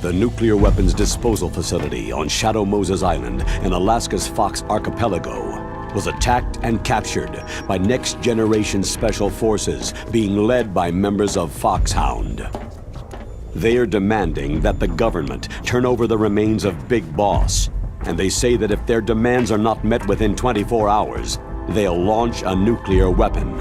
The nuclear weapons disposal facility on Shadow Moses Island in Alaska's Fox Archipelago was attacked and captured by next-generation special forces being led by members of Foxhound. They are demanding that the government turn over the remains of Big Boss, and they say that if their demands are not met within 24 hours, they'll launch a nuclear weapon.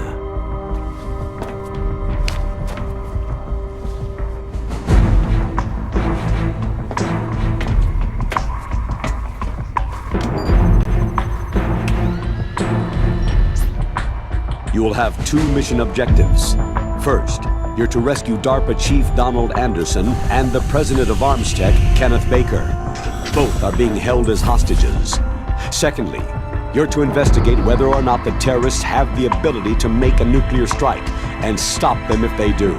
You will have two mission objectives. First, you're to rescue DARPA Chief Donald Anderson and the President of ArmsTech, Kenneth Baker. Both are being held as hostages. Secondly, you're to investigate whether or not the terrorists have the ability to make a nuclear strike and stop them if they do.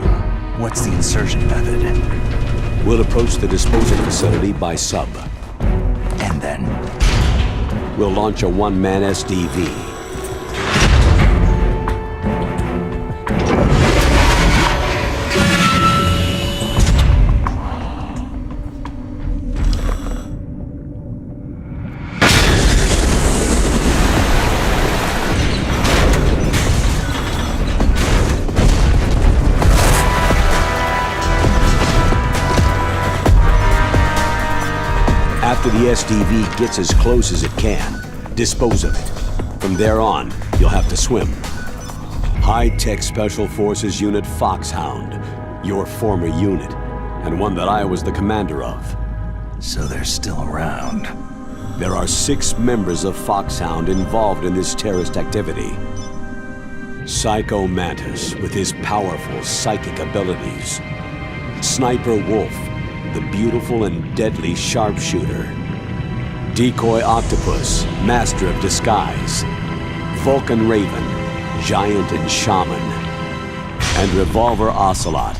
What's the insertion method? We'll approach the disposal facility by sub. And then? We'll launch a one-man SDV. After the SDV gets as close as it can, dispose of it. From there on, you'll have to swim. High-tech Special Forces Unit Foxhound, your former unit, and one that I was the commander of. So they're still around. There are 6 members of Foxhound involved in this terrorist activity. Psycho Mantis, with his powerful psychic abilities. Sniper Wolf, the beautiful and deadly sharpshooter. Decoy Octopus, master of disguise. Vulcan Raven, giant and shaman. And Revolver Ocelot,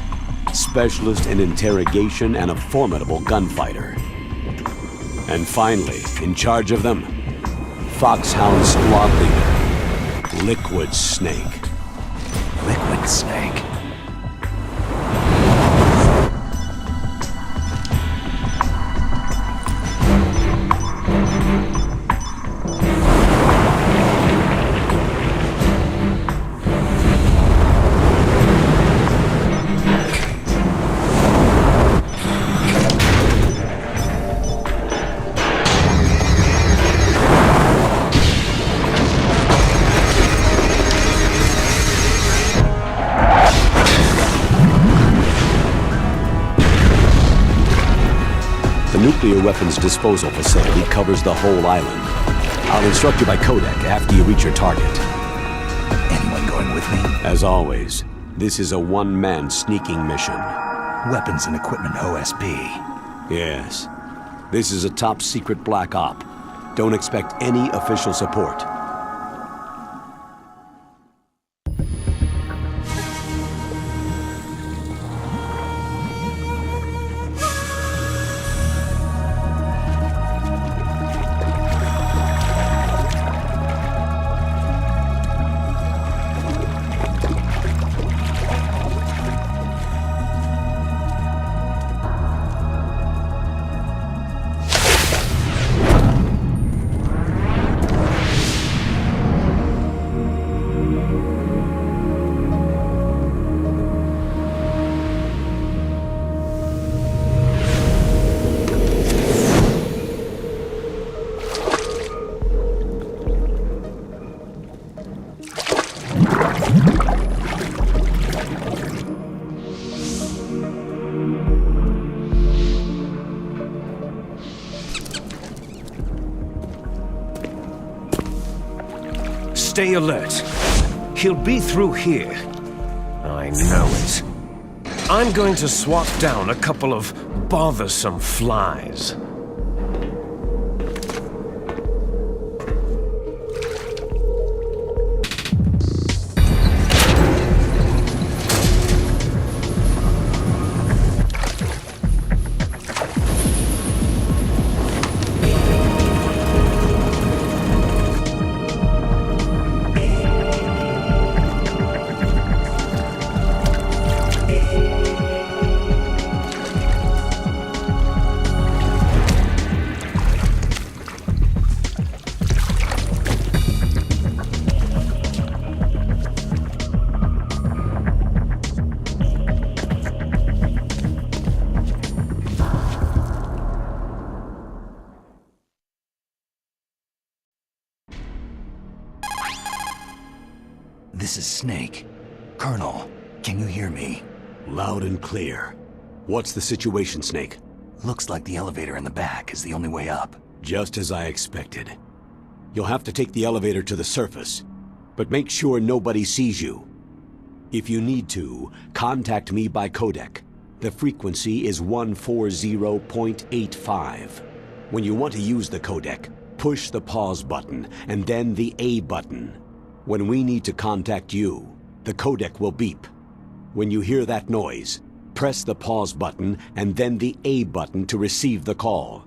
specialist in interrogation and a formidable gunfighter. And finally, in charge of them, Foxhound squad leader, Liquid Snake. Liquid Snake? The nuclear weapons disposal facility covers the whole island. I'll instruct you by codec after you reach your target. Anyone going with me? As always, this is a one-man sneaking mission. Weapons and equipment OSP. Yes. This is a top-secret black op. Don't expect any official support. Stay alert. He'll be through here. I know it. I'm going to swat down a couple of bothersome flies. This is Snake. Colonel, can you hear me? Loud and clear. What's the situation, Snake? Looks like the elevator in the back is the only way up. Just as I expected. You'll have to take the elevator to the surface, but make sure nobody sees you. If you need to, contact me by codec. The frequency is 140.85. When you want to use the codec, push the pause button and then the A button. When we need to contact you, the codec will beep. When you hear that noise, press the pause button and then the A button to receive the call.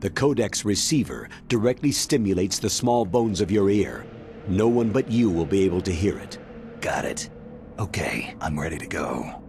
The codec's receiver directly stimulates the small bones of your ear. No one but you will be able to hear it. Got it. Okay, I'm ready to go.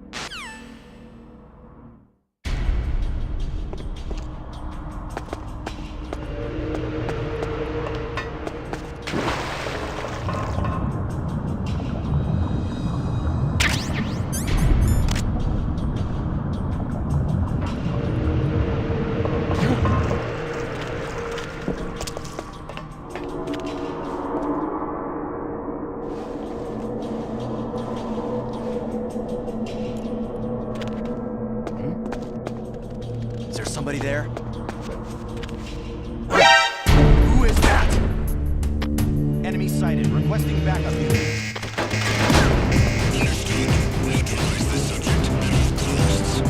Somebody there? Who is that? Enemy sighted. Requesting backup. Understood. Neutralize the subject at all costs.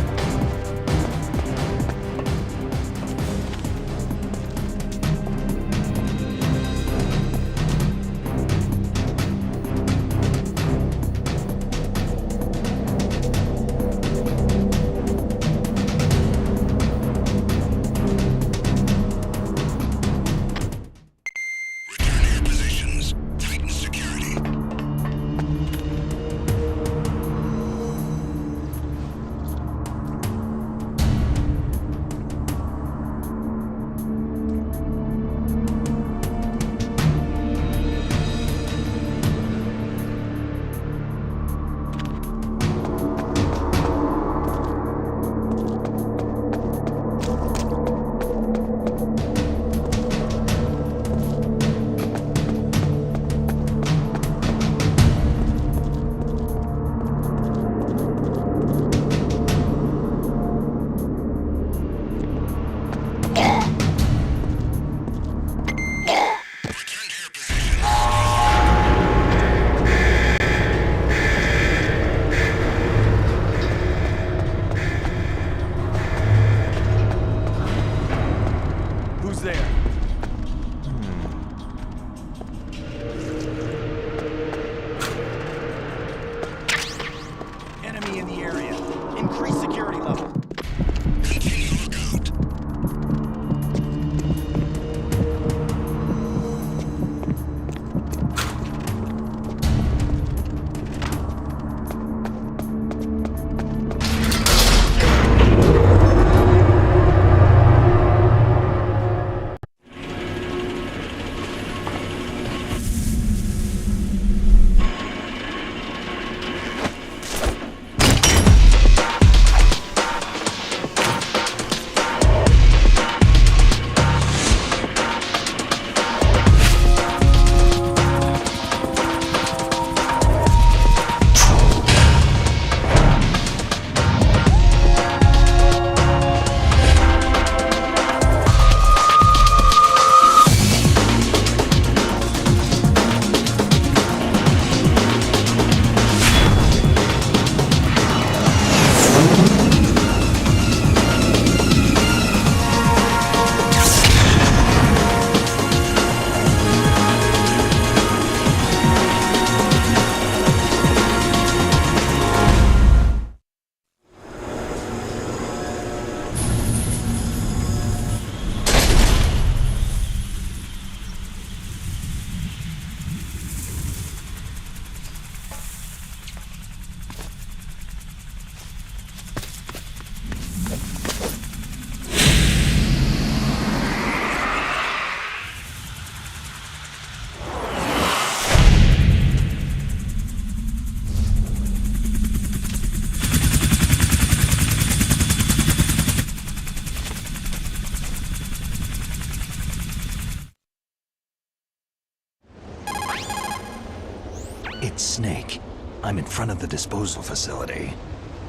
I'm in front of the disposal facility.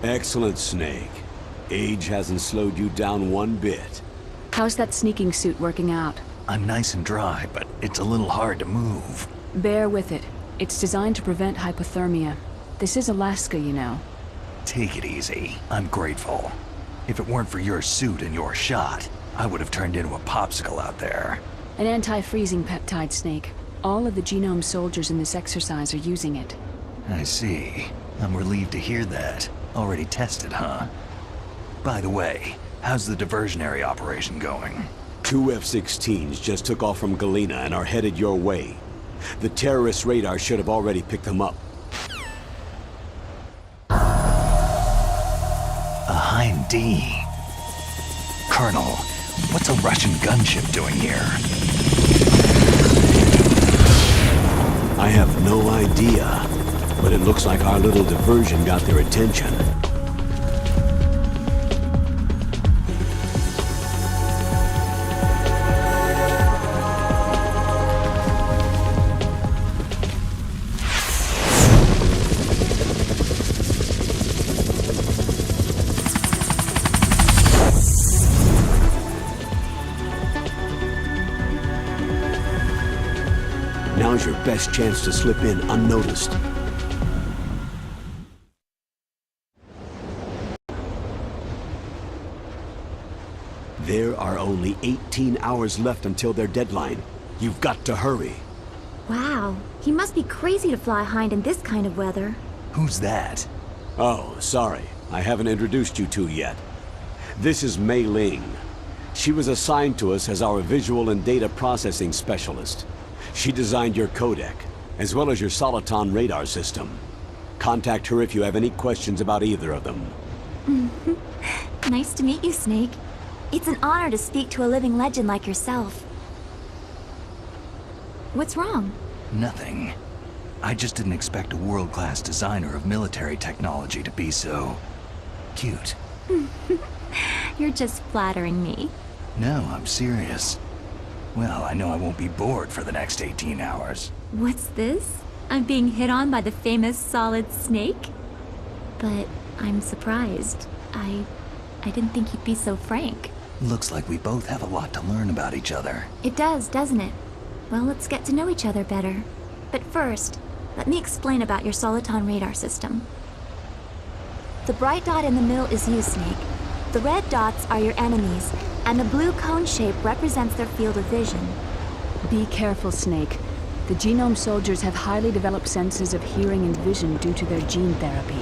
Excellent, Snake. Age hasn't slowed you down one bit. How's that sneaking suit working out? I'm nice and dry, but it's a little hard to move. Bear with it. It's designed to prevent hypothermia. This is Alaska, you know. Take it easy. I'm grateful. If it weren't for your suit and your shot, I would have turned into a popsicle out there. An anti-freezing peptide, Snake. All of the genome soldiers in this exercise are using it. I see. I'm relieved to hear that. Already tested, huh? By the way, how's the diversionary operation going? 2 F-16s just took off from Galena and are headed your way. The terrorist radar should have already picked them up. A Hind D. Colonel, what's a Russian gunship doing here? I have no idea, but it looks like our little diversion got their attention. Now's your best chance to slip in unnoticed. There are only 18 hours left until their deadline. You've got to hurry. Wow, he must be crazy to fly Hind in this kind of weather. Who's that? Oh, sorry. I haven't introduced you two yet. This is Mei Ling. She was assigned to us as our visual and data processing specialist. She designed your codec, as well as your Soliton radar system. Contact her if you have any questions about either of them. Nice to meet you, Snake. It's an honor to speak to a living legend like yourself. What's wrong? Nothing. I just didn't expect a world-class designer of military technology to be so... cute. You're just flattering me. No, I'm serious. Well, I know I won't be bored for the next 18 hours. What's this? I'm being hit on by the famous Solid Snake? But I'm surprised. I didn't think you'd be so frank. Looks like we both have a lot to learn about each other. It does, doesn't it? Well, let's get to know each other better. But first, let me explain about your Soliton radar system. The bright dot in the middle is you, Snake. The red dots are your enemies, and the blue cone shape represents their field of vision. Be careful, Snake. The genome soldiers have highly developed senses of hearing and vision due to their gene therapy.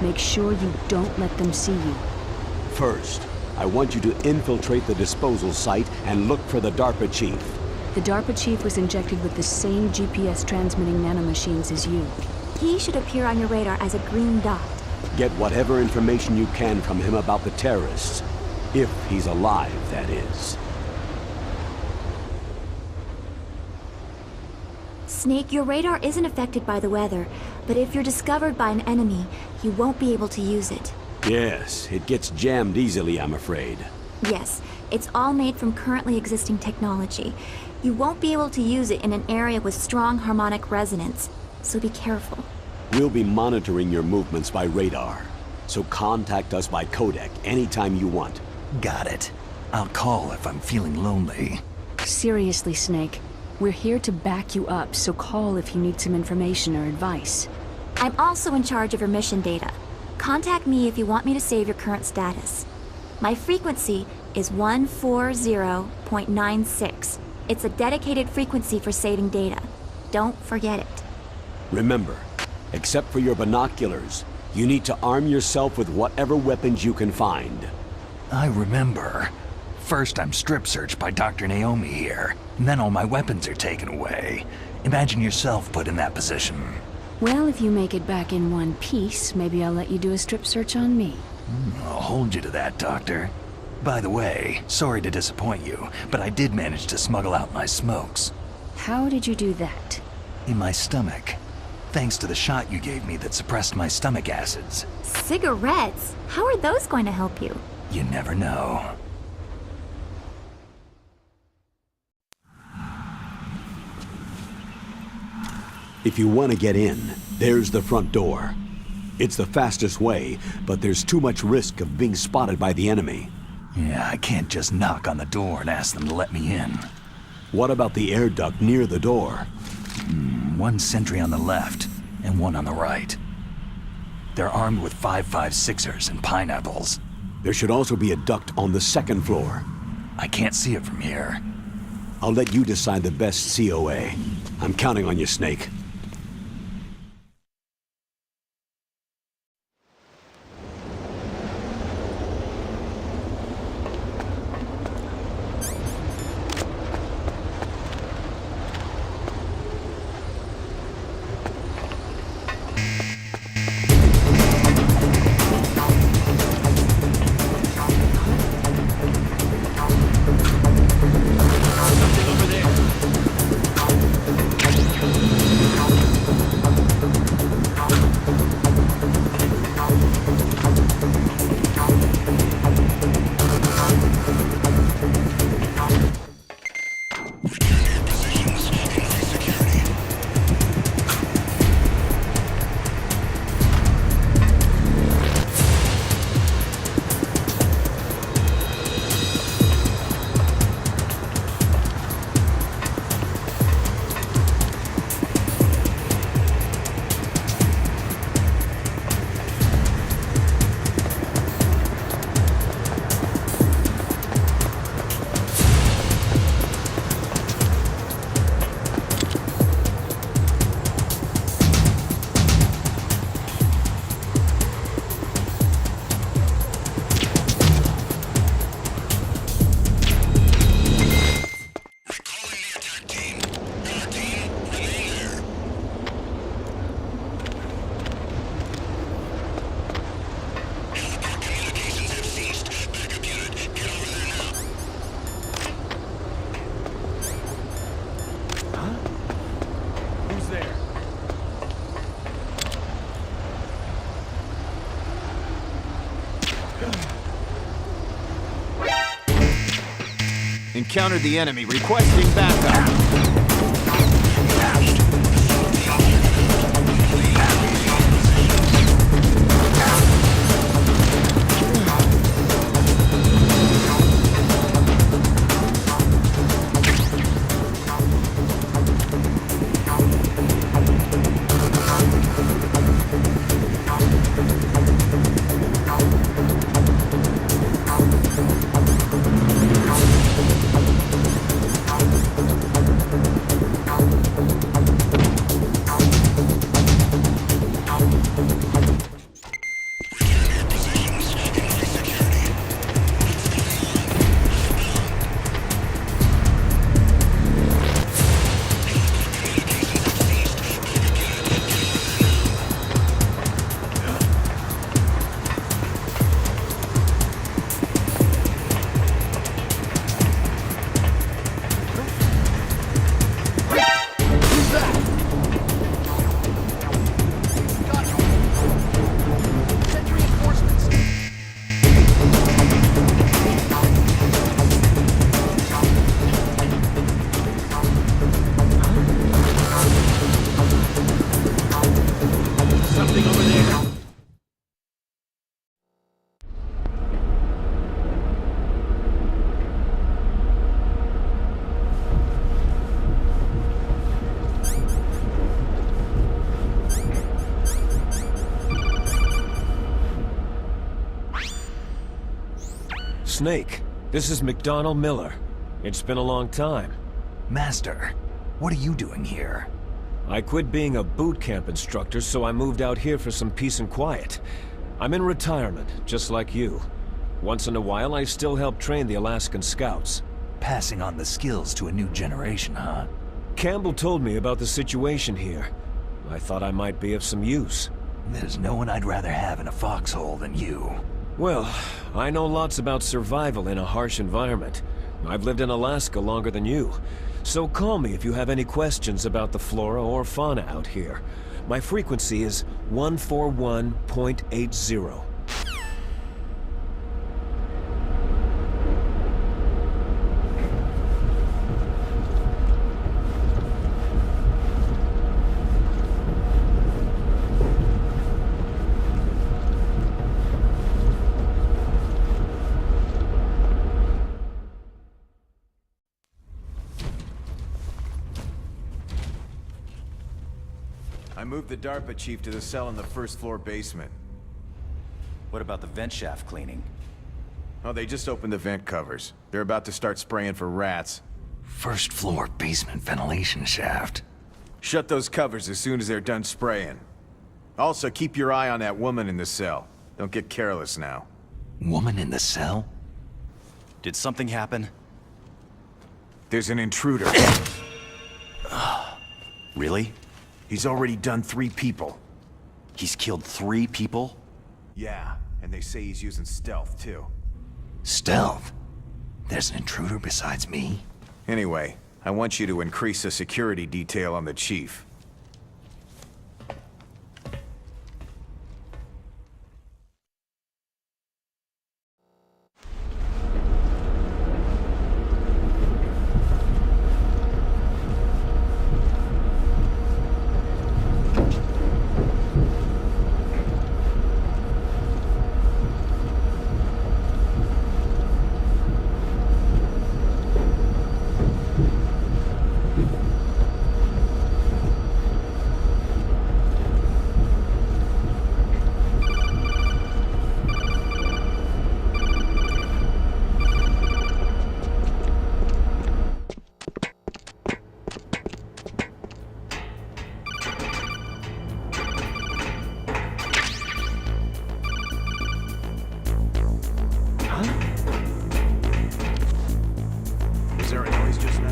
Make sure you don't let them see you. First, I want you to infiltrate the disposal site and look for the DARPA chief. The DARPA chief was injected with the same GPS transmitting nanomachines as you. He should appear on your radar as a green dot. Get whatever information you can from him about the terrorists. If he's alive, that is. Snake, your radar isn't affected by the weather, but if you're discovered by an enemy, you won't be able to use it. Yes, it gets jammed easily, I'm afraid. Yes, it's all made from currently existing technology. You won't be able to use it in an area with strong harmonic resonance, so be careful. We'll be monitoring your movements by radar, so contact us by codec anytime you want. Got it. I'll call if I'm feeling lonely. Seriously, Snake. We're here to back you up, so call if you need some information or advice. I'm also in charge of your mission data. Contact me if you want me to save your current status. My frequency is 140.96. It's a dedicated frequency for saving data. Don't forget it. Remember, except for your binoculars, you need to arm yourself with whatever weapons you can find. I remember. First I'm strip searched by Dr. Naomi here, and then all my weapons are taken away. Imagine yourself put in that position. Well, if you make it back in one piece, maybe I'll let you do a strip search on me. I'll hold you to that, Doctor. By the way, sorry to disappoint you, but I did manage to smuggle out my smokes. How did you do that? In my stomach. Thanks to the shot you gave me that suppressed my stomach acids. Cigarettes? How are those going to help you? You never know. If you want to get in, there's the front door. It's the fastest way, but there's too much risk of being spotted by the enemy. Yeah, I can't just knock on the door and ask them to let me in. What about the air duct near the door? One sentry on the left, and one on the right. They're armed with 5.56ers and pineapples. There should also be a duct on the second floor. I can't see it from here. I'll let you decide the best COA. I'm counting on you, Snake. Encountered the enemy, requesting backup. Snake, this is McDonnell Miller. It's been a long time. Master, what are you doing here? I quit being a boot camp instructor, so I moved out here for some peace and quiet. I'm in retirement, just like you. Once in a while, I still help train the Alaskan Scouts. Passing on the skills to a new generation, huh? Campbell told me about the situation here. I thought I might be of some use. There's no one I'd rather have in a foxhole than you. Well, I know lots about survival in a harsh environment. I've lived in Alaska longer than you. So call me if you have any questions about the flora or fauna out here. My frequency is 141.80. moved the DARPA chief to the cell in the first floor basement. What about the vent shaft cleaning? Oh, they just opened the vent covers. They're about to start spraying for rats. First floor basement ventilation shaft. Shut those covers as soon as they're done spraying. Also, keep your eye on that woman in the cell. Don't get careless now. Woman in the cell? Did something happen? There's an intruder. Really? He's already done 3 people. He's killed 3 people? Yeah, and they say he's using stealth, too. Stealth? There's an intruder besides me? Anyway, I want you to increase the security detail on the chief. Was there a noise just now?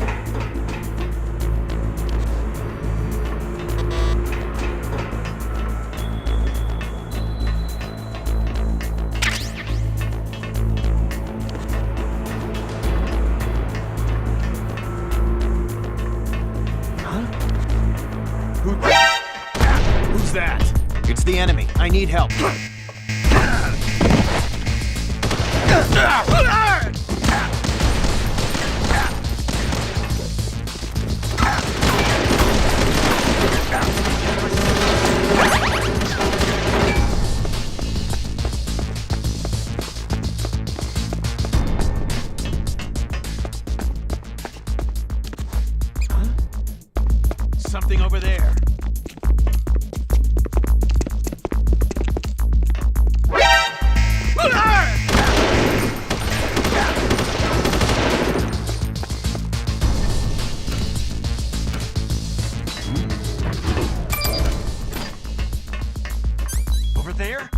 Who's that? It's the enemy. I need help. Something over there. Over there?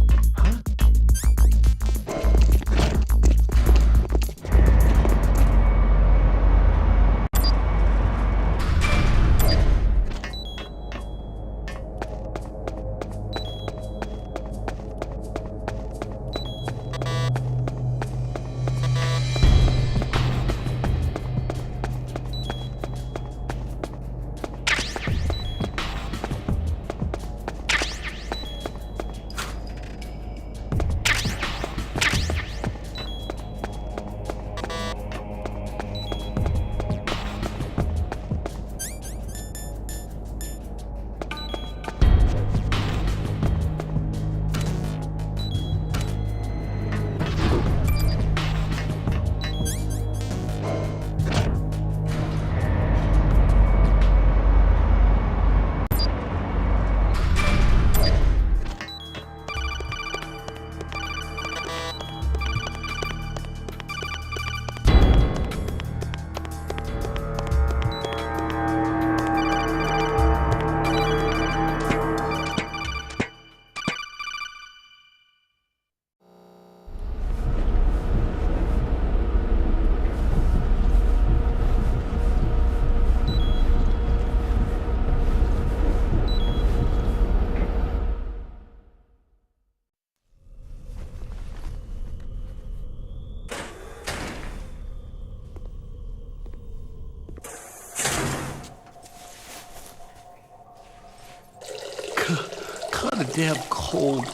Kinda damn cold.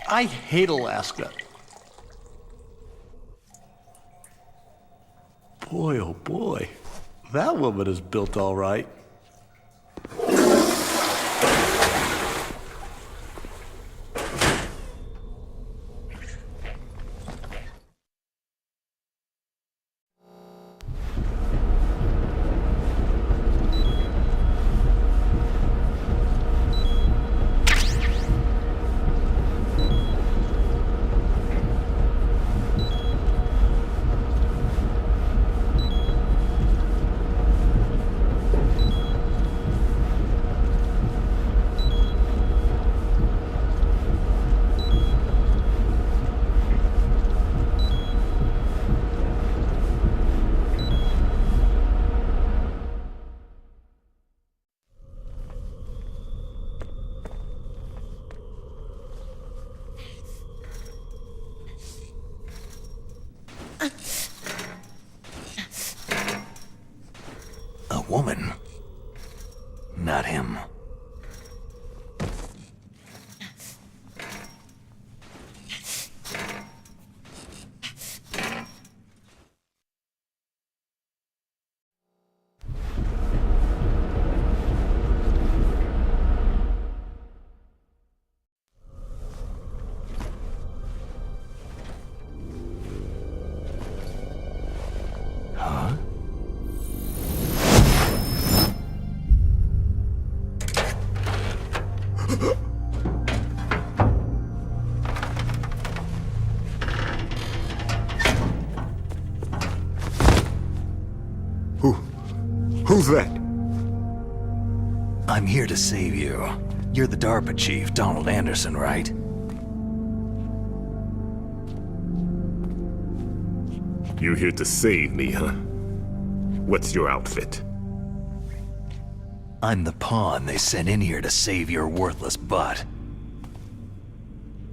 I hate Alaska. Boy, oh boy. That woman is built all right. Who's that? I'm here to save you. You're the DARPA chief, Donald Anderson, right? You're here to save me, huh? What's your outfit? I'm the pawn they sent in here to save your worthless butt.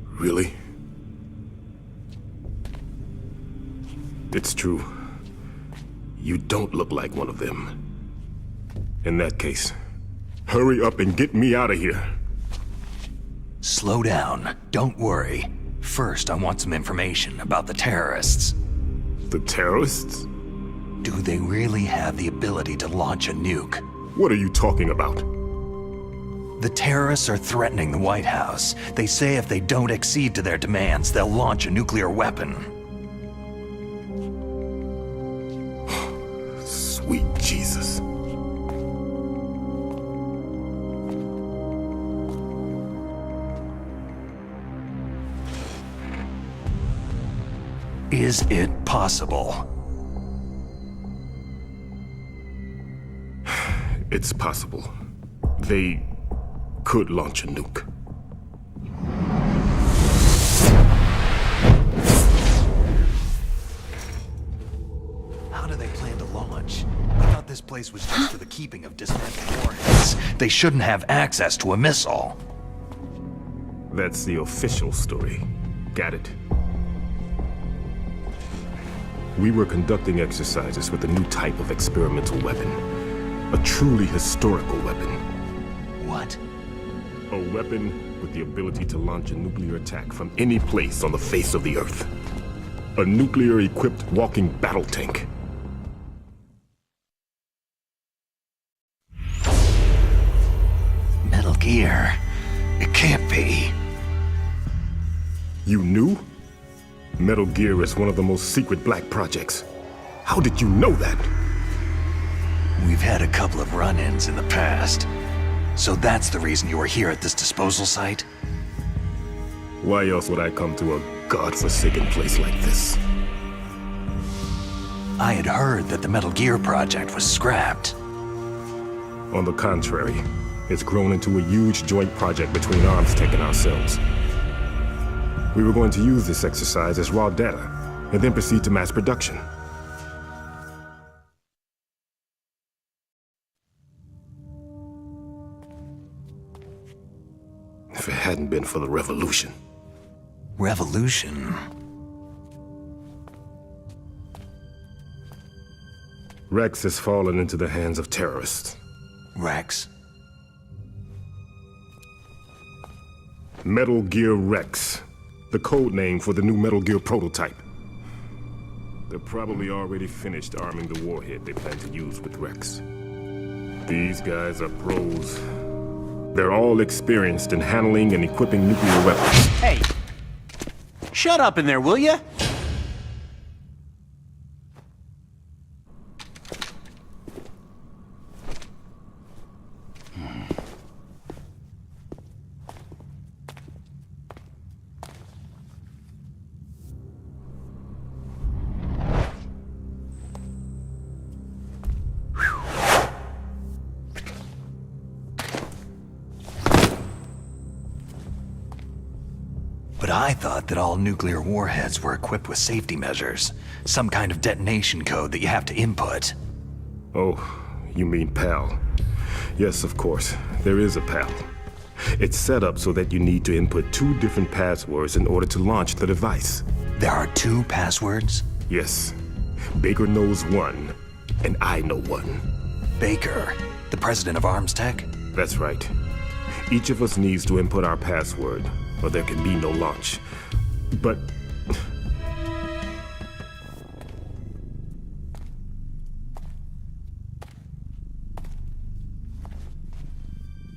Really? It's true. You don't look like one of them. In that case, hurry up and get me out of here. Slow down. Don't worry. First, I want some information about the terrorists. The terrorists? Do they really have the ability to launch a nuke? What are you talking about? The terrorists are threatening the White House. They say if they don't accede to their demands, they'll launch a nuclear weapon. Sweet Jesus. Is it possible? It's possible. They could launch a nuke. How do they plan to launch? I thought this place was just for the keeping of dismantled warheads. They shouldn't have access to a missile. That's the official story. Got it? We were conducting exercises with a new type of experimental weapon. A truly historical weapon. What? A weapon with the ability to launch a nuclear attack from any place on the face of the Earth. A nuclear-equipped walking battle tank. Metal Gear. It can't be. You knew? Metal Gear is one of the most secret black projects. How did you know that? We've had a couple of run-ins in the past. So that's the reason you were here at this disposal site? Why else would I come to a godforsaken place like this? I had heard that the Metal Gear project was scrapped. On the contrary, it's grown into a huge joint project between Arms Tech and ourselves. We were going to use this exercise as raw data, and then proceed to mass production. If it hadn't been for the revolution. Revolution? Rex has fallen into the hands of terrorists. Rex? Metal Gear Rex. The code name for the new Metal Gear prototype. They're probably already finished arming the warhead they plan to use with Rex. These guys are pros. They're all experienced in handling and equipping nuclear weapons. Hey! Shut up in there, will ya? But I thought that all nuclear warheads were equipped with safety measures. Some kind of detonation code that you have to input. Oh, you mean PAL. Yes, of course. There is a PAL. It's set up so that you need to input 2 different passwords in order to launch the device. There are 2 passwords? Yes. Baker knows one, and I know one. Baker, the president of Arms Tech? That's right. Each of us needs to input our password, or there can be no launch. But...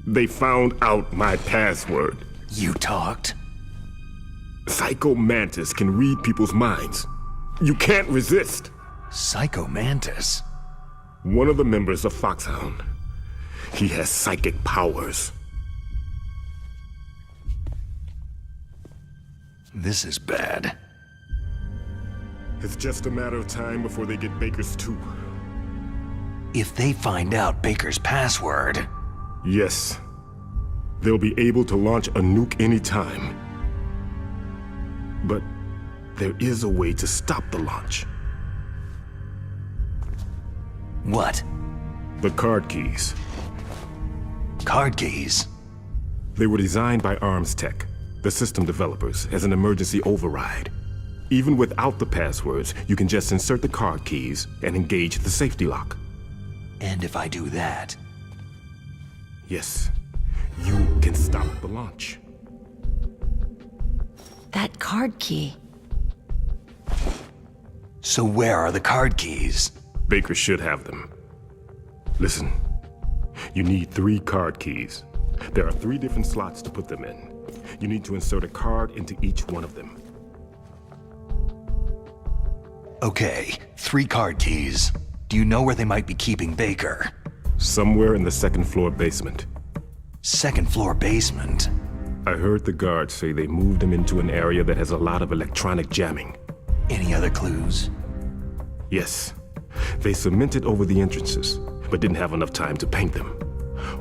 they found out my password. You talked? Psycho Mantis can read people's minds. You can't resist. Psycho Mantis? One of the members of Foxhound. He has psychic powers. This is bad. It's just a matter of time before they get Baker's too. If they find out Baker's password... Yes. They'll be able to launch a nuke anytime. But there is a way to stop the launch. What? The card keys. Card keys? They were designed by Arms Tech, the system developers, as an emergency override. Even without the passwords, you can just insert the card keys and engage the safety lock. And if I do that? Yes, you can stop the launch. That card key. So where are the card keys? Baker should have them. Listen, you need 3 card keys. There are 3 different slots to put them in. You need to insert a card into each one of them. Okay, 3 card keys. Do you know where they might be keeping Baker? Somewhere in the 2nd floor basement. 2nd floor basement? I heard the guards say they moved him into an area that has a lot of electronic jamming. Any other clues? Yes. They cemented over the entrances, but didn't have enough time to paint them.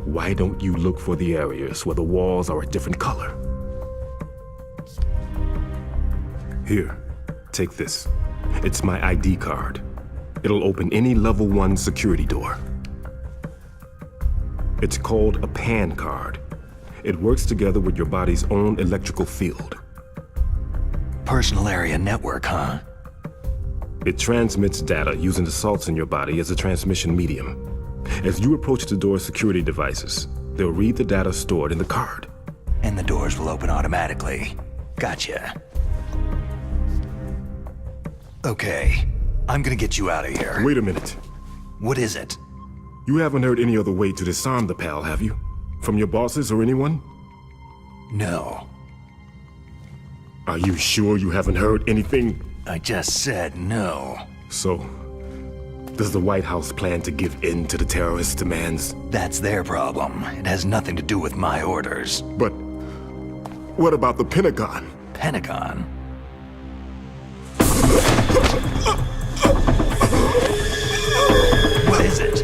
Why don't you look for the areas where the walls are a different color? Here, take this. It's my ID card. It'll open any level 1 security door. It's called a PAN card. It works together with your body's own electrical field. Personal area network, huh? It transmits data using the salts in your body as a transmission medium. As you approach the door's security devices, they'll read the data stored in the card. And the doors will open automatically. Gotcha. Okay, I'm gonna get you out of here. Wait a minute. What is it? You haven't heard any other way to disarm the PAL, have you? From your bosses or anyone? No. Are you sure you haven't heard anything? I just said no. So, does the White House plan to give in to the terrorists' demands? That's their problem. It has nothing to do with my orders. But what about the Pentagon? Pentagon? What is it?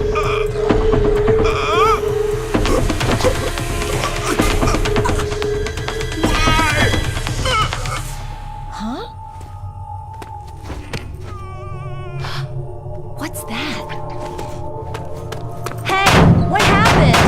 Huh? What's that? Hey, what happened?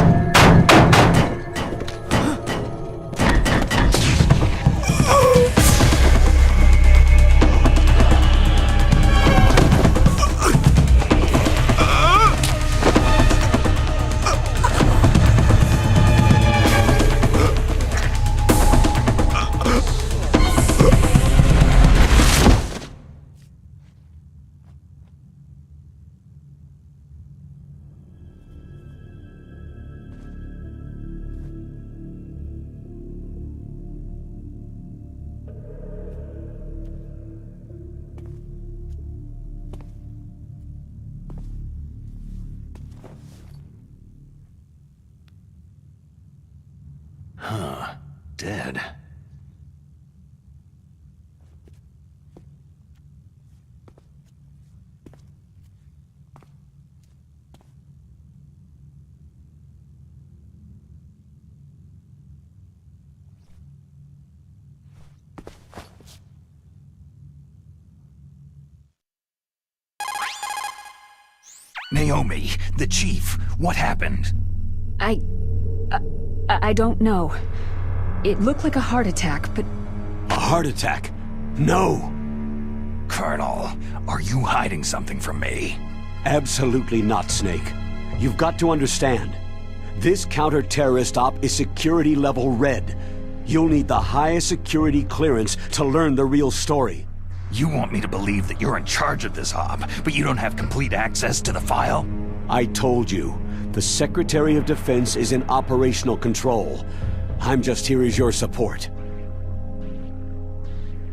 Huh. Dead. Naomi, the chief, what happened? I don't know. It looked like a heart attack, but... A heart attack? No! Colonel, are you hiding something from me? Absolutely not, Snake. You've got to understand. This counter-terrorist op is security level red. You'll need the highest security clearance to learn the real story. You want me to believe that you're in charge of this op, but you don't have complete access to the file? I told you. The Secretary of Defense is in operational control. I'm just here as your support.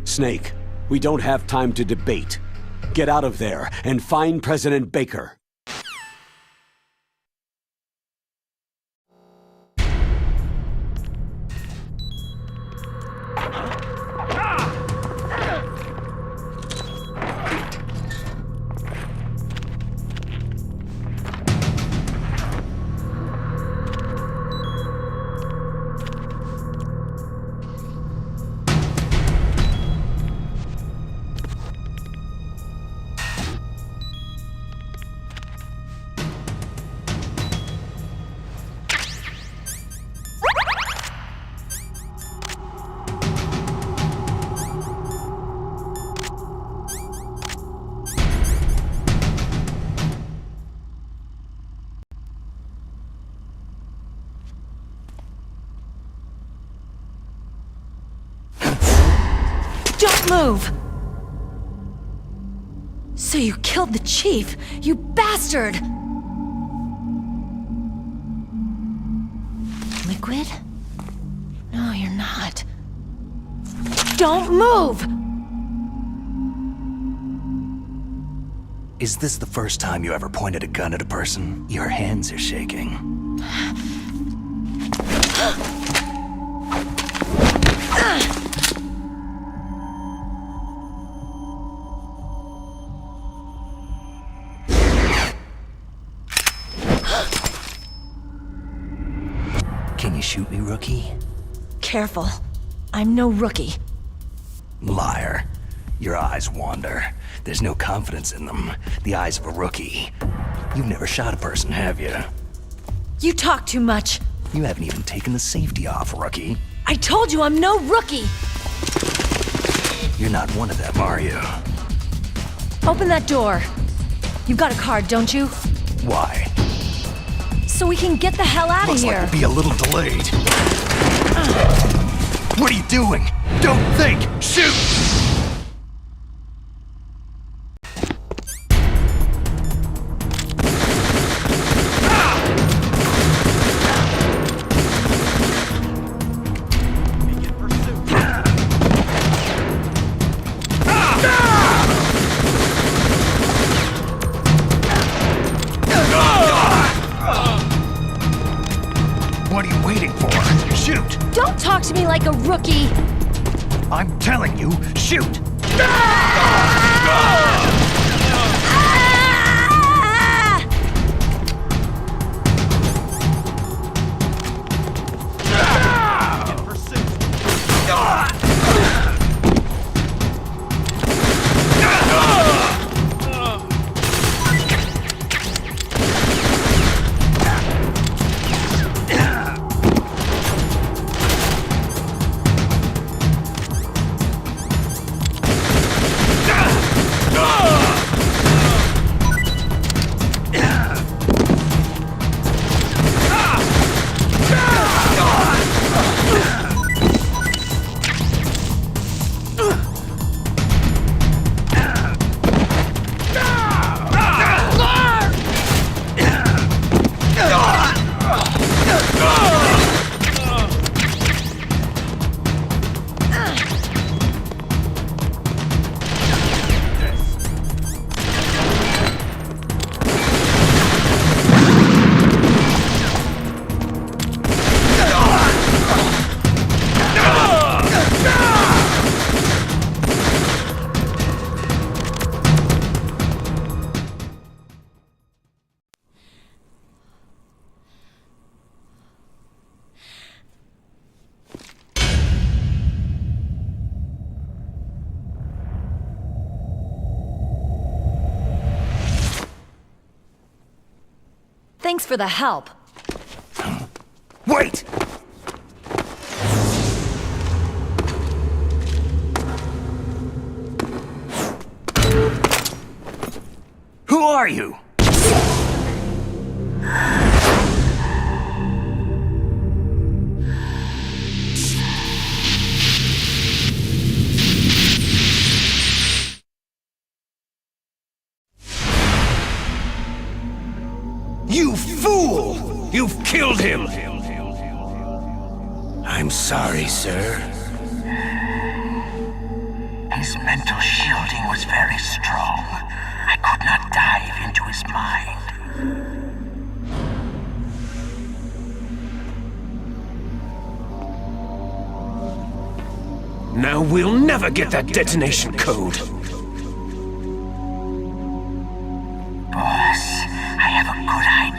Snake, we don't have time to debate. Get out of there and find President Baker. Don't move! So you killed the chief, you bastard! Liquid? No, you're not. Don't move! Is this the first time you ever pointed a gun at a person? Your hands are shaking. Can you shoot me, rookie? Careful. I'm no rookie. Liar. Your eyes wander. There's no confidence in them. The eyes of a rookie. You've never shot a person, have you? You talk too much. You haven't even taken the safety off, rookie. I told you I'm no rookie! You're not one of them, are you? Open that door. You've got a card, don't you? Why? So we can get the hell out of here. Looks like we'll be a little delayed. What are you doing? Don't think! Shoot! What are you waiting for? Shoot! Don't talk to me like a rookie! I'm telling you, shoot! Thanks for the help. Wait! Who are you? You fool! You've killed him! I'm sorry, sir. His mental shielding was very strong. I could not dive into his mind. Now we'll never get that detonation code. Boss, I have a good idea.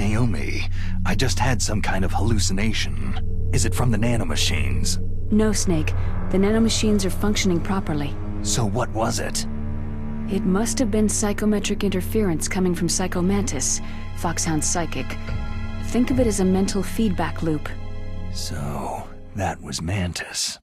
Naomi, I just had some kind of hallucination. Is it from the nanomachines? No, Snake. The nanomachines are functioning properly. So what was it? It must have been psychometric interference coming from Psycho Mantis, Foxhound's psychic. Think of it as a mental feedback loop. So, that was Mantis.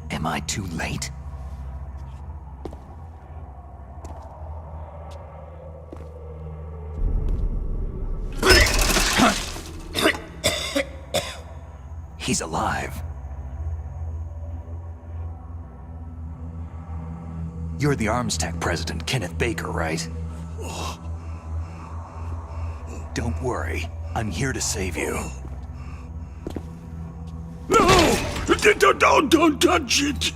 Am I too late? He's alive. You're the Arms Tech president, Kenneth Baker, right? Don't worry. I'm here to save you. No! Don't touch it!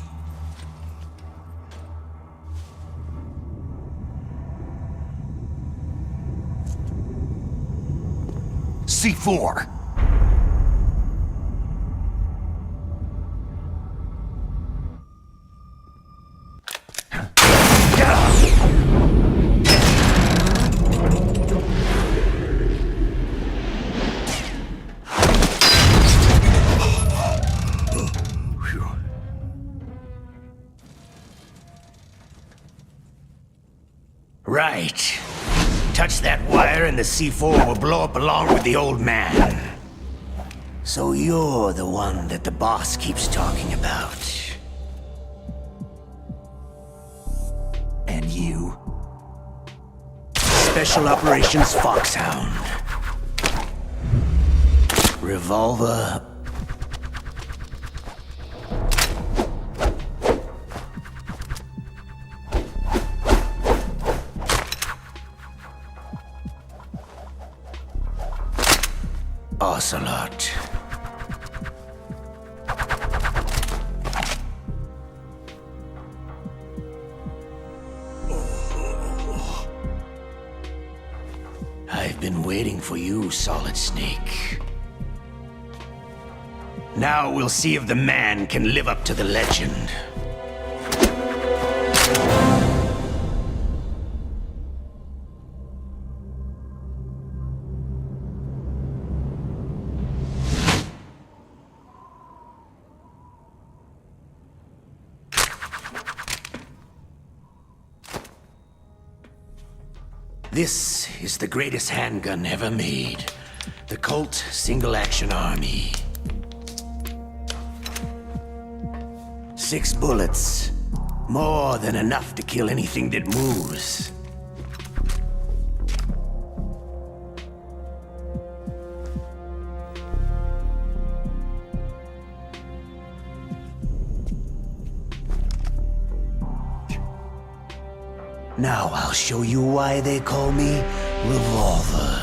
C4! Right. Touch that wire and the C4 will blow up along with the old man. So you're the one that the boss keeps talking about. And you? Special Operations Foxhound. Revolver. Ocelot. I've been waiting for you, Solid Snake. Now we'll see if the man can live up to the legend. This is the greatest handgun ever made. The Colt Single Action Army. 6 bullets. More than enough to kill anything that moves. Now I'll show you why they call me Revolver.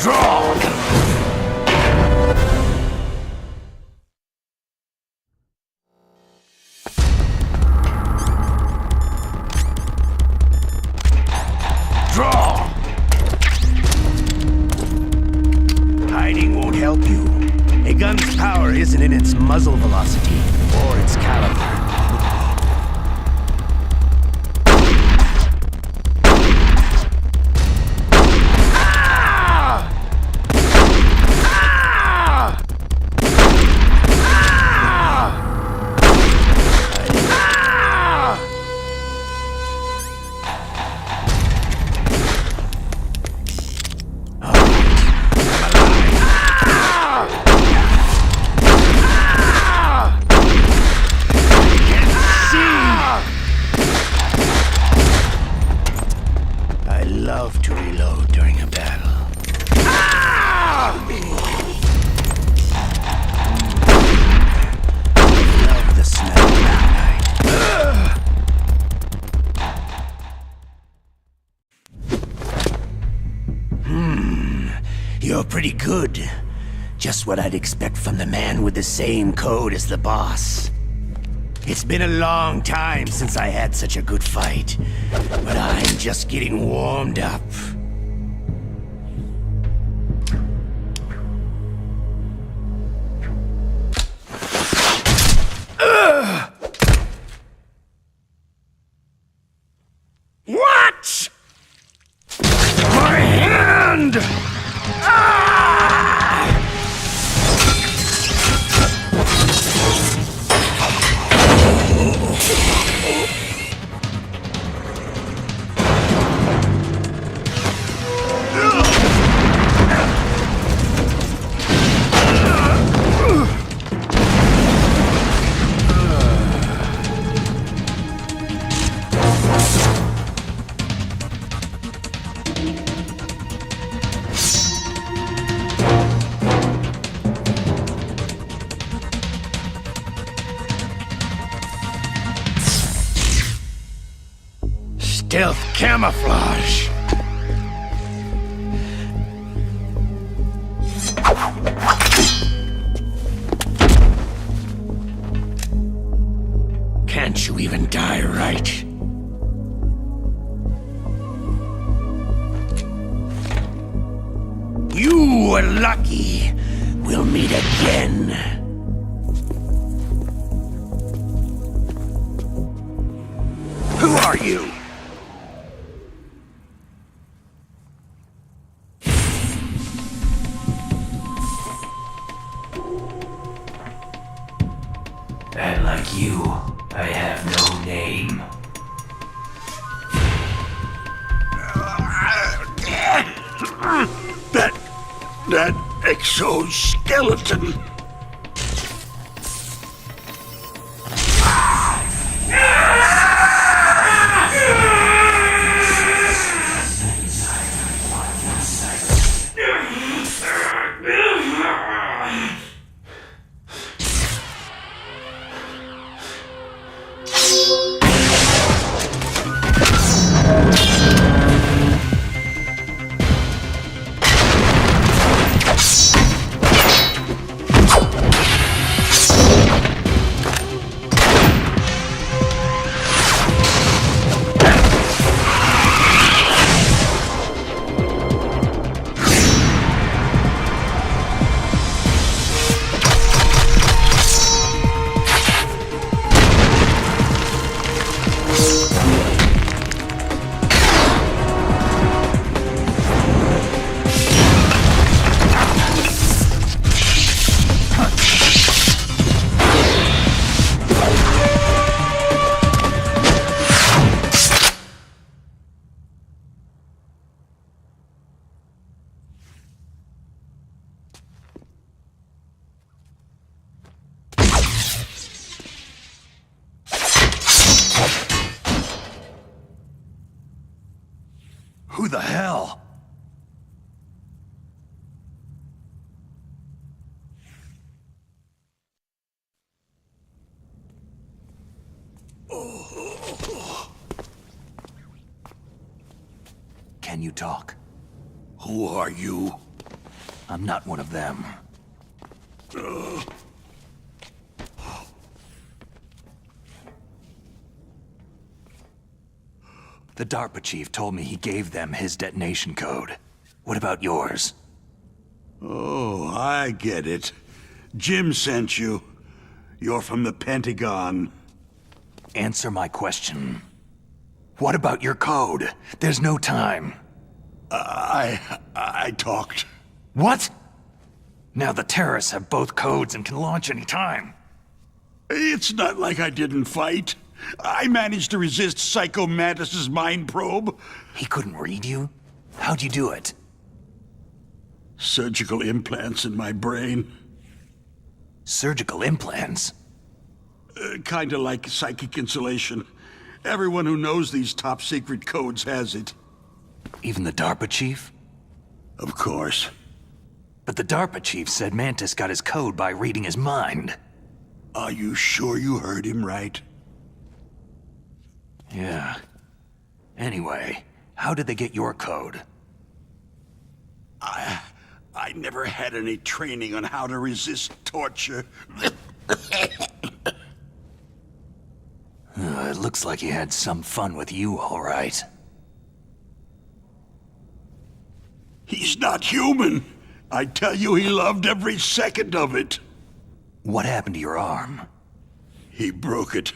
Draw! Draw! Hiding won't help you. A gun's power isn't in its muzzle velocity or its caliber. You're pretty good. Just what I'd expect from the man with the same code as the boss. It's been a long time since I had such a good fight, but I'm just getting warmed up. What? My hand! Stealth camouflage. Can't you even die right? You were lucky. We'll meet again. Who are you? And like you, I have no name. That exoskeleton. Who the hell? Can you talk? Who are you? I'm not one of them. The DARPA chief told me he gave them his detonation code. What about yours? Oh, I get it. Jim sent you. You're from the Pentagon. Answer my question. What about your code? There's no time. I talked. What? Now the terrorists have both codes and can launch any time. It's not like I didn't fight. I managed to resist Psycho Mantis's mind probe. He couldn't read you? How'd you do it? Surgical implants in my brain. Surgical implants? Kinda like psychic insulation. Everyone who knows these top-secret codes has it. Even the DARPA chief? Of course. But the DARPA chief said Mantis got his code by reading his mind. Are you sure you heard him right? Yeah. Anyway, how did they get your code? I never had any training on how to resist torture. It looks like he had some fun with you, all right. He's not human. I tell you, he loved every second of it. What happened to your arm? He broke it.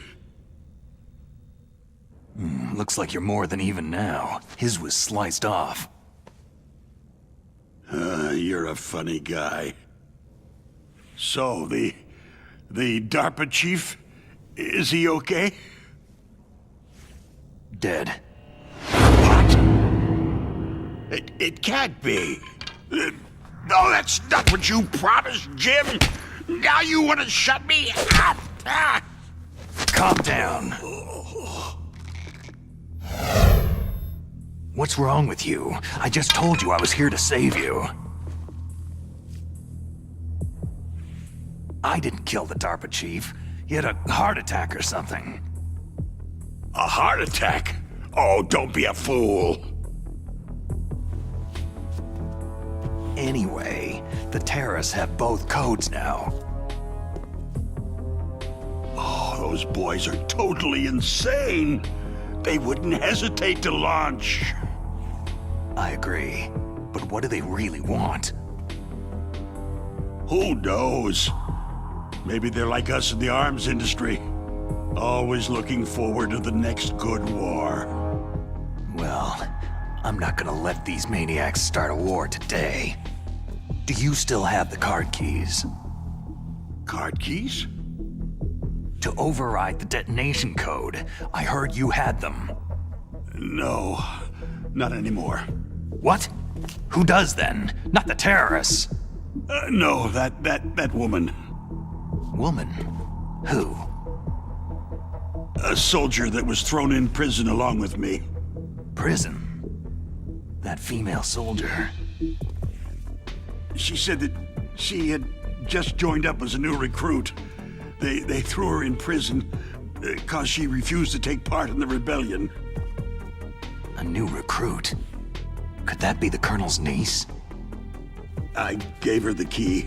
Looks like you're more than even now. His was sliced off. You're a funny guy. So, the DARPA chief, is he okay? Dead. What? It can't be. No, that's not what you promised, Jim. Now you want to shut me up? Calm down. What's wrong with you? I just told you I was here to save you. I didn't kill the DARPA chief. He had a heart attack or something. A heart attack? Oh, don't be a fool. Anyway, the terrorists have both codes now. Oh, those boys are totally insane. They wouldn't hesitate to launch. I agree. But what do they really want? Who knows? Maybe they're like us in the arms industry. Always looking forward to the next good war. Well, I'm not gonna let these maniacs start a war today. Do you still have the card keys? Card keys? To override the detonation code. I heard you had them. No, not anymore. What? Who does then? Not the terrorists. No, that woman. Woman? Who? A soldier that was thrown in prison along with me. Prison? That female soldier. She said that she had just joined up as a new recruit. They threw her in prison because she refused to take part in the rebellion. A new recruit? Could that be the Colonel's niece? I gave her the key.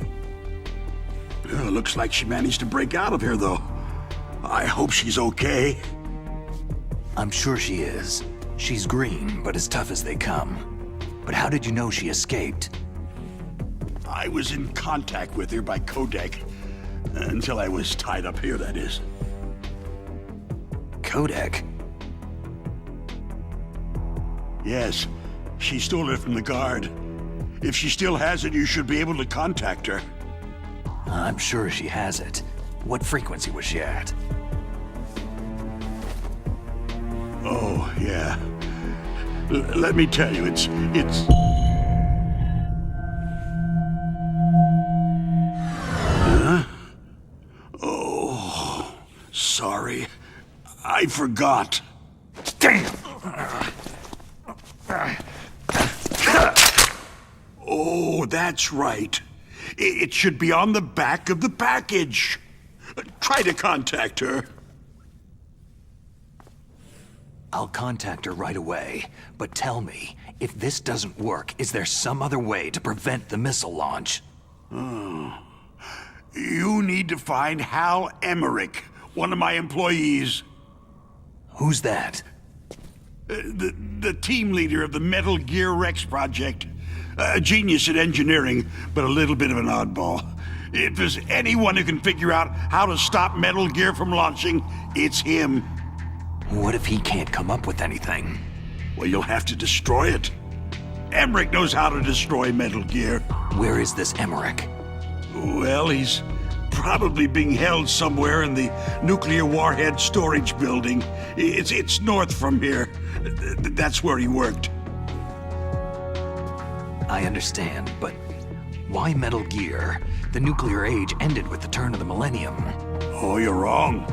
Looks like she managed to break out of here, though. I hope she's okay. I'm sure she is. She's green, but as tough as they come. But how did you know she escaped? I was in contact with her by codec. Until I was tied up here, that is. Codec? Yes. She stole it from the guard. If she still has it, you should be able to contact her. I'm sure she has it. What frequency was she at? Oh, yeah. Let me tell you, it's... Huh? Oh, sorry. I forgot. Damn! Oh, that's right. It should be on the back of the package. Try to contact her. I'll contact her right away, but tell me, if this doesn't work, is there some other way to prevent the missile launch? Oh. You need to find Hal Emmerich, one of my employees. Who's that? The team leader of the Metal Gear Rex project. A genius at engineering, but a little bit of an oddball. If there's anyone who can figure out how to stop Metal Gear from launching, it's him. What if he can't come up with anything? Well, you'll have to destroy it. Emmerich knows how to destroy Metal Gear. Where is this Emmerich? Well, he's probably being held somewhere in the nuclear warhead storage building. It's north from here. That's where he worked. I understand, but why Metal Gear? The nuclear age ended with the turn of the millennium. Oh, you're wrong.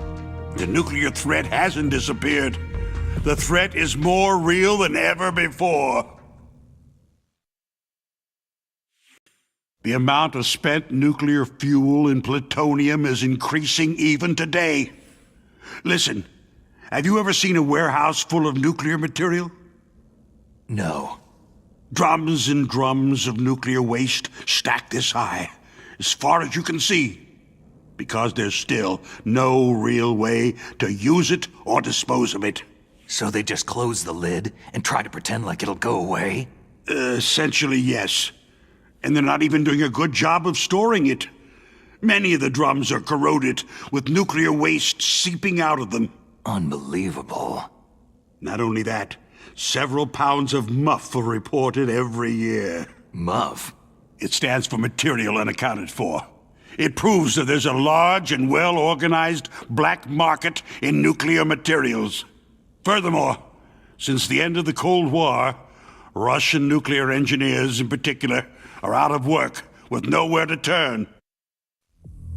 The nuclear threat hasn't disappeared. The threat is more real than ever before. The amount of spent nuclear fuel and plutonium is increasing even today. Listen, have you ever seen a warehouse full of nuclear material? No. Drums and drums of nuclear waste stacked this high, as far as you can see, because there's still no real way to use it or dispose of it. So they just close the lid and try to pretend like it'll go away? Essentially, yes. And they're not even doing a good job of storing it. Many of the drums are corroded, with nuclear waste seeping out of them. Unbelievable. Not only that, several pounds of MUF are reported every year. MUF? It stands for material unaccounted for. It proves that there's a large and well-organized black market in nuclear materials. Furthermore, since the end of the Cold War, Russian nuclear engineers in particular are out of work with nowhere to turn.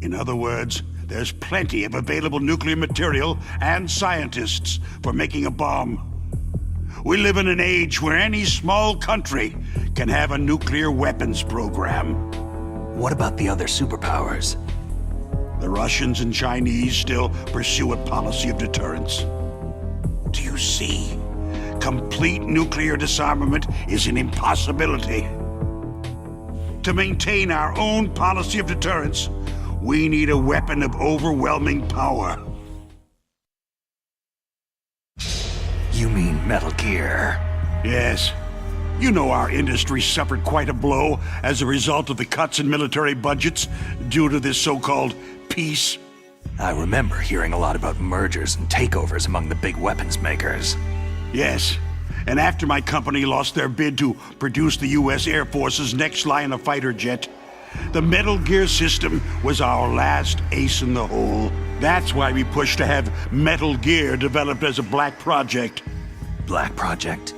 In other words, there's plenty of available nuclear material and scientists for making a bomb. We live in an age where any small country can have a nuclear weapons program. What about the other superpowers? The Russians and Chinese still pursue a policy of deterrence. Do you see? Complete nuclear disarmament is an impossibility. To maintain our own policy of deterrence, we need a weapon of overwhelming power. You mean Metal Gear? Yes. You know our industry suffered quite a blow as a result of the cuts in military budgets due to this so-called peace. I remember hearing a lot about mergers and takeovers among the big weapons makers. Yes. And after my company lost their bid to produce the U.S. Air Force's next line of fighter jet, the Metal Gear system was our last ace in the hole. That's why we pushed to have Metal Gear developed as a black project. Black project?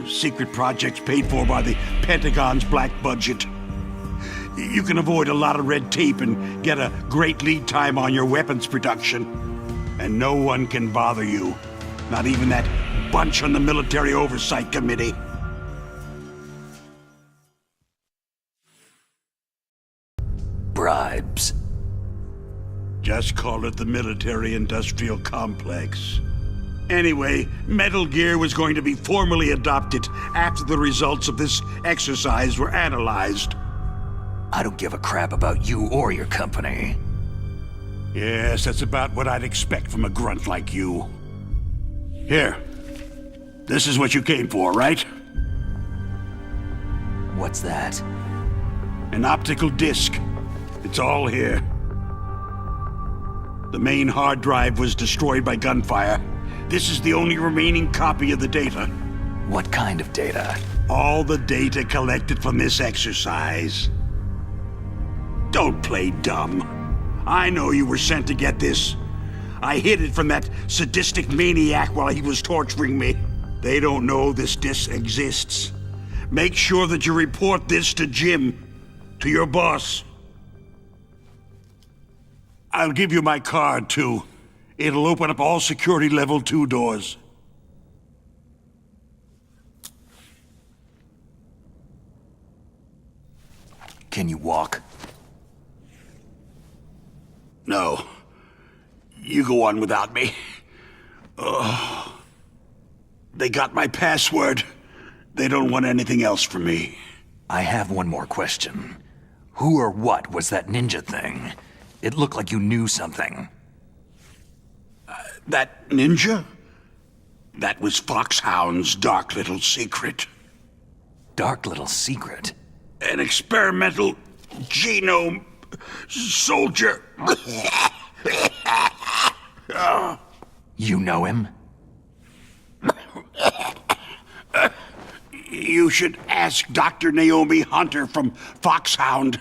Secret projects paid for by the Pentagon's black budget. You can avoid a lot of red tape and get a great lead time on your weapons production. And no one can bother you. Not even that bunch on the Military Oversight Committee. Bribes. Just call it the military-industrial complex. Anyway, Metal Gear was going to be formally adopted after the results of this exercise were analyzed. I don't give a crap about you or your company. Yes, that's about what I'd expect from a grunt like you. Here. This is what you came for, right? What's that? An optical disc. It's all here. The main hard drive was destroyed by gunfire. This is the only remaining copy of the data. What kind of data? All the data collected from this exercise. Don't play dumb. I know you were sent to get this. I hid it from that sadistic maniac while he was torturing me. They don't know this disc exists. Make sure that you report this to Jim, to your boss. I'll give you my card, too. It'll open up all security level 2 doors. Can you walk? No. You go on without me. Oh. They got my password. They don't want anything else from me. I have one more question. Who or what was that ninja thing? It looked like you knew something. That ninja? That was Foxhound's dark little secret. Dark little secret? An experimental genome soldier. You know him? You should ask Dr. Naomi Hunter from Foxhound.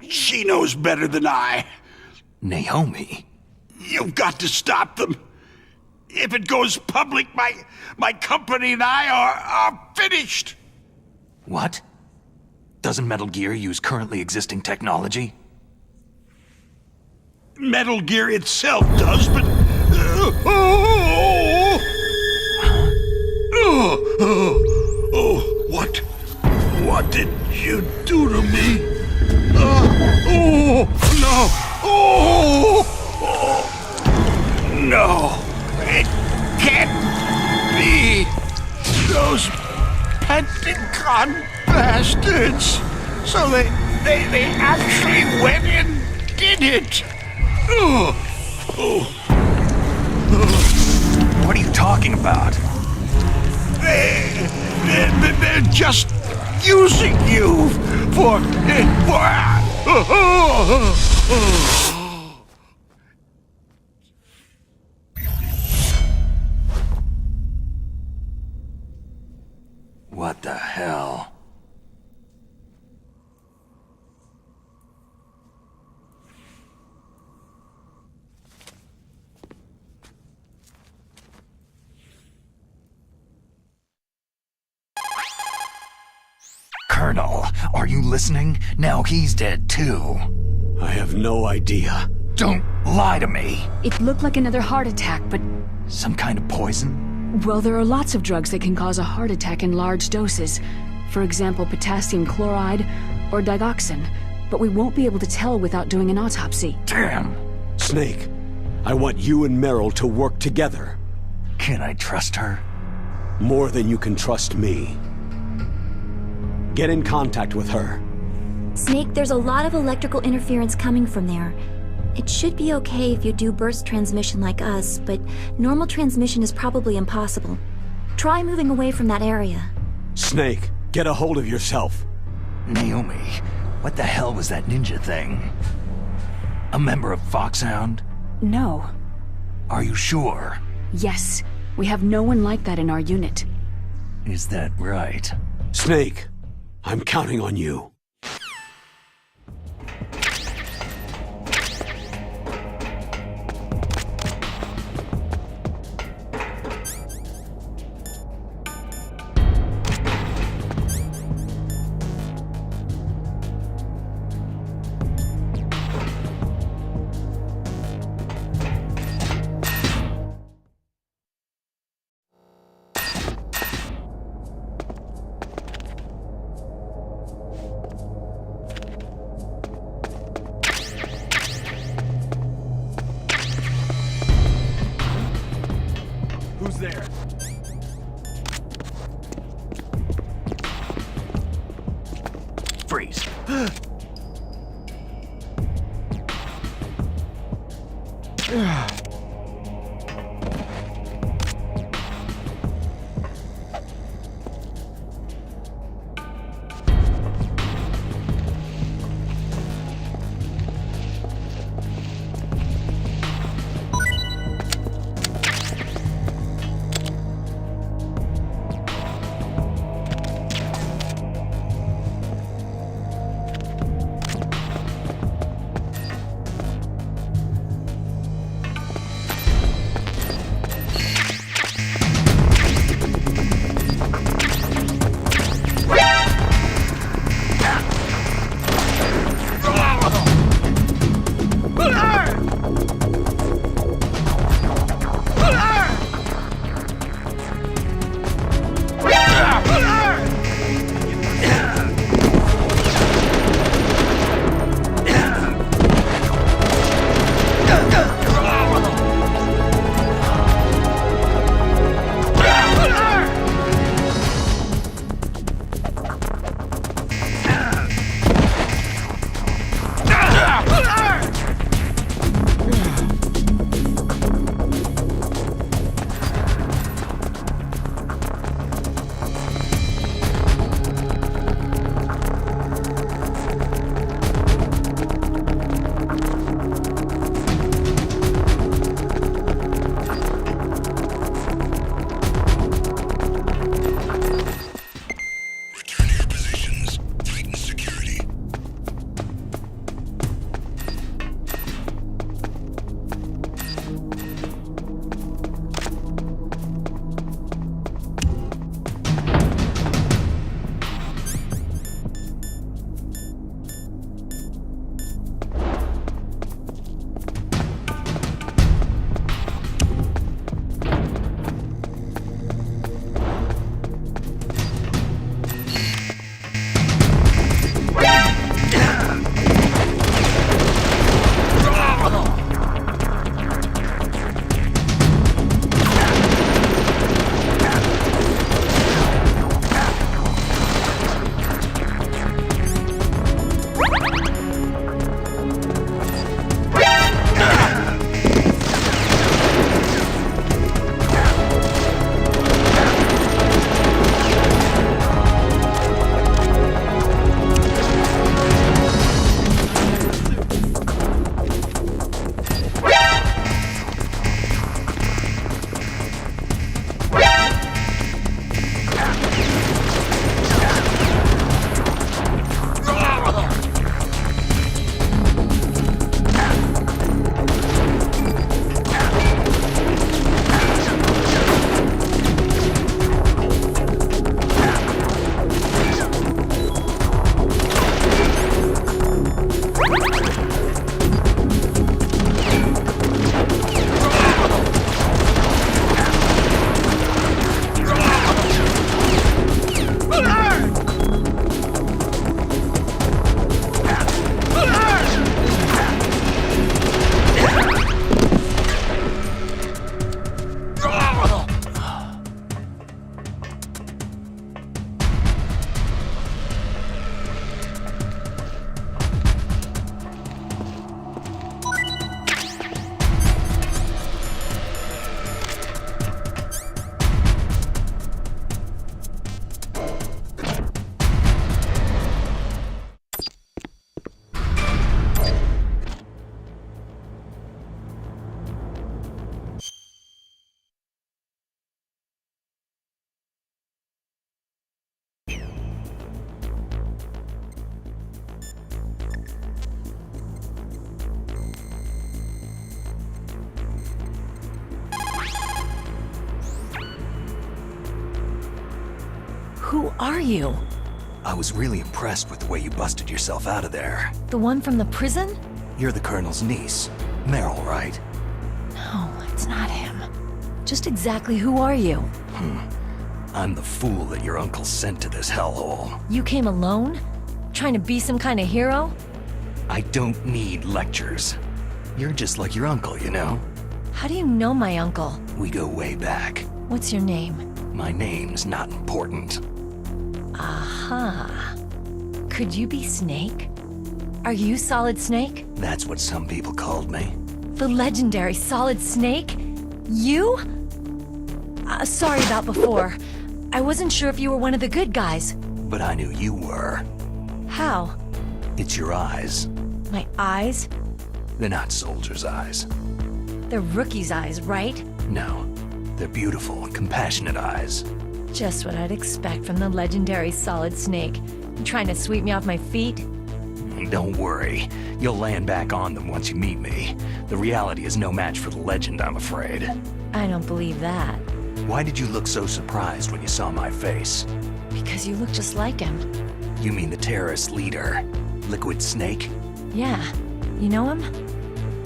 She knows better than I. Naomi? You've got to stop them. If it goes public, my company and I are finished. What? Doesn't Metal Gear use currently existing technology? Metal Gear itself does, but... What did you do to me? No, it can't be. Those Pentagon bastards. So they actually went and did it. What are you talking about? They're just using you for... What the hell? Colonel, are you listening? Now he's dead too. I have no idea. Don't lie to me. It looked like another heart attack, but... Some kind of poison? Well, there are lots of drugs that can cause a heart attack in large doses. For example, potassium chloride or digoxin. But we won't be able to tell without doing an autopsy. Damn! Snake, I want you and Meryl to work together. Can I trust her? More than you can trust me. Get in contact with her. Snake, there's a lot of electrical interference coming from there. It should be okay if you do burst transmission like us, but normal transmission is probably impossible. Try moving away from that area. Snake, get a hold of yourself. Naomi, what the hell was that ninja thing? A member of Foxhound? No. Are you sure? Yes. We have no one like that in our unit. Is that right? Snake, I'm counting on you. Who are you? I was really impressed with the way you busted yourself out of there. The one from the prison? You're the Colonel's niece. Meryl, right? No, it's not him. Just exactly who are you? I'm the fool that your uncle sent to this hellhole. You came alone? Trying to be some kind of hero? I don't need lectures. You're just like your uncle, you know? How do you know my uncle? We go way back. What's your name? My name's not important. Aha. Could you be Snake? Are you Solid Snake? That's what some people called me. The legendary Solid Snake? You? Sorry about before. I wasn't sure if you were one of the good guys. But I knew you were. How? It's your eyes. My eyes? They're not soldiers' eyes. They're rookies' eyes, right? No. They're beautiful, compassionate eyes. Just what I'd expect from the legendary Solid Snake. You trying to sweep me off my feet? Don't worry. You'll land back on them once you meet me. The reality is no match for the legend, I'm afraid. I don't believe that. Why did you look so surprised when you saw my face? Because you look just like him. You mean the terrorist leader, Liquid Snake? Yeah. You know him?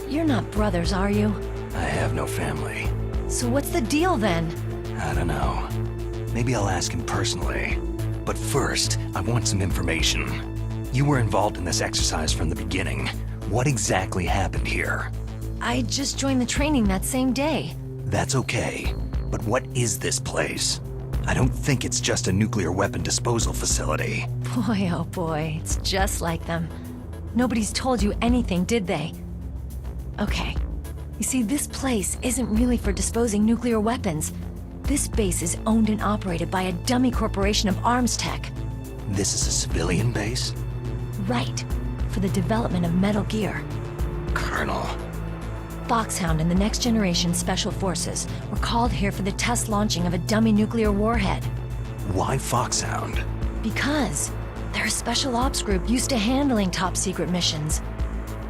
You're not brothers, are you? I have no family. So what's the deal then? I don't know. Maybe I'll ask him personally. But first, I want some information. You were involved in this exercise from the beginning. What exactly happened here? I just joined the training that same day. That's okay. But what is this place? I don't think it's just a nuclear weapon disposal facility. Boy, oh boy, it's just like them. Nobody's told you anything, did they? Okay. You see, this place isn't really for disposing nuclear weapons. This base is owned and operated by a dummy corporation of arms tech. This is a civilian base? Right. For the development of Metal Gear. Colonel. Foxhound and the Next Generation Special Forces were called here for the test launching of a dummy nuclear warhead. Why Foxhound? Because they're a special ops group used to handling top-secret missions.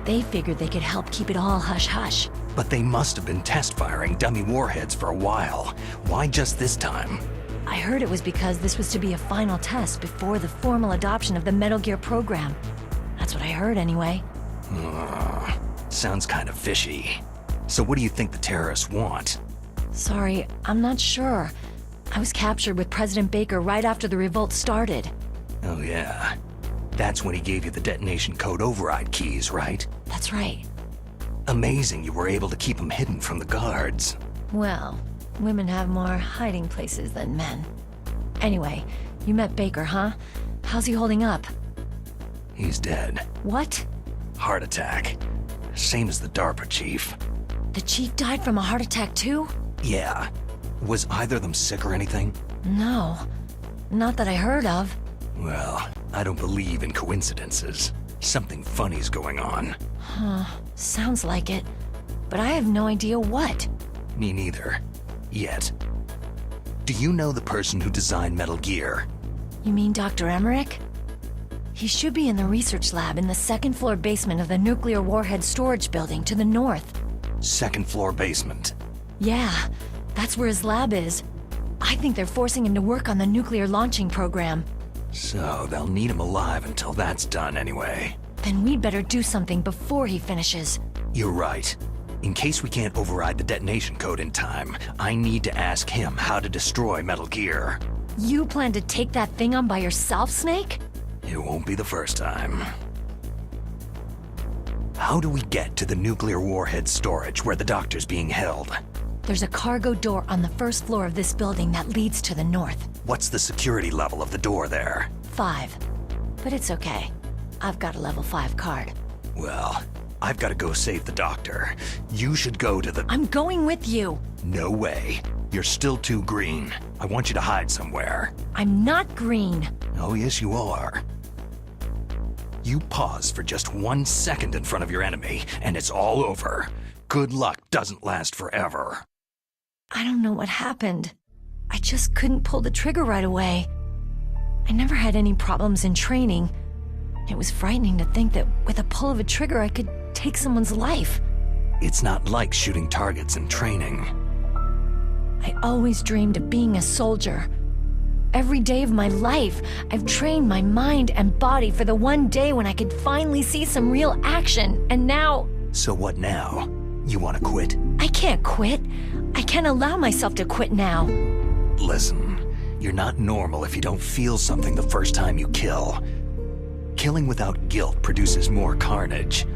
They figured they could help keep it all hush-hush. But they must have been test-firing dummy warheads for a while. Why just this time? I heard it was because this was to be a final test before the formal adoption of the Metal Gear program. That's what I heard anyway. Sounds kind of fishy. So what do you think the terrorists want? Sorry, I'm not sure. I was captured with President Baker right after the revolt started. Oh yeah. That's when he gave you the detonation code override keys, right? That's right. Amazing you were able to keep them hidden from the guards. Well, women have more hiding places than men. Anyway, you met Baker, huh? How's he holding up? He's dead. What? Heart attack. Same as the DARPA chief. The chief died from a heart attack too? Yeah. Was either of them sick or anything? No. Not that I heard of. Well, I don't believe in coincidences. Something funny's going on. Huh. Sounds like it. But I have no idea what. Me neither. Yet. Do you know the person who designed Metal Gear? You mean Dr. Emmerich? He should be in the research lab in the second-floor basement of the nuclear warhead storage building to the north. Second-floor basement? Yeah, that's where his lab is. I think they're forcing him to work on the nuclear launching program. So they'll need him alive until that's done anyway. Then we'd better do something before he finishes. You're right. In case we can't override the detonation code in time, I need to ask him how to destroy Metal Gear. You plan to take that thing on by yourself, Snake? It won't be the first time. How do we get to the nuclear warhead storage where the doctor's being held? There's a cargo door on the first floor of this building that leads to the north. What's the security level of the door there? 5. But it's okay. I've got a level 5 card. Well, I've got to go save the doctor. You should go to the... I'm going with you! No way. You're still too green. I want you to hide somewhere. I'm not green. Oh, yes, you are. You pause for just 1 second in front of your enemy, and it's all over. Good luck doesn't last forever. I don't know what happened. I just couldn't pull the trigger right away. I never had any problems in training. It was frightening to think that with a pull of a trigger I could take someone's life. It's not like shooting targets in training. I always dreamed of being a soldier. Every day of my life, I've trained my mind and body for the one day when I could finally see some real action, and now... So what now? You want to quit? I can't quit. I can't allow myself to quit now. Listen, you're not normal if you don't feel something the first time you kill. Killing without guilt produces more carnage.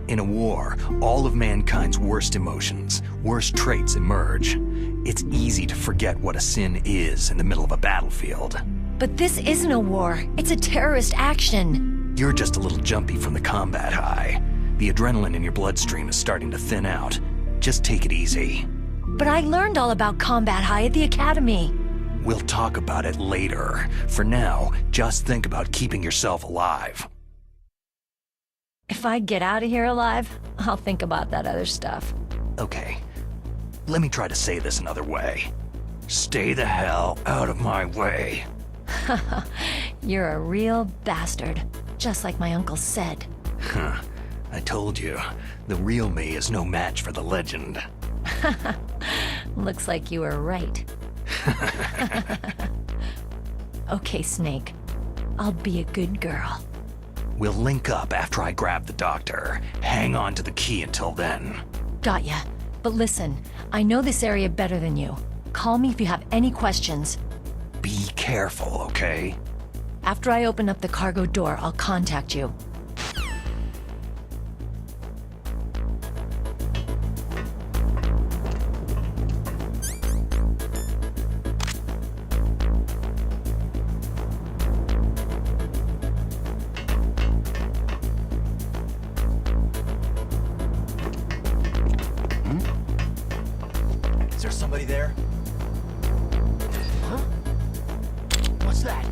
In a war, all of mankind's worst emotions, worst traits emerge. It's easy to forget what a sin is in the middle of a battlefield. But this isn't a war. It's a terrorist action. You're just a little jumpy from the combat high. The adrenaline in your bloodstream is starting to thin out. Just take it easy. But I learned all about combat high at the academy. We'll talk about it later. For now, just think about keeping yourself alive. If I get out of here alive, I'll think about that other stuff. Okay, let me try to say this another way. Stay the hell out of my way. You're a real bastard, just like my uncle said. Huh. I told you, the real me is no match for the legend. Looks like you were right. Okay, Snake. I'll be a good girl. We'll link up after I grab the doctor. Hang on to the key until then. Got ya. But listen, I know this area better than you. Call me if you have any questions. Be careful, okay? After I open up the cargo door, I'll contact you. Is there somebody there? Huh? What's that?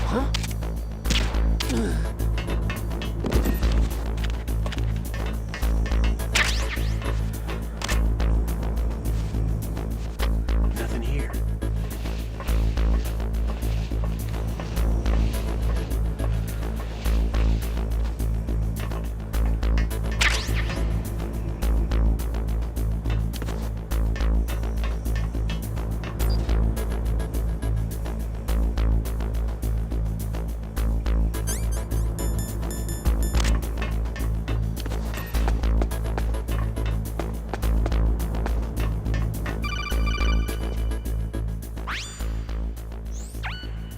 Huh? Nothing here.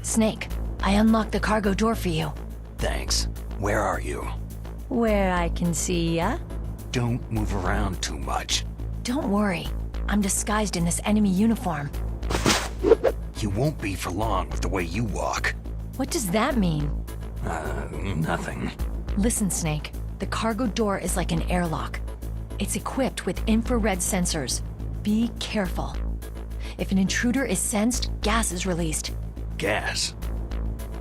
Snake, I unlocked the cargo door for you. Thanks. Where are you? Where I can see ya? Don't move around too much. Don't worry. I'm disguised in this enemy uniform. You won't be for long with the way you walk. What does that mean? Nothing. Listen, Snake. The cargo door is like an airlock. It's equipped with infrared sensors. Be careful. If an intruder is sensed, gas is released. Gas?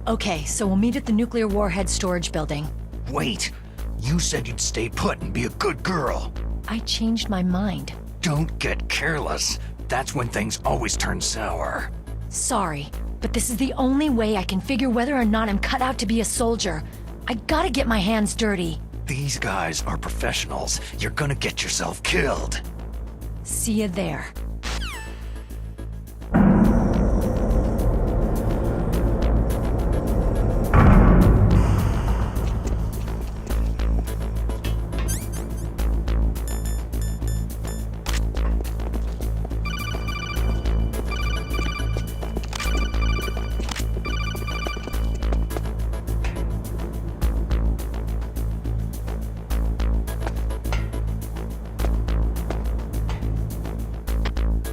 Okay, so we'll meet at the nuclear warhead storage building. Wait! You said you'd stay put and be a good girl. I changed my mind. Don't get careless. That's when things always turn sour. Sorry, but this is the only way I can figure whether or not I'm cut out to be a soldier. I gotta get my hands dirty. These guys are professionals. You're gonna get yourself killed. See you there.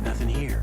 Nothing here.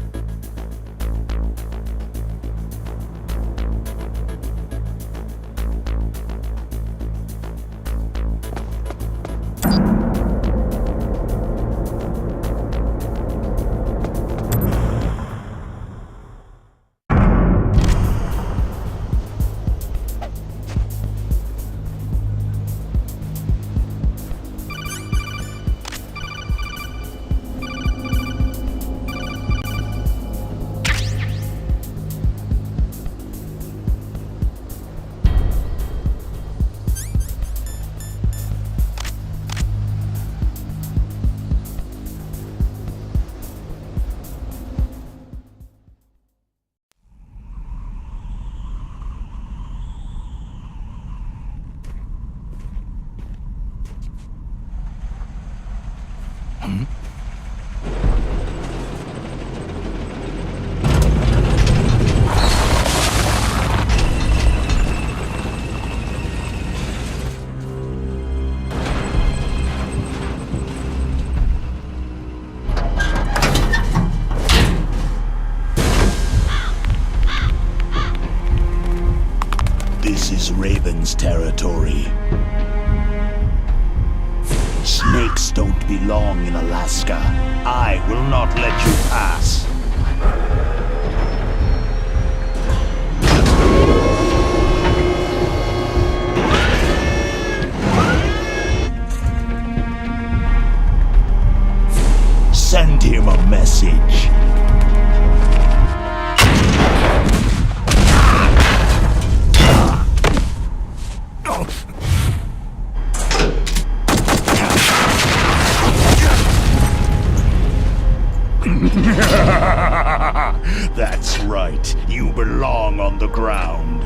This is Raven's territory. Snakes don't belong in Alaska. I will not let you pass. Send him a message. That's right. You belong on the ground.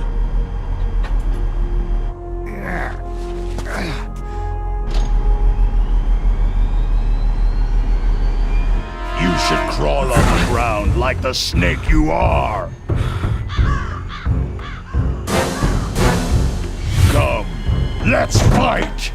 You should crawl on the ground like the snake you are. Come, let's fight!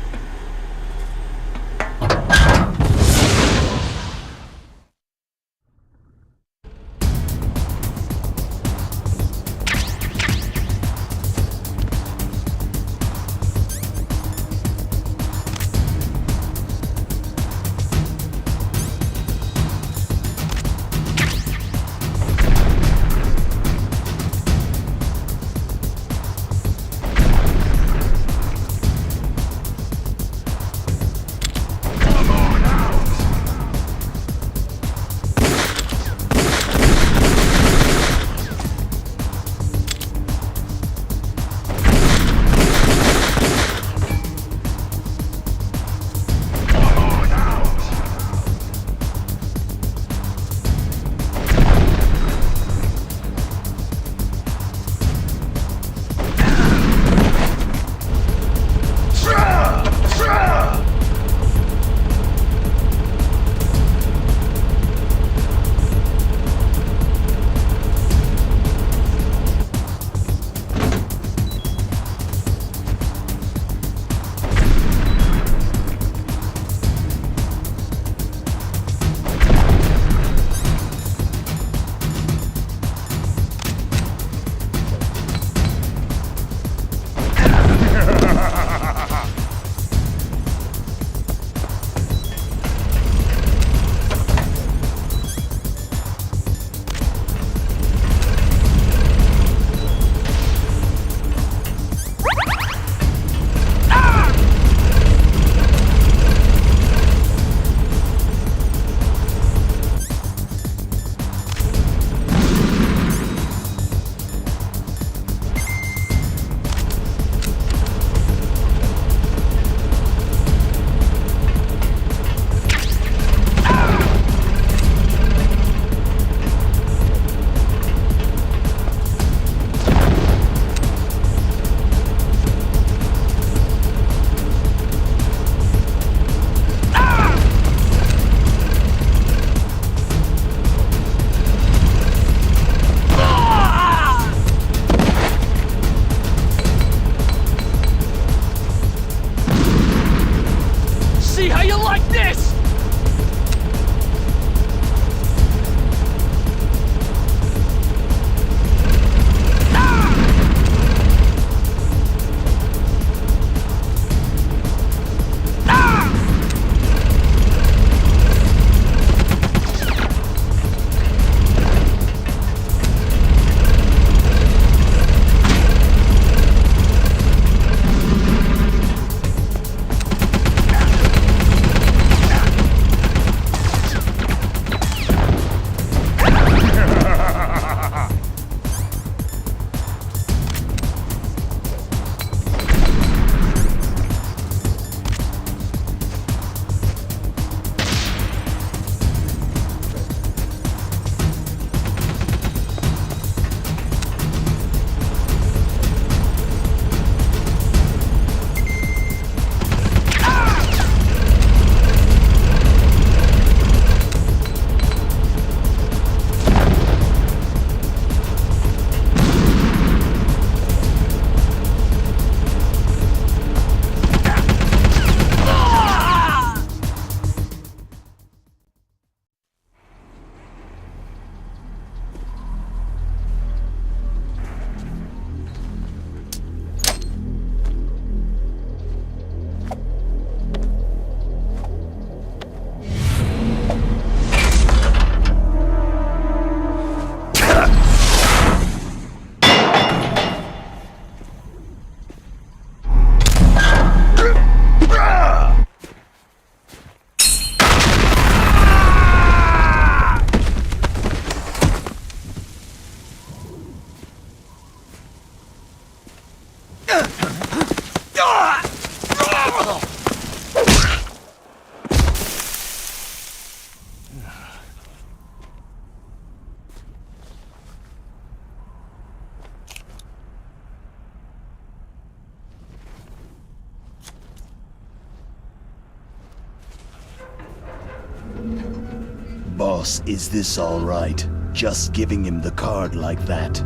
Boss, is this all right? Just giving him the card like that?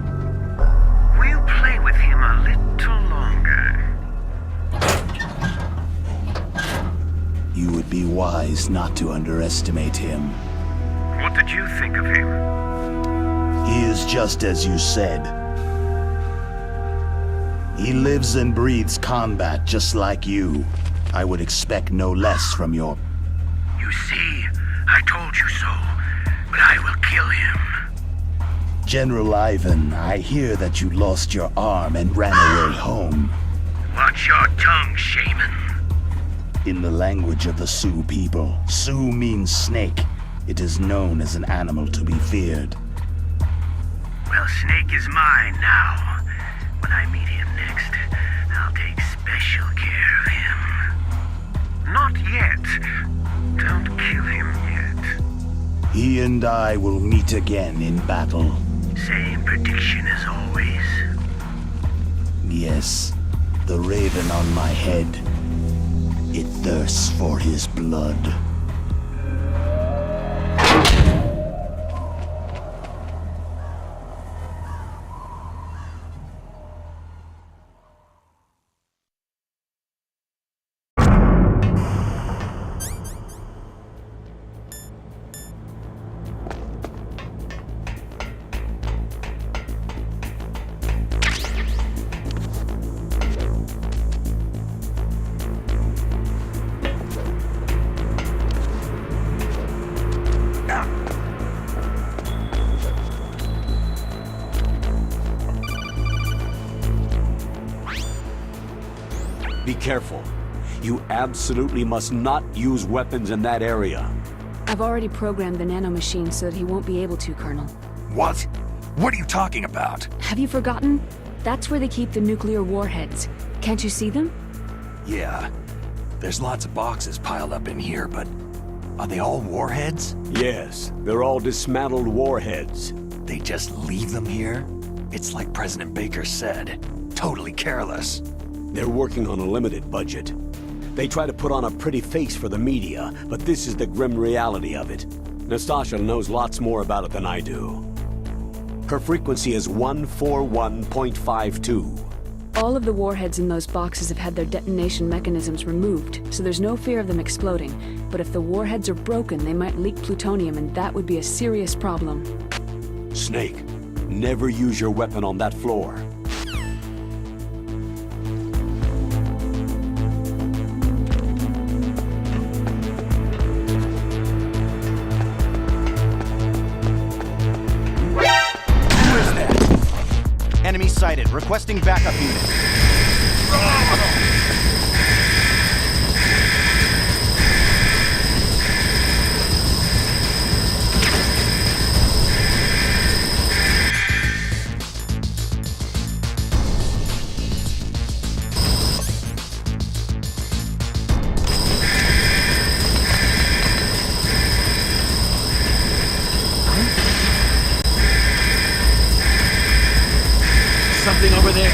We'll play with him a little longer. You would be wise not to underestimate him. What did you think of him? He is just as you said. He lives and breathes combat just like you. I would expect no less from your... You see, I told you so, but I will kill him. General Ivan, I hear that you lost your arm and ran away home. Watch your tongue, shaman. In the language of the Sioux people, Sioux means snake. It is known as an animal to be feared. Well, Snake is mine now. When I meet him next, I'll take special care of him. Not yet. Don't kill him yet. He and I will meet again in battle. Same prediction as always. Yes, the raven on my head. It thirsts for his blood. Be careful. You absolutely must not use weapons in that area. I've already programmed the nanomachine so that he won't be able to, Colonel. What? What are you talking about? Have you forgotten? That's where they keep the nuclear warheads. Can't you see them? Yeah. There's lots of boxes piled up in here, but are they all warheads? Yes, they're all dismantled warheads. They just leave them here? It's like President Baker said. Totally careless. They're working on a limited budget. They try to put on a pretty face for the media, but this is the grim reality of it. Nastasha knows lots more about it than I do. Her frequency is 141.52. All of the warheads in those boxes have had their detonation mechanisms removed, so there's no fear of them exploding. But if the warheads are broken, they might leak plutonium, and that would be a serious problem. Snake, never use your weapon on that floor. Enemy sighted. Requesting backup unit. Something over there.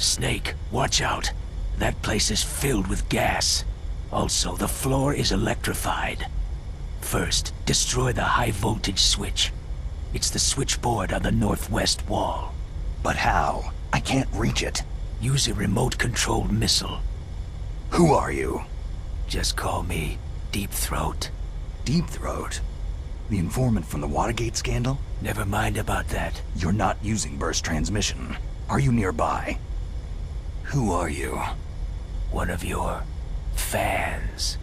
Snake, watch out. That place is filled with gas. Also, the floor is electrified. First, destroy the high-voltage switch. It's the switchboard on the northwest wall. But how? I can't reach it. Use a remote-controlled missile. Who are you? Just call me Deep Throat. Deep Throat? The informant from the Watergate scandal? Never mind about that. You're not using burst transmission. Are you nearby? Who are you? One of your fans.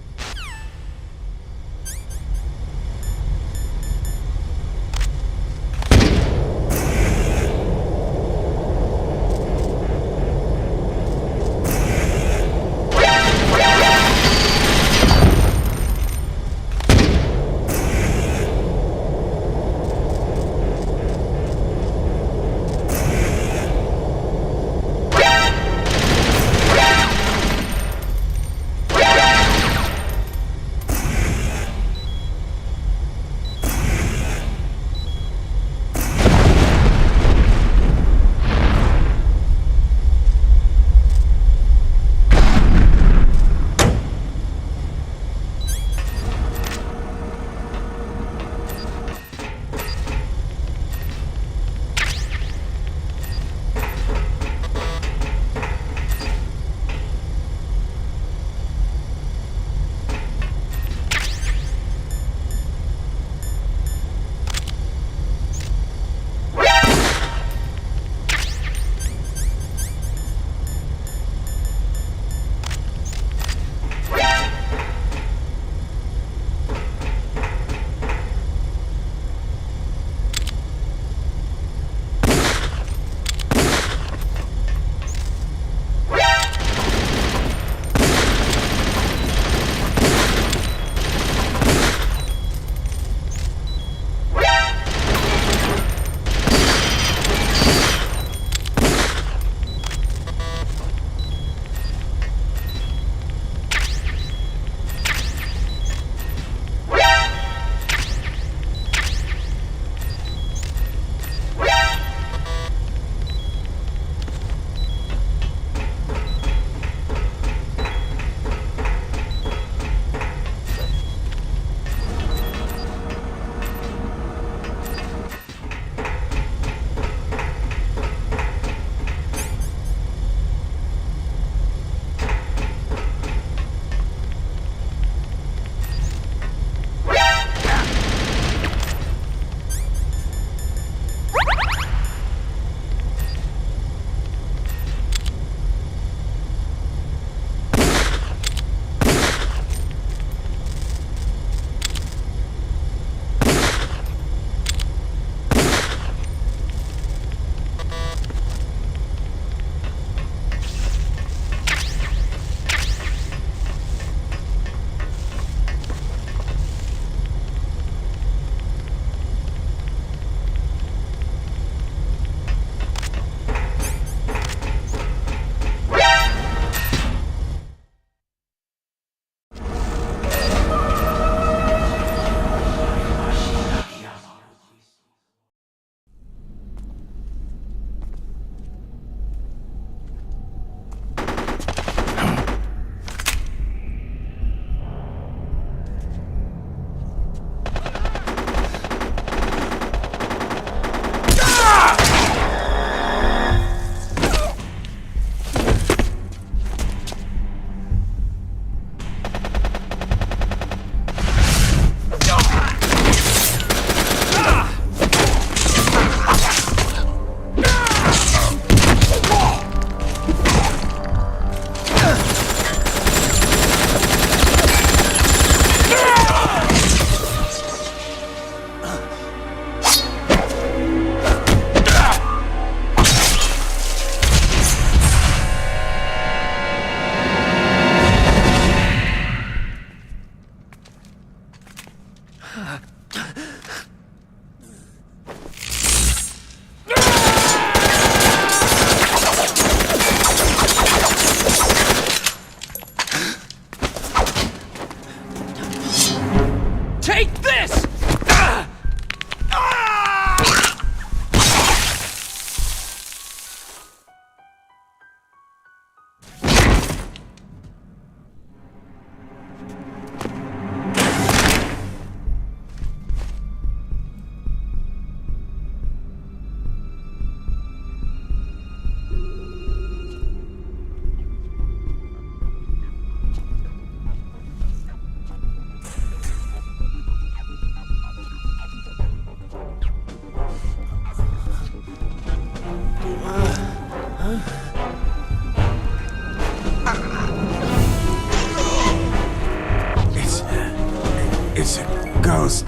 goes.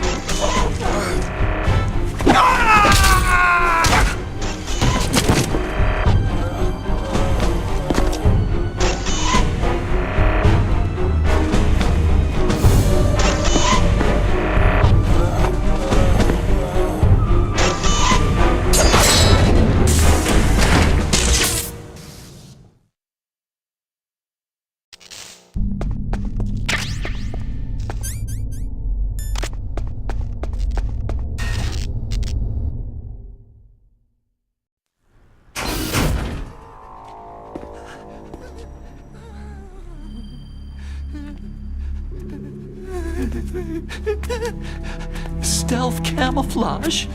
Stealth camouflage?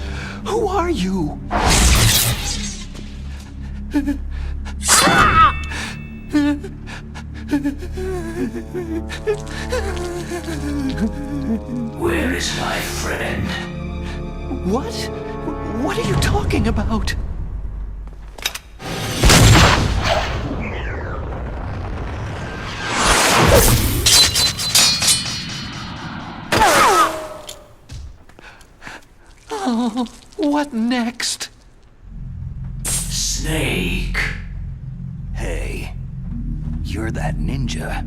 Who are you? Where is my friend? What? What are you talking about? Oh, what next? Snake. Hey, you're that ninja.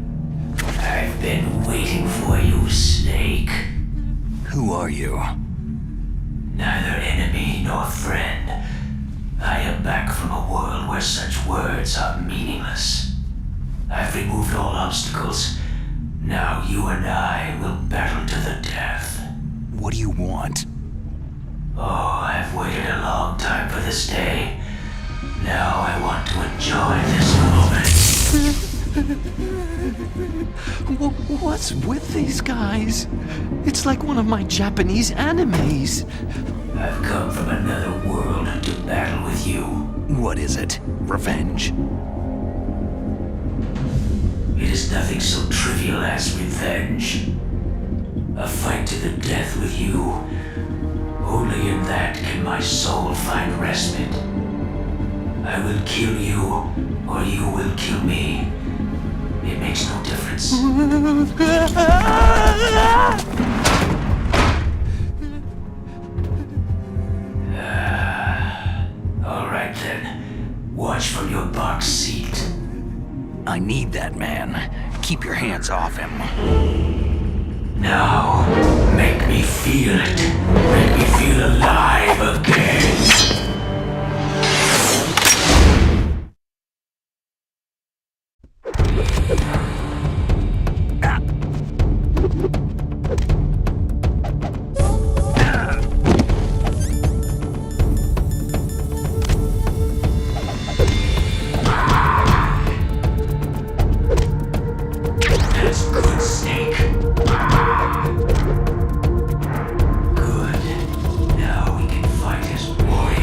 I've been waiting for you, Snake. Who are you? Neither enemy nor friend. I am back from a world where such words are meaningless. I've removed all obstacles. Now you and I will battle to the death. What do you want? Oh, I've waited a long time for this day. Now I want to enjoy this moment. What's with these guys? It's like one of my Japanese animes. I've come from another world to battle with you. What is it? Revenge? It is nothing so trivial as revenge. A fight to the death with you. Only in that can my soul find respite. I will kill you, or you will kill me. It makes no difference. All right then. Watch from your box seat. I need that man. Keep your hands off him. Now, make me feel it. Make me feel alive again. That's good, Snake. Good. Now we can fight as warriors.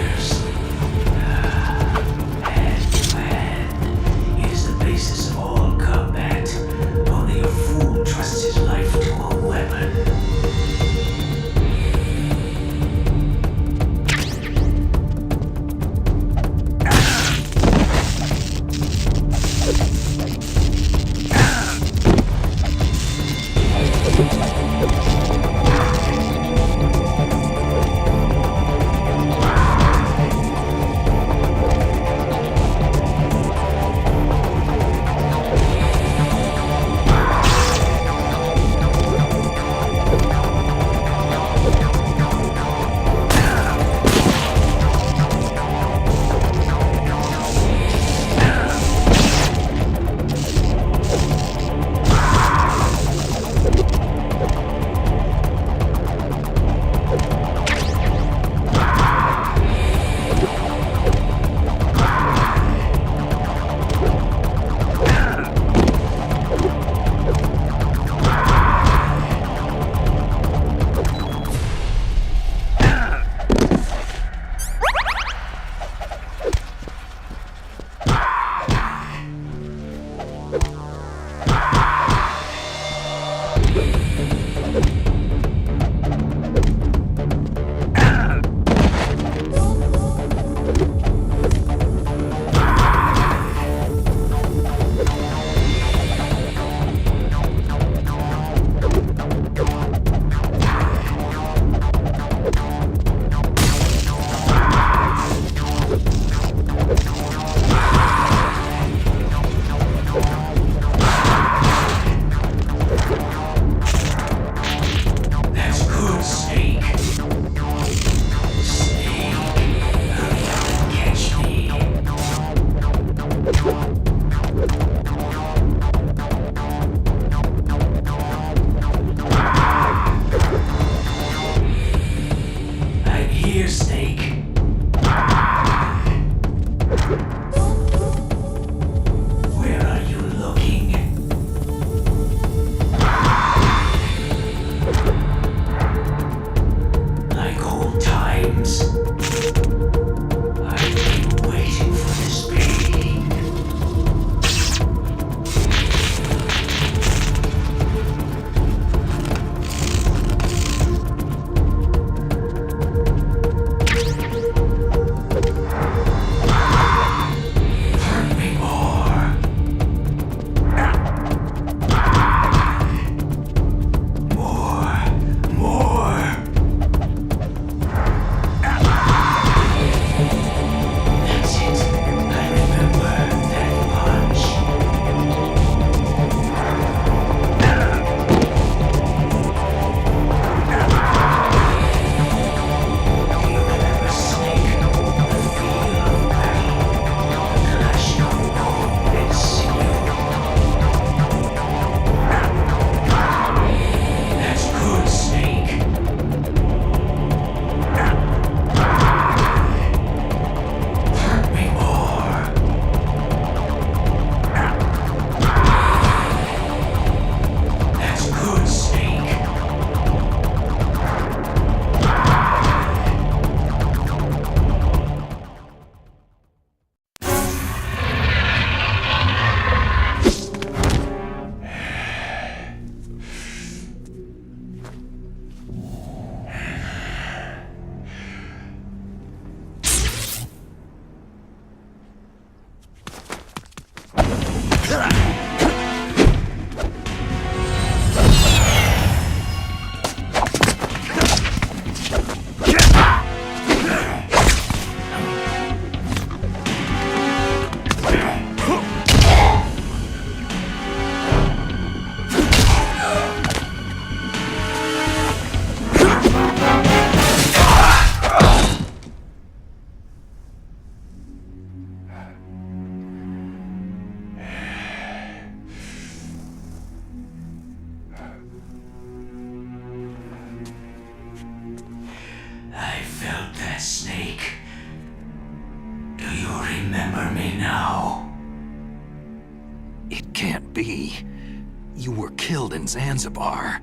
You were killed in Zanzibar.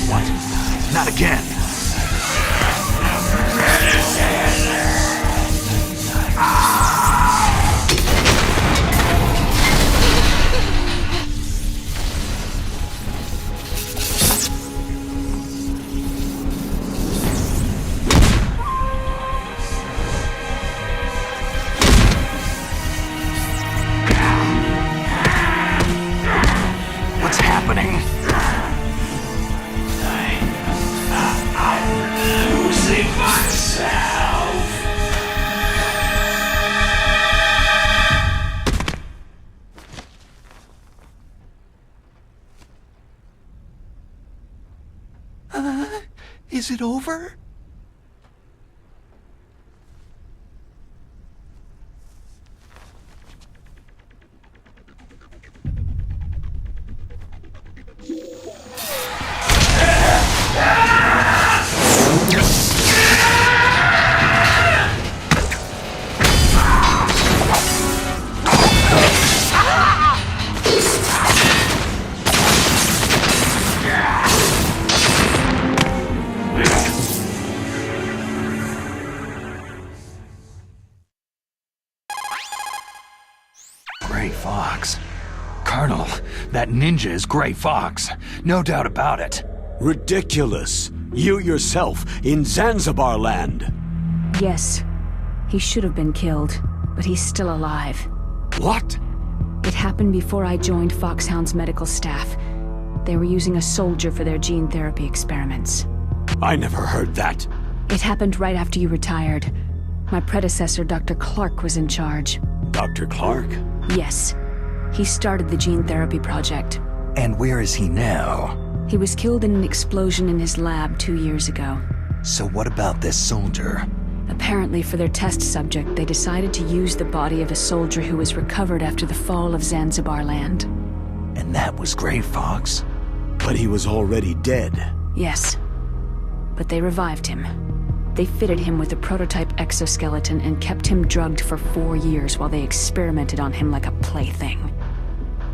What? Not again! What's happening? I'm losing myself. Is it over? Gray Fox. Colonel, that ninja is Gray Fox. No doubt about it. Ridiculous. You yourself in Zanzibar land. Yes. He should have been killed, but he's still alive. What? It happened before I joined Foxhound's medical staff. They were using a soldier for their gene therapy experiments. I never heard that. It happened right after you retired. My predecessor, Dr. Clark, was in charge. Dr. Clark? Yes. He started the gene therapy project. And where is he now? He was killed in an explosion in his lab 2 years ago. So what about this soldier? Apparently, for their test subject, they decided to use the body of a soldier who was recovered after the fall of Zanzibar land. And that was Gray Fox? But he was already dead. Yes. But they revived him. They fitted him with a prototype exoskeleton and kept him drugged for 4 years while they experimented on him like a plaything.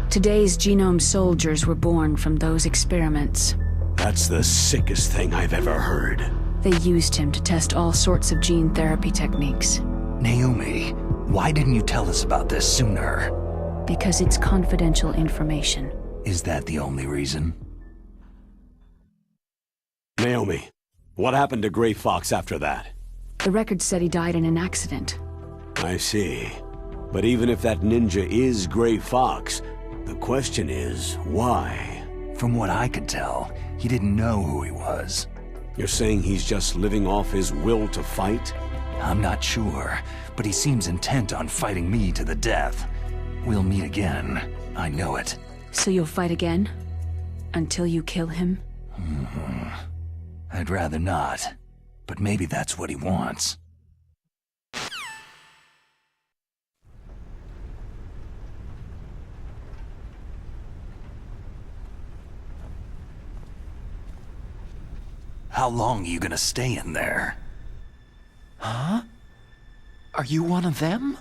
Today's genome soldiers were born from those experiments. That's the sickest thing I've ever heard. They used him to test all sorts of gene therapy techniques. Naomi, why didn't you tell us about this sooner? Because it's confidential information. Is that the only reason? Naomi, what happened to Gray Fox after that? The record said he died in an accident. I see. But even if that ninja is Gray Fox, the question is, why? From what I could tell, he didn't know who he was. You're saying he's just living off his will to fight? I'm not sure, but he seems intent on fighting me to the death. We'll meet again. I know it. So you'll fight again? Until you kill him? I'd rather not, but maybe that's what he wants. How long are you gonna stay in there? Huh? Are you one of them?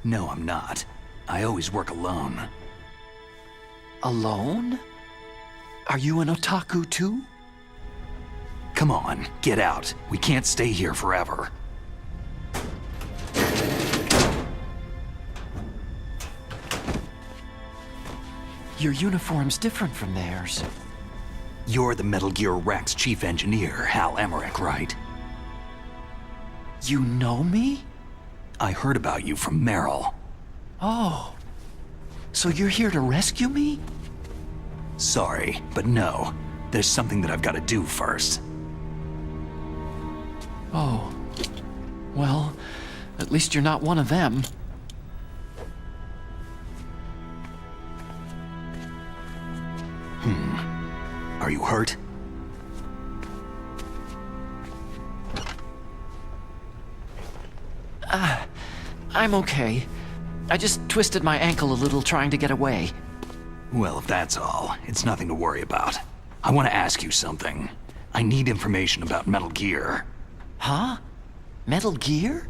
No, I'm not. I always work alone. Alone? Are you an otaku too? Come on, get out. We can't stay here forever. Your uniform's different from theirs. You're the Metal Gear Rex chief engineer, Hal Emmerich, right? You know me? I heard about you from Meryl. Oh. So you're here to rescue me? Sorry, but no. There's something that I've got to do first. Oh. Well, at least you're not one of them. Are you hurt? I'm okay. I just twisted my ankle a little trying to get away. Well, if that's all, it's nothing to worry about. I want to ask you something. I need information about Metal Gear. Huh? Metal Gear?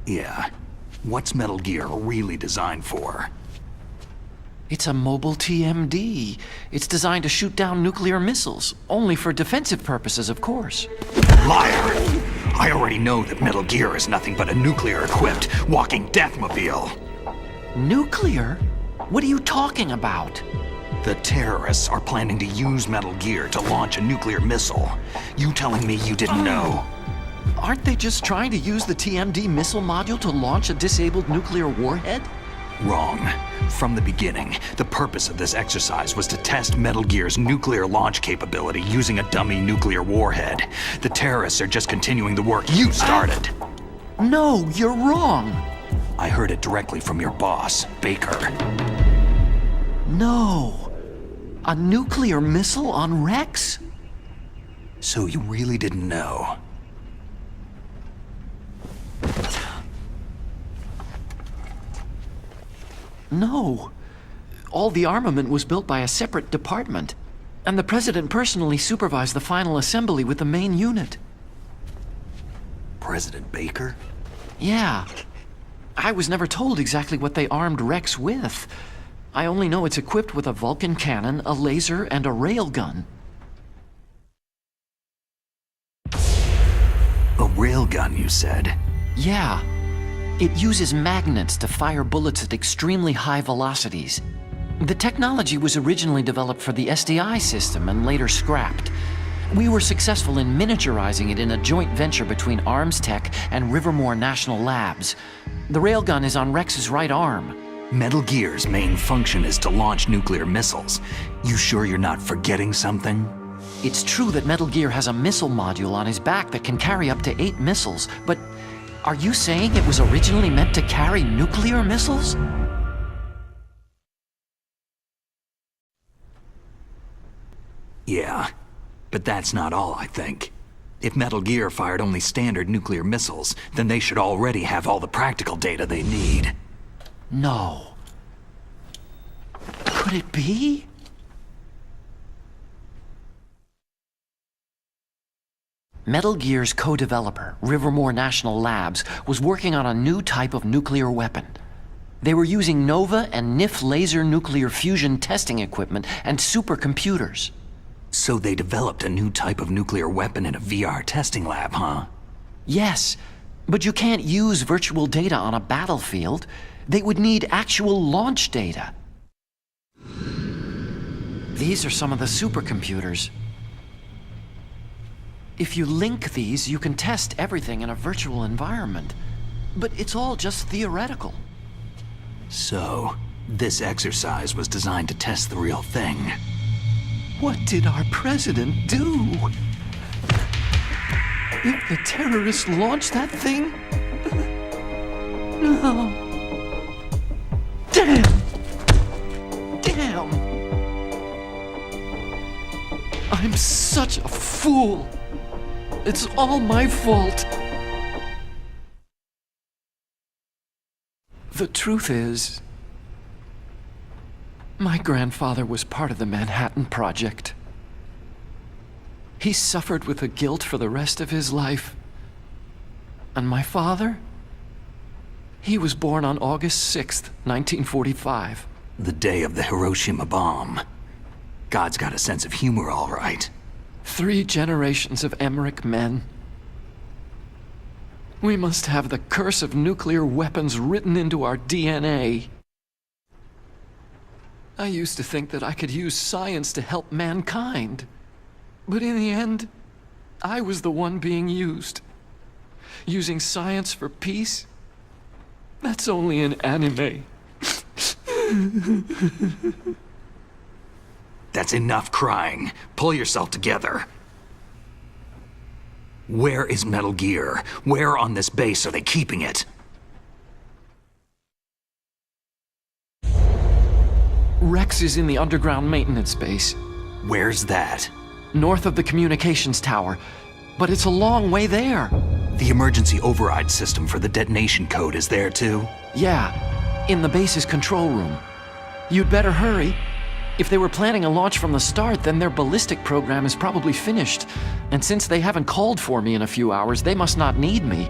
Yeah. What's Metal Gear really designed for? It's a mobile TMD. It's designed to shoot down nuclear missiles, only for defensive purposes, of course. Liar! I already know that Metal Gear is nothing but a nuclear-equipped walking deathmobile. Nuclear? What are you talking about? The terrorists are planning to use Metal Gear to launch a nuclear missile. You telling me you didn't know? Aren't they just trying to use the TMD missile module to launch a disabled nuclear warhead? Wrong. From the beginning, the purpose of this exercise was to test Metal Gear's nuclear launch capability using a dummy nuclear warhead. The terrorists are just continuing the work you started. No, you're wrong. I heard it directly from your boss, Baker. No. A nuclear missile on Rex? So you really didn't know? No. All the armament was built by a separate department, and the President personally supervised the final assembly with the main unit. President Baker? Yeah. I was never told exactly what they armed Rex with. I only know it's equipped with a Vulcan cannon, a laser, and a railgun. A railgun, you said? Yeah. It uses magnets to fire bullets at extremely high velocities. The technology was originally developed for the SDI system and later scrapped. We were successful in miniaturizing it in a joint venture between Arms Tech and Rivermore National Labs. The railgun is on Rex's right arm. Metal Gear's main function is to launch nuclear missiles. You sure you're not forgetting something? It's true that Metal Gear has a missile module on his back that can carry up to 8 missiles, but are you saying it was originally meant to carry nuclear missiles? Yeah, but that's not all, I think. If Metal Gear fired only standard nuclear missiles, then they should already have all the practical data they need. No. Could it be? Metal Gear's co-developer, Rivermore National Labs, was working on a new type of nuclear weapon. They were using NOVA and NIF laser nuclear fusion testing equipment and supercomputers. So they developed a new type of nuclear weapon in a VR testing lab, huh? Yes, but you can't use virtual data on a battlefield. They would need actual launch data. These are some of the supercomputers. If you link these, you can test everything in a virtual environment. But it's all just theoretical. So, this exercise was designed to test the real thing. What did our president do? If the terrorists launched that thing? No. Damn! Damn! I'm such a fool! It's all my fault! The truth is, my grandfather was part of the Manhattan Project. He suffered with the guilt for the rest of his life. And my father? He was born on August 6th, 1945. The day of the Hiroshima bomb. God's got a sense of humor, all right. 3 generations of Emmerich men. We must have the curse of nuclear weapons written into our DNA. I used to think that I could use science to help mankind. But in the end, I was the one being used. Using science for peace? That's only in anime. That's enough crying. Pull yourself together. Where is Metal Gear? Where on this base are they keeping it? Rex is in the underground maintenance base. Where's that? North of the communications tower. But it's a long way there. The emergency override system for the detonation code is there too? Yeah, in the base's control room. You'd better hurry. If they were planning a launch from the start, then their ballistic program is probably finished. And since they haven't called for me in a few hours, they must not need me.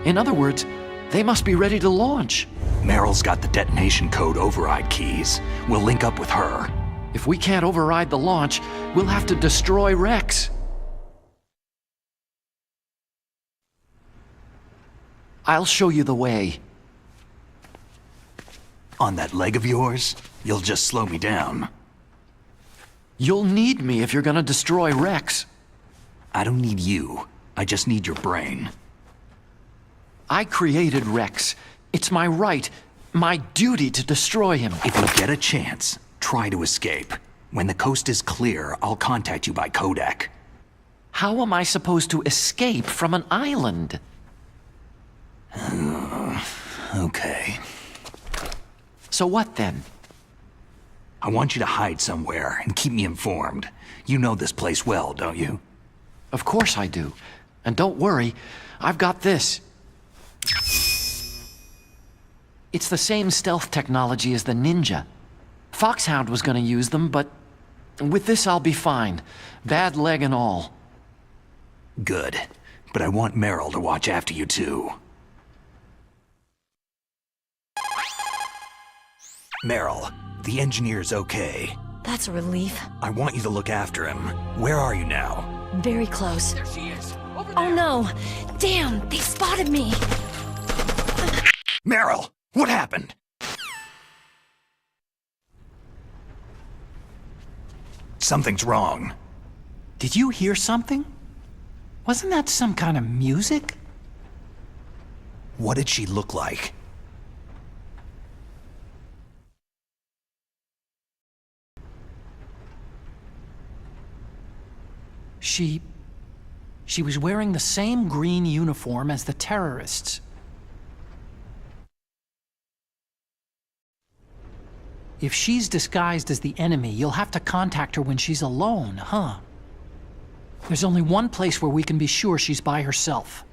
In other words, they must be ready to launch. Meryl's got the detonation code override keys. We'll link up with her. If we can't override the launch, we'll have to destroy Rex. I'll show you the way. On that leg of yours, you'll just slow me down. You'll need me if you're gonna destroy Rex. I don't need you. I just need your brain. I created Rex. It's my right, my duty to destroy him. If you get a chance, try to escape. When the coast is clear, I'll contact you by codec. How am I supposed to escape from an island? Okay. So what then? I want you to hide somewhere and keep me informed. You know this place well, don't you? Of course I do. And don't worry, I've got this. It's the same stealth technology as the Ninja. Foxhound was gonna use them, but with this I'll be fine. Bad leg and all. Good. But I want Meryl to watch after you too. Meryl, the engineer's okay. That's a relief. I want you to look after him. Where are you now? Very close. There she is. Over Oh there. no! Damn, they spotted me! Meryl, what happened? Something's wrong. Did you hear something? Wasn't that some kind of music? What did she look like? She was wearing the same green uniform as the terrorists. If she's disguised as the enemy, you'll have to contact her when she's alone, huh? There's only one place where we can be sure she's by herself.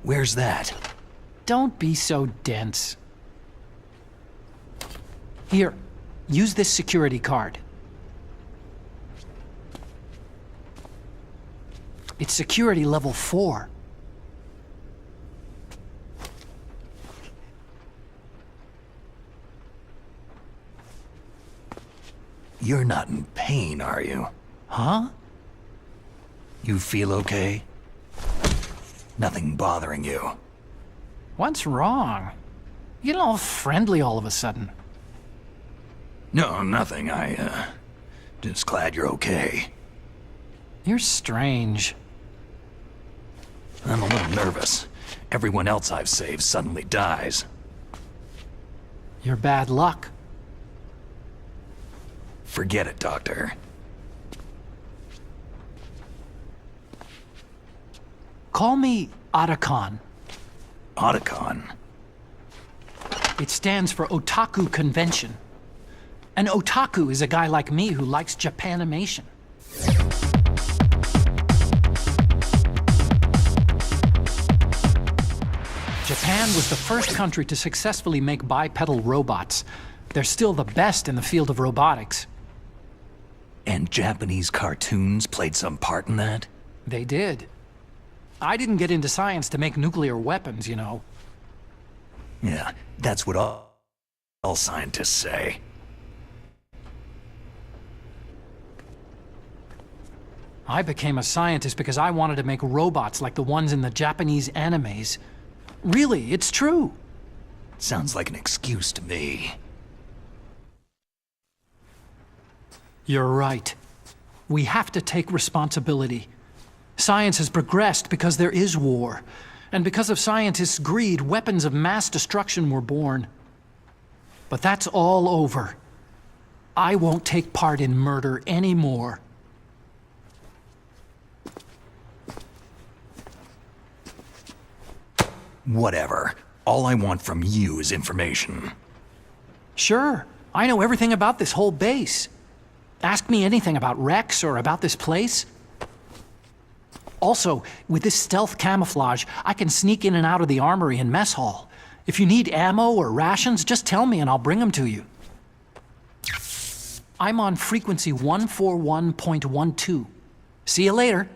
Where's that? Don't be so dense. Here, use this security card. It's security level 4. You're not in pain, are you? Huh? You feel okay? Nothing bothering you? What's wrong? You get all friendly all of a sudden. No, nothing. Just glad you're okay. You're strange. I'm a little nervous. Everyone else I've saved suddenly dies. You're bad luck. Forget it, Doctor. Call me Otacon. Otacon? It stands for Otaku Convention. An otaku is a guy like me who likes Japanimation. Japan was the first country to successfully make bipedal robots. They're still the best in the field of robotics. And Japanese cartoons played some part in that? They did. I didn't get into science to make nuclear weapons, you know. Yeah, that's what all scientists say. I became a scientist because I wanted to make robots like the ones in the Japanese animes. Really, it's true. Sounds like an excuse to me. You're right. We have to take responsibility. Science has progressed because there is war. And because of scientists' greed, weapons of mass destruction were born. But that's all over. I won't take part in murder anymore. Whatever. All I want from you is information. Sure. I know everything about this whole base. Ask me anything about Rex or about this place. Also, with this stealth camouflage, I can sneak in and out of the armory and mess hall. If you need ammo or rations, just tell me and I'll bring them to you. I'm on frequency 141.12. See you later.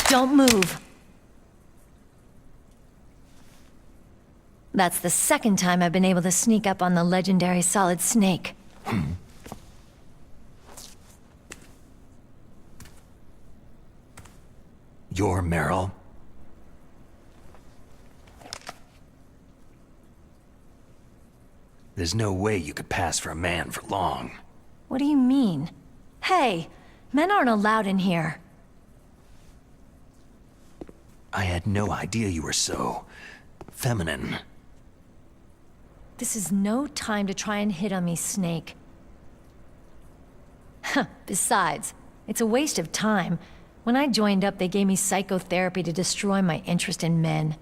Don't move. That's the second time I've been able to sneak up on the legendary Solid Snake. You're Meryl? There's no way you could pass for a man for long. What do you mean? Hey, men aren't allowed in here. I had no idea you were so... feminine. This is no time to try and hit on me, Snake. Besides, it's a waste of time. When I joined up, they gave me psychotherapy to destroy my interest in men.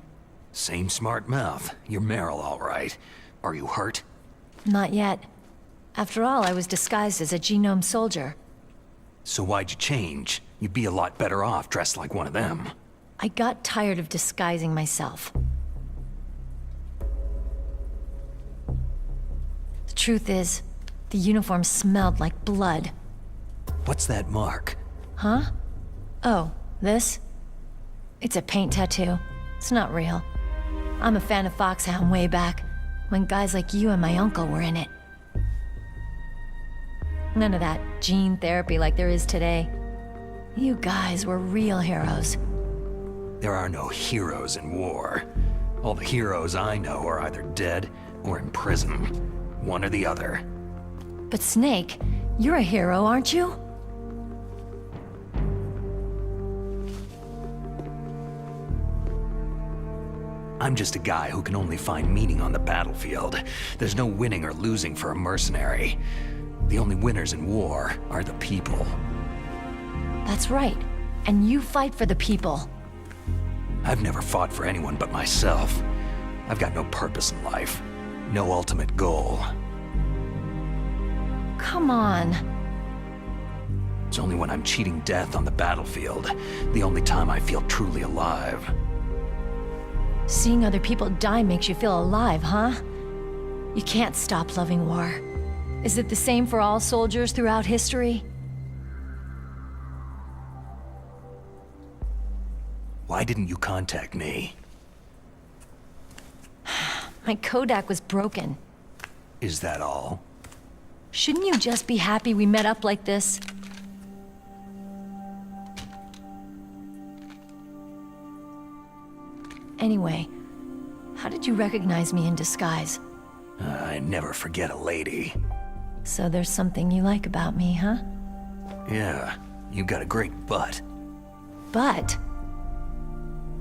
Same smart mouth. You're Meryl, all right. Are you hurt? Not yet. After all, I was disguised as a genome soldier. So why'd you change? You'd be a lot better off dressed like one of them. I got tired of disguising myself. The truth is, the uniform smelled like blood. What's that mark? Huh? Oh, this? It's a paint tattoo. It's not real. I'm a fan of Foxhound way back, when guys like you and my uncle were in it. None of that gene therapy like there is today. You guys were real heroes. There are no heroes in war. All the heroes I know are either dead or in prison. One or the other. But Snake, you're a hero, aren't you? I'm just a guy who can only find meaning on the battlefield. There's no winning or losing for a mercenary. The only winners in war are the people. That's right. And you fight for the people. I've never fought for anyone but myself. I've got no purpose in life. No ultimate goal. Come on. It's only when I'm cheating death on the battlefield, the only time I feel truly alive. Seeing other people die makes you feel alive, huh? You can't stop loving war. Is it the same for all soldiers throughout history? Why didn't you contact me? My Kodak was broken. Is that all? Shouldn't you just be happy we met up like this? Anyway, how did you recognize me in disguise? I never forget a lady. So there's something you like about me, huh? Yeah, you got a great butt. Butt?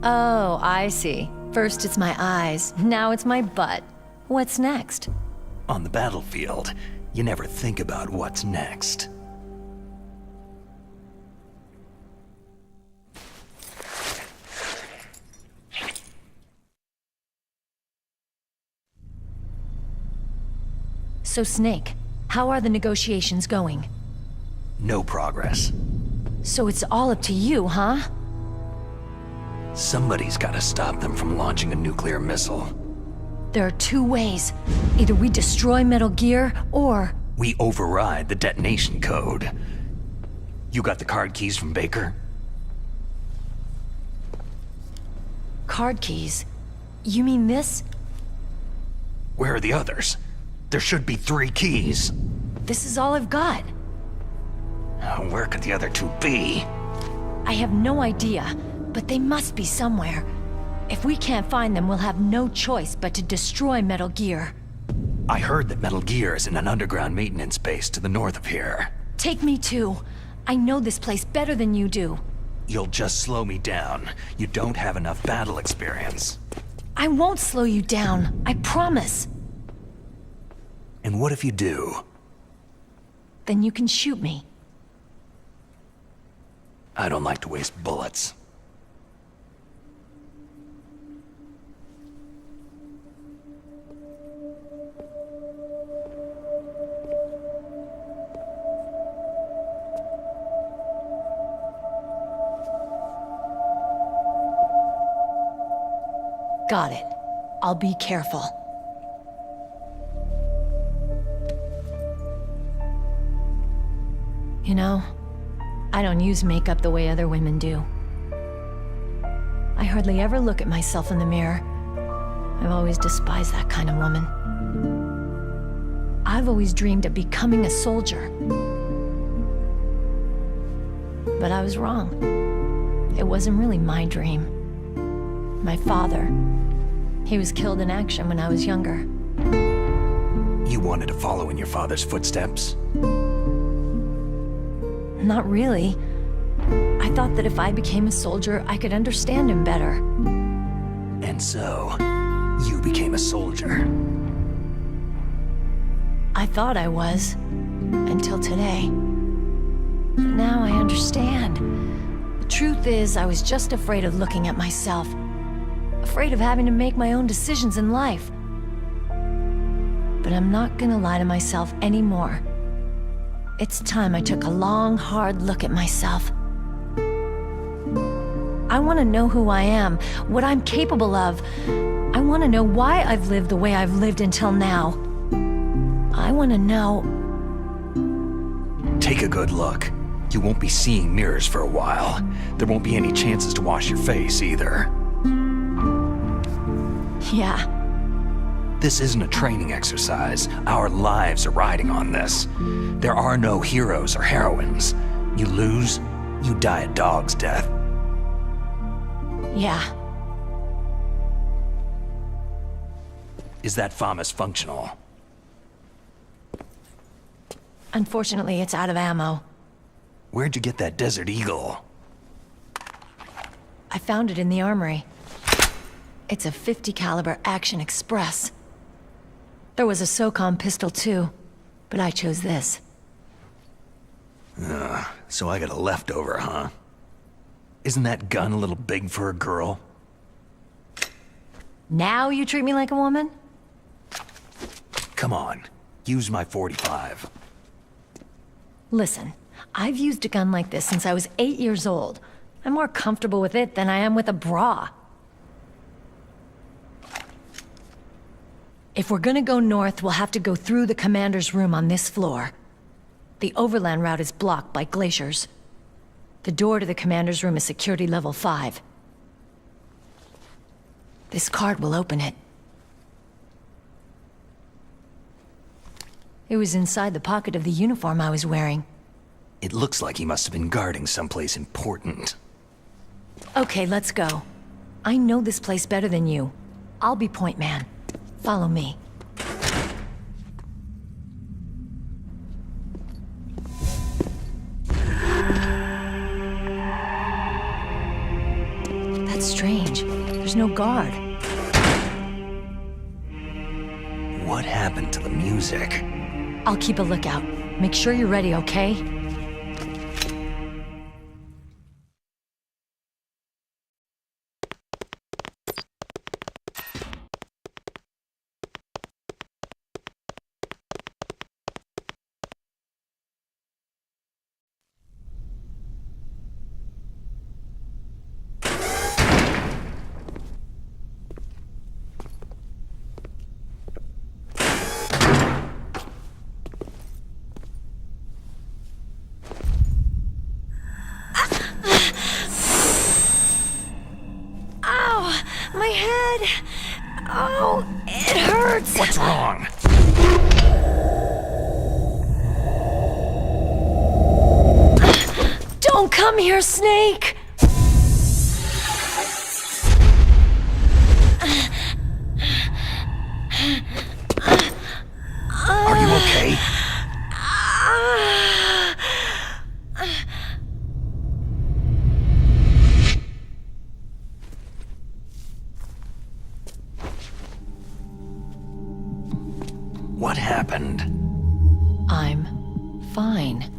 Oh, I see. First it's my eyes, now it's my butt. What's next? On the battlefield, you never think about what's next. So Snake, how are the negotiations going? No progress. So it's all up to you, huh? Somebody's gotta stop them from launching a nuclear missile. There are two ways. Either we destroy Metal Gear, or... we override the detonation code. You got the card keys from Baker? Card keys? You mean this? Where are the others? There should be 3 keys. This is all I've got. Where could the other 2 be? I have no idea, but they must be somewhere. If we can't find them, we'll have no choice but to destroy Metal Gear. I heard that Metal Gear is in an underground maintenance base to the north of here. Take me too. I know this place better than you do. You'll just slow me down. You don't have enough battle experience. I won't slow you down, I promise. And what if you do? Then you can shoot me. I don't like to waste bullets. Got it. I'll be careful. You know, I don't use makeup the way other women do. I hardly ever look at myself in the mirror. I've always despised that kind of woman. I've always dreamed of becoming a soldier. But I was wrong. It wasn't really my dream. My father, he was killed in action when I was younger. wanted to follow in your father's footsteps? Not really. I thought that if I became a soldier, I could understand him better. And so, you became a soldier. I thought I was, until today. But now I understand. The truth is, I was just afraid of looking at myself. Afraid of having to make my own decisions in life. But I'm not gonna lie to myself anymore. It's time I took a long, hard look at myself. I want to know who I am, what I'm capable of. I want to know why I've lived the way I've lived until now. I want to know... Take a good look. You won't be seeing mirrors for a while. There won't be any chances to wash your face either. Yeah. This isn't a training exercise. Our lives are riding on this. There are no heroes or heroines. You lose, you die a dog's death. Yeah. Is that FAMAS functional? Unfortunately, it's out of ammo. Where'd you get that Desert Eagle? I found it in the armory. It's a .50 caliber Action Express. There was a SOCOM pistol too, but I chose this. So I got a leftover, huh? Isn't that gun a little big for a girl? Now you treat me like a woman? Come on, use my .45. Listen, I've used a gun like this since I was 8 years old. I'm more comfortable with it than I am with a bra. If we're gonna go north, we'll have to go through the commander's room on this floor. The overland route is blocked by glaciers. The door to the commander's room is security level 5. This card will open it. It was inside the pocket of the uniform I was wearing. It looks like he must have been guarding someplace important. Okay, let's go. I know this place better than you. I'll be point man. Follow me. That's strange. There's no guard. What happened to the music? I'll keep a lookout. Make sure you're ready, okay? My head! Oh, it hurts! What's wrong? Don't come here, Snake! Are you okay? What happened? I'm fine.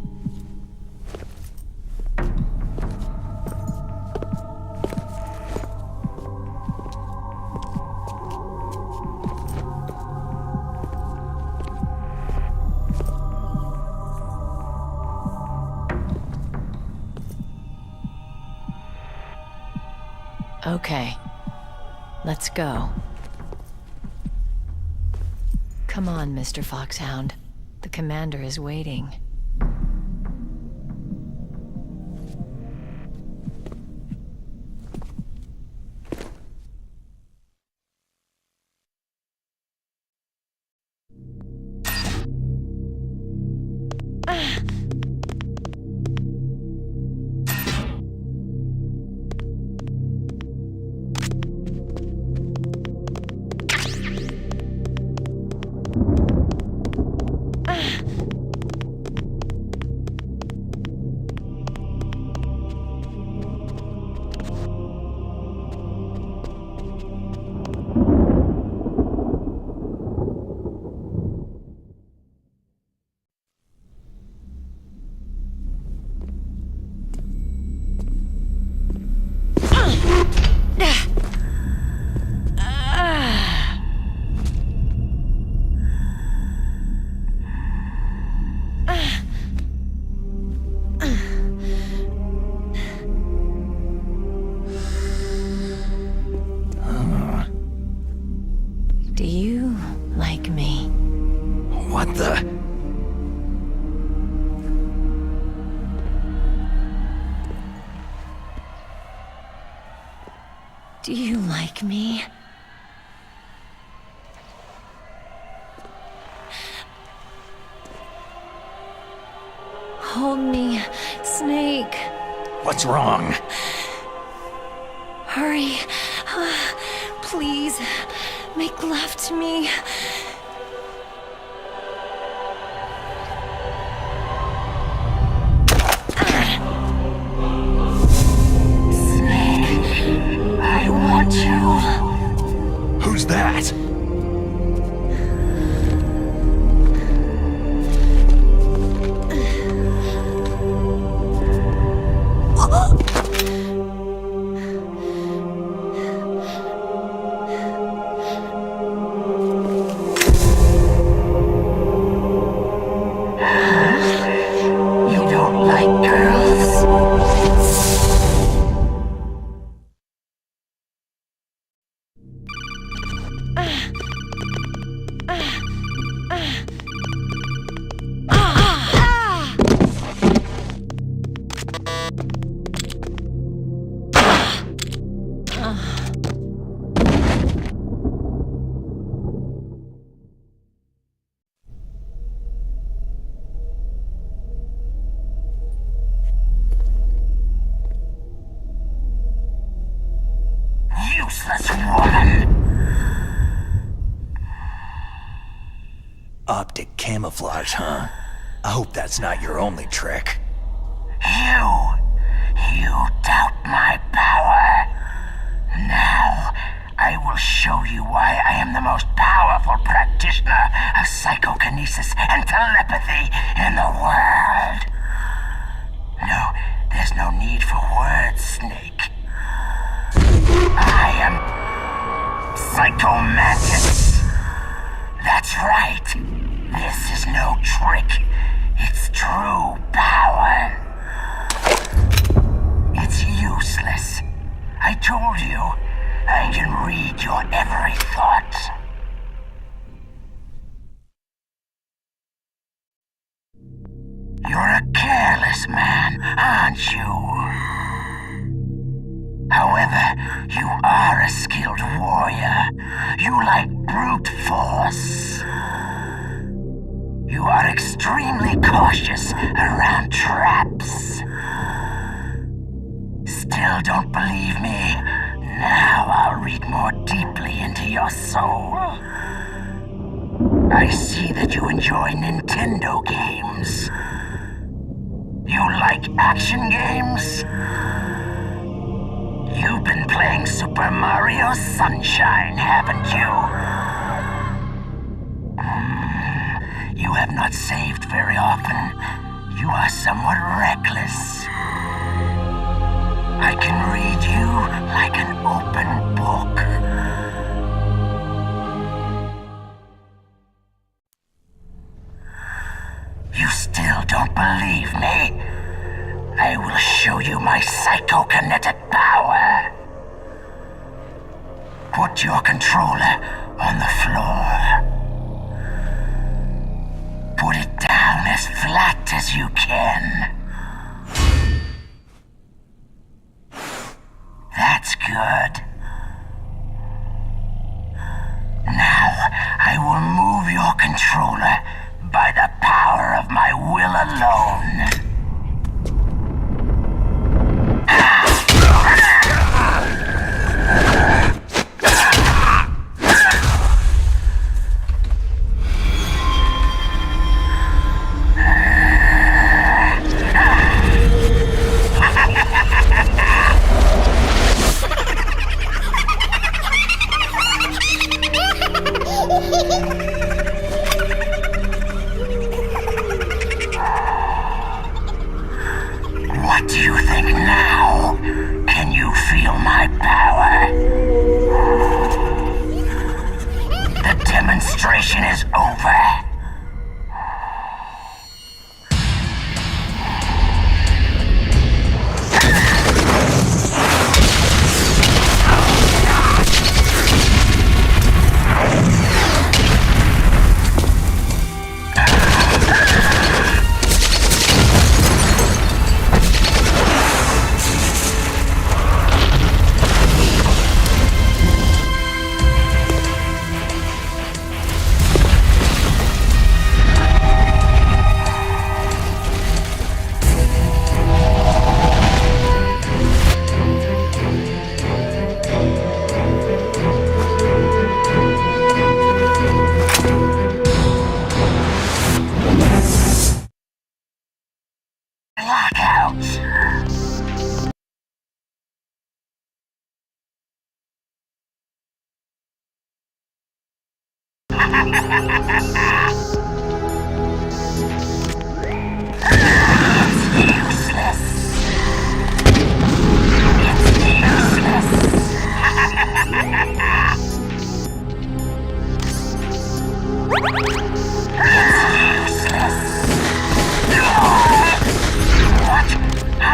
Okay, let's go. Come on, Mr. Foxhound. The commander is waiting. Do you like me? Hold me, Snake. What's wrong? Hurry. Please, make love to me. Snake, I want you. Who's that? Useless woman! Optic camouflage, huh? I hope that's not your only trick. You doubt my power. Now, I will show you why I am the most powerful practitioner of psychokinesis and telepathy in the world. No, there's no need for words, Snake. I am Psychomantis. That's right. This is no trick. It's true power. It's useless. I told you, I can read your every thought. You're a careless man, aren't you? However, you are a skilled warrior. You like brute force. You are extremely cautious around traps. Still don't believe me? Now I'll read more deeply into your soul. I see that you enjoy Nintendo games. You like action games? You've been playing Super Mario Sunshine, haven't you? You have not saved very often. You are somewhat reckless. I can read you like an open book. You still don't believe me? I will show you my psychokinetic power. Put your controller on the floor. Put it down as flat as you can. That's good. Now, I will move your controller by the power of my will alone.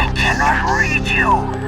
I cannot read you!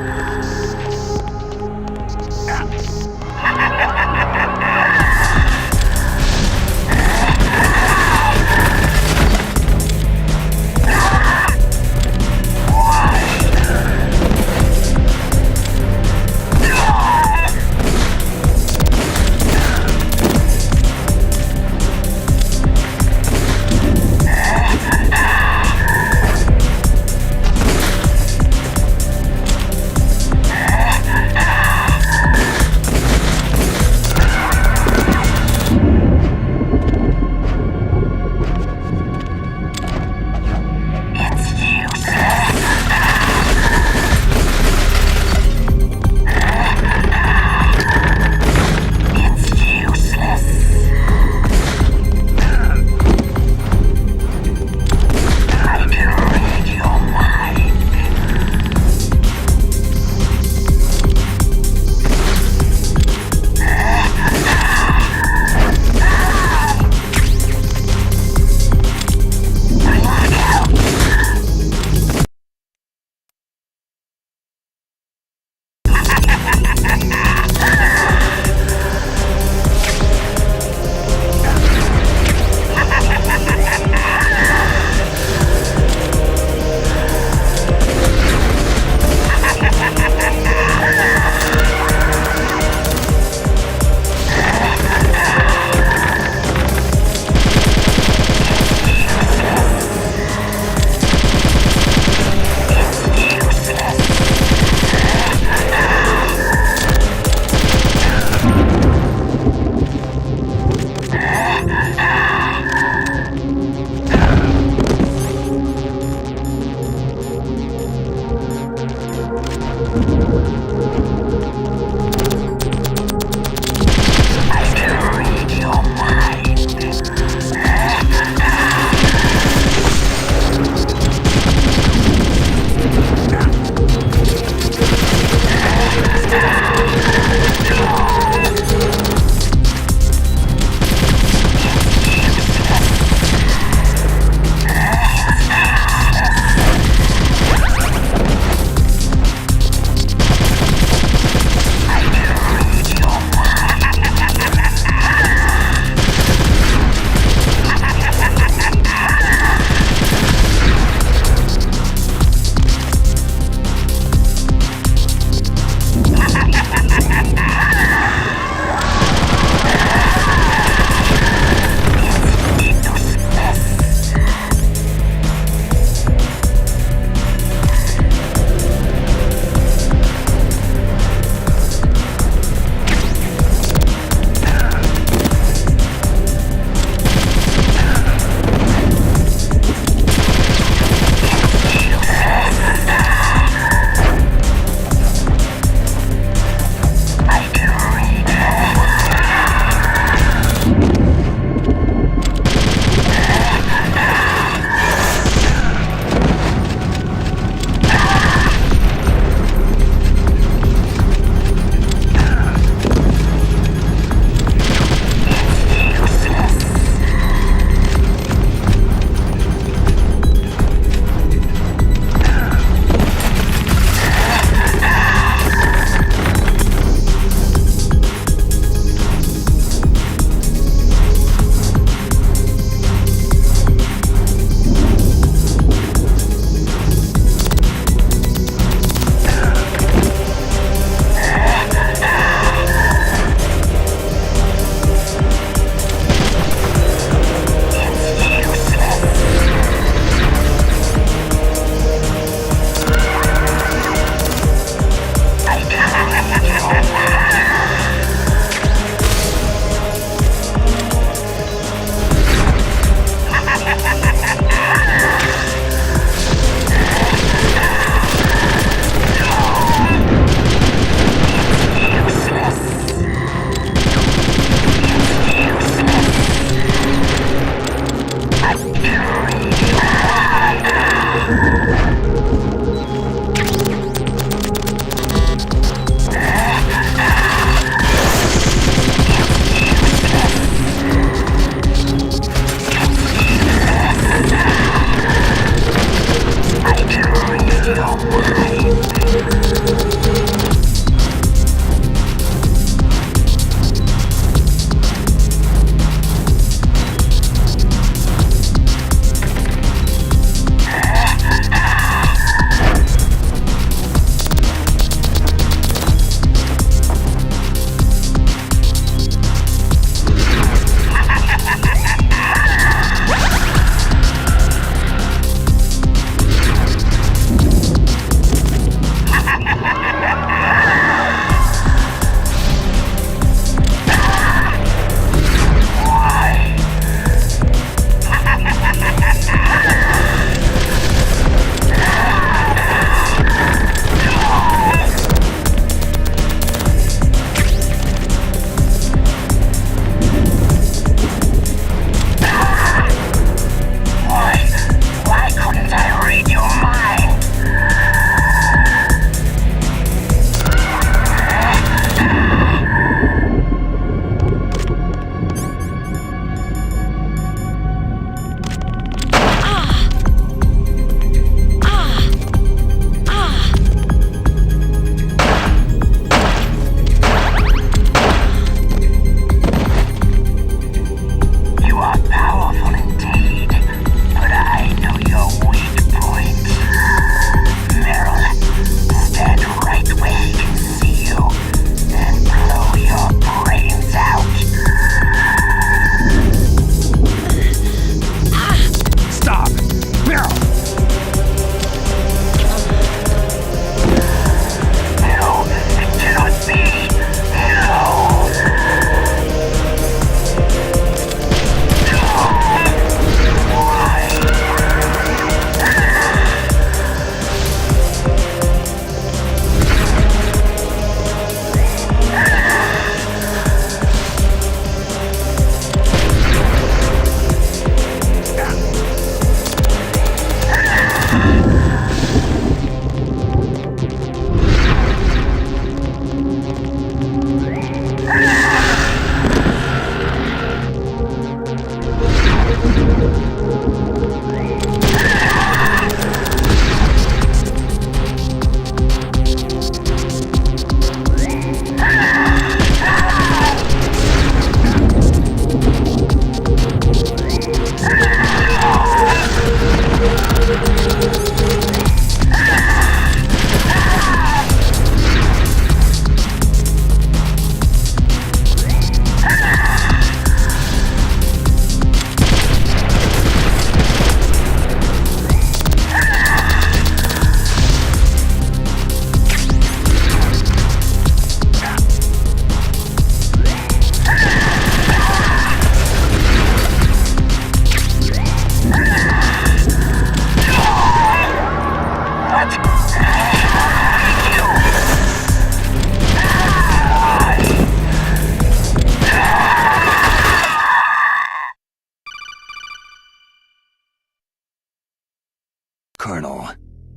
Colonel,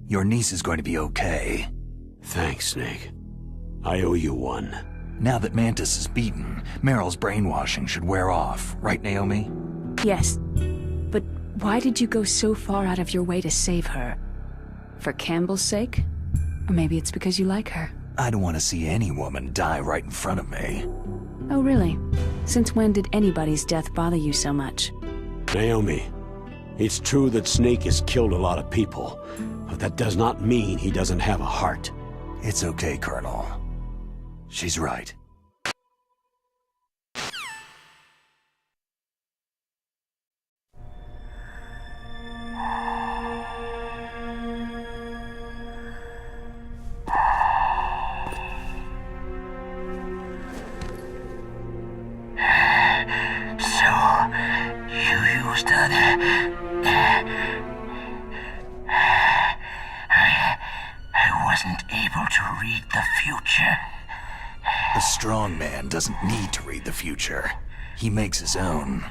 your niece is going to be okay. Thanks, Snake. I owe you one. Now that Mantis is beaten, Meryl's brainwashing should wear off, right, Naomi? Yes. But why did you go so far out of your way to save her? For Campbell's sake? Or maybe it's because you like her. I don't want to see any woman die right in front of me. Oh, really? Since when did anybody's death bother you so much? Naomi, it's true that Snake has killed a lot of people, but that does not mean he doesn't have a heart. It's okay, Colonel. She's right. The strong man doesn't need to read the future. He makes his own.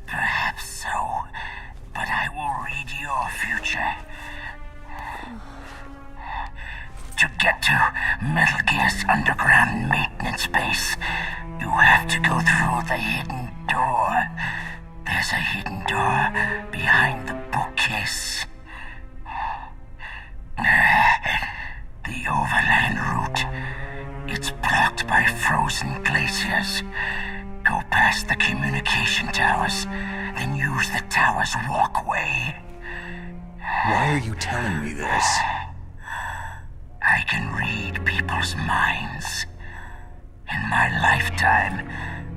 Perhaps so, but I will read your future. To get to Metal Gear's underground maintenance base, you have to go through the hidden door. There's a hidden door behind the bookcase. The overland route. It's blocked by frozen glaciers. Go past the communication towers, then use the tower's walkway. Why are you telling me this? I can read people's minds. In my lifetime,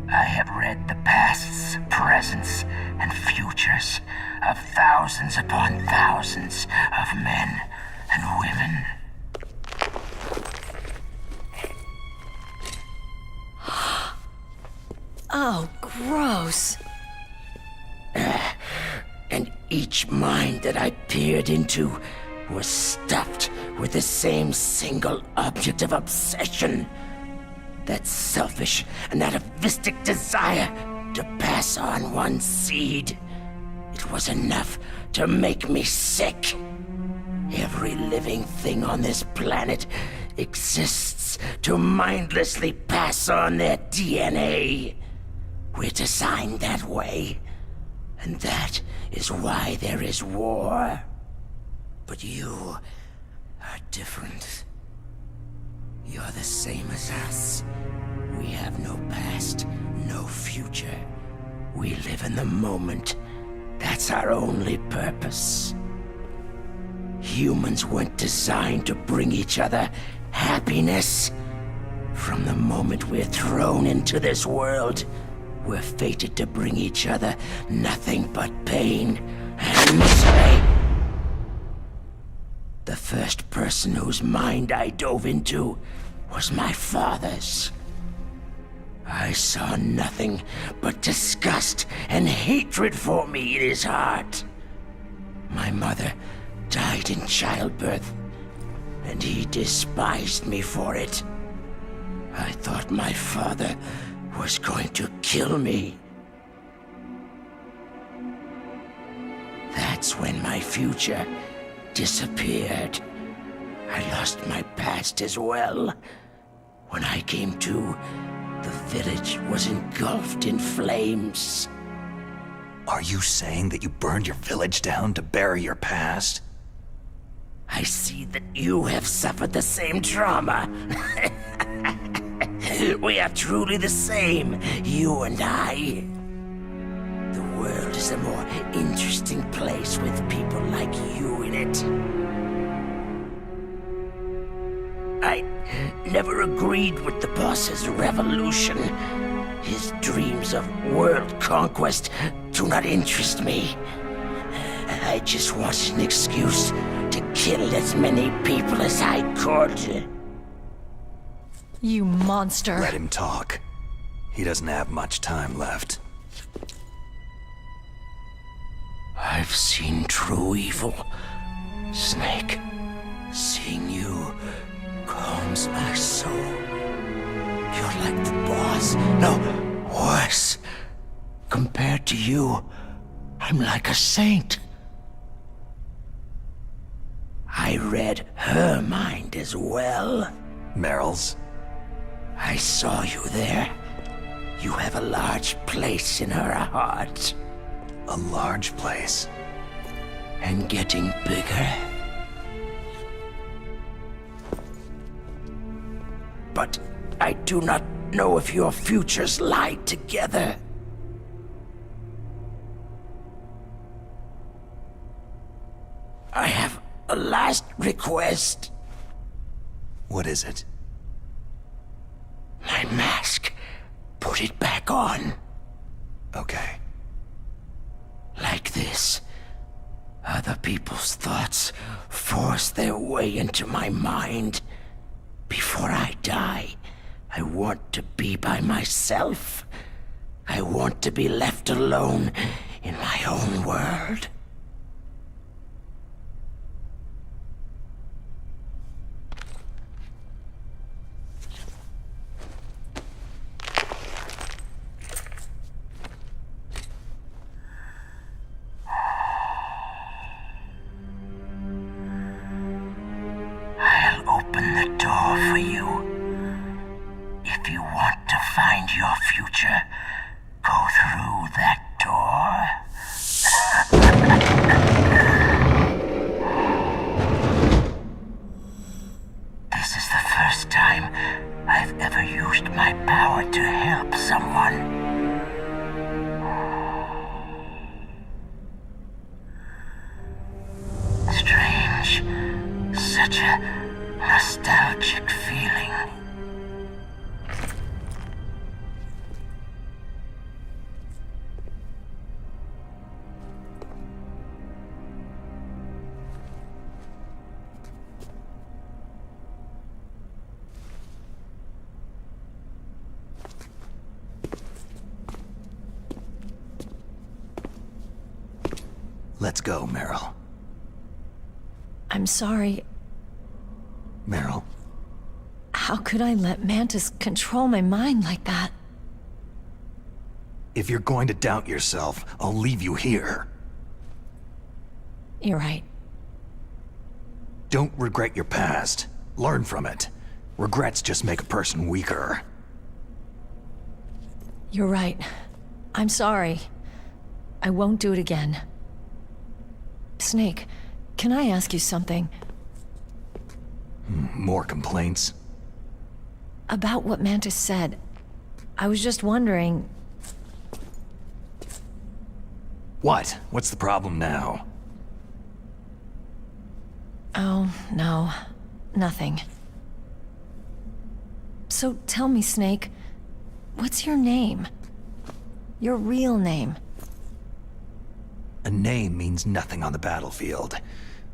I have read the pasts, presents, and futures of thousands upon thousands of men and women. Oh, gross. And each mind that I peered into was stuffed with the same single object of obsession. That selfish and atavistic desire to pass on one seed. It was enough to make me sick. Every living thing on this planet exists to mindlessly pass on their DNA. We're designed that way, and that is why there is war. But you are different. You're the same as us. We have no past, no future. We live in the moment. That's our only purpose. Humans weren't designed to bring each other happiness. From the moment we're thrown into this world, we're fated to bring each other nothing but pain and misery. The first person whose mind I dove into was my father's. I saw nothing but disgust and hatred for me in his heart. My mother died in childbirth, and he despised me for it. I thought my father was going to kill me. That's when my future disappeared. I lost my past as well. When I came to, the village was engulfed in flames. Are you saying that you burned your village down to bury your past? I see that you have suffered the same trauma. We are truly the same, you and I. The world is a more interesting place with people like you in it. I never agreed with the boss's revolution. His dreams of world conquest do not interest me. I just wanted an excuse to kill as many people as I could. You monster. Let him talk. He doesn't have much time left. I've seen true evil, Snake. Seeing you calms my soul. You're like the boss. No, worse. Compared to you, I I'm like a saint. I read her mind as well. Meryl's? I saw you there. You have a large place in her heart. A large place? And getting bigger. But I do not know if your futures lie together. I have a last request. What is it? My mask. Put it back on. Okay. Like this. Other people's thoughts force their way into my mind. Before I die, I want to be by myself. I want to be left alone in my own world. Open the door for you. If you want to find your future, go through that door. This is the first time I've ever used my power to help someone. Strange. Such a nostalgic feeling. Let's go, Meryl. I'm sorry. Meryl. How could I let Mantis control my mind like that? If you're going to doubt yourself, I'll leave you here. You're right. Don't regret your past. Learn from it. Regrets just make a person weaker. You're right. I'm sorry. I won't do it again. Snake, can I ask you something? More complaints? About what Mantis said. I was just wondering... What? What's the problem now? Oh, no. Nothing. So tell me, Snake, what's your name? Your real name? A name means nothing on the battlefield.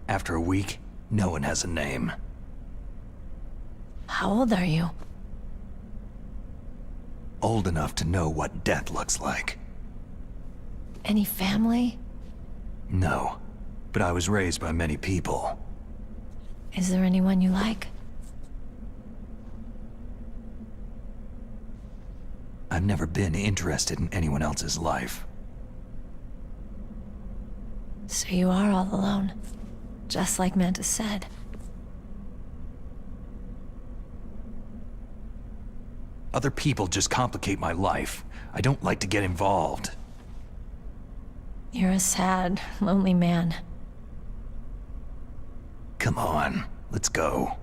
After a week, no one has a name. How old are you? Old enough to know what death looks like. Any family? No, but I was raised by many people. Is there anyone you like? I've never been interested in anyone else's life. So you are all alone, just like Mantis said. Other people just complicate my life. I don't like to get involved. You're a sad, lonely man. Come on, let's go.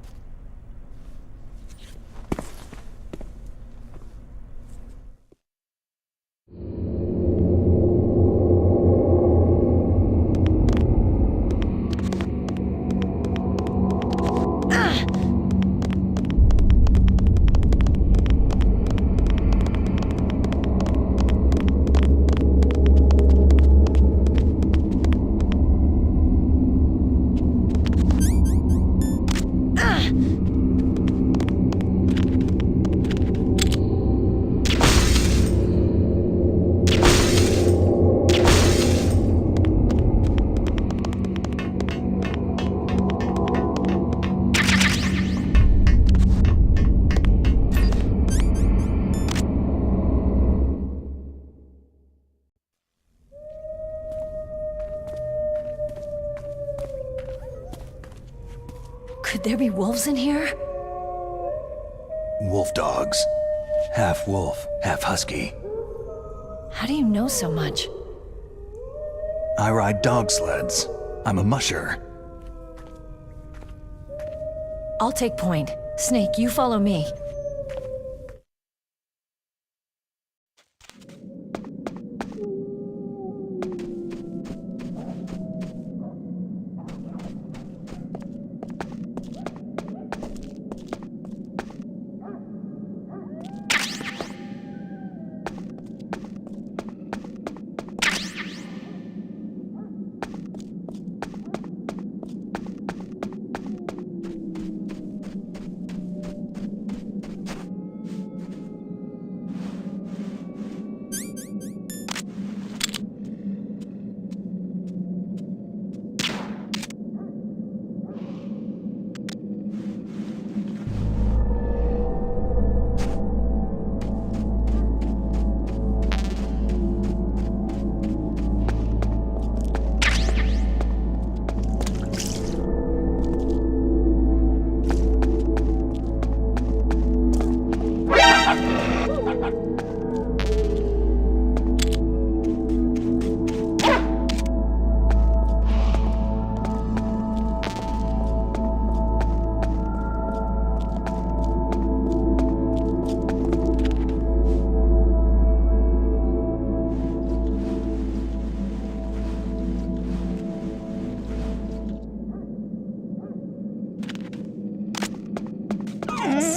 Could there be wolves in here? Wolf dogs. Half wolf, half husky. How do you know so much? I ride dog sleds. I'm a musher. I'll take point. Snake, you follow me.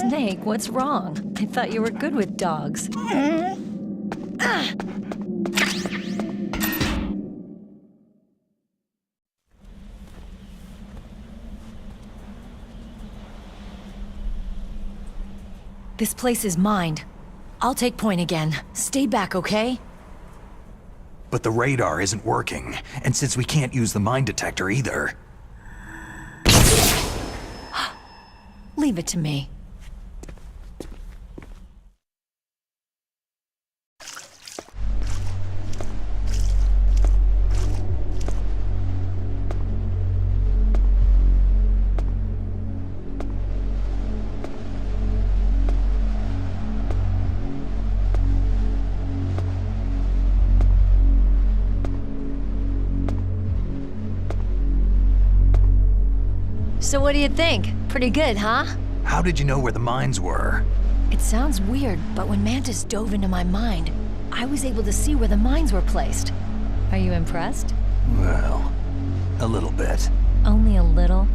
Snake, what's wrong? I thought you were good with dogs. This place is mine. I'll take point again. Stay back, okay? But the radar isn't working, and since we can't use the mine detector either... Leave it to me. So what do you think? Pretty good, huh? How did you know where the mines were? It sounds weird, but when Mantis dove into my mind, I was able to see where the mines were placed. Are you impressed? Well, a little bit. Only a little?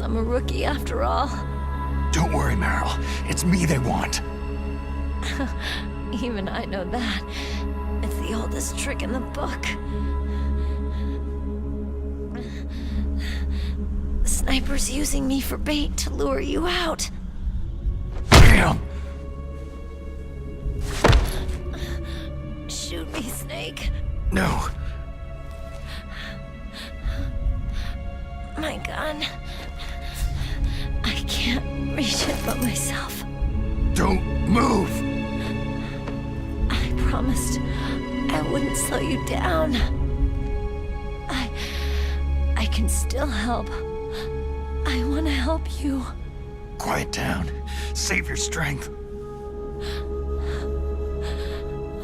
I'm a rookie after all. Don't worry, Meryl. It's me they want. Even I know that. It's the the oldest trick in the book. The sniper's using me for bait to lure you out. Damn! Shoot me, Snake. No. My gun. I can't reach it but myself. Don't move! I promised I wouldn't slow you down. I can still help. I want to help you. Quiet down. Save your strength.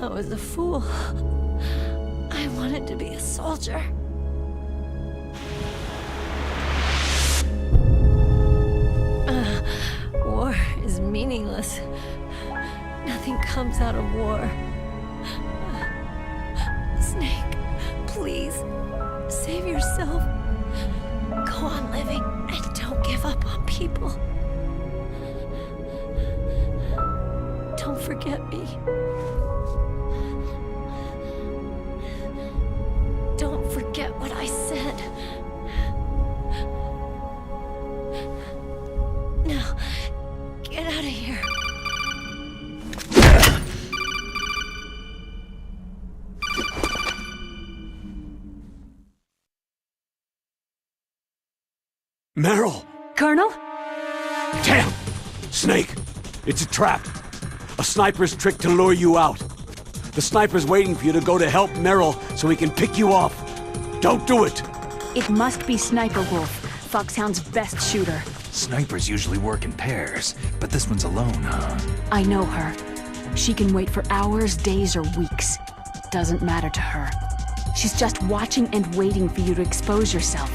I was a fool. I wanted to be a soldier. War is meaningless. Nothing comes out of war. Snake, please, save yourself. Go on living and don't give up on people. Don't forget me. Don't forget what I said. Now, get out of here. Meryl! Colonel? Damn! Snake! It's a trap. A sniper's trick to lure you out. The sniper's waiting for you to go to help Meryl so he can pick you off. Don't do it! It must be Sniper Wolf, Foxhound's best shooter. Snipers usually work in pairs, but this one's alone, huh? I know her. She can wait for hours, days, or weeks. Doesn't matter to her. She's just watching and waiting for you to expose yourself.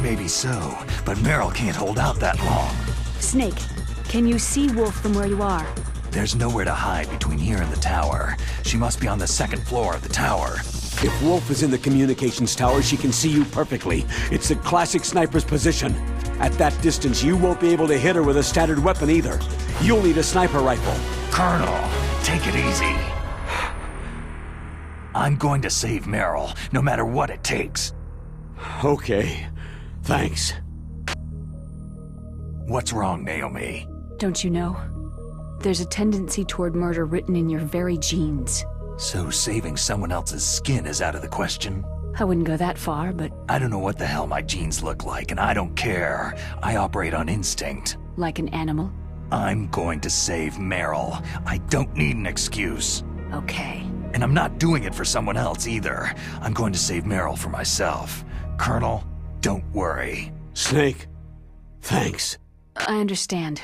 Maybe so, but Meryl can't hold out that long. Snake, can you see Wolf from where you are? There's nowhere to hide between here and the tower. She must be on the second floor of the tower. If Wolf is in the communications tower, she can see you perfectly. It's the classic sniper's position. At that distance, you won't be able to hit her with a standard weapon either. You'll need a sniper rifle. Colonel, take it easy. I'm going to save Meryl, no matter what it takes. Okay. Thanks. What's wrong, Naomi? Don't you know? There's a tendency toward murder written in your very genes. So saving someone else's skin is out of the question? I wouldn't go that far, but... I don't know what the hell my genes look like, and I don't care. I operate on instinct. Like an animal? I'm going to save Meryl. I don't need an excuse. Okay. And I'm not doing it for someone else either. I'm going to save Meryl for myself. Colonel, don't worry. Snake, thanks. I understand.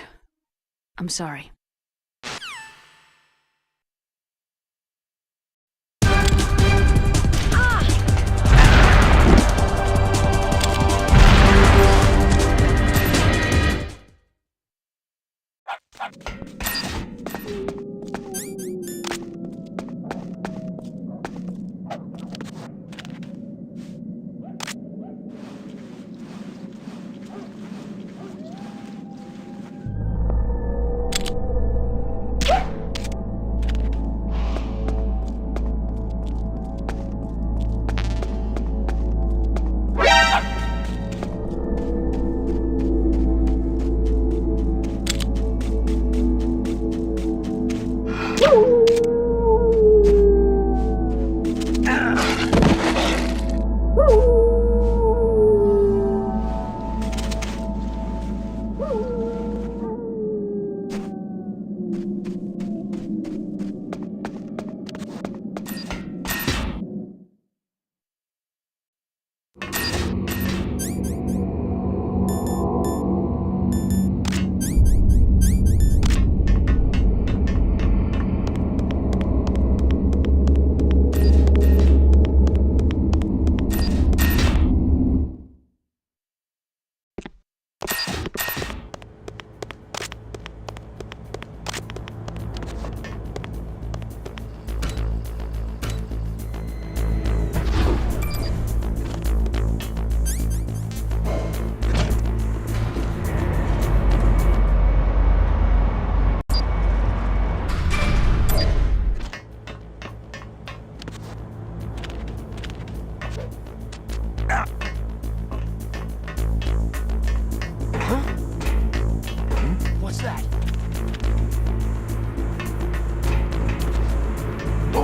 I'm sorry.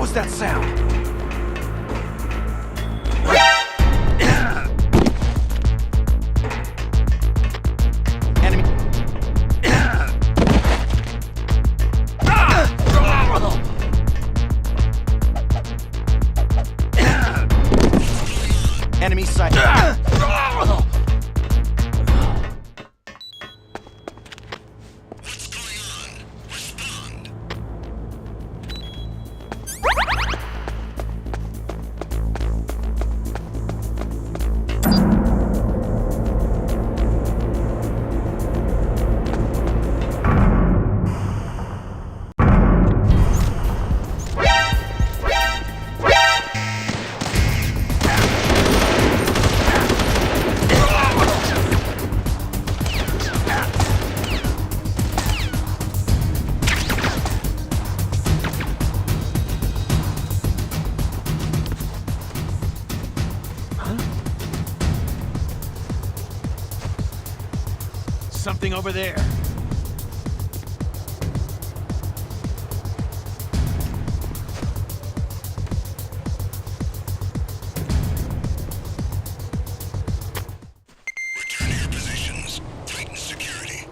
was that sound? Enemy. Enemy sighted. Something over there. Return to your positions. Tighten security.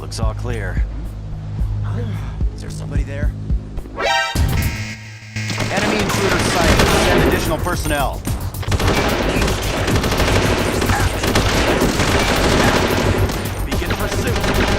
Looks all clear. Is there somebody there? Enemy intruder sighted. Send additional personnel. Begin pursuit.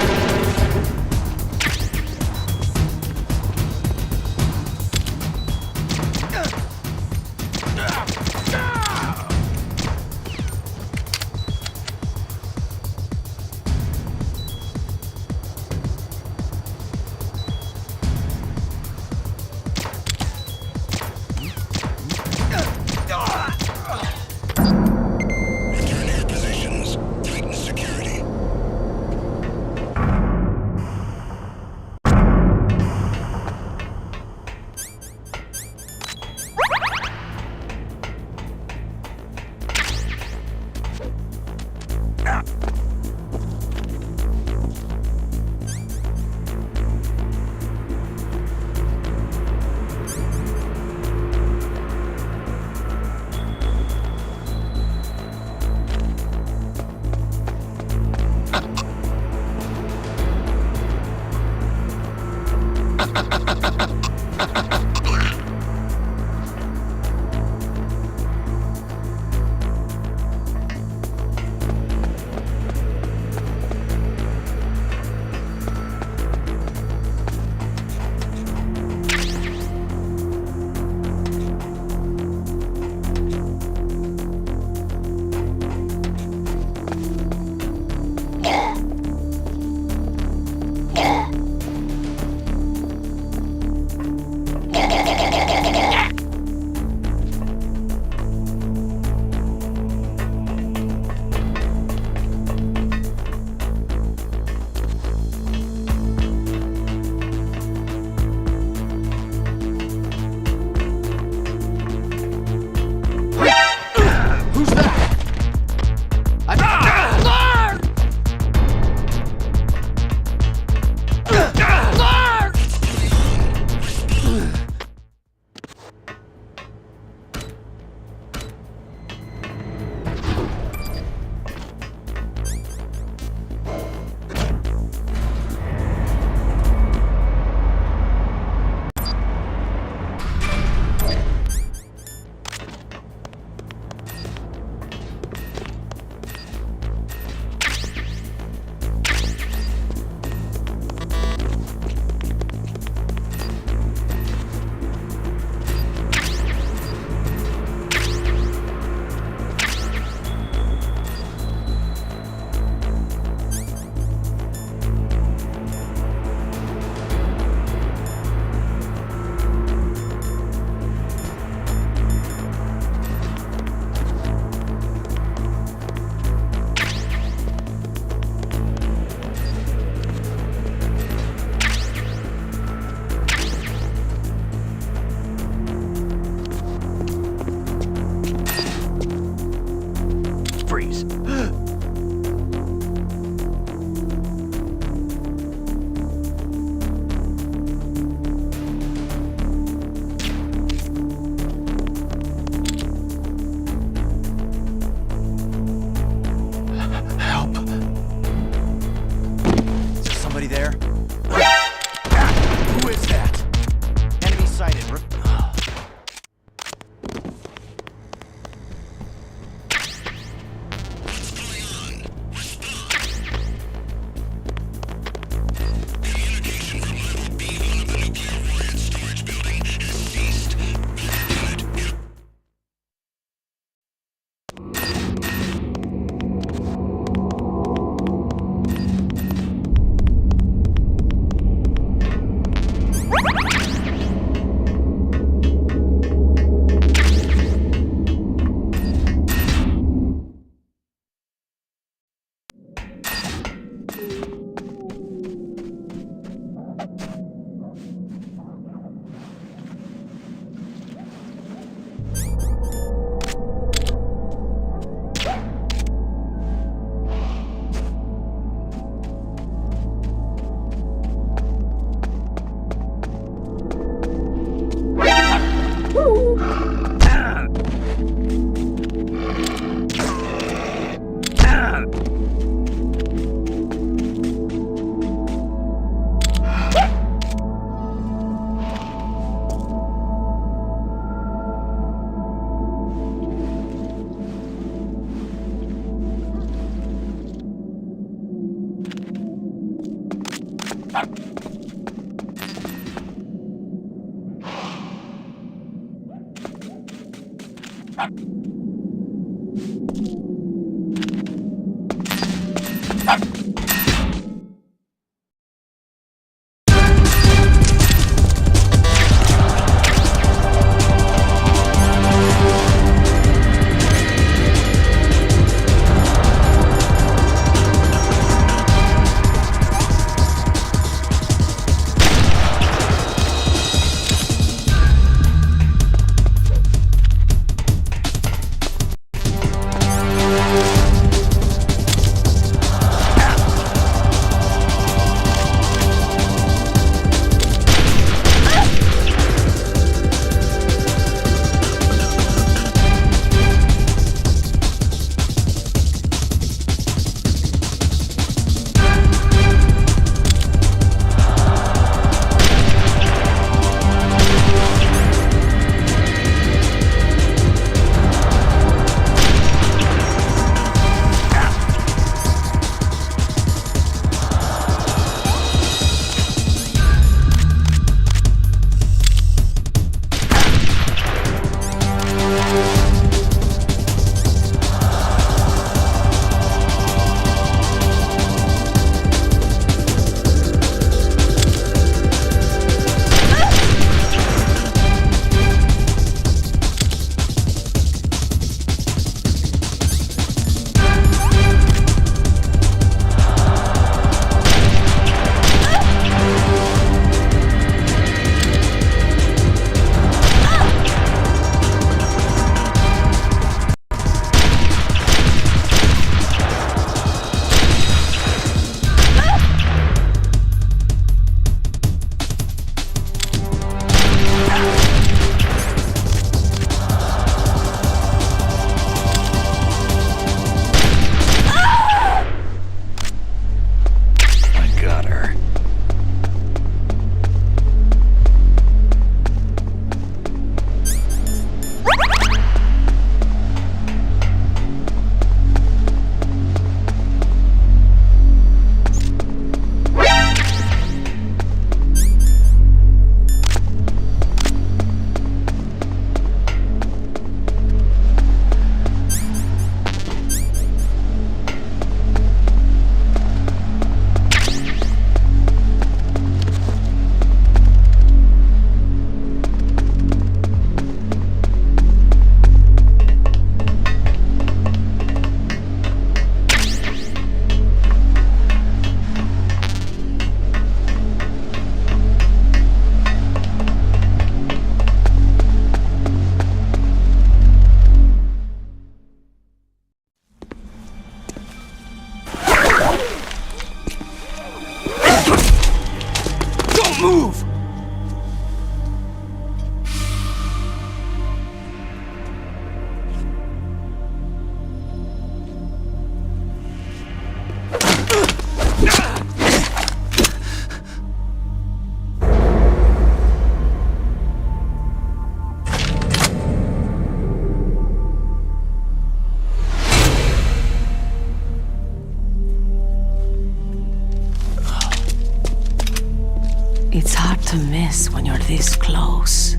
It's hard to miss when you're this close.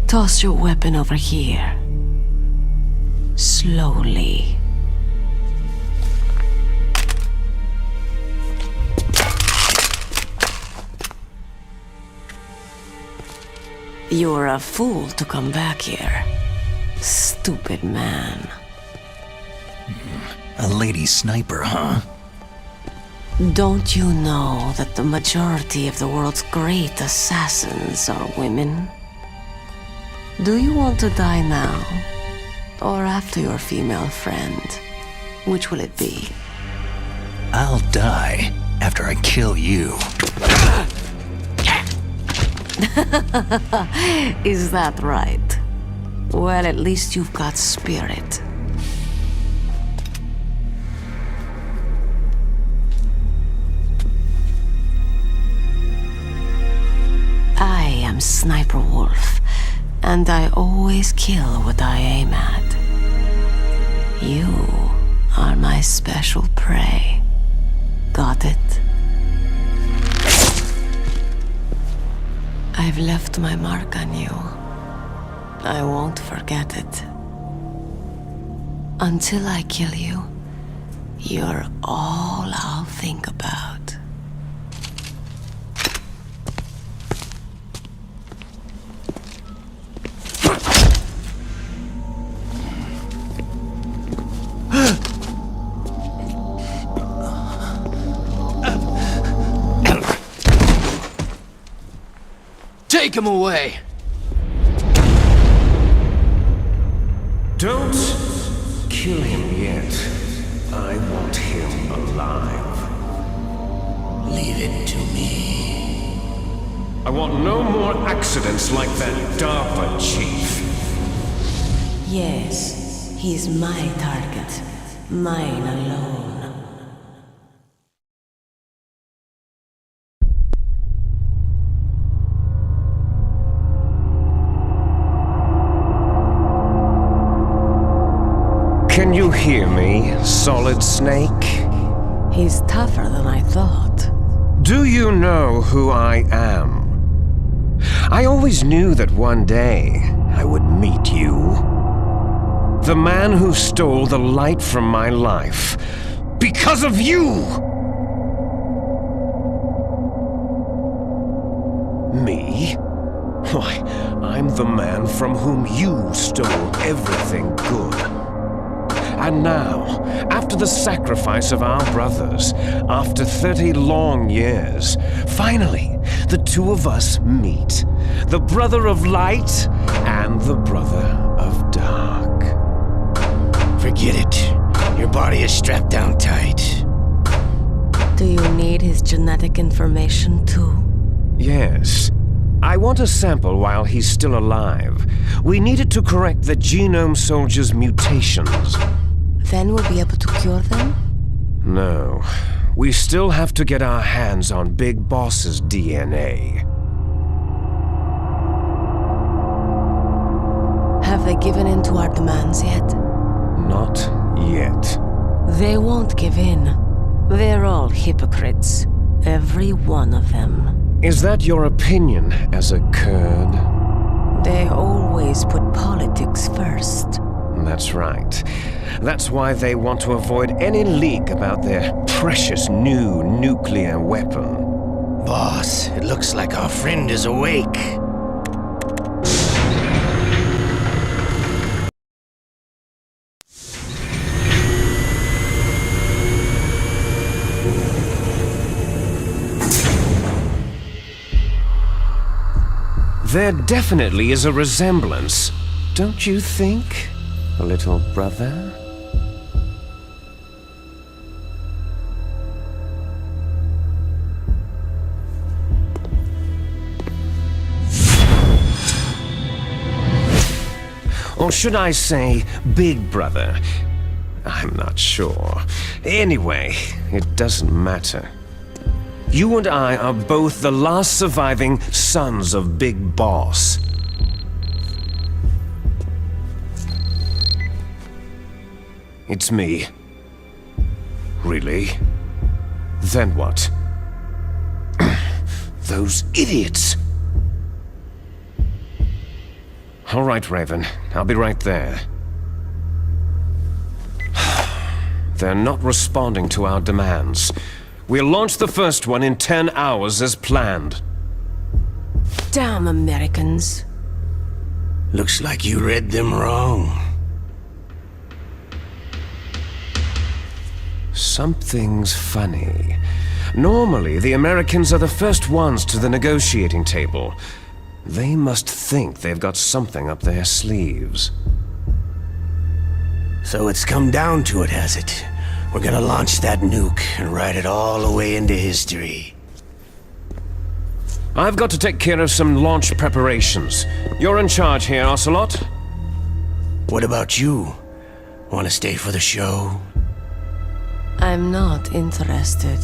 Toss your weapon over here. Slowly. You're a fool to come back here. Stupid man. A lady sniper, huh? Don't you know that the majority of the world's great assassins are women? Do you want to die now? Or after your female friend? Which will it be? I'll die after I kill you. Is that right? Well, at least you've got spirit. I am Sniper Wolf, and I always kill what I aim at. You are my special prey. Got it? I've left my mark on you. I won't forget it. Until I kill you, you're all I'll think about. Take him away! Don't kill him yet. I want him alive. Leave it to me. I want no more accidents like that DARPA chief. Yes, he's my target. Mine alone. Can you hear me, Solid Snake? He's tougher than I thought. Do you know who I am? I always knew that one day I would meet you. The man who stole the light from my life because of you! Me? Why, I'm the man from whom you stole everything good. And now, after the sacrifice of our brothers, after 30 long years, finally, the two of us meet. The brother of light and the brother of dark. Forget it. Your body is strapped down tight. Do you need his genetic information too? Yes. I want a sample while he's still alive. We need it to correct the Genome Soldier's mutations. Then we'll be able to cure them? No. We still have to get our hands on Big Boss's DNA. Have they given in to our demands yet? Not yet. They won't give in. They're all hypocrites. Every one of them. Is that your opinion as a Kurd? They always put politics first. That's right. That's why they want to avoid any leak about their precious new nuclear weapon. Boss, it looks like our friend is awake. There definitely is a resemblance, don't you think, little brother? Or should I say, big brother? I'm not sure. Anyway, it doesn't matter. You and I are both the last surviving sons of Big Boss. It's me. Really? Then what? Those idiots! All right, Raven. I'll be right there. They're not responding to our demands. We'll launch the first one in 10 hours as planned. Damn Americans. Looks like you read them wrong. Something's funny. Normally, the Americans are the first ones to the negotiating table. They must think they've got something up their sleeves. So it's come down to it, has it? We're gonna launch that nuke and ride it all the way into history. I've got to take care of some launch preparations. You're in charge here, Ocelot. What about you? Want to stay for the show? I'm not interested.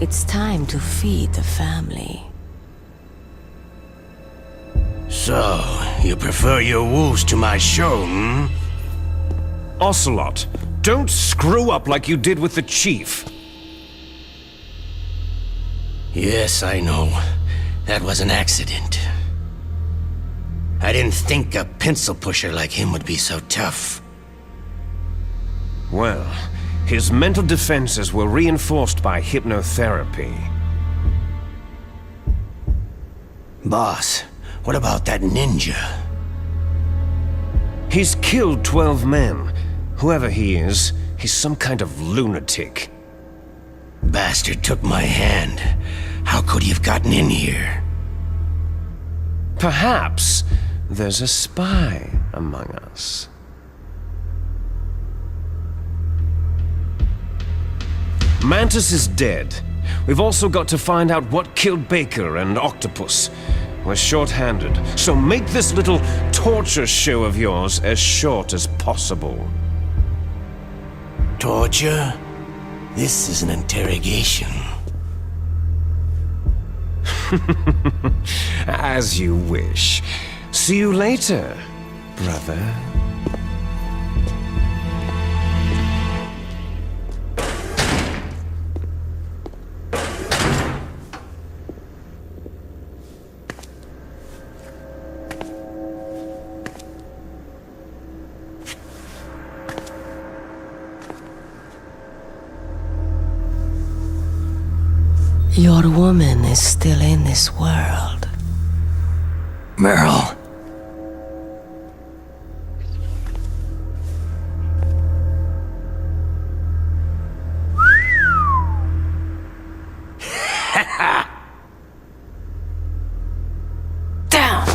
It's time to feed the family. So, you prefer your wolves to my show, hmm? Ocelot, don't screw up like you did with the chief. Yes, I know. That was an accident. I didn't think a pencil pusher like him would be so tough. Well, his mental defenses were reinforced by hypnotherapy. Boss, what about that ninja? He's killed 12 men. Whoever he is, he's some kind of lunatic. Bastard took my hand. How could he have gotten in here? Perhaps there's a spy among us. Mantis is dead. We've also got to find out what killed Baker and Octopus. We're short-handed, so make this little torture show of yours as short as possible. Torture? This is an interrogation. As you wish. See you later, brother. Your woman is still in this world. Meryl. Down!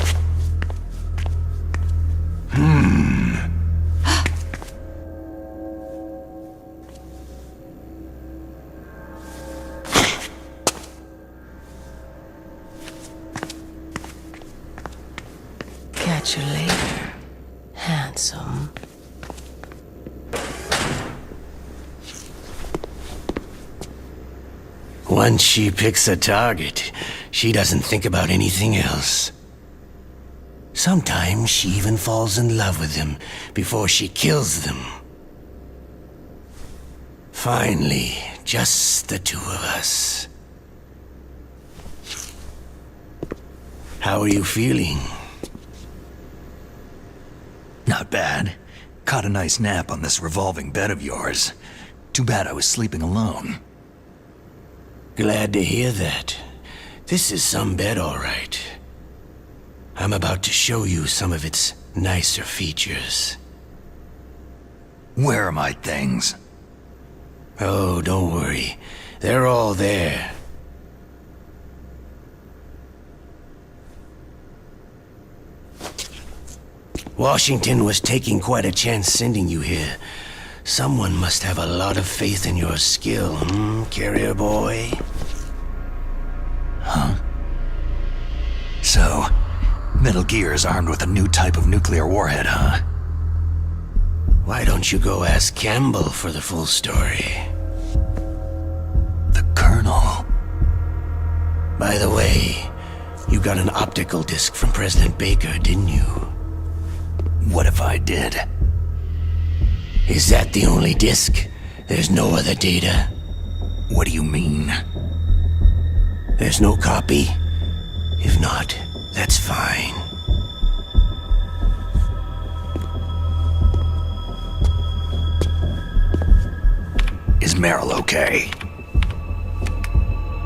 Catch you later, handsome. Once she picks a target, she doesn't think about anything else. Sometimes she even falls in love with them before she kills them. Finally, just the two of us. How are you feeling? Not bad. Caught a nice nap on this revolving bed of yours. Too bad I was sleeping alone. Glad to hear that. This is some bed, all right. I'm about to show you some of its nicer features. Where are my things? Oh, don't worry. They're all there. Washington was taking quite a chance sending you here. Someone must have a lot of faith in your skill, carrier boy? Huh? So, Metal Gear is armed with a new type of nuclear warhead, huh? Why don't you go ask Campbell for the full story? The Colonel. By the way, you got an optical disc from President Baker, didn't you? What if I did? Is that the only disc? There's no other data? What do you mean? There's no copy? If not, that's fine. Is Meryl okay?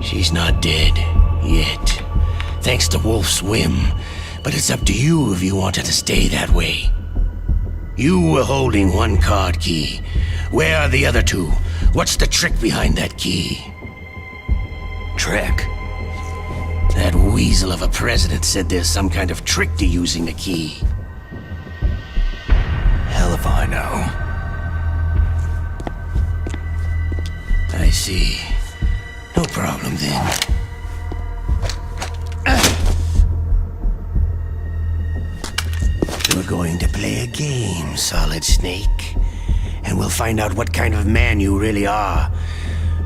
She's not dead, yet. Thanks to Wolf's whim. But it's up to you if you want her to stay that way. You were holding one card key. Where are the other two? What's the trick behind that key? Trick? That weasel of a president said there's some kind of trick to using the key. Hell if I know. I see. No problem then. We're going to play a game, Solid Snake. And we'll find out what kind of man you really are.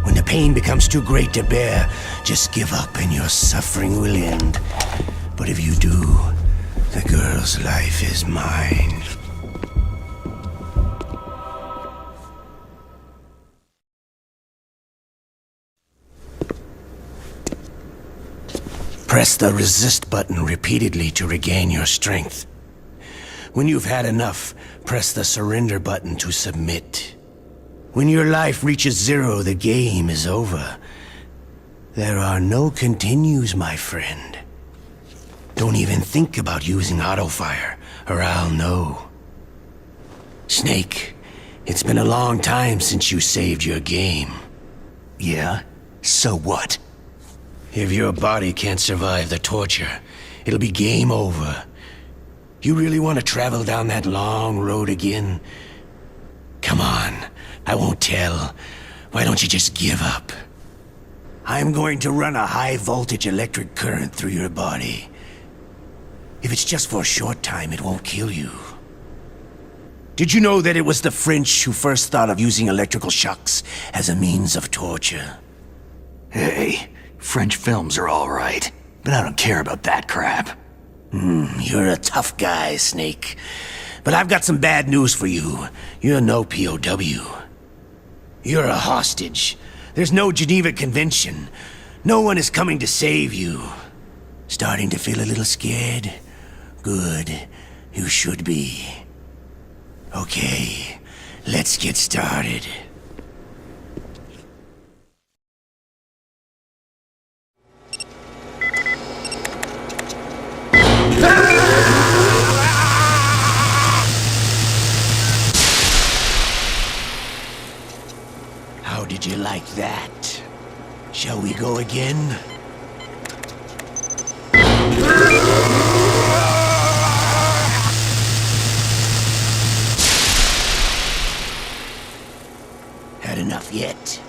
When the pain becomes too great to bear, just give up and your suffering will end. But if you do, The girl's life is mine. Press the resist button repeatedly to regain your strength. When you've had enough, press the surrender button to submit. When your life reaches 0, the game is over. There are no continues, my friend. Don't even think about using auto-fire, or I'll know. Snake, it's been a long time since you saved your game. Yeah? So what? If your body can't survive the torture, it'll be game over. You really want to travel down that long road again? Come on, I won't tell. Why don't you just give up? I'm going to run a high-voltage electric current through your body. If it's just for a short time, it won't kill you. Did you know that it was the French who first thought of using electrical shocks as a means of torture? Hey, French films are all right, but I don't care about that crap. You're a tough guy, Snake. But I've got some bad news for you. You're no POW. You're a hostage. There's no Geneva Convention. No one is coming to save you. Starting to feel a little scared? Good. You should be. Okay, let's get started. How did you like that? Shall we go again? Had enough yet?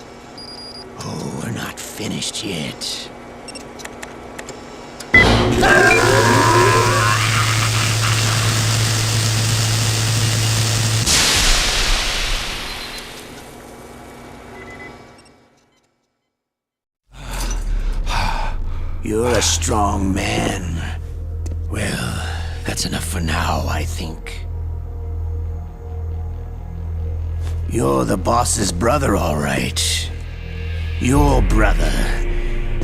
Oh, we're not finished yet. You're a strong man. Well, that's enough for now, I think. You're the boss's brother, all right. Your brother.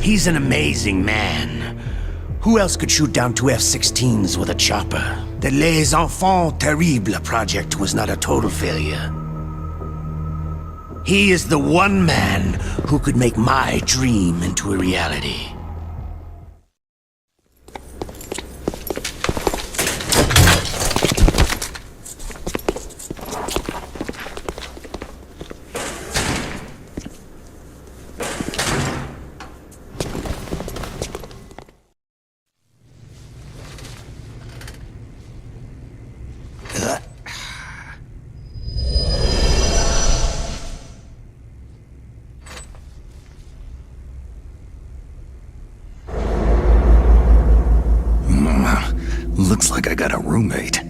He's an amazing man. Who else could shoot down 2 F-16s with a chopper? The Les Enfants Terribles project was not a total failure. He is the one man who could make my dream into a reality. Looks like I got a roommate.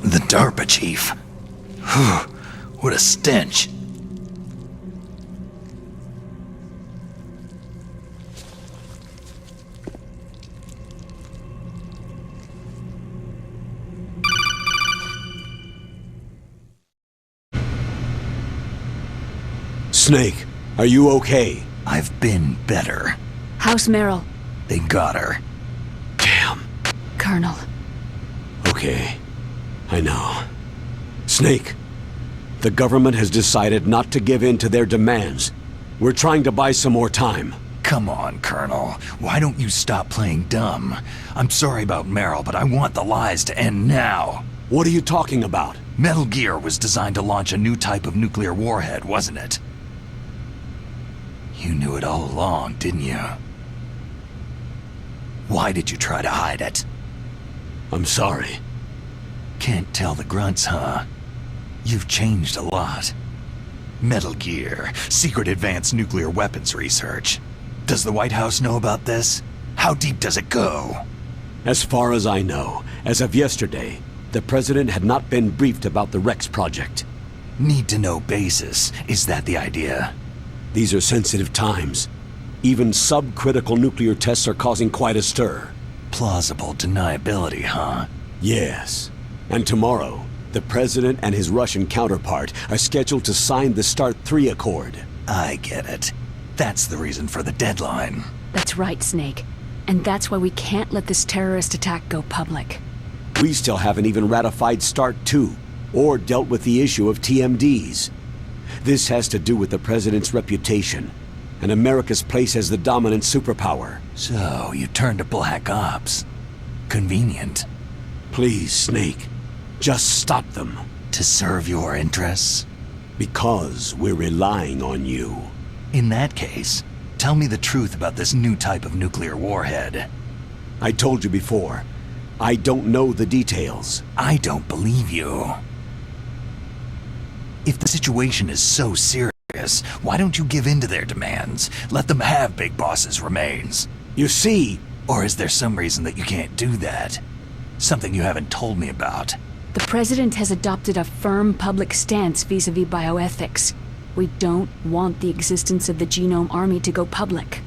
The DARPA chief. What a stench. Snake, are you okay? I've been better. House Merrill. They got her. Damn. Colonel. Okay, I know. Snake, the government has decided not to give in to their demands. We're trying to buy some more time. Come on, Colonel. Why don't you stop playing dumb? I'm sorry about Merrill, but I want the lies to end now. What are you talking about? Metal Gear was designed to launch a new type of nuclear warhead, wasn't it? You knew it all along, didn't you? Why did you try to hide it? I'm Can't tell the grunts, huh? You've changed a lot. Metal Gear, secret advanced nuclear weapons research. Does the White House know about this? How deep does it go? As far as I know, as of yesterday, the President had not been briefed about the Rex project. Need-to-know basis. Is that the idea? These are sensitive times. Even subcritical nuclear tests are causing quite a stir. Plausible deniability, huh? Yes. And tomorrow, the President and his Russian counterpart are scheduled to sign the START 3 Accord. I get it. That's the reason for the deadline. That's right, Snake. And that's why we can't let this terrorist attack go public. We still haven't even ratified START 2, or dealt with the issue of TMDs. This has to do with the President's reputation, and America's place as the dominant superpower. So, you turned to Black Ops. Convenient. Please, Snake, just stop them. To serve your interests? Because we're relying on you. In that case, tell me the truth about this new type of nuclear warhead. I told you before, I don't know the details. I don't believe you. If the situation is so serious, why don't you give in to their demands? Let them have Big Boss's remains. You see... Or is there some reason that you can't do that? Something you haven't told me about. The President has adopted a firm public stance vis-à-vis bioethics. We don't want the existence of the Genome Army to go public.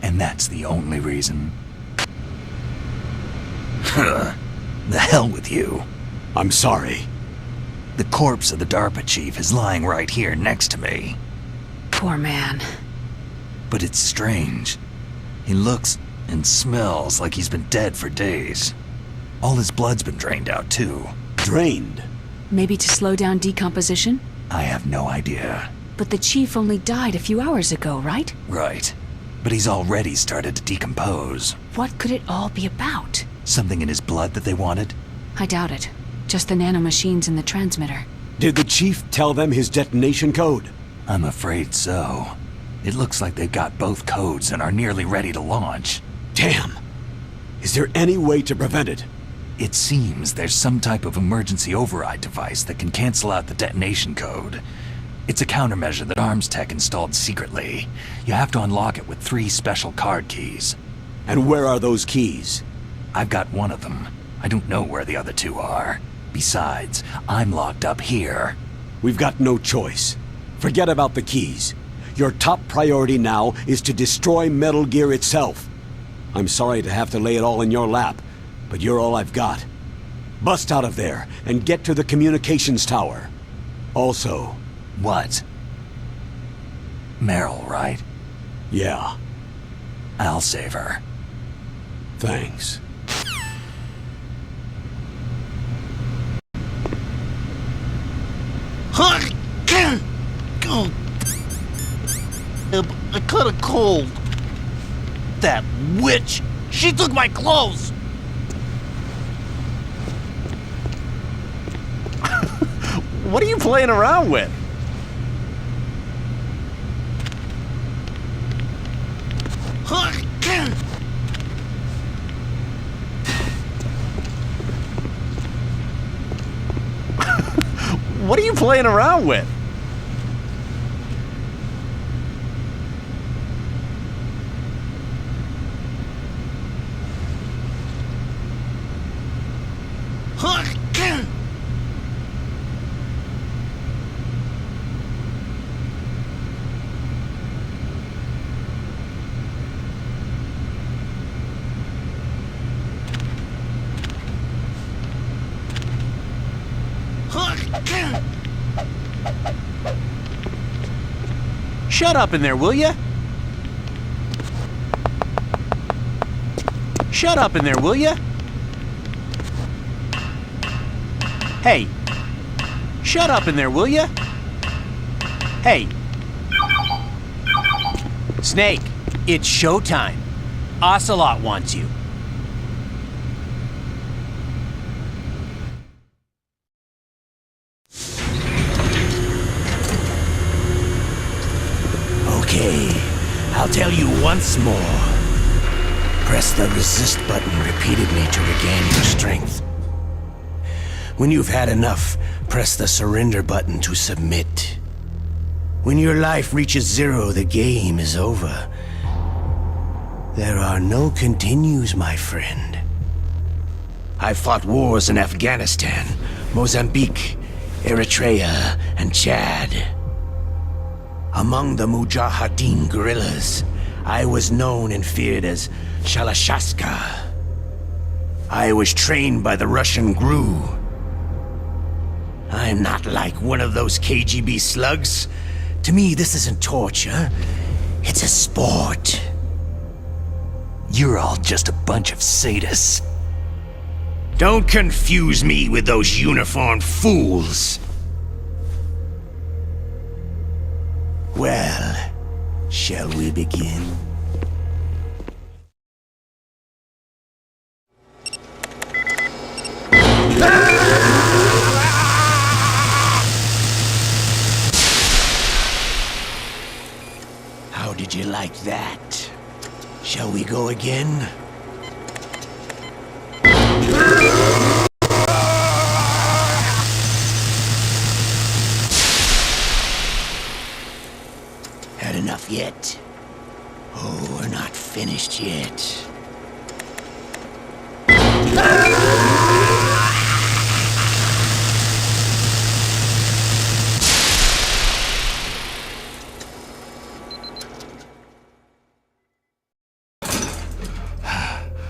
And that's the only reason? The hell with you. I'm sorry. The corpse of the DARPA chief is lying right here next to me. Poor man. But it's strange. He looks and smells like he's been dead for days. All his blood's been drained out, too. Drained? Maybe to slow down decomposition? I have no idea. But the chief only died a few hours ago, right? Right. But he's already started to decompose. What could it all be about? Something in his blood that they wanted? I doubt it. Just the nanomachines in the transmitter. Did the chief tell them his detonation code? I'm afraid so. It looks like they've got both codes and are nearly ready to launch. Damn! Is there any way to prevent it? It seems there's some type of emergency override device that can cancel out the detonation code. It's a countermeasure that Arms Tech installed secretly. You have to unlock it with 3 special card keys. And where are those keys? I've got one of them. I don't know where the other 2 are. Besides, I'm locked up here. We've got no choice. Forget about the keys. Your top priority now is to destroy Metal Gear itself. I'm sorry to have to lay it all in your lap, but you're all I've got. Bust out of there and get to the communications tower. Also... What? Meryl, right? Yeah. I'll save her. Thanks. I caught a cold. That witch! She took my clothes! What are you playing around with? What are you playing around with? Shut up in there, will ya? Shut up in there, will ya? Hey. Shut up in there, will ya? Hey. Snake, it's showtime. Ocelot wants you. Okay, I'll tell you once more. Press the resist button repeatedly to regain your strength. When you've had enough, press the surrender button to submit. When your life reaches zero, the game is over. There are no continues, my friend. I fought wars in Afghanistan, Mozambique, Eritrea, and Chad. Among the Mujahideen guerrillas, I was known and feared as Shalashaska. I was trained by the Russian GRU. I'm not like one of those KGB slugs. To me, this isn't torture. It's a sport. You're all just a bunch of sadists. Don't confuse me with those uniformed fools. Well, shall we begin? How did you like that? Shall we go again? Had enough yet? Oh, we're not finished yet.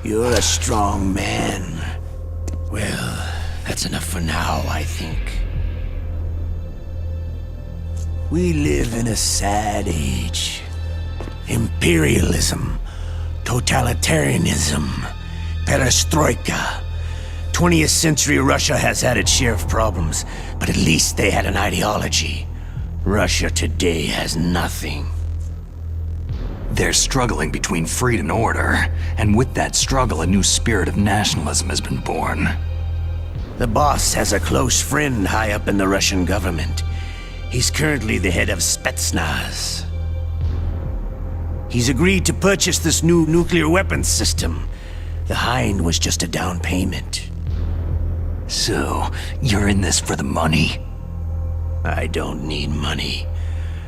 You're a strong man. Well, that's enough for now, I think. We live in a sad age. Imperialism, totalitarianism, perestroika. 20th century Russia has had its share of problems, but at least they had an ideology. Russia today has nothing. They're struggling between freedom and order, and with that struggle, a new spirit of nationalism has been born. The boss has a close friend high up in the Russian government. He's currently the head of Spetsnaz. He's agreed to purchase this new nuclear weapons system. The Hind was just a down payment. So, you're in this for the money? I don't need money.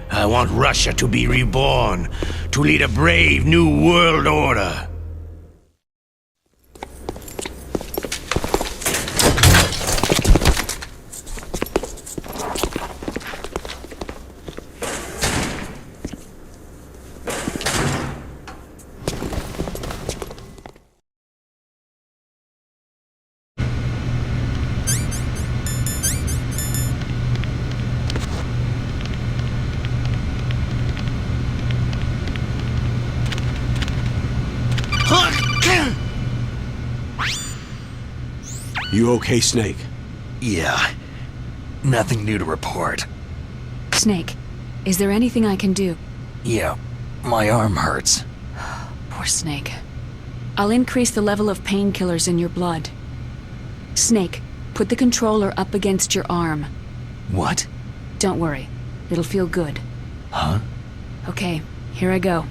I want Russia to be reborn, to lead a brave new world order. You okay, Snake? Yeah. Nothing new to report. Snake, is there anything I can do? Yeah, my arm hurts. Poor Snake. I'll increase the level of painkillers in your blood. Snake, put the controller up against your arm. What? Don't worry. It'll feel good. Huh? Okay, here I go.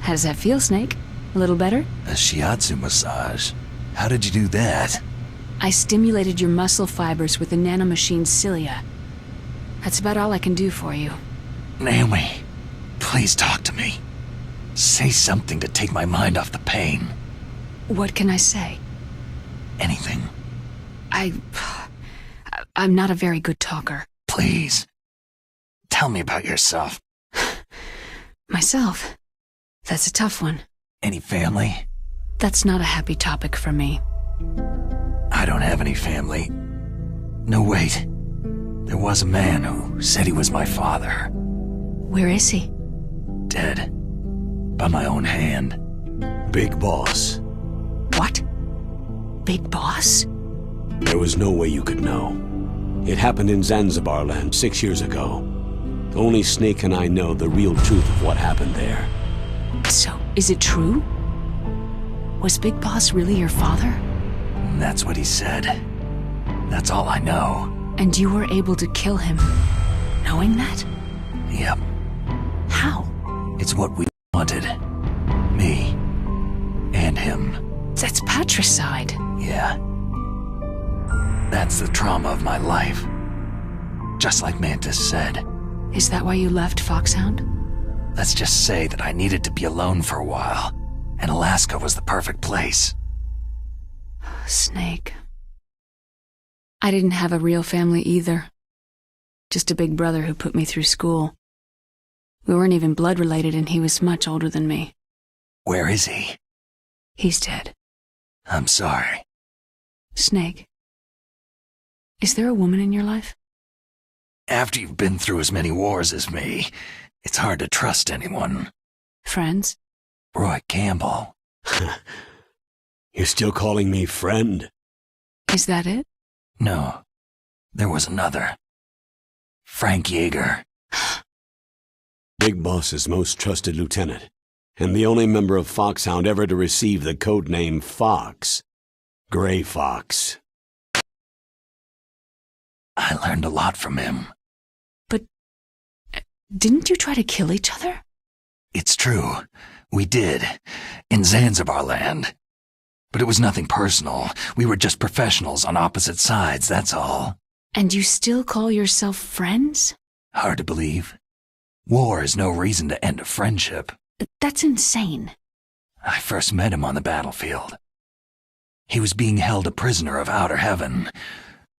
How does that feel, Snake? A little better? A shiatsu massage. How did you do that? I stimulated your muscle fibers with the nanomachine cilia. That's about all I can do for you. Naomi, please talk to me. Say something to take my mind off the pain. What can I say? Anything. I'm not a very good talker. Please. Tell me about yourself. Myself? That's a tough one. Any family? That's not a happy topic for me. I don't have any family. No, wait. There was a man who said he was my father. Where is he? Dead. By my own hand. Big Boss. What? Big Boss? There was no way you could know. It happened in Zanzibar land 6 years ago. Only Snake and I know the real truth of what happened there. So, is it true? Was Big Boss really your father? That's what he said. That's all I know. And you were able to kill him, knowing that? Yep. How? It's what we wanted. Me. And him. That's patricide. Yeah. That's the trauma of my life. Just like Mantis said. Is that why you left Foxhound? Let's just say that I needed to be alone for a while, and Alaska was the perfect place. Snake. I didn't have a real family either. Just a big brother who put me through school. We weren't even blood related, and he was much older than me. Where is he? He's dead. I'm sorry. Snake. Is there a woman in your life? After you've been through as many wars as me, it's hard to trust anyone. Friends? Roy Campbell. You're still calling me friend? Is that it? No. There was another. Frank Yeager. Big Boss's most trusted lieutenant, and the only member of Foxhound ever to receive the codename Fox. Gray Fox. I learned a lot from him. But didn't you try to kill each other? It's true. We did. In Zanzibar land. But it was nothing personal. We were just professionals on opposite sides, that's all. And you still call yourself friends? Hard to believe. War is no reason to end a friendship. That's insane. I first met him on the battlefield. He was being held a prisoner of outer heaven,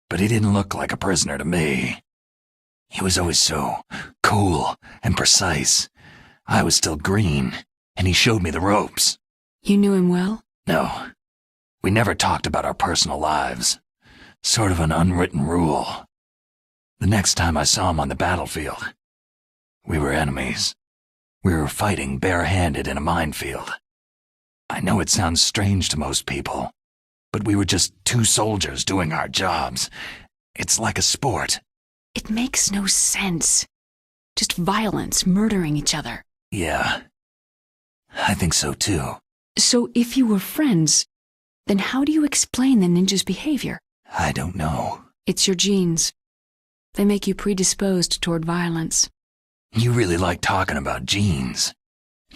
but he didn't look like a prisoner to me. He was always so cool and precise. I was still green, and he showed me the ropes. You knew him well? No. We never talked about our personal lives. Sort of an unwritten rule. The next time I saw him on the battlefield, we were enemies. We were fighting bare-handed in a minefield. I know it sounds strange to most people, but we were just two soldiers doing our jobs. It's like a sport. It makes no sense. Just violence, murdering each other. Yeah. I think so too. So if you were friends, then how do you explain the ninja's behavior? I don't know. It's your genes. They make you predisposed toward violence. You really like talking about genes.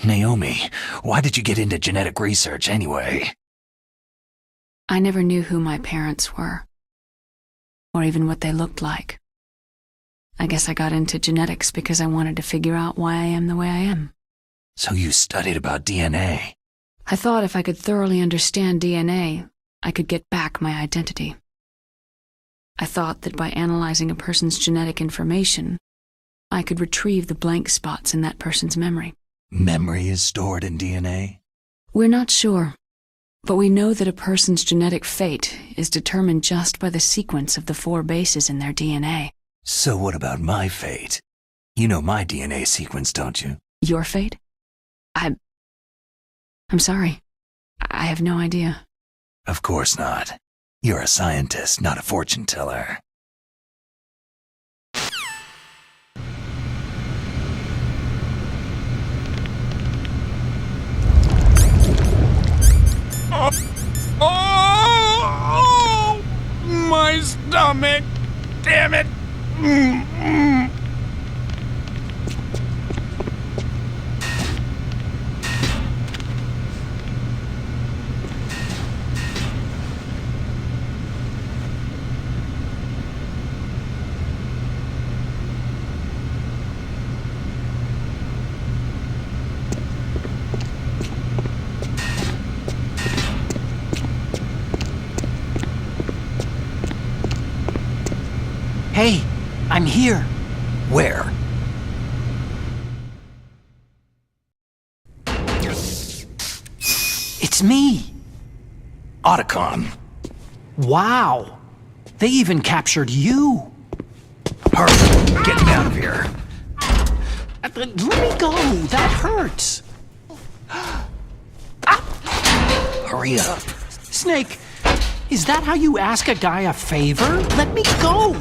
Naomi, why did you get into genetic research anyway? I never knew who my parents were, or even what they looked like. I guess I got into genetics because I wanted to figure out why I am the way I am. So you studied about DNA? I thought if I could thoroughly understand DNA, I could get back my identity. I thought that by analyzing a person's genetic information, I could retrieve the blank spots in that person's memory. Memory is stored in DNA? We're not sure, but we know that a person's genetic fate is determined just by the sequence of the 4 bases in their DNA. So what about my fate? You know my DNA sequence, don't you? Your fate? I'm sorry. I have no idea. Of course not. You're a scientist, not a fortune teller. Oh, my stomach! Damn it! Hey, I'm here. Where? It's me. Otacon. Wow. They even captured you. Hurry, get me out of here. Let me go. That hurts. Hurry up. Snake, is that how you ask a guy a favor? Let me go.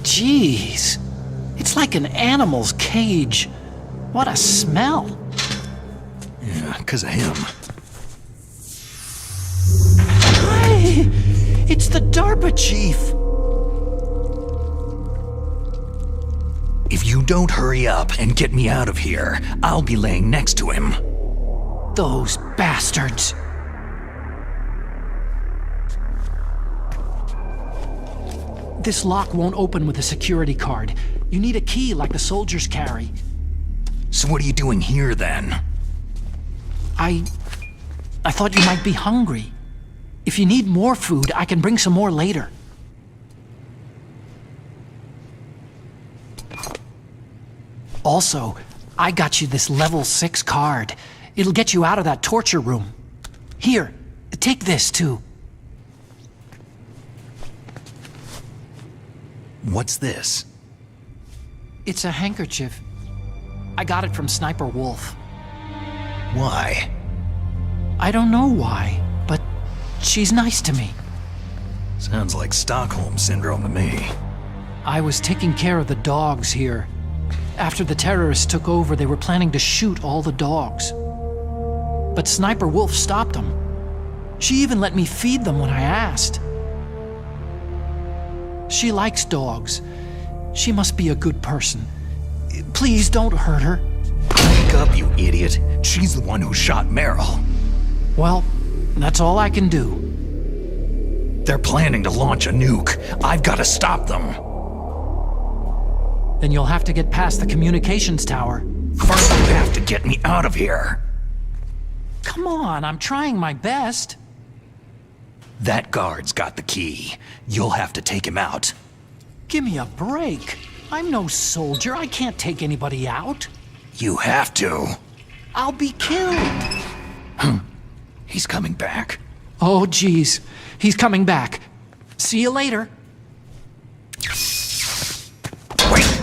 Jeez. It's like an animal's cage. What a smell. Yeah, 'cause of him. Hi! It's the DARPA chief. don't hurry up and get me out of here, I'll be laying next to him. Those bastards. This lock won't open with a security card. You need a key like the soldiers carry. So what are you doing here, then? I thought you might be hungry. If you need more food, I can bring some more later. Also, I got you this level 6 card. It'll get you out of that torture room. Here, take this too. What's this? It's a handkerchief. I got it from Sniper Wolf. Why? I don't know why, but she's nice to me. Sounds like Stockholm Syndrome to me. I was taking care of the dogs here. After the terrorists took over, they were planning to shoot all the dogs. But Sniper Wolf stopped them. She even let me feed them when I asked. She likes dogs. She must be a good person. Please don't hurt her. Wake up, you idiot. She's the one who shot Meryl. Well, that's all I can do. They're planning to launch a nuke. I've got to stop them. Then you'll have to get past the communications tower. First, you have to get me out of here. Come on, I'm trying my best. That guard's got the key. You'll have to take him out. Give me a break. I'm no soldier. I can't take anybody out. You have to. I'll be killed. He's coming back. Oh, geez. He's coming back. See you later. Wait.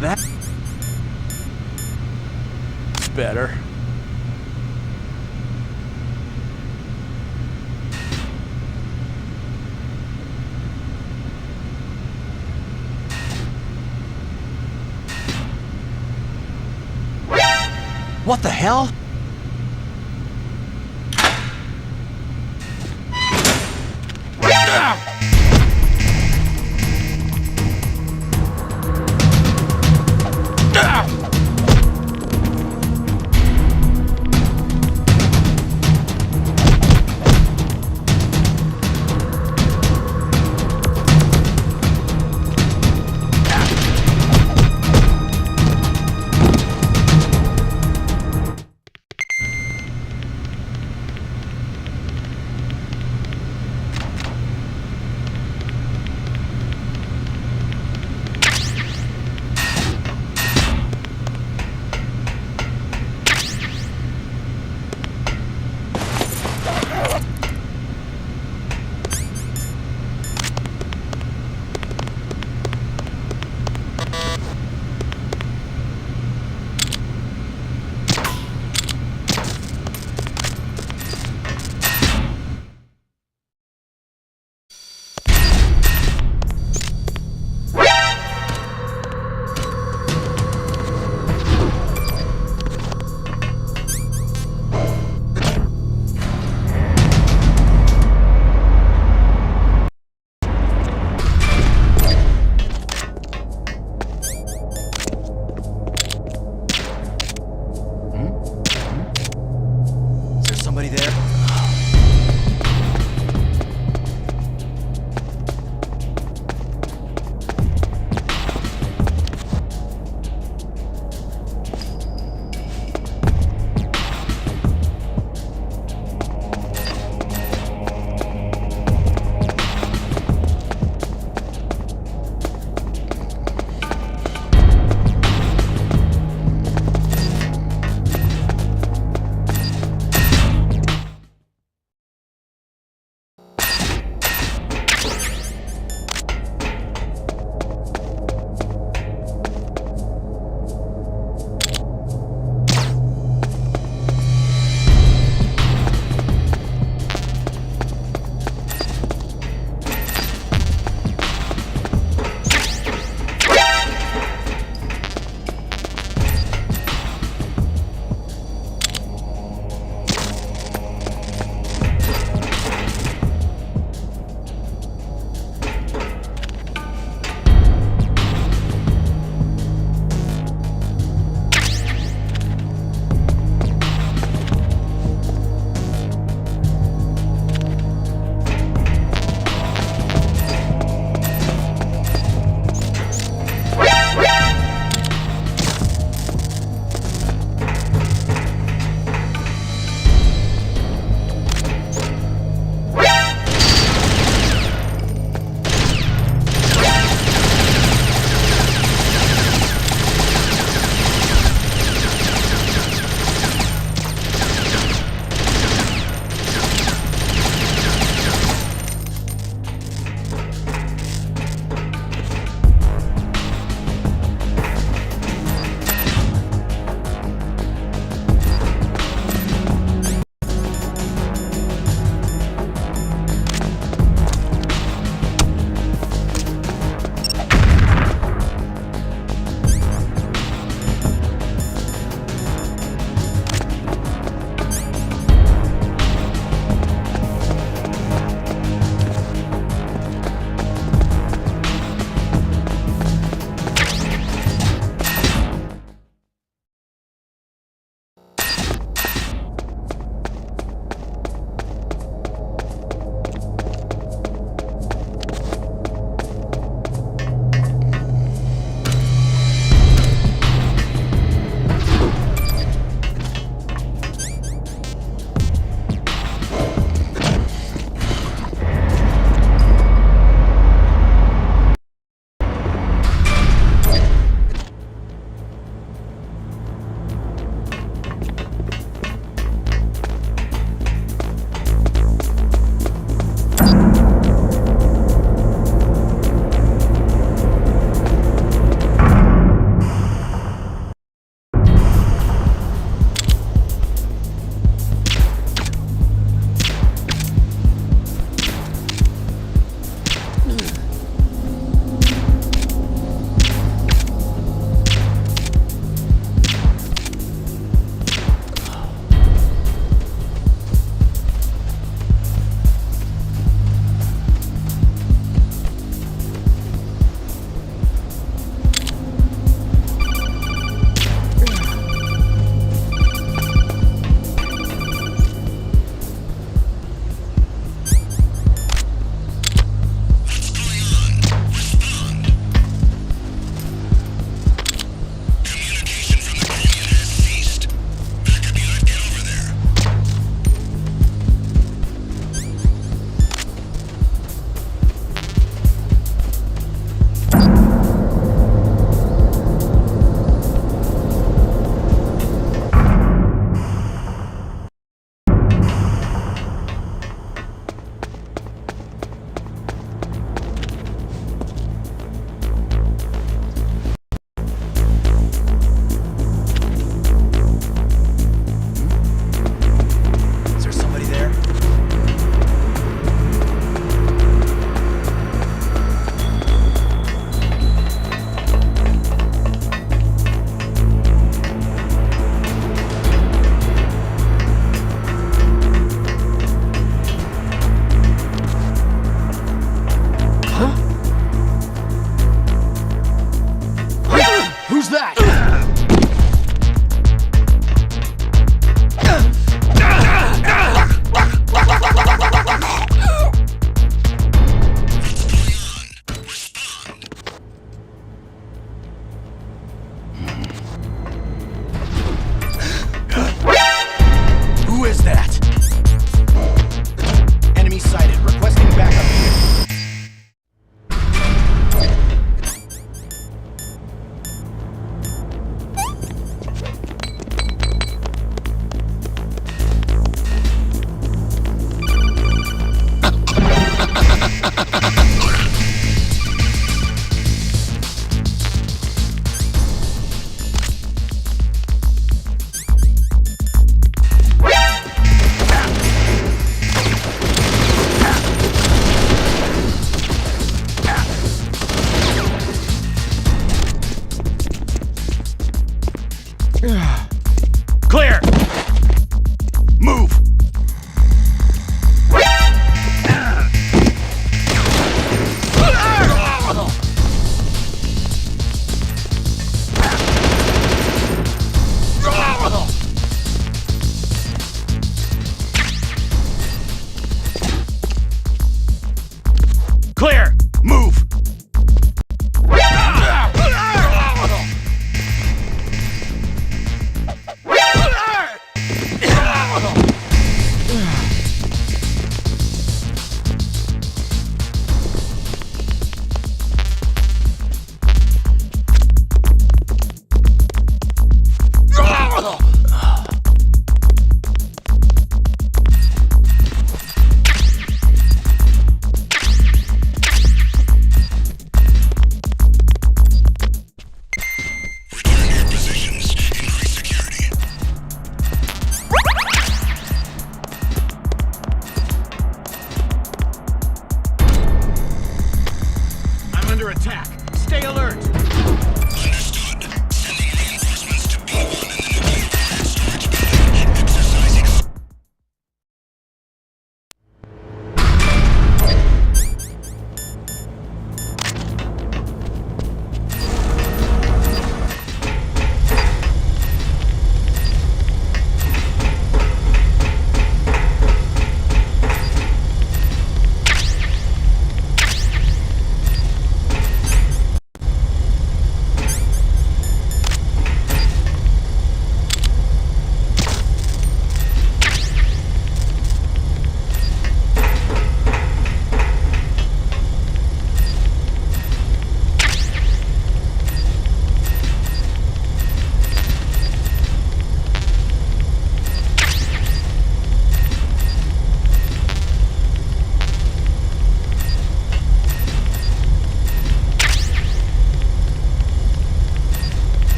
That's better. What the hell? Who's that? Who is that? Enemy sighted. Requesting backup here. Clear! Move! Clear! Move!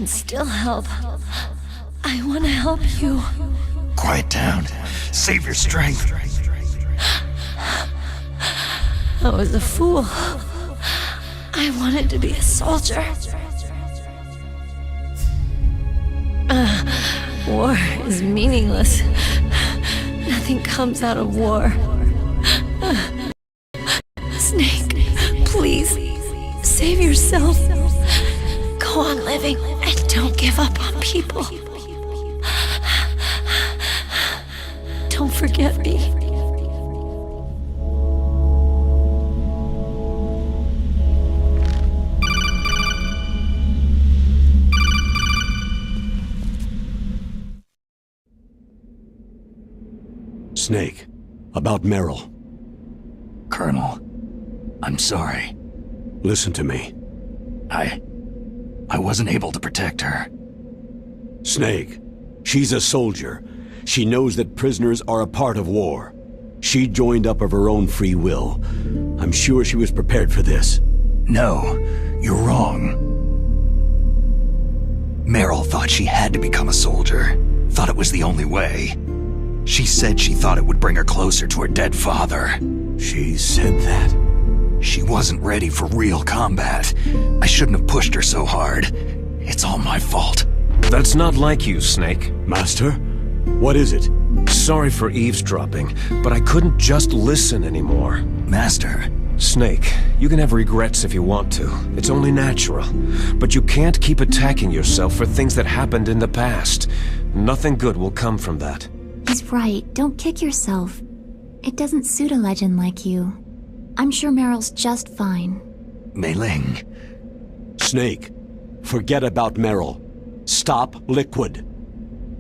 Still help. I want to help you. Quiet down. Save your strength. I was a fool. I wanted to be a soldier. War is meaningless. Nothing comes out of war. Snake, please, save yourself. Go on living and don't give up on people. Don't forget me. Snake, about Meryl. Colonel, I'm sorry. Listen to me. I wasn't able to protect her. Snake, she's a soldier. She knows that prisoners are a part of war. She joined up of her own free will. I'm sure she was prepared for this. No, you're wrong. Meryl thought she had to become a soldier. Thought it was the only way. She said she thought it would bring her closer to her dead father. She said that? She wasn't ready for real combat. I shouldn't have pushed her so hard. It's all my fault. That's not like you, Snake. Master? What is it? Sorry for eavesdropping, but I couldn't just listen anymore. Master. Snake, you can have regrets if you want to. It's only natural. But you can't keep attacking yourself for things that happened in the past. Nothing good will come from that. He's right. Don't kick yourself. It doesn't suit a legend like you. I'm sure Meryl's just fine. Mei Ling. Snake, forget about Meryl. Stop Liquid.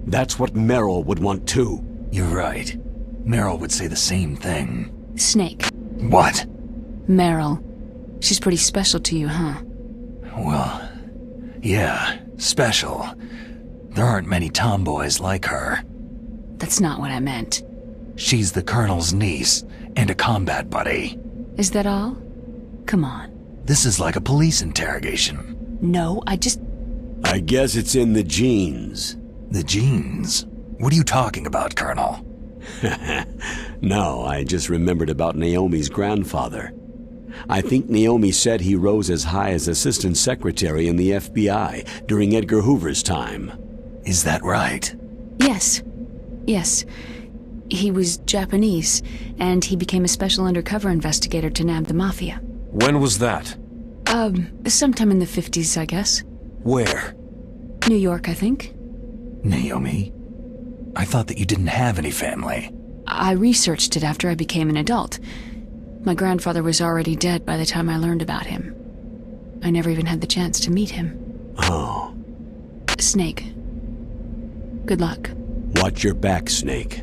That's what Meryl would want too. You're right. Meryl would say the same thing. Snake. What? Meryl. She's pretty special to you, huh? Well, yeah, special. There aren't many tomboys like her. That's not what I meant. She's the Colonel's niece and a combat buddy. Is that all? Come on. This is like a police interrogation. No, I guess it's in the genes. The genes? What are you talking about, Colonel? No, I just remembered about Naomi's grandfather. I think Naomi said he rose as high as assistant secretary in the FBI during Edgar Hoover's time. Is that right? Yes. Yes. He was Japanese, and he became a special undercover investigator to nab the Mafia. When was that? Sometime in the 50s, I guess. Where? New York, I think. Naomi? I thought that you didn't have any family. I researched it after I became an adult. My grandfather was already dead by the time I learned about him. I never even had the chance to meet him. Oh. Snake. Good luck. Watch your back, Snake.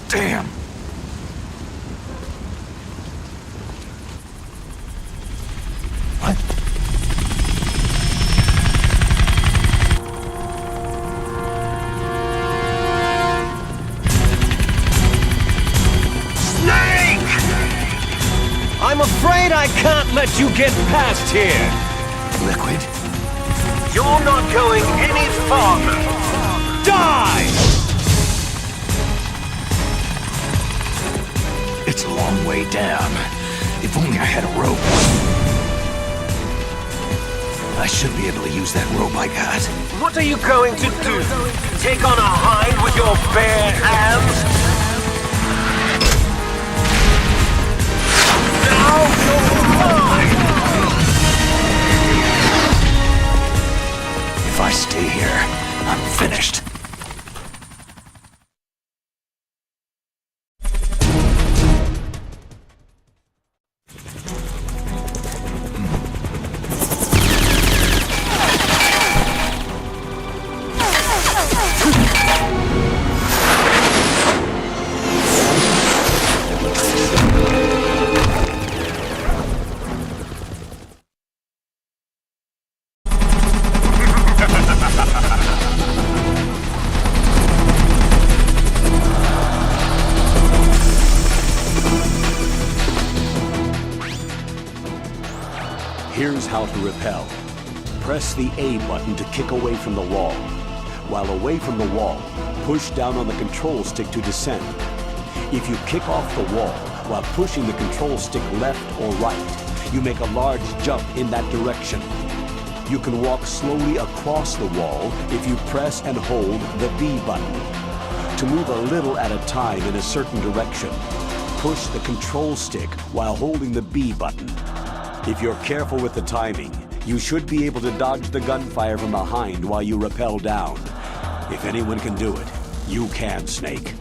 Damn! What? Snake! I'm afraid I can't let you get past here. Liquid? You're not going any farther. Die! It's a long way down. If only I had a rope. I should be able to use that rope I got. What are you going to do? Take on a hind with your bare hands? Now you're mine! If I stay here, I'm finished. Here's how to repel. Press the A button to kick away from the wall. While away from the wall, push down on the control stick to descend. If you kick off the wall while pushing the control stick left or right, you make a large jump in that direction. You can walk slowly across the wall if you press and hold the B button. To move a little at a time in a certain direction, push the control stick while holding the B button. If you're careful with the timing, you should be able to dodge the gunfire from behind while you rappel down. If anyone can do it, you can, Snake.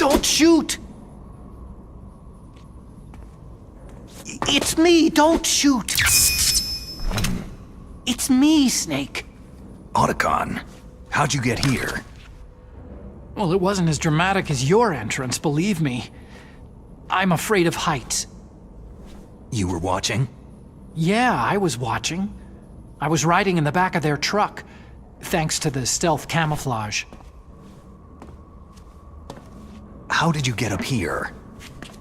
Don't shoot! It's me, don't shoot! It's me, Snake. Otacon, how'd you get here? Well, it wasn't as dramatic as your entrance, believe me. I'm afraid of heights. You were watching? Yeah, I was watching. I was riding in the back of their truck, thanks to the stealth camouflage. How did you get up here?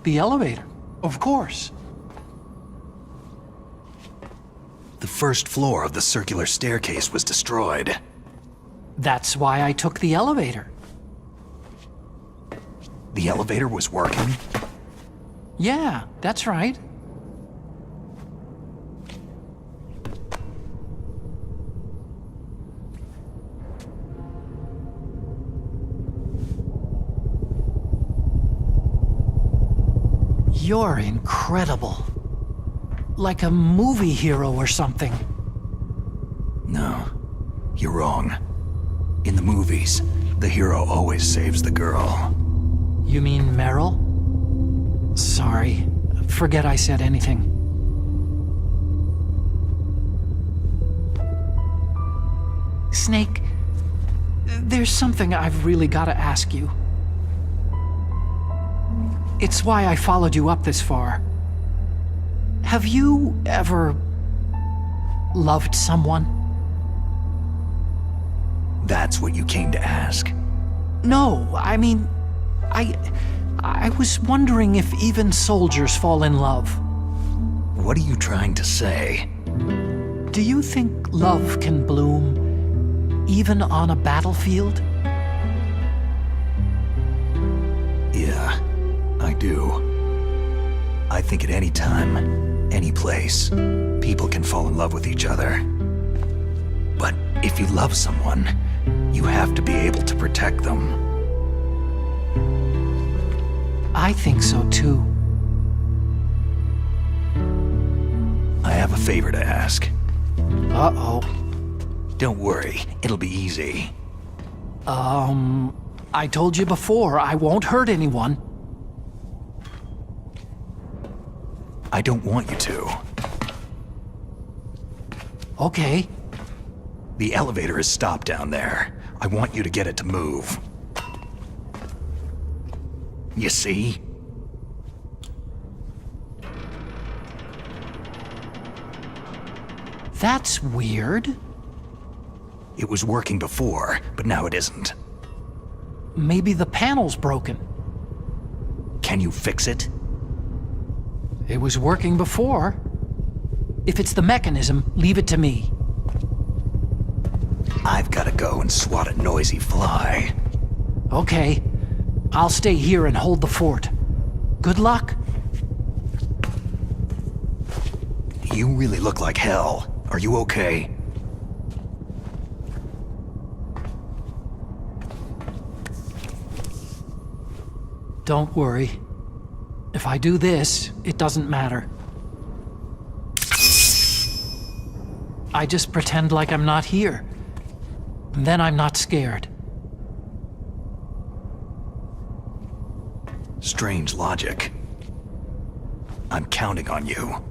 The elevator, of course. The first floor of the circular staircase was destroyed. That's why I took the elevator. The elevator was working? Yeah, that's right. You're incredible. Like a movie hero or something. No, you're wrong. In the movies, the hero always saves the girl. You mean Meryl? Sorry, forget I said anything. Snake, there's something I've really got to ask you. It's why I followed you up this far. Have you ever loved someone? That's what you came to ask? No, I mean, I was wondering if even soldiers fall in love. What are you trying to say? Do you think love can bloom even on a battlefield? Yeah, I do. I think at any time, any place, people can fall in love with each other. But if you love someone, you have to be able to protect them. I think so too. I have a favor to ask. Uh-oh. Don't worry, it'll be easy. I told you before, I won't hurt anyone. I don't want you to. Okay. The elevator is stopped down there. I want you to get it to move. You see? That's weird. It was working before, but now it isn't. Maybe the panel's broken. Can you fix it? It was working before. If it's the mechanism, leave it to me. I've gotta go and swat a noisy fly. Okay. I'll stay here and hold the fort. Good luck. You really look like hell. Are you okay? Don't worry. If I do this, it doesn't matter. I just pretend like I'm not here. And then I'm not scared. Strange logic. I'm counting on you.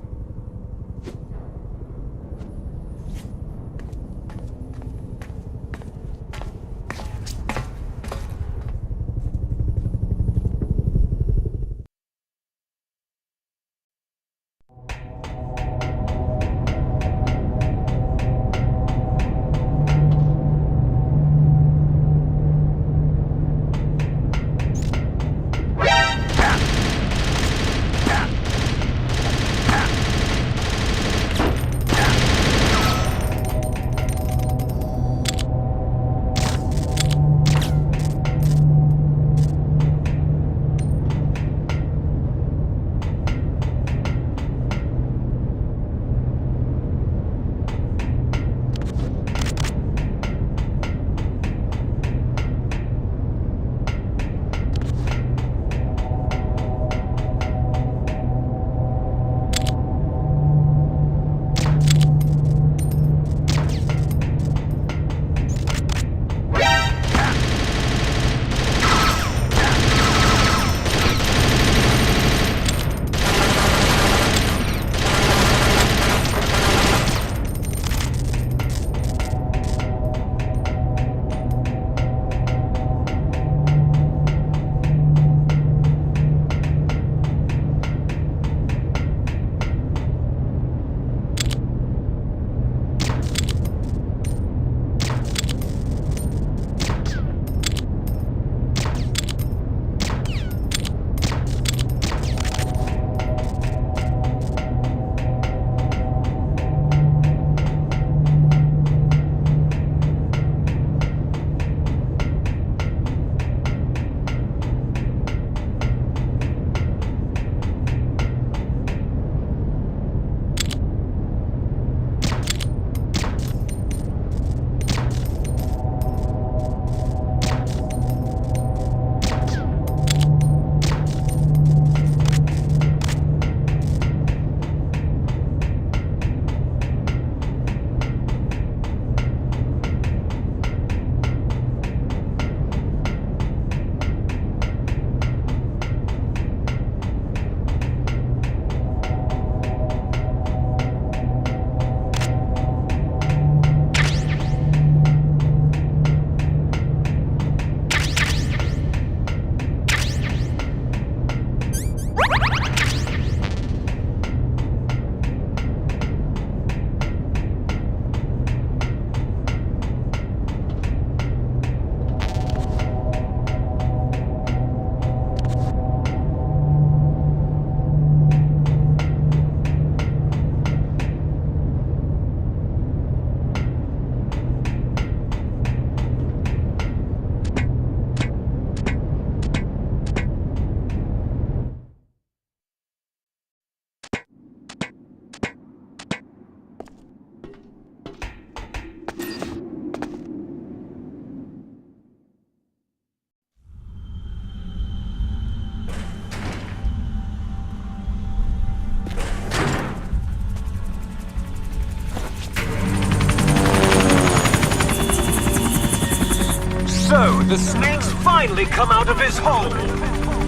The snake's finally come out of his hole.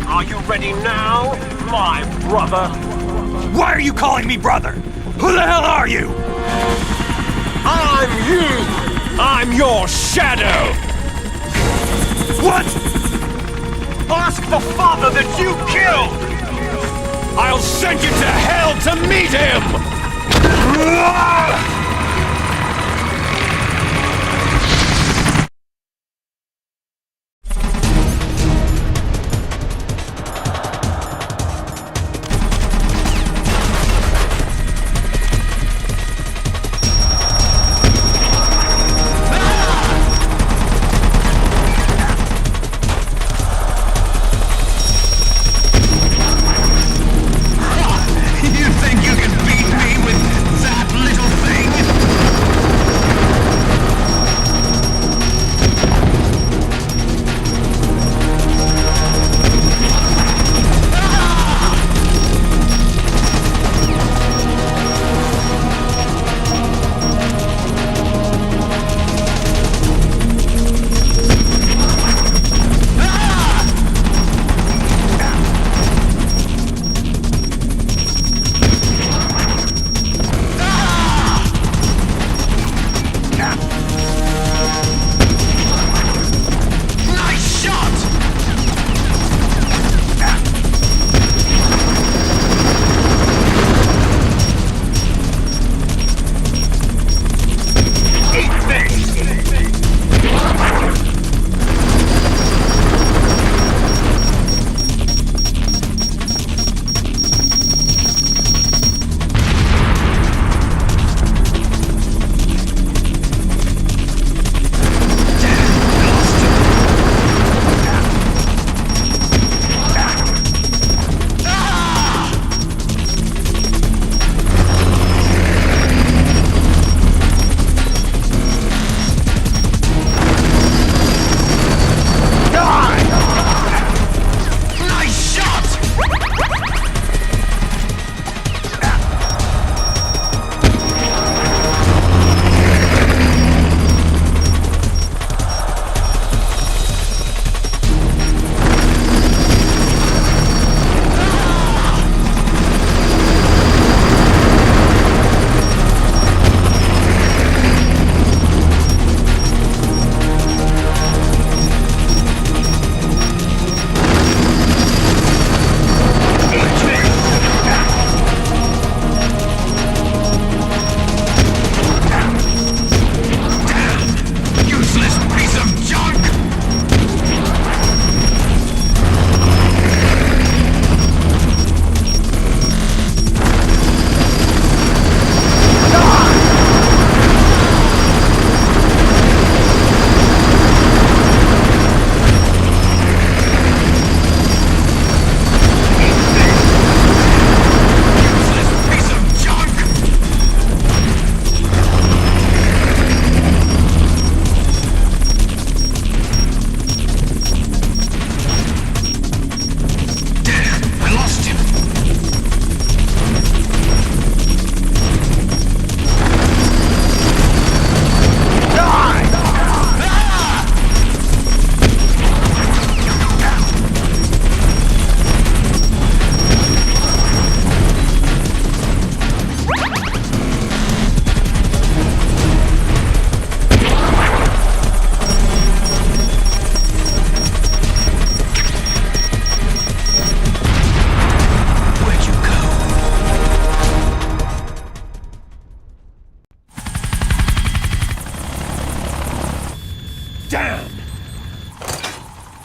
Are you ready now, my brother? Why are you calling me brother? Who the hell are you? I'm you! I'm your shadow! What? Ask the father that you killed! I'll send you to hell to meet him!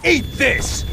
Eat this!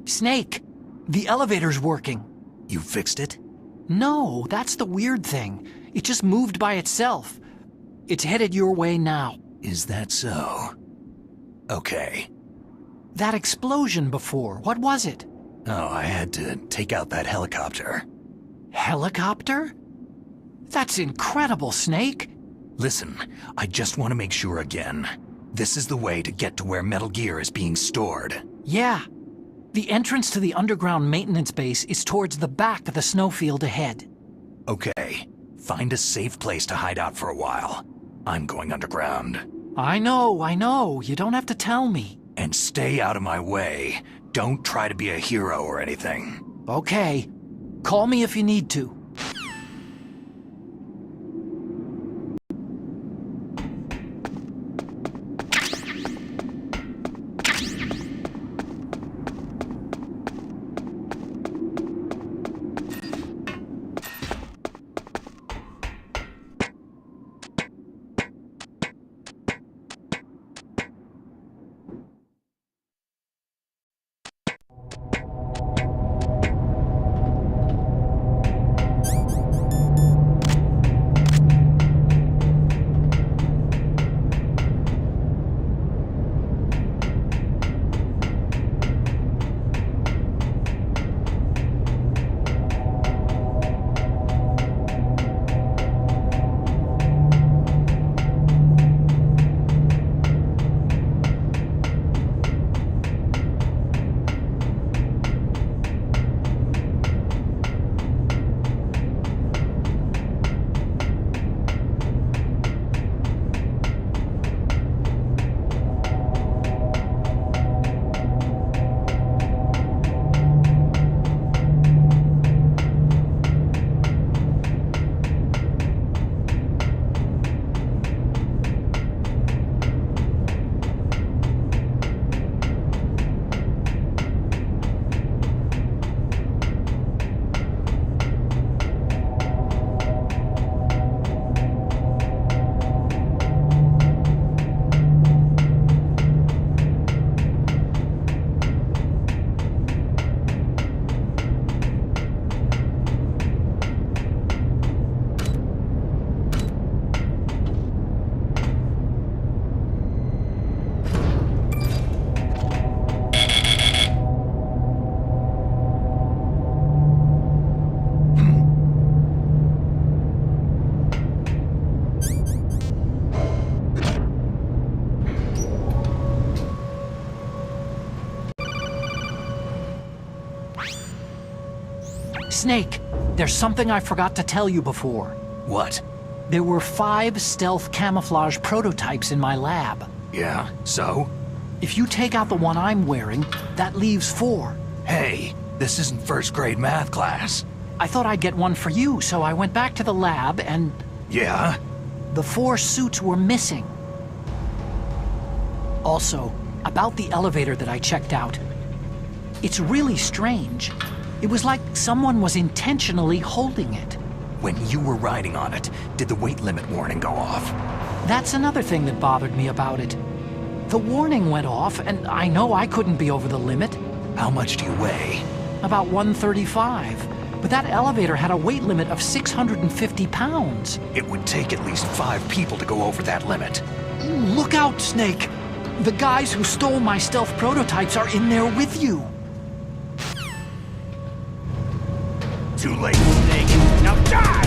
Snake, the elevator's working. You fixed it? No, that's the weird thing. It just moved by itself. It's headed your way now. Is that so? Okay. That explosion before, what was it? Oh, I had to take out that helicopter. Helicopter? That's incredible, Snake. Listen, I just want to make sure again. This is the way to get to where Metal Gear is being stored. Yeah. The entrance to the underground maintenance base is towards the back of the snowfield ahead. Okay. Find a safe place to hide out for a while. I'm going underground. I know. You don't have to tell me. And stay out of my way. Don't try to be a hero or anything. Okay. Call me if you need to. Snake, there's something I forgot to tell you before. What? There were 5 stealth camouflage prototypes in my lab. Yeah, so? If you take out the one I'm wearing, that leaves 4. Hey, this isn't first grade math class. I thought I'd get one for you, so I went back to the lab and... Yeah? The 4 suits were missing. Also, about the elevator that I checked out. It's really strange. It was like someone was intentionally holding it. When you were riding on it, did the weight limit warning go off? That's another thing that bothered me about it. The warning went off, and I know I couldn't be over the limit. How much do you weigh? About 135. But that elevator had a weight limit of 650 pounds. It would take at least 5 people to go over that limit. Look out, Snake! The guys who stole my stealth prototypes are in there with you. Too late, Snake. Now die!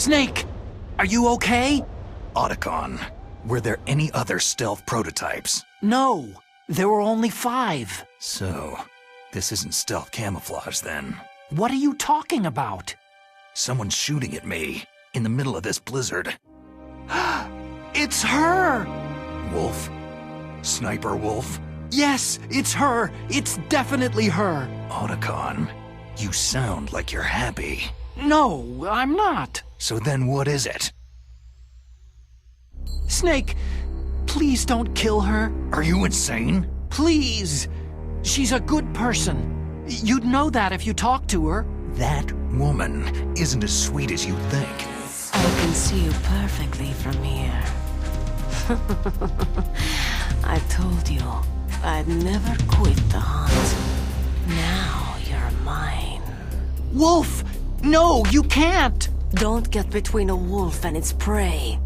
Snake, are you okay? Otacon, were there any other stealth prototypes? No, there were only 5. So, this isn't stealth camouflage then. What are you talking about? Someone's shooting at me, in the middle of this blizzard. It's her! Wolf? Sniper Wolf? Yes, it's her! It's definitely her! Otacon, you sound like you're happy. No, I'm not. So then what is it? Snake, please don't kill her. Are you insane? Please! She's a good person. You'd know that if you talked to her. That woman isn't as sweet as you think. I can see you perfectly from here. I told you, I'd never quit the hunt. Now you're mine. Wolf! No, you can't! Don't get between a wolf and its prey.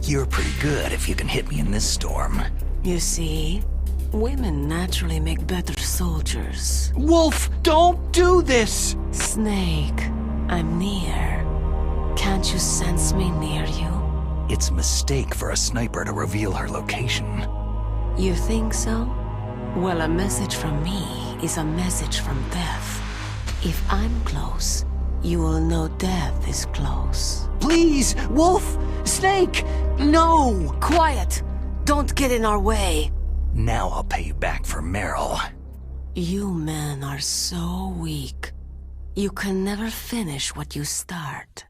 You're pretty good if you can hit me in this storm. You see, women naturally make better soldiers. Wolf, don't do this! Snake, I'm near. Can't you sense me near you? It's a mistake for a sniper to reveal her location. You think so? Well, a message from me is a message from death. If I'm close, you will know death is close. Please, Wolf! Snake! No! Quiet! Don't get in our way! Now I'll pay you back for Meryl. You men are so weak. You can never finish what you start.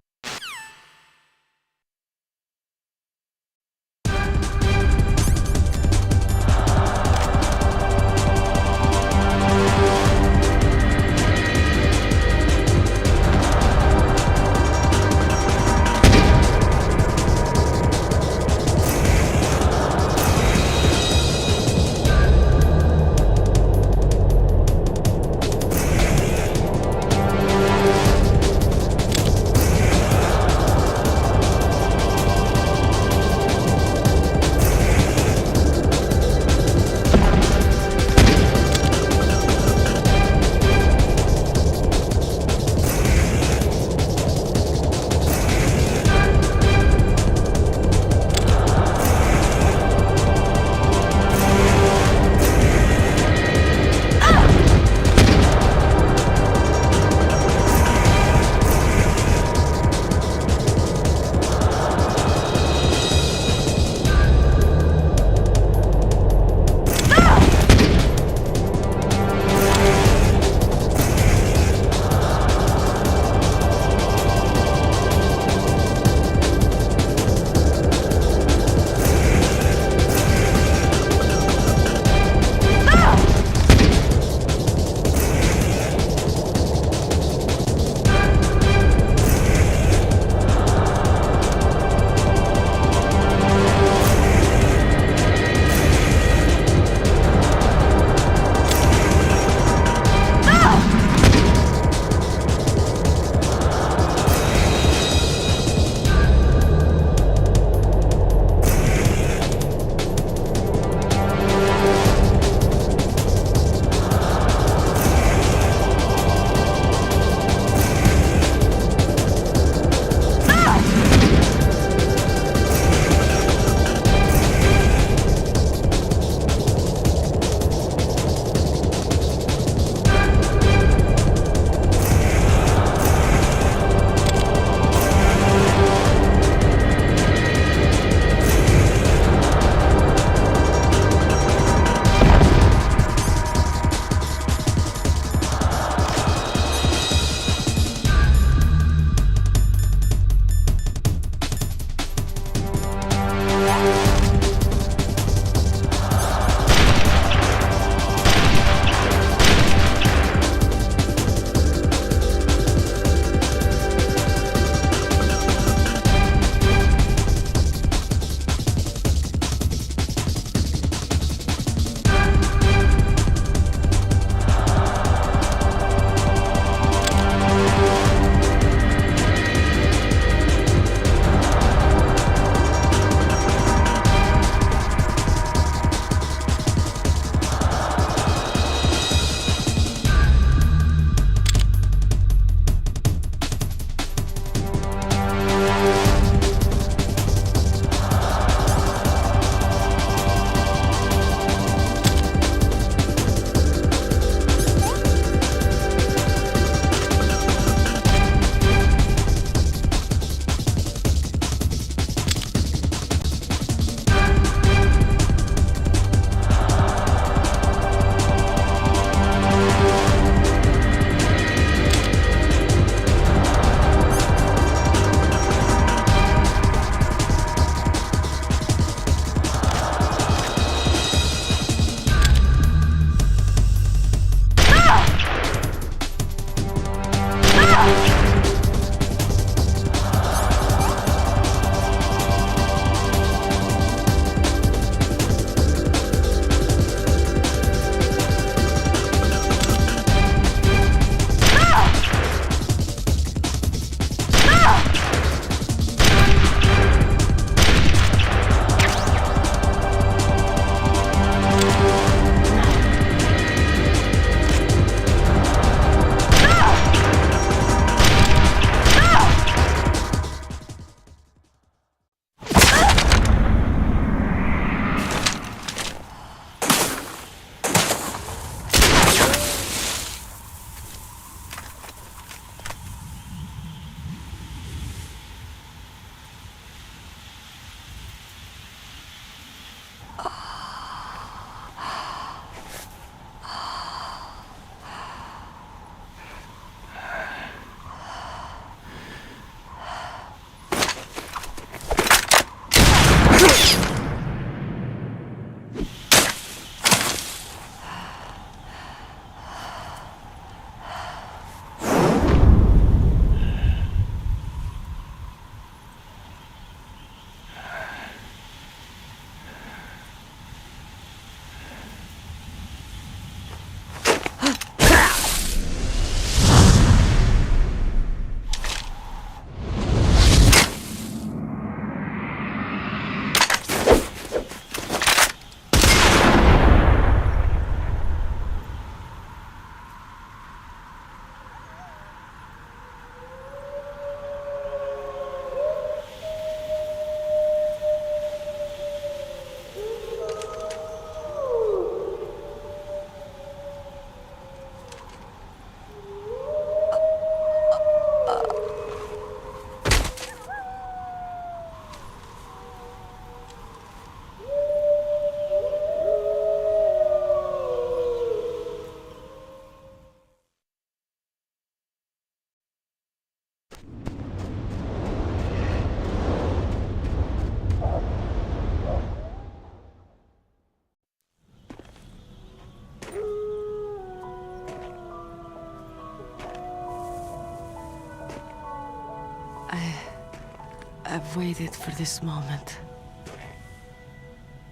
I've waited for this moment.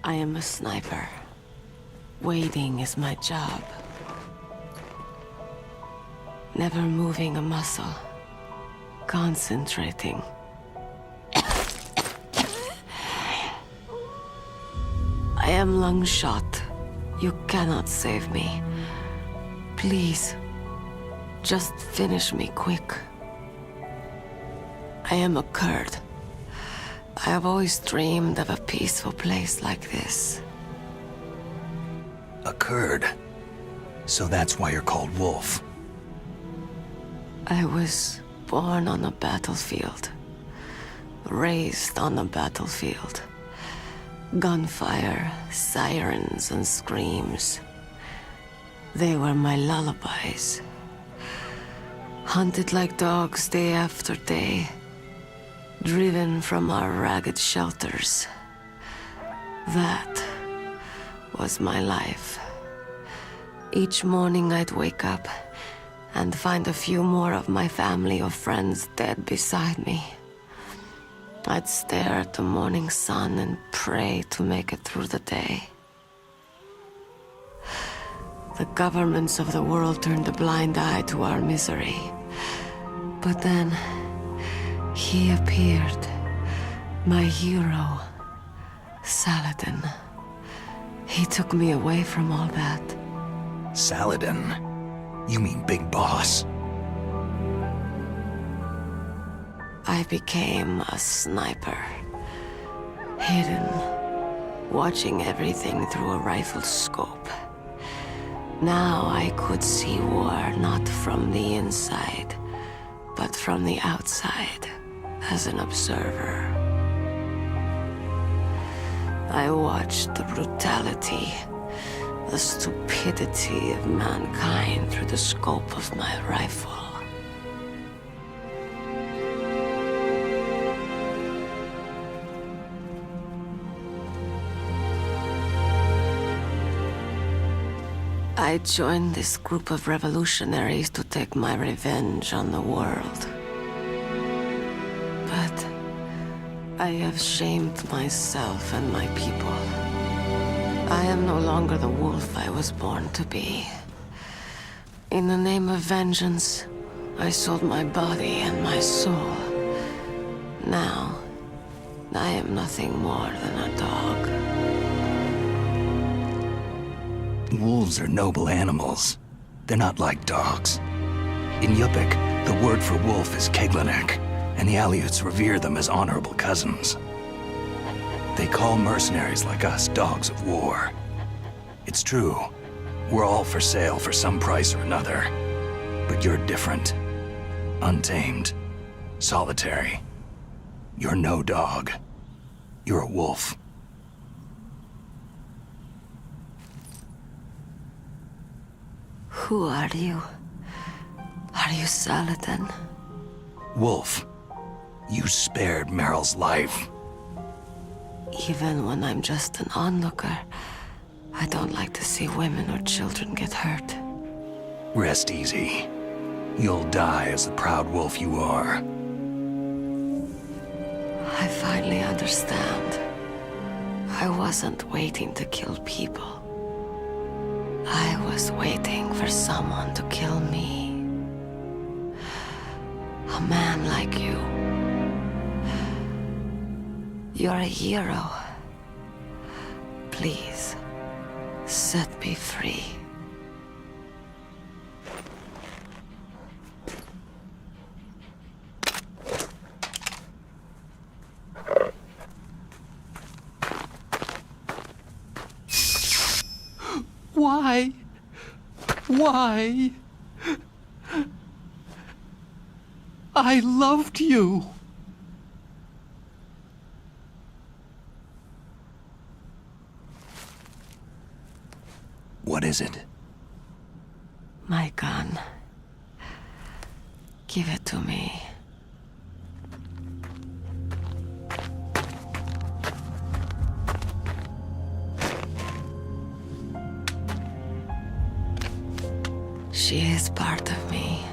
I am a sniper. Waiting is my job. Never moving a muscle. Concentrating. I am lung shot. You cannot save me. Please, just finish me quick. I am a Kurd. I have always dreamed of a peaceful place like this. A Kurd? So that's why you're called Wolf. I was born on a battlefield. Raised on a battlefield. Gunfire, sirens, and screams. They were my lullabies. Hunted like dogs day after day. Driven from our ragged shelters. That was my life. Each morning I'd wake up and find a few more of my family or friends dead beside me. I'd stare at the morning sun and pray to make it through the day. The governments of the world turned a blind eye to our misery. But then, he appeared. My hero, Saladin. He took me away from all that. Saladin? You mean Big Boss? I became a sniper. Hidden, watching everything through a rifle scope. Now I could see war not from the inside, but from the outside, as an observer. I watched the brutality, the stupidity of mankind through the scope of my rifle. I joined this group of revolutionaries to take my revenge on the world. But I have shamed myself and my people. I am no longer the wolf I was born to be. In the name of vengeance, I sold my body and my soul. Now, I am nothing more than a dog. Wolves are noble animals. They're not like dogs. In Yupik, the word for wolf is Keglanek, and the Aleuts revere them as honorable cousins. They call mercenaries like us dogs of war. It's true. We're all for sale for some price or another. But you're different. Untamed. Solitary. You're no dog. You're a wolf. Who are you? Are you Saladin? Wolf. You spared Meryl's life. Even when I'm just an onlooker, I don't like to see women or children get hurt. Rest easy. You'll die as the proud wolf you are. I finally understand. I wasn't waiting to kill people. I was waiting for someone to kill me. A man like you. You're a hero. Please, set me free. Why? Why? I loved you. What is it? My gun. Give it to me. She is part of me.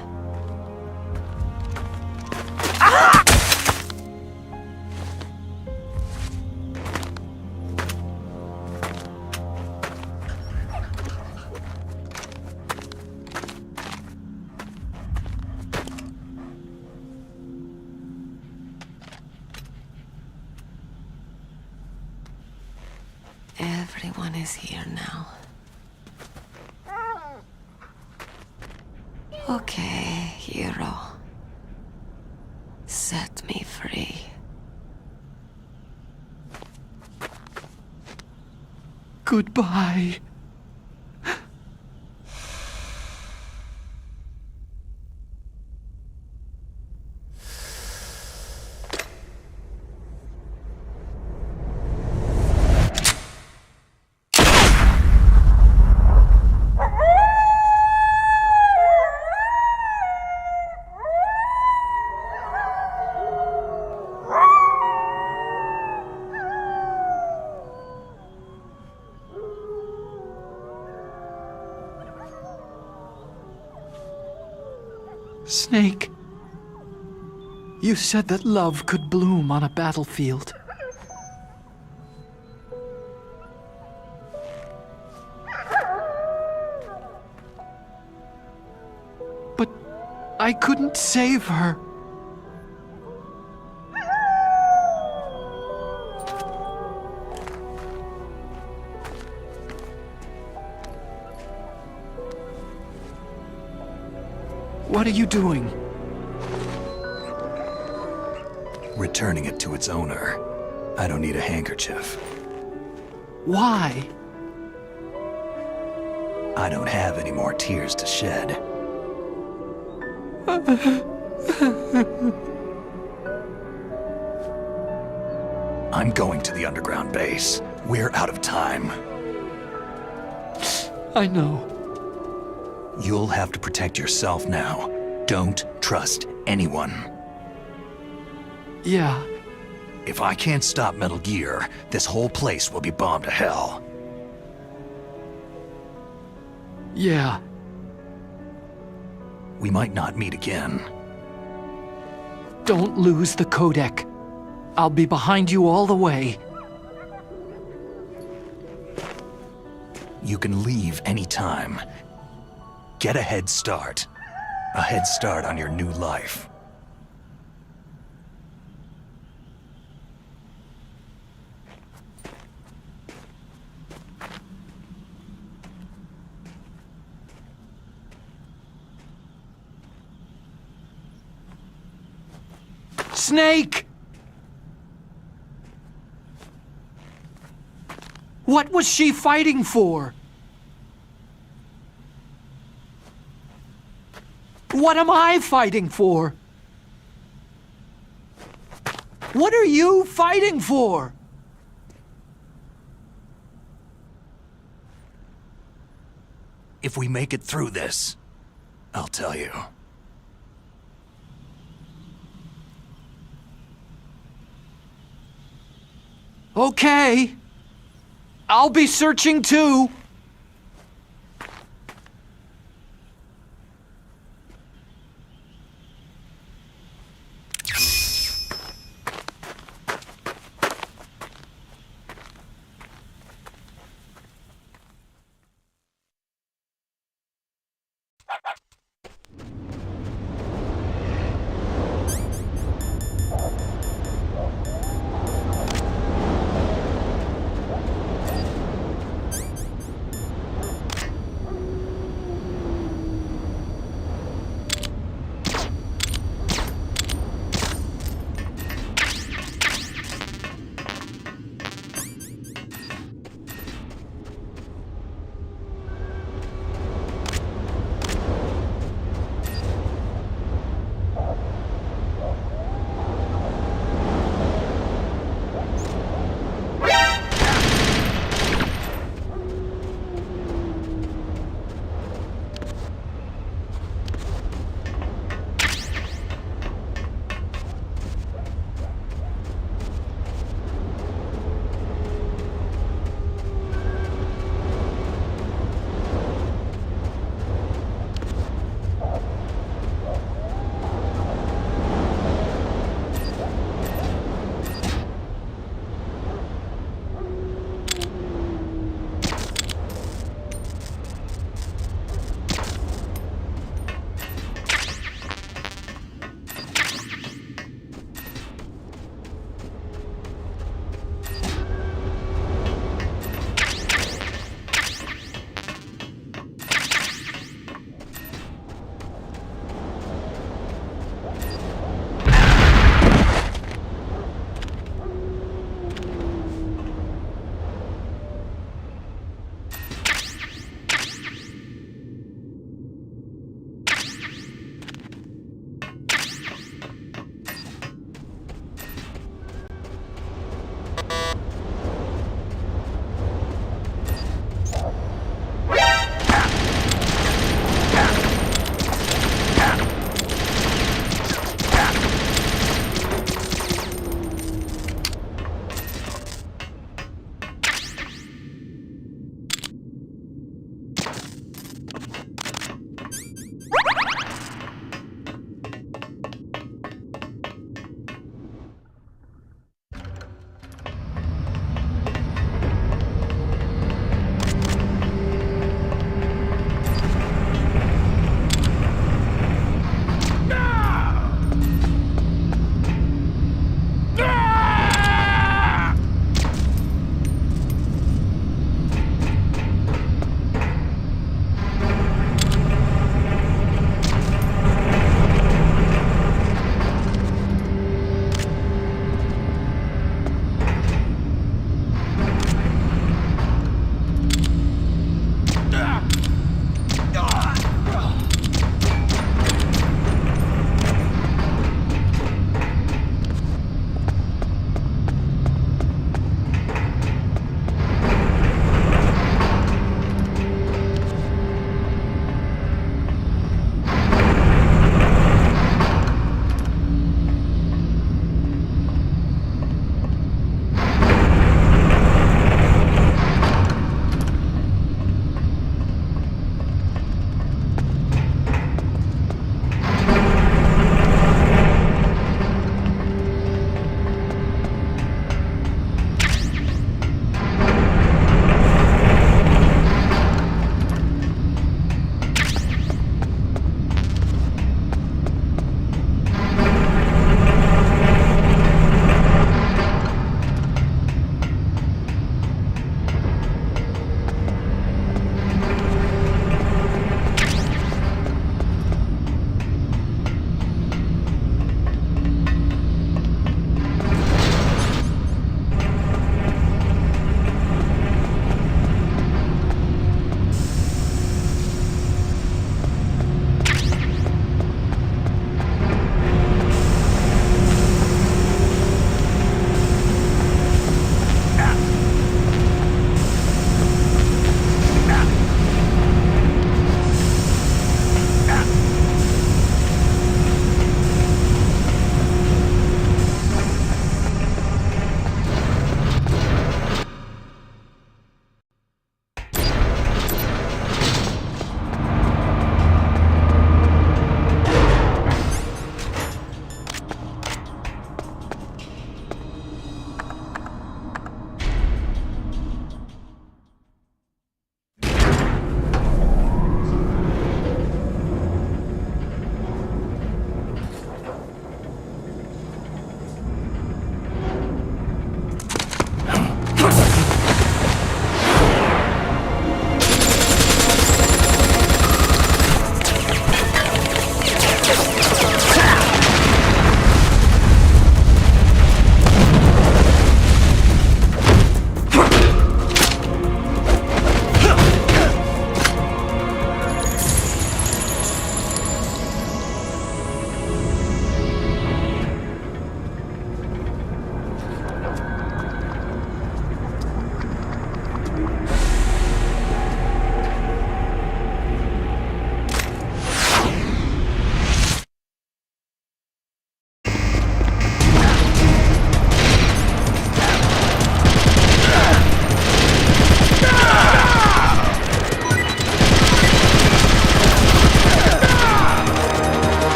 Everyone is here now. Okay, hero. Set me free. Goodbye. Snake, you said that love could bloom on a battlefield. But I couldn't save her. What are you doing? Returning it to its owner. I don't need a handkerchief. Why? I don't have any more tears to shed. I'm going to the underground base. We're out of time. I know. You'll have to protect yourself now. Don't trust anyone. Yeah. If I can't stop Metal Gear, this whole place will be bombed to hell. Yeah. We might not meet again. Don't lose the codec. I'll be behind you all the way. You can leave anytime. Get a head start. A head start on your new life. Snake! What was she fighting for? What am I fighting for? What are you fighting for? If we make it through this, I'll tell you. Okay. I'll be searching too.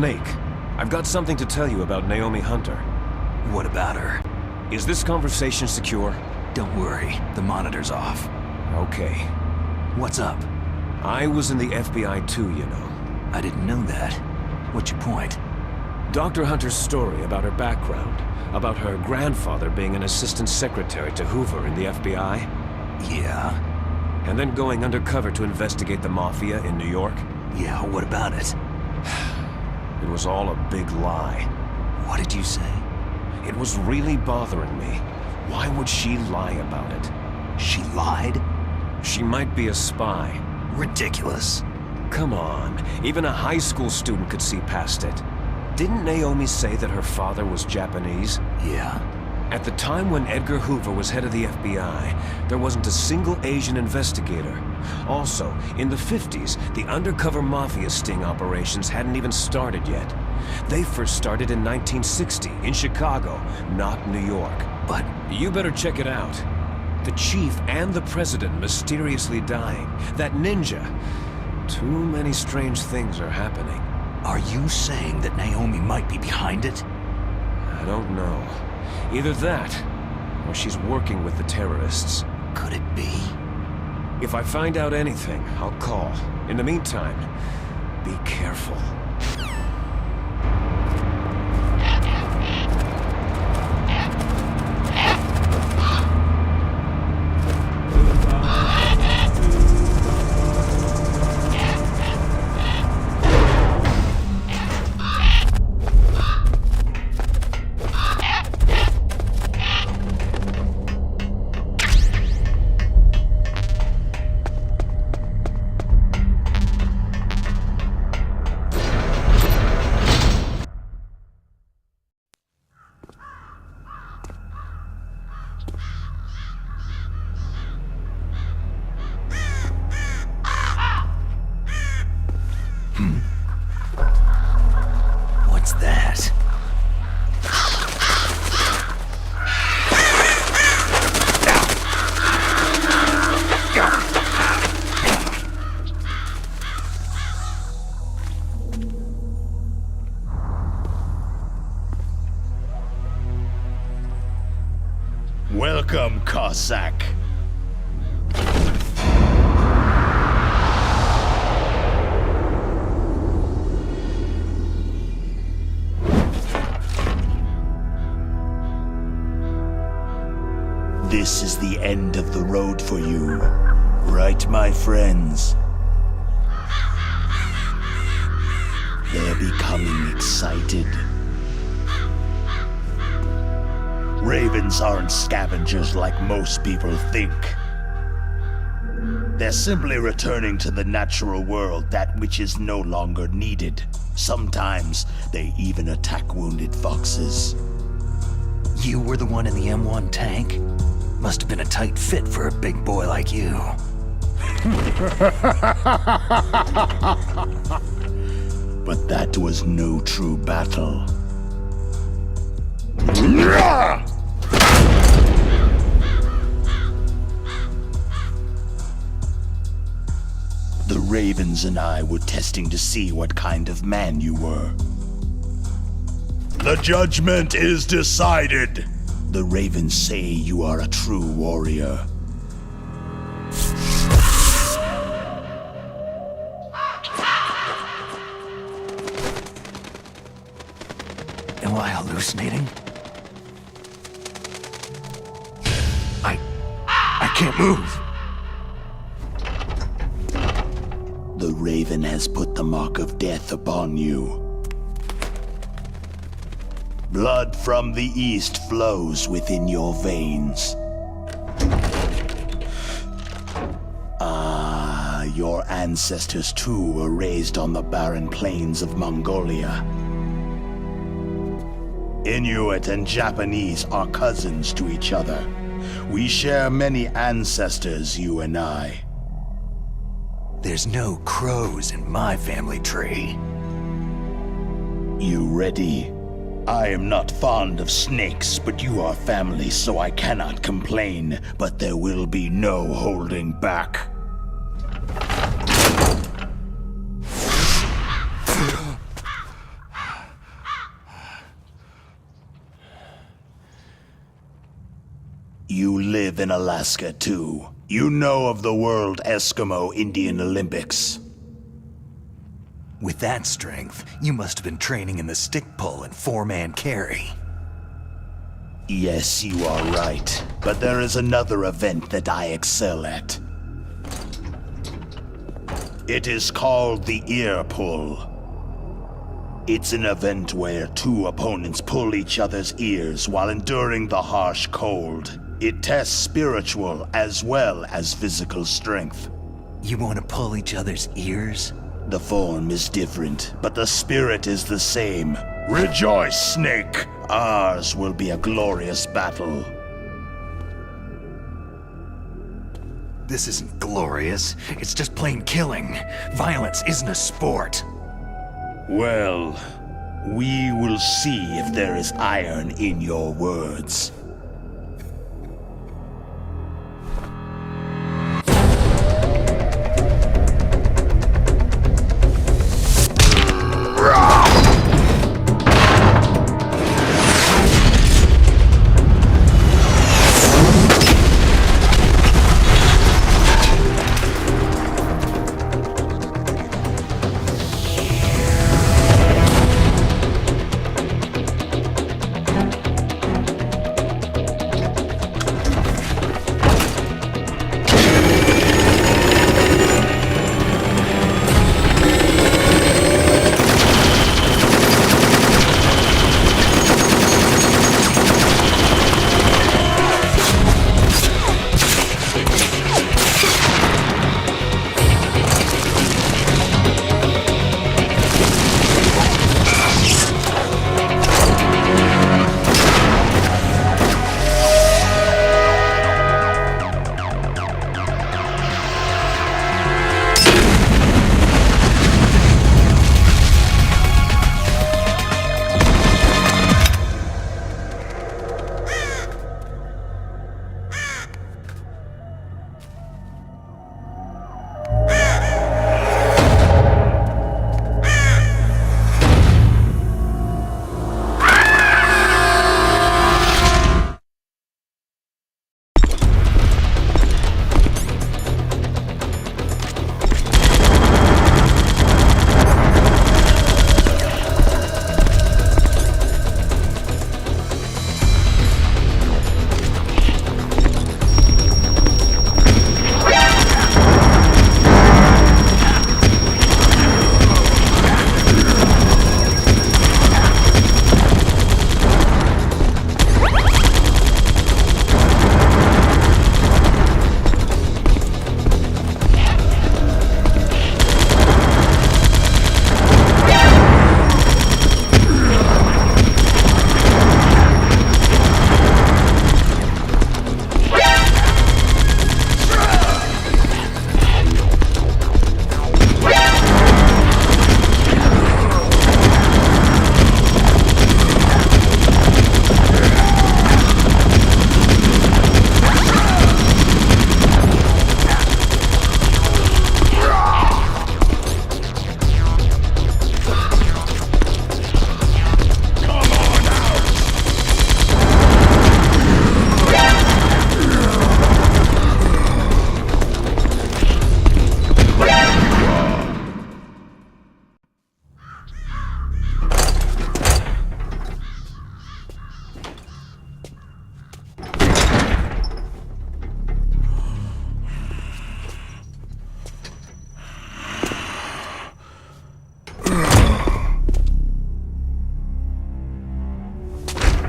Snake, I've got something to tell you about Naomi Hunter. What about her? Is this conversation secure? Don't worry, the monitor's off. Okay. What's up? I was in the FBI too, you know. I didn't know that. What's your point? Dr. Hunter's story about her background, about her grandfather being an assistant secretary to Hoover in the FBI. Yeah? And then going undercover to investigate the Mafia in New York. Yeah, what about it? It was all a big lie. What did you say? It was really bothering me. Why would she lie about it? She lied? She might be a spy. Ridiculous. Come on, even a high school student could see past it. Didn't Naomi say that her father was Japanese? Yeah. At the time when Edgar Hoover was head of the FBI, there wasn't a single Asian investigator. Also, in the 50s, the undercover mafia sting operations hadn't even started yet. They first started in 1960, in Chicago, not New York. But you better check it out. The chief and the president mysteriously dying. That ninja. Too many strange things are happening. Are you saying that Naomi might be behind it? I don't know. Either that, or she's working with the terrorists. Could it be? If I find out anything, I'll call. In the meantime, be careful. What's that? Welcome, Cossack. This is the end of the road for you, right, my friends? They're becoming excited. Ravens aren't scavengers like most people think. They're simply returning to the natural world, that which is no longer needed. Sometimes they even attack wounded foxes. You were the one in the M1 tank? Must have been a tight fit for a big boy like you. But that was no true battle. The Ravens and I were testing to see what kind of man you were. The judgment is decided. The Ravens say you are a true warrior. Am I hallucinating? I can't move. The Raven has put the mark of death upon you. Blood from the east flows within your veins. Your ancestors too were raised on the barren plains of Mongolia. Inuit and Japanese are cousins to each other. We share many ancestors, you and I. There's no crows in my family tree. You ready? I am not fond of snakes, but you are family, so I cannot complain. But there will be no holding back. You live in Alaska, too. You know of the World Eskimo Indian Olympics. With that strength, you must have been training in the stick pull and four-man carry. Yes, you are right. But there is another event that I excel at. It is called the ear pull. It's an event where two opponents pull each other's ears while enduring the harsh cold. It tests spiritual as well as physical strength. You want to pull each other's ears? The form is different, but the spirit is the same. Rejoice, Snake! Ours will be a glorious battle. This isn't glorious. It's just plain killing. Violence isn't a sport. Well, we will see if there is iron in your words.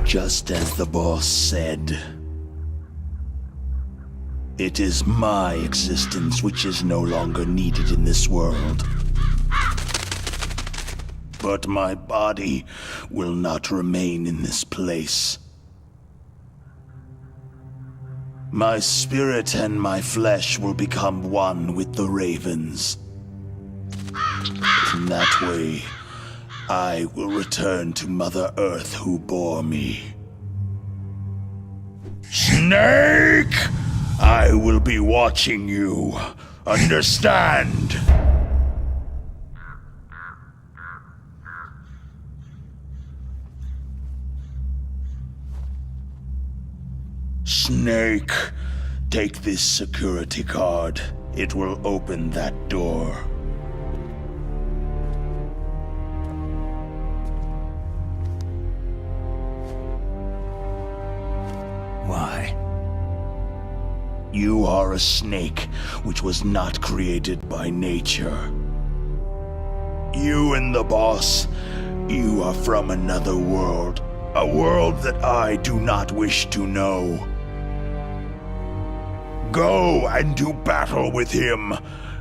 Just as the boss said. It is my existence which is no longer needed in this world. But my body will not remain in this place. My spirit and my flesh will become one with the ravens. In that way, I will return to Mother Earth who bore me. Snake! I will be watching you. Understand? Snake, take this security card. It will open that door. Why? You are a snake, which was not created by nature. You and the boss, you are from another world. A world that I do not wish to know. Go and do battle with him.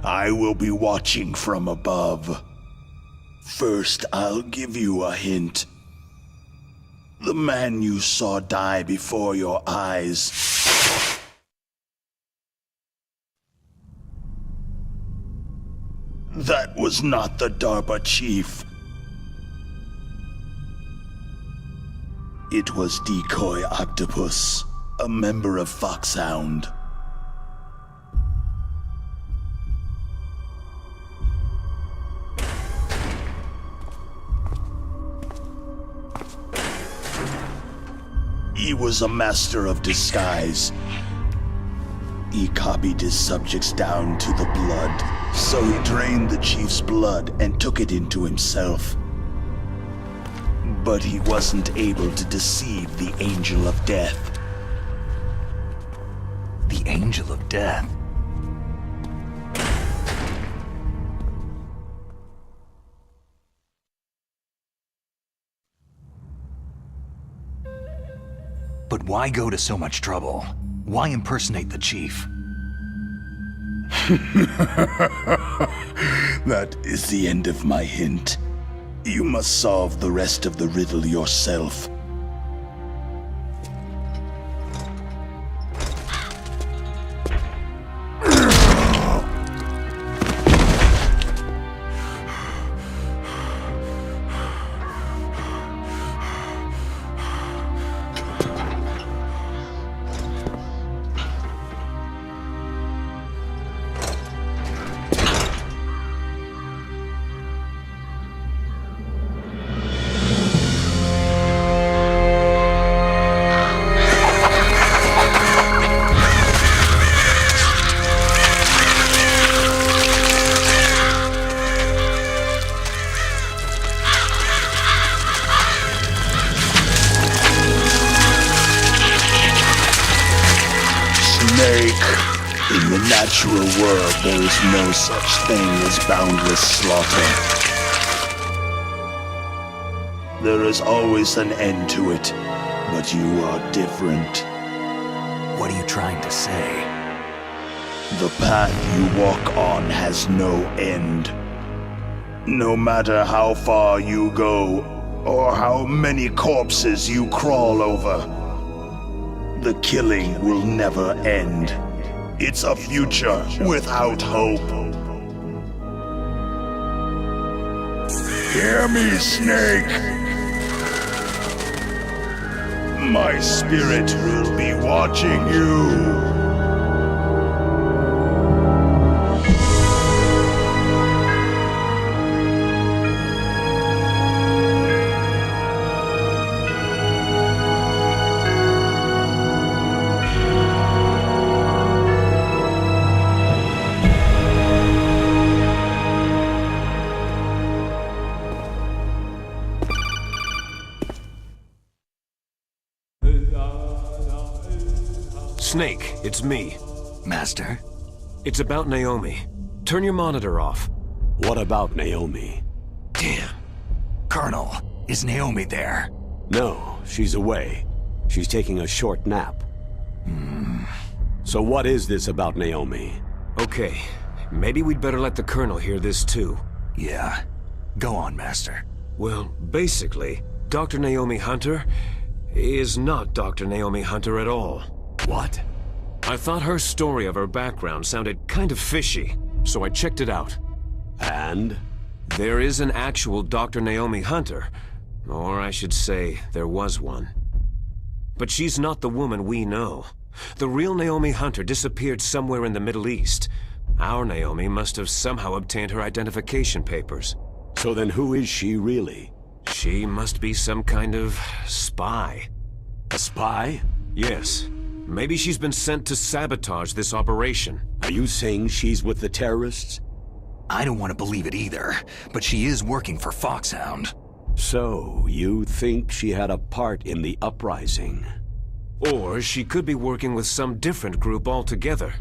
I will be watching from above. First, I'll give you a hint. The man you saw die before your eyes. That was not the DARPA chief. It was Decoy Octopus, a member of Foxhound. He was a master of disguise. He copied his subjects down to the blood, so he drained the chief's blood and took it into himself. But he wasn't able to deceive the Angel of Death. The Angel of Death? But why go to so much trouble? Why impersonate the chief? That is the end of my hint. You must solve the rest of the riddle yourself. In the natural world, there is no such thing as boundless slaughter. There is always an end to it, but you are different. What are you trying to say? The path you walk on has no end. No matter how far you go, or how many corpses you crawl over, the killing will never end. It's a future without hope. Hear me, Snake! My spirit will be watching you. Snake, it's me. Master? It's about Naomi. Turn your monitor off. What about Naomi? Damn. Colonel, is Naomi there? No, she's away. She's taking a short nap. So what is this about Naomi? Okay, maybe we'd better let the Colonel hear this too. Yeah. Go on, Master. Well, basically, Dr. Naomi Hunter is not Dr. Naomi Hunter at all. What? I thought her story of her background sounded kind of fishy, so I checked it out. And? There is an actual Dr. Naomi Hunter. Or I should say, there was one. But she's not the woman we know. The real Naomi Hunter disappeared somewhere in the Middle East. Our Naomi must have somehow obtained her identification papers. So then who is she really? She must be some kind of spy. A spy? Yes. Maybe she's been sent to sabotage this operation. Are you saying she's with the terrorists? I don't want to believe it either, but she is working for Foxhound. So, you think she had a part in the uprising? Or she could be working with some different group altogether.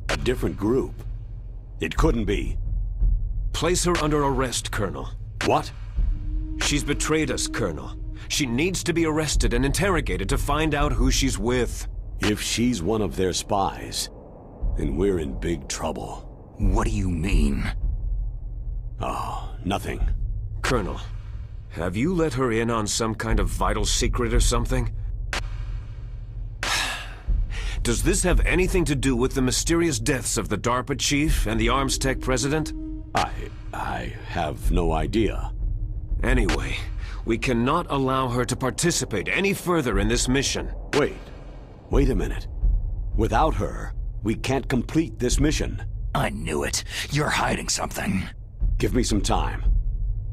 A different group? It couldn't be. Place her under arrest, Colonel. What? She's betrayed us, Colonel. She needs to be arrested and interrogated to find out who she's with. If she's one of their spies, then we're in big trouble. What do you mean? Oh, nothing. Colonel, have you let her in on some kind of vital secret or something? Does this have anything to do with the mysterious deaths of the DARPA chief and the arms tech president? I have no idea. Anyway, we cannot allow her to participate any further in this mission. Wait a minute. Without her, we can't complete this mission. I knew it. You're hiding something. Give me some time.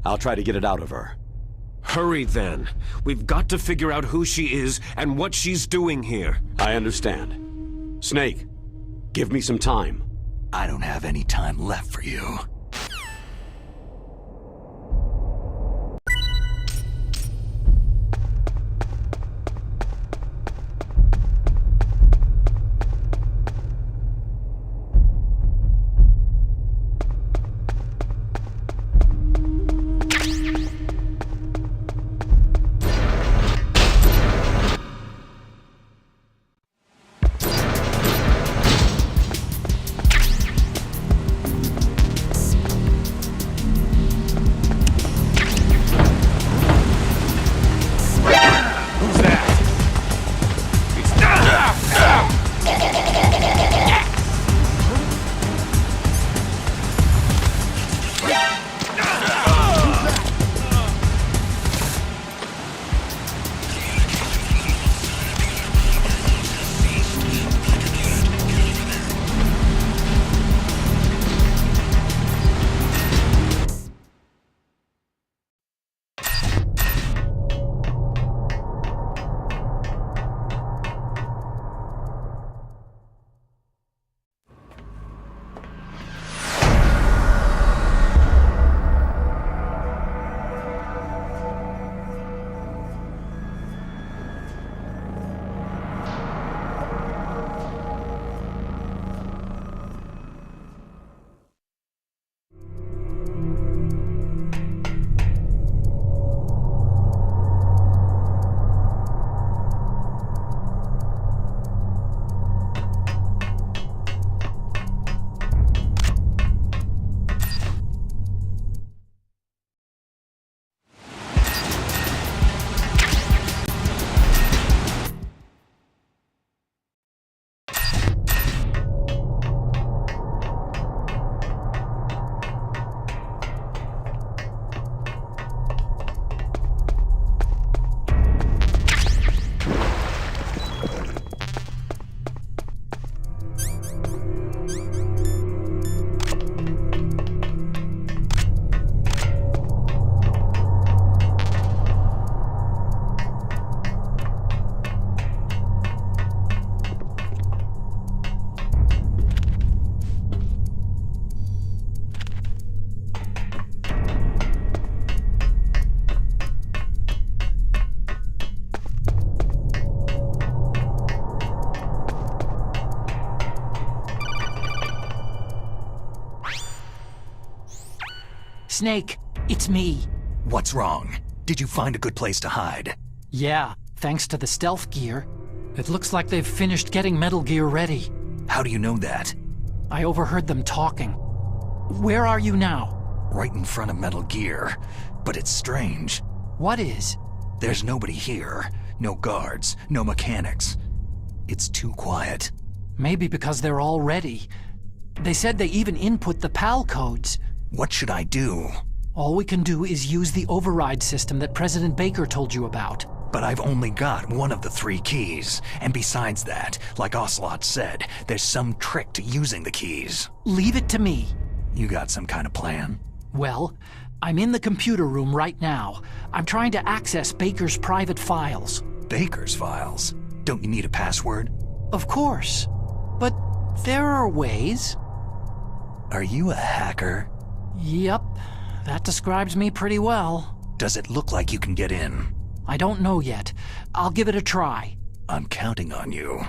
I'll try to get it out of her. Hurry then. We've got to figure out who she is and what she's doing here. I understand. Snake, give me some time. I don't have any time left for you. Snake, it's me. What's wrong? Did you find a good place to hide? Yeah, thanks to the stealth gear. It looks like they've finished getting Metal Gear ready. How do you know that? I overheard them talking. Where are you now? Right in front of Metal Gear. But it's strange. What is? There's nobody here. No guards, no mechanics. It's too quiet. Maybe because they're all ready. They said they even input the PAL codes. What should I do? All we can do is use the override system that President Baker told you about. But I've only got one of the 3 keys. And besides that, like Ocelot said, there's some trick to using the keys. Leave it to me. You got some kind of plan? Well, I'm in the computer room right now. I'm trying to access Baker's private files. Baker's files? Don't you need a password? Of course. But there are ways. Are you a hacker? Yep. That describes me pretty well. Does it look like you can get in? I don't know yet. I'll give it a try. I'm counting on you.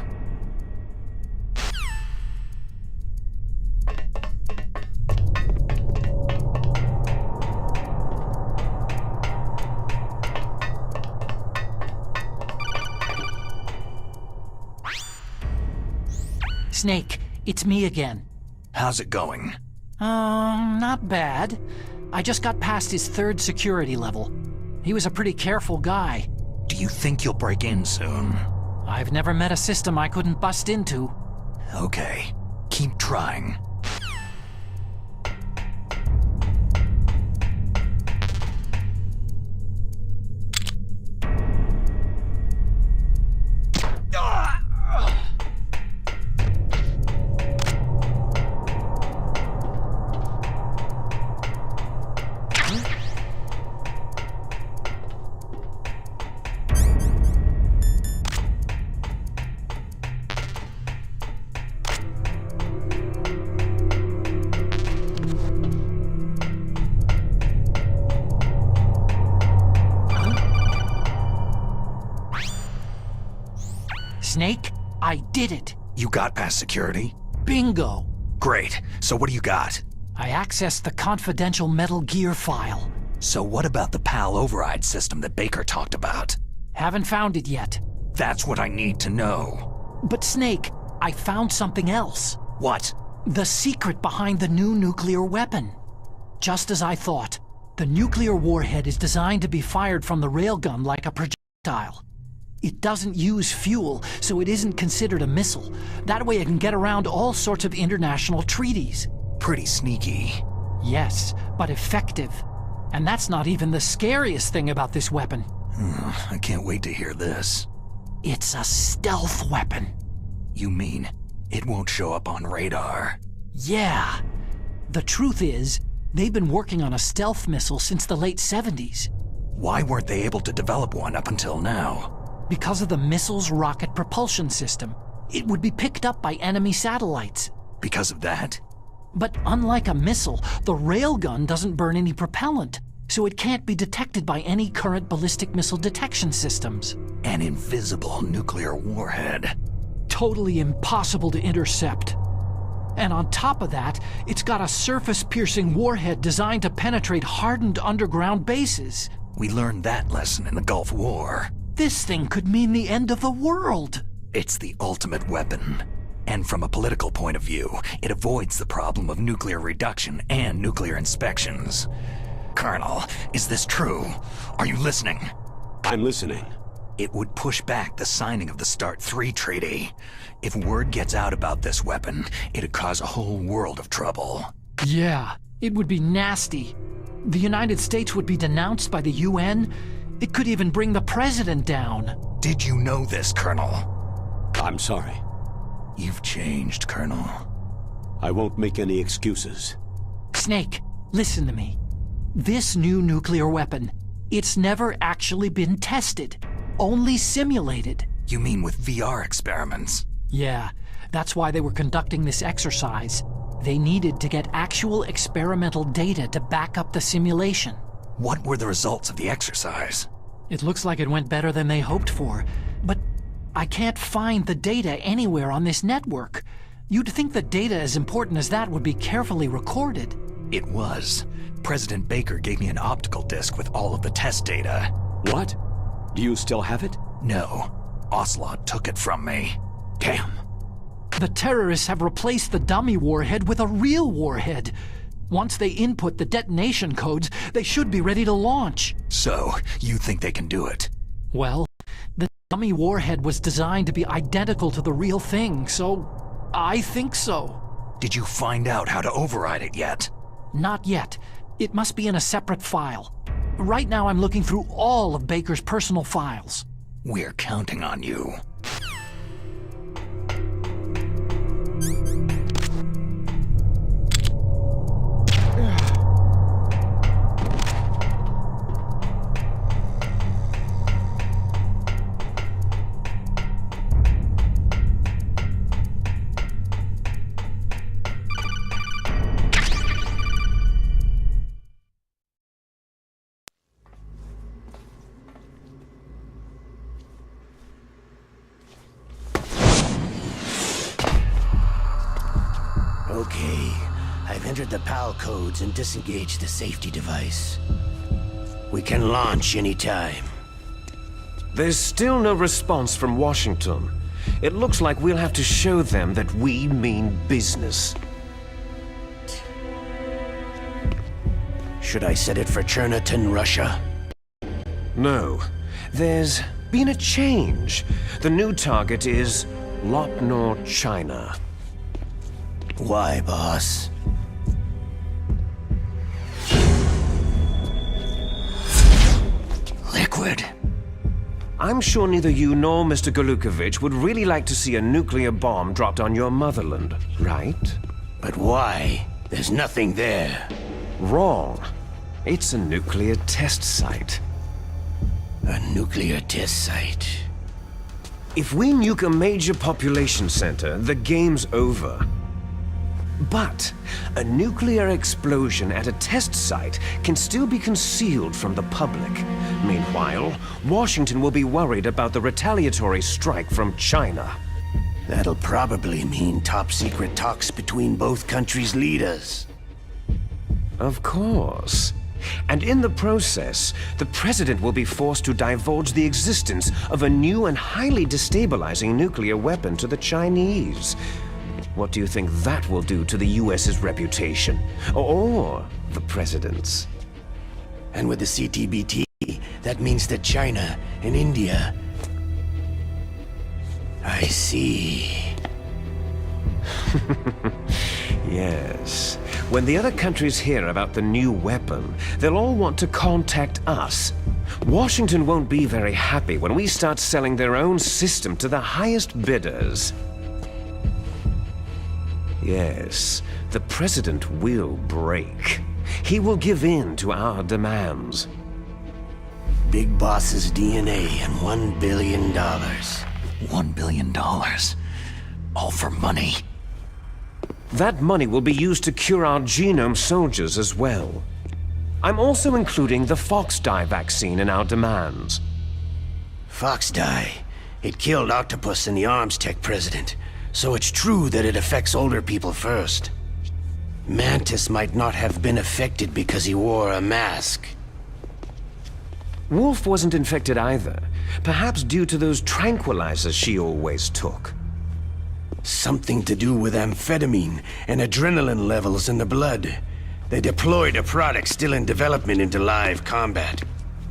Snake, it's me again. How's it going? Not bad. I just got past his 3rd security level. He was a pretty careful guy. Do you think you'll break in soon? I've never met a system I couldn't bust into. Okay, keep trying. Snake, I did it. You got past security? Bingo. Great. So what do you got? I accessed the confidential Metal Gear file. So what about the PAL override system that Baker talked about? Haven't found it yet. That's what I need to know. But Snake, I found something else. What? The secret behind the new nuclear weapon. Just as I thought, the nuclear warhead is designed to be fired from the railgun like a projectile. It doesn't use fuel, so it isn't considered a missile. That way it can get around all sorts of international treaties. Pretty sneaky. Yes, but effective. And that's not even the scariest thing about this weapon. I can't wait to hear this. It's a stealth weapon. You mean it won't show up on radar? Yeah. The truth is, they've been working on a stealth missile since the late 70s. Why weren't they able to develop one up until now? Because of the missile's rocket propulsion system. It would be picked up by enemy satellites. Because of that? But unlike a missile, the railgun doesn't burn any propellant, so it can't be detected by any current ballistic missile detection systems. An invisible nuclear warhead. Totally impossible to intercept. And on top of that, it's got a surface-piercing warhead designed to penetrate hardened underground bases. We learned that lesson in the Gulf War. This thing could mean the end of the world. It's the ultimate weapon. And from a political point of view, it avoids the problem of nuclear reduction and nuclear inspections. Colonel, is this true? Are you listening? I'm listening. It would push back the signing of the START 3 treaty. If word gets out about this weapon, it'd cause a whole world of trouble. Yeah, it would be nasty. The United States would be denounced by the UN. It could even bring the president down. Did you know this, Colonel? I'm sorry. You've changed, Colonel. I won't make any excuses. Snake, listen to me. This new nuclear weapon, it's never actually been tested. Only simulated. You mean with VR experiments? Yeah, that's why they were conducting this exercise. They needed to get actual experimental data to back up the simulation. What were the results of the exercise? It looks like it went better than they hoped for, but I can't find the data anywhere on this network. You'd think the data as important as that would be carefully recorded. It was. President Baker gave me an optical disc with all of the test data. What? Do you still have it? No. Ocelot took it from me. Damn. The terrorists have replaced the dummy warhead with a real warhead. Once they input the detonation codes, they should be ready to launch. So, you think they can do it? Well, the dummy warhead was designed to be identical to the real thing, so I think so. Did you find out how to override it yet? Not yet. It must be in a separate file. Right now I'm looking through all of Baker's personal files. We're counting on you. Okay. I've entered the PAL codes and disengaged the safety device. We can launch anytime. There's still no response from Washington. It looks like we'll have to show them that we mean business. Should I set it for Cherniton, Russia? No. There's been a change. The new target is Lopnor, China. Why, boss? Liquid. I'm sure neither you nor Mr. Golukovich would really like to see a nuclear bomb dropped on your motherland, right? But why? There's nothing there. Wrong. It's a nuclear test site. A nuclear test site? If we nuke a major population center, the game's over. But a nuclear explosion at a test site can still be concealed from the public. Meanwhile, Washington will be worried about the retaliatory strike from China. That'll probably mean top-secret talks between both countries' leaders. Of course. And in the process, the president will be forced to divulge the existence of a new and highly destabilizing nuclear weapon to the Chinese. What do you think that will do to the US's reputation? Or the president's? And with the CTBT, that means that China and India... I see. Yes. When the other countries hear about the new weapon, they'll all want to contact us. Washington won't be very happy when we start selling their own system to the highest bidders. Yes, the president will break. He will give in to our demands. Big Boss's DNA and $1 billion. $1 billion? All for money? That money will be used to cure our genome soldiers as well. I'm also including the Fox-dye vaccine in our demands. Fox-dye? It killed Octopus and the Arms Tech president. So it's true that it affects older people first. Mantis might not have been affected because he wore a mask. Wolf wasn't infected either. Perhaps due to those tranquilizers she always took. Something to do with amphetamine and adrenaline levels in the blood. They deployed a product still in development into live combat.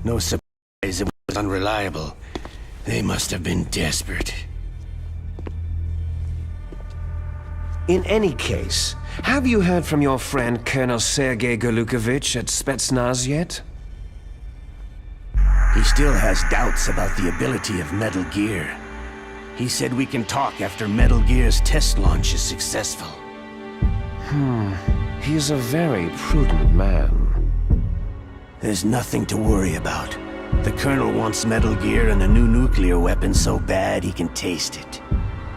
No surprise it was unreliable. They must have been desperate. In any case, have you heard from your friend Colonel Sergei Golukovich at Spetsnaz yet? He still has doubts about the ability of Metal Gear. He said we can talk after Metal Gear's test launch is successful. He's a very prudent man. There's nothing to worry about. The Colonel wants Metal Gear and a new nuclear weapon so bad he can taste it.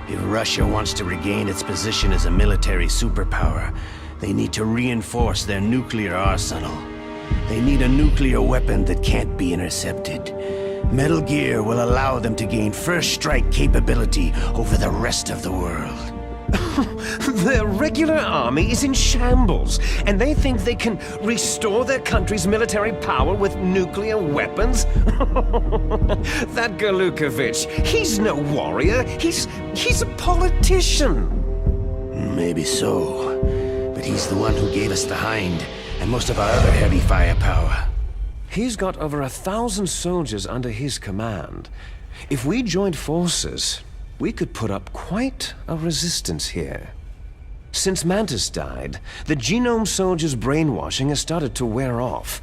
If Russia wants to regain its position as a military superpower, they need to reinforce their nuclear arsenal. They need a nuclear weapon that can't be intercepted. Metal Gear will allow them to gain first strike capability over the rest of the world. Their regular army is in shambles, and they think they can restore their country's military power with nuclear weapons? That Golukovich, he's no warrior. He's a politician. Maybe so, but he's the one who gave us the Hind and most of our other heavy firepower. He's got over 1,000 soldiers under his command. If we joined forces, we could put up quite a resistance here. Since Mantis died, the genome soldiers' brainwashing has started to wear off.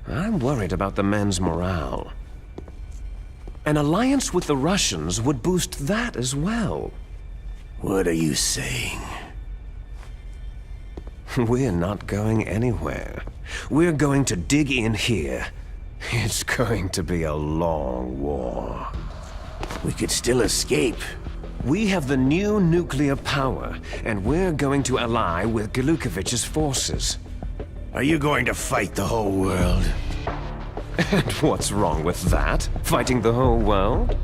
I'm worried about the men's morale. An alliance with the Russians would boost that as well. What are you saying? We're not going anywhere. We're going to dig in here. It's going to be a long war. We could still escape. We have the new nuclear power, and we're going to ally with Golukovich's forces. Are you going to fight the whole world? And what's wrong with that? Fighting the whole world?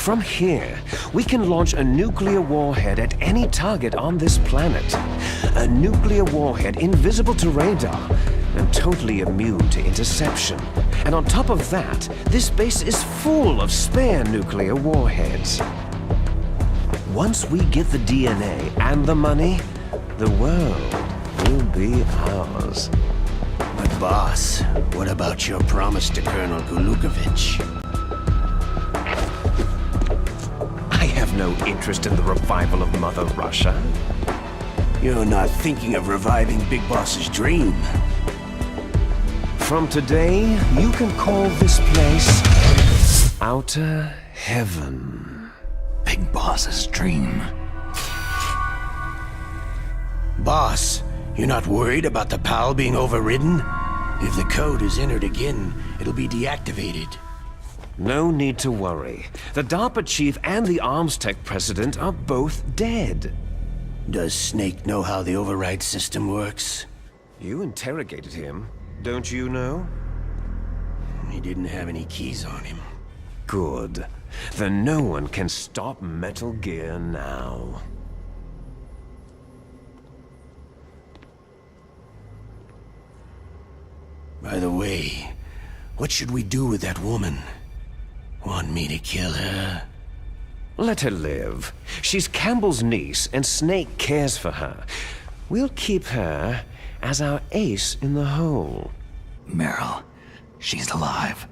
From here, we can launch a nuclear warhead at any target on this planet. A nuclear warhead invisible to radar and totally immune to interception. And on top of that, this base is full of spare nuclear warheads. Once we get the DNA and the money, the world will be ours. But boss, what about your promise to Colonel Gulukovich? I have no interest in the revival of Mother Russia. You're not thinking of reviving Big Boss's dream. From today, you can call this place Outer Heaven. Big Boss's dream. Boss, you're not worried about the PAL being overridden? If the code is entered again, it'll be deactivated. No need to worry. The DARPA chief and the arms tech president are both dead. Does Snake know how the override system works? You interrogated him, don't you know? He didn't have any keys on him. Good. Then no one can stop Metal Gear now. By the way, what should we do with that woman? Want me to kill her? Let her live. She's Campbell's niece, and Snake cares for her. We'll keep her as our ace in the hole. Meryl, she's alive.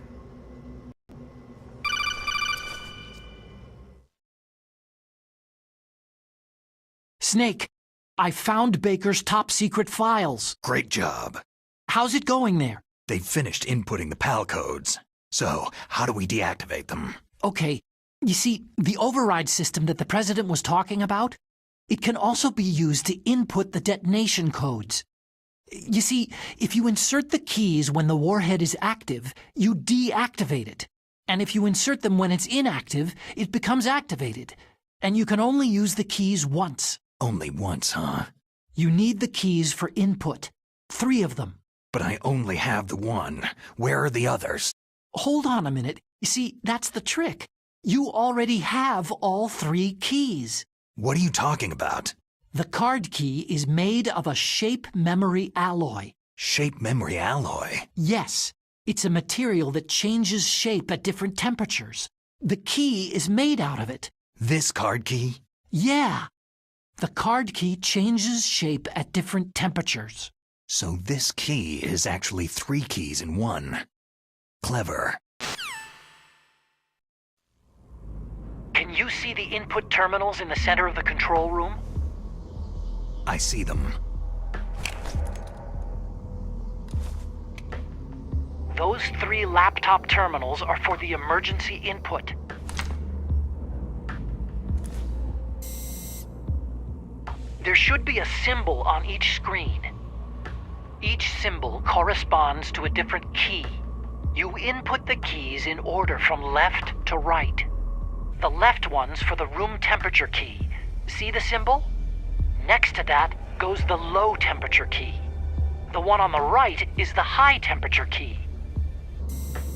Snake, I found Baker's top-secret files. Great job. How's it going there? They've finished inputting the PAL codes. So, how do we deactivate them? Okay, you see, the override system that the President was talking about, it can also be used to input the detonation codes. You see, if you insert the keys when the warhead is active, you deactivate it. And if you insert them when it's inactive, it becomes activated. And you can only use the keys once. Only once, huh? You need the keys for input. 3 of them. But I only have the one. Where are the others? Hold on a minute. You see, that's the trick. You already have all 3 keys. What are you talking about? The card key is made of a shape memory alloy. Shape memory alloy? Yes. It's a material that changes shape at different temperatures. The key is made out of it. This card key? Yeah. The card key changes shape at different temperatures. So this key is actually 3 keys in one. Clever. Can you see the input terminals in the center of the control room? I see them. Those 3 laptop terminals are for the emergency input. There should be a symbol on each screen. Each symbol corresponds to a different key. You input the keys in order from left to right. The left one's for the room temperature key. See the symbol? Next to that goes the low temperature key. The one on the right is the high temperature key.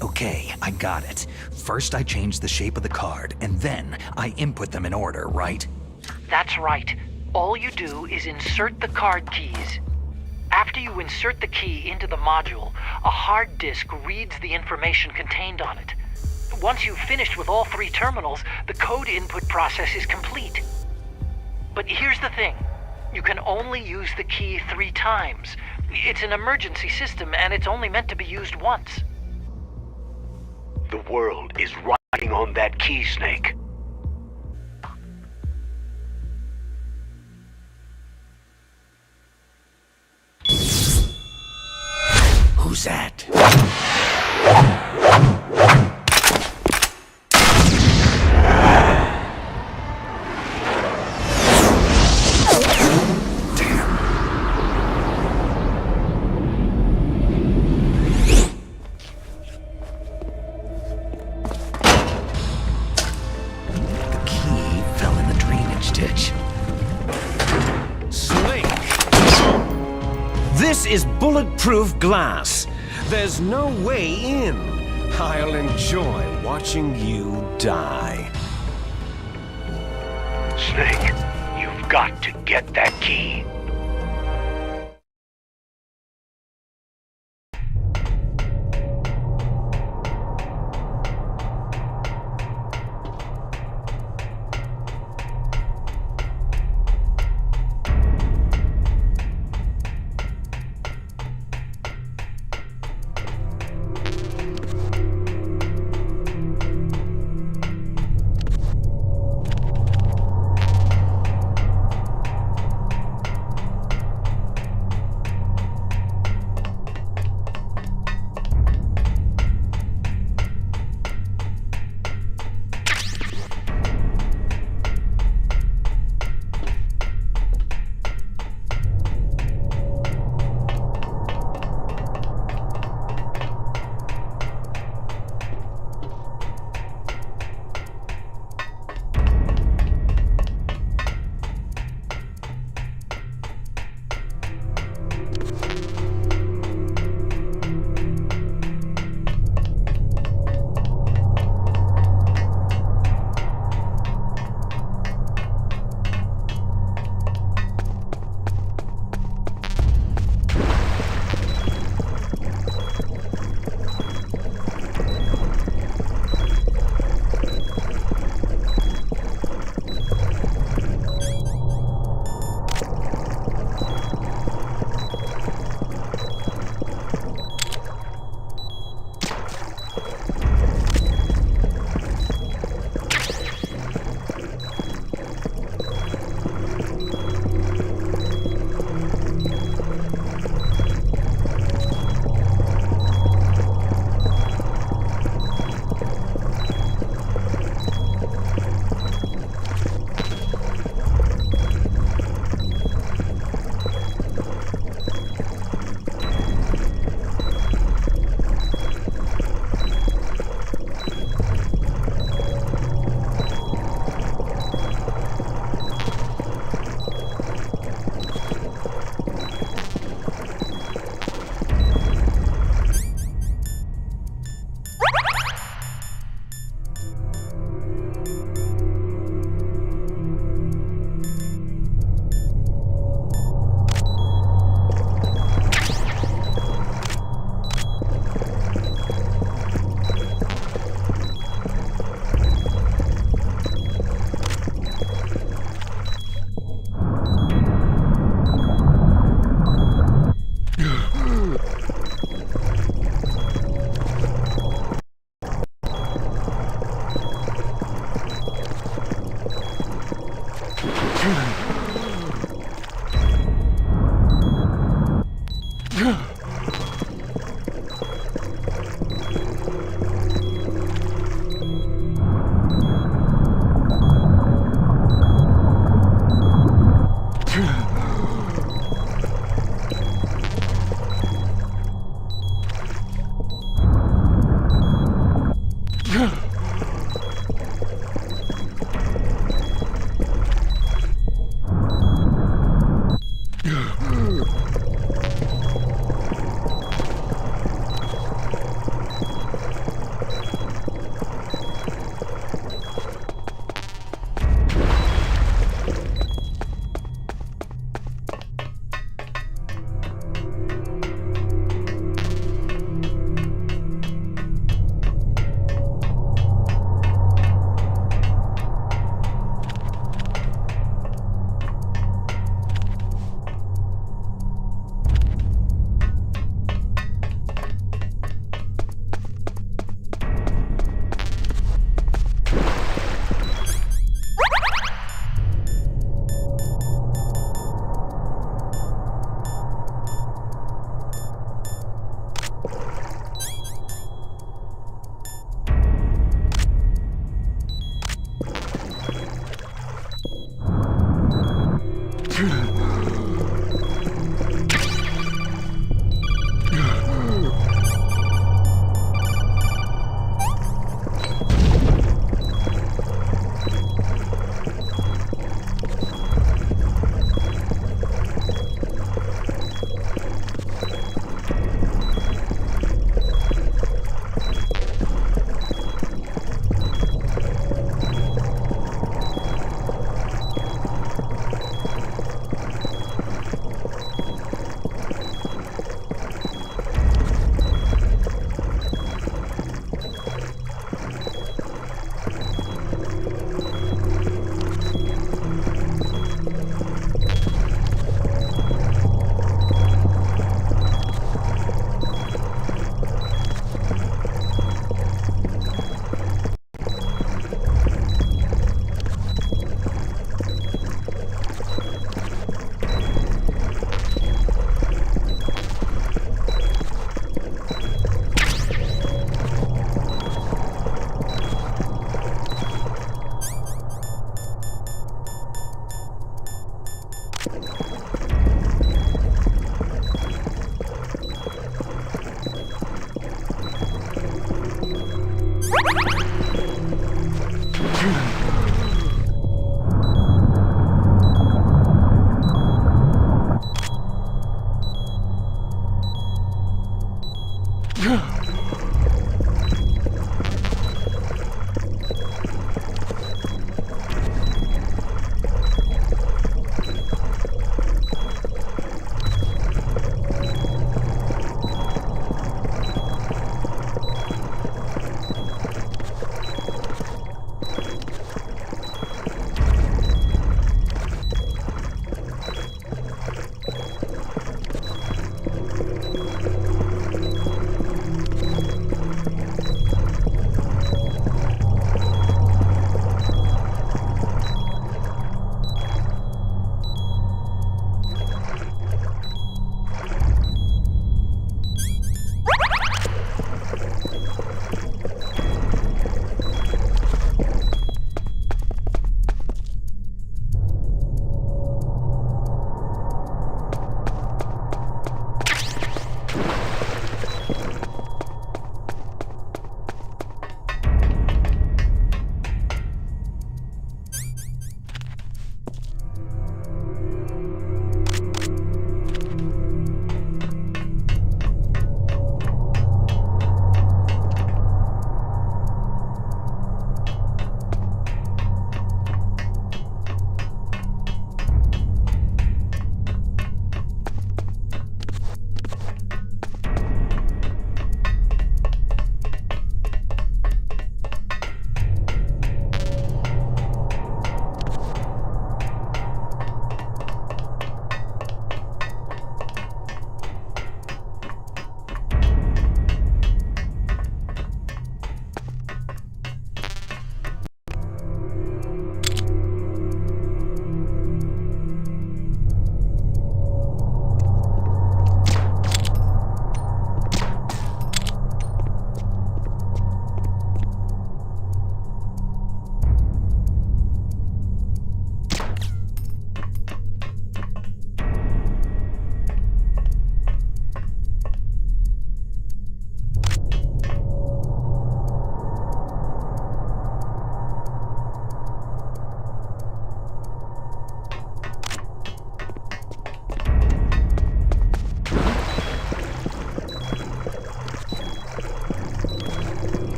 Okay, I got it. First I change the shape of the card, and then I input them in order, right? That's right. All you do is insert the card keys. After you insert the key into the module, a hard disk reads the information contained on it. Once you've finished with all 3 terminals, the code input process is complete. But here's the thing. You can only use the key 3 times. It's an emergency system, and it's only meant to be used once. The world is riding on that key, Snake. Who's that? The key fell in the drainage ditch. Snake! This is bulletproof glass. There's no way in. I'll enjoy watching you die. Snake, you've got to get that key.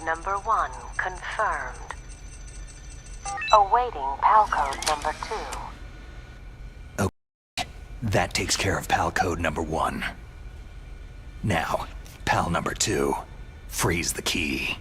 number 1 confirmed. Awaiting PAL code number 2. Okay, that takes care of PAL code number 1. Now, PAL number 2, freeze the key.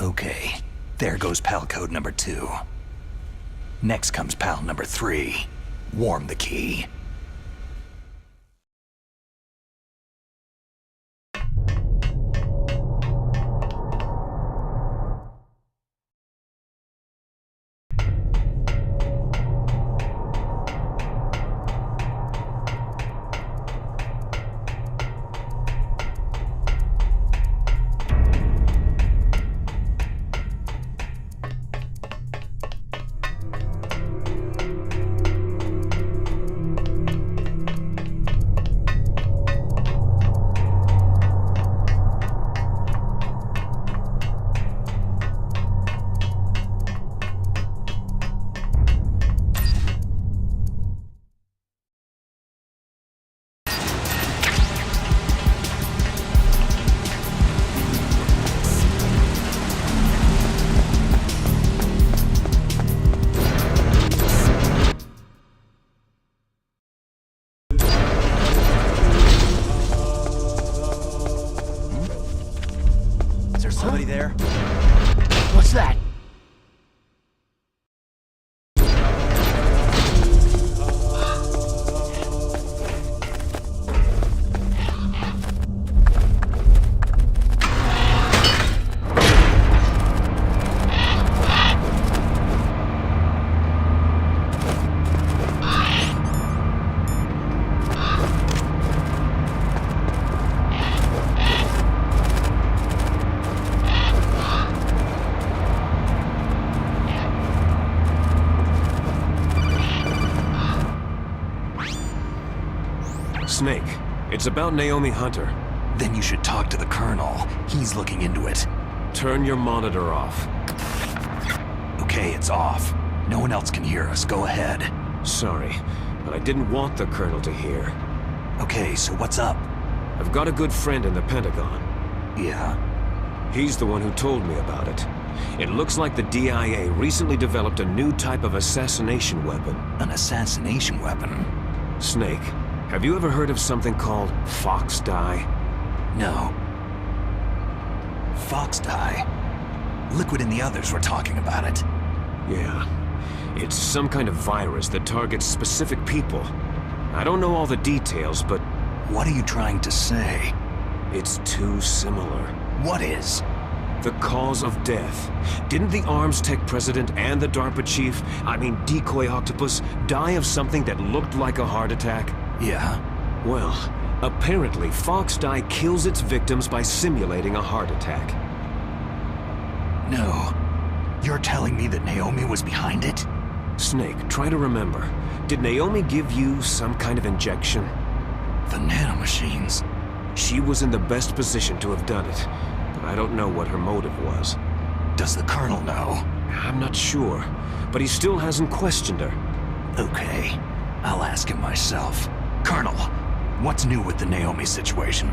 Okay, there goes PAL code number 2. Next comes PAL number 3. Warm the key. Somebody there? What's that? Snake, it's about Naomi Hunter. Then you should talk to the Colonel. He's looking into it. Turn your monitor off. Okay, it's off. No one else can hear us. Go ahead. Sorry, but I didn't want the Colonel to hear. Okay, so what's up? I've got a good friend in the Pentagon. Yeah? He's the one who told me about it. It looks like the DIA recently developed a new type of assassination weapon. An assassination weapon? Snake, have you ever heard of something called Fox Dye? No. Fox Dye? Liquid and the others were talking about it. Yeah. It's some kind of virus that targets specific people. I don't know all the details, but... What are you trying to say? It's too similar. What is? The cause of death. Didn't the Arms Tech president and the DARPA chief, Decoy Octopus, die of something that looked like a heart attack? Yeah. Well, apparently Fox Dye kills its victims by simulating a heart attack. No. You're telling me that Naomi was behind it? Snake, try to remember. Did Naomi give you some kind of injection? The nanomachines. She was in the best position to have done it, but I don't know what her motive was. Does the Colonel know? I'm not sure, but he still hasn't questioned her. Okay, I'll ask him myself. Colonel, what's new with the Naomi situation?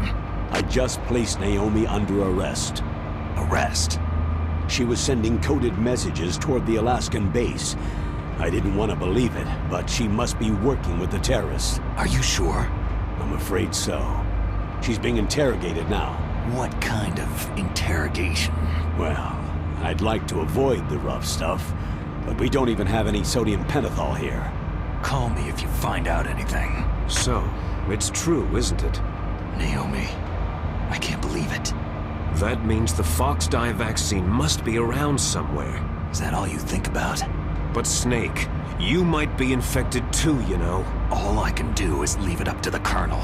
I just placed Naomi under arrest. Arrest? She was sending coded messages toward the Alaskan base. I didn't want to believe it, but she must be working with the terrorists. Are you sure? I'm afraid so. She's being interrogated now. What kind of interrogation? Well, I'd like to avoid the rough stuff, but we don't even have any sodium pentothal here. Call me if you find out anything. So, it's true, isn't it? Naomi, I can't believe it. That means the Fox Dye vaccine must be around somewhere. Is that all you think about? But Snake, you might be infected too, you know. All I can do is leave it up to the Colonel.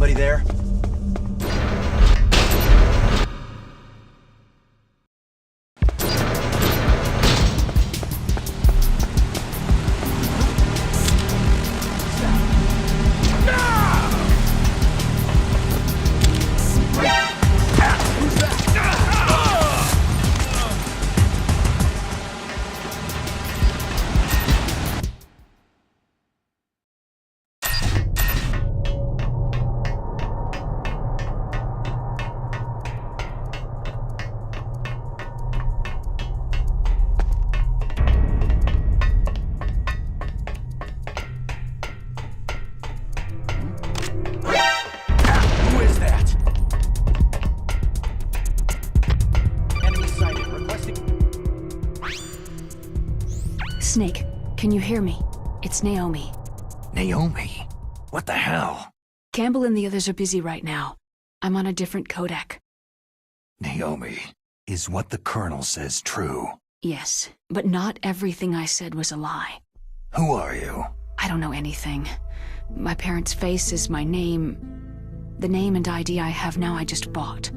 Somebody there? Snake, can you hear me? It's Naomi. Naomi? What the hell? Campbell and the others are busy right now. I'm on a different codec. Naomi, is what the Colonel says true? Yes, but not everything I said was a lie. Who are you? I don't know anything. My parents' face is my name. The name and ID I have now I just bought.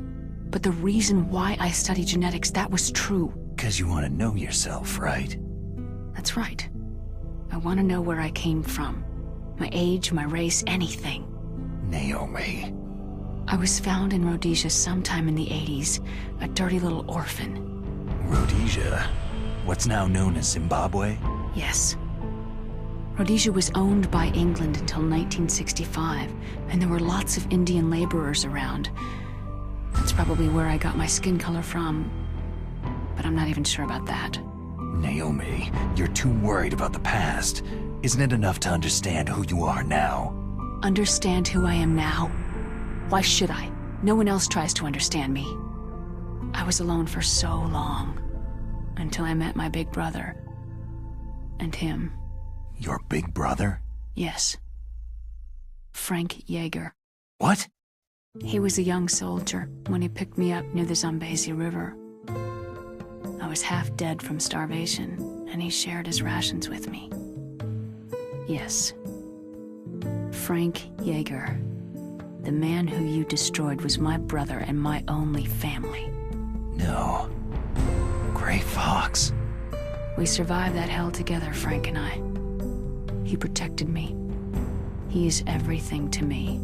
But the reason why I study genetics, that was true. 'Cause you want to know yourself, right? That's right. I want to know where I came from. My age, my race, anything. Naomi. I was found in Rhodesia sometime in the 80s, a dirty little orphan. Rhodesia? What's now known as Zimbabwe? Yes. Rhodesia was owned by England until 1965, and there were lots of Indian laborers around. That's probably where I got my skin color from, but I'm not even sure about that. Naomi, you're too worried about the past. Isn't it enough to understand who you are now? Understand who I am now? Why should I? No one else tries to understand me. I was alone for so long, until I met my big brother. And him. Your big brother? Yes. Frank Yeager. What? He was a young soldier when he picked me up near the Zambezi River. I was half dead from starvation, and he shared his rations with me. Yes. Frank Yeager. The man who you destroyed was my brother and my only family. No. Gray Fox. We survived that hell together, Frank and I. He protected me. He is everything to me.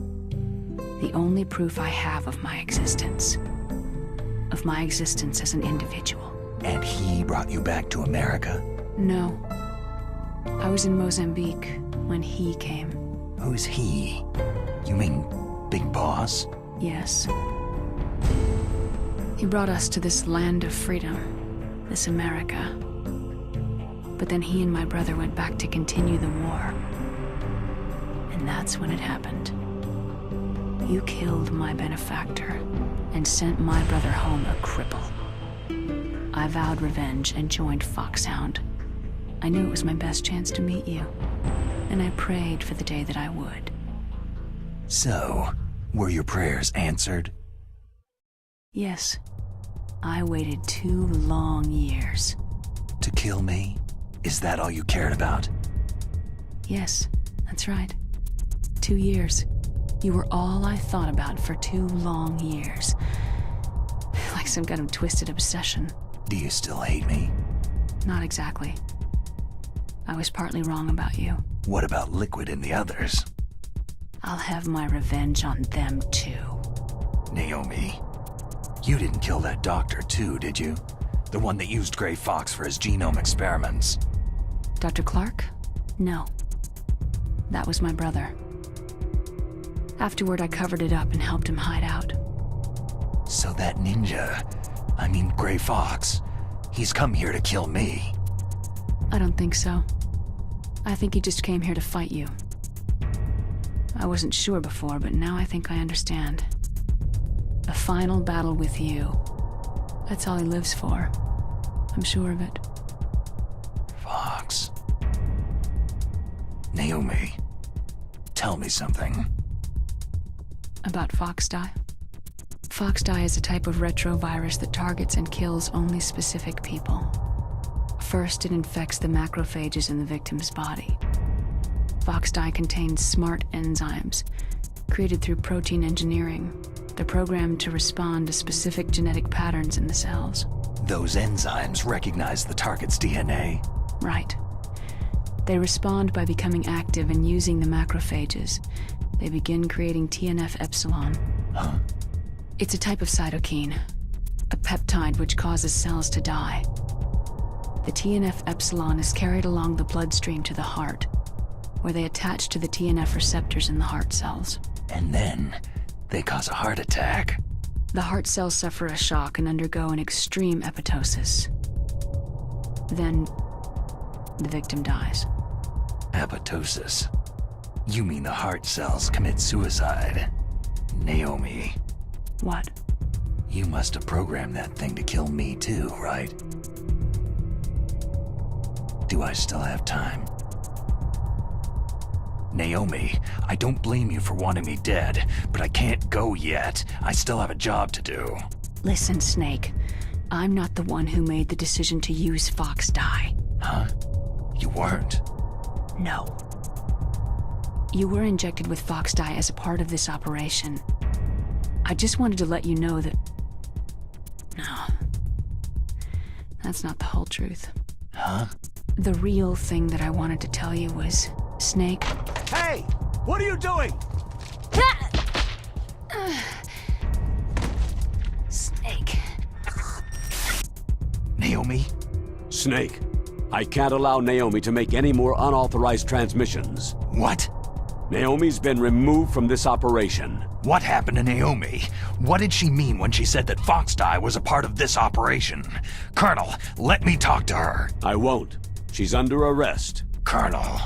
The only proof I have of my existence. Of my existence as an individual. And he brought you back to America? No. I was in Mozambique when he came. Who's he? You mean Big Boss? Yes. He brought us to this land of freedom, this America. But then he and my brother went back to continue the war. And that's when it happened. You killed my benefactor and sent my brother home a cripple. I vowed revenge and joined Foxhound. I knew it was my best chance to meet you, and I prayed for the day that I would. So, were your prayers answered? Yes. I waited 2 long years. To kill me? Is that all you cared about? Yes, that's right. 2 years. You were all I thought about for 2 long years. Like some kind of twisted obsession. Do you still hate me? Not exactly. I was partly wrong about you. What about Liquid and the others? I'll have my revenge on them too. Naomi, you didn't kill that doctor too, did you? The one that used Gray Fox for his genome experiments. Dr. Clark? No. That was my brother. Afterward, I covered it up and helped him hide out. So that ninja, I mean Gray Fox, he's come here to kill me. I don't think so. I think he just came here to fight you. I wasn't sure before, but now I think I understand. A final battle with you. That's all he lives for. I'm sure of it. Fox. Naomi, tell me something. About Foxdie? Foxdie is a type of retrovirus that targets and kills only specific people. First, it infects the macrophages in the victim's body. Foxdie contains smart enzymes. created through protein engineering. They're programmed to respond to specific genetic patterns in the cells. Those enzymes recognize the target's DNA? Right. They respond by becoming active and using the macrophages. They begin creating TNF-epsilon. Huh? It's a type of cytokine, a peptide which causes cells to die. The TNF-epsilon is carried along the bloodstream to the heart, where they attach to the TNF receptors in the heart cells. And then they cause a heart attack. The heart cells suffer a shock and undergo an extreme apoptosis. Then, the victim dies. Apoptosis? You mean the heart cells commit suicide? Naomi. What? You must have programmed that thing to kill me too, right? Do I still have time? Naomi, I don't blame you for wanting me dead, but I can't go yet. I still have a job to do. Listen, Snake. I'm not the one who made the decision to use Fox dye. Huh? You weren't? No. You were injected with Fox dye as a part of this operation. I just wanted to let you know that... No. That's not the whole truth. Huh? The real thing that I wanted to tell you was, Snake... Hey! What are you doing? Snake. Naomi? Snake, I can't allow Naomi to make any more unauthorized transmissions. What? Naomi's been removed from this operation. What happened to Naomi? What did she mean when she said that Fox dye was a part of this operation? Colonel, let me talk to her. I won't. She's under arrest. Colonel,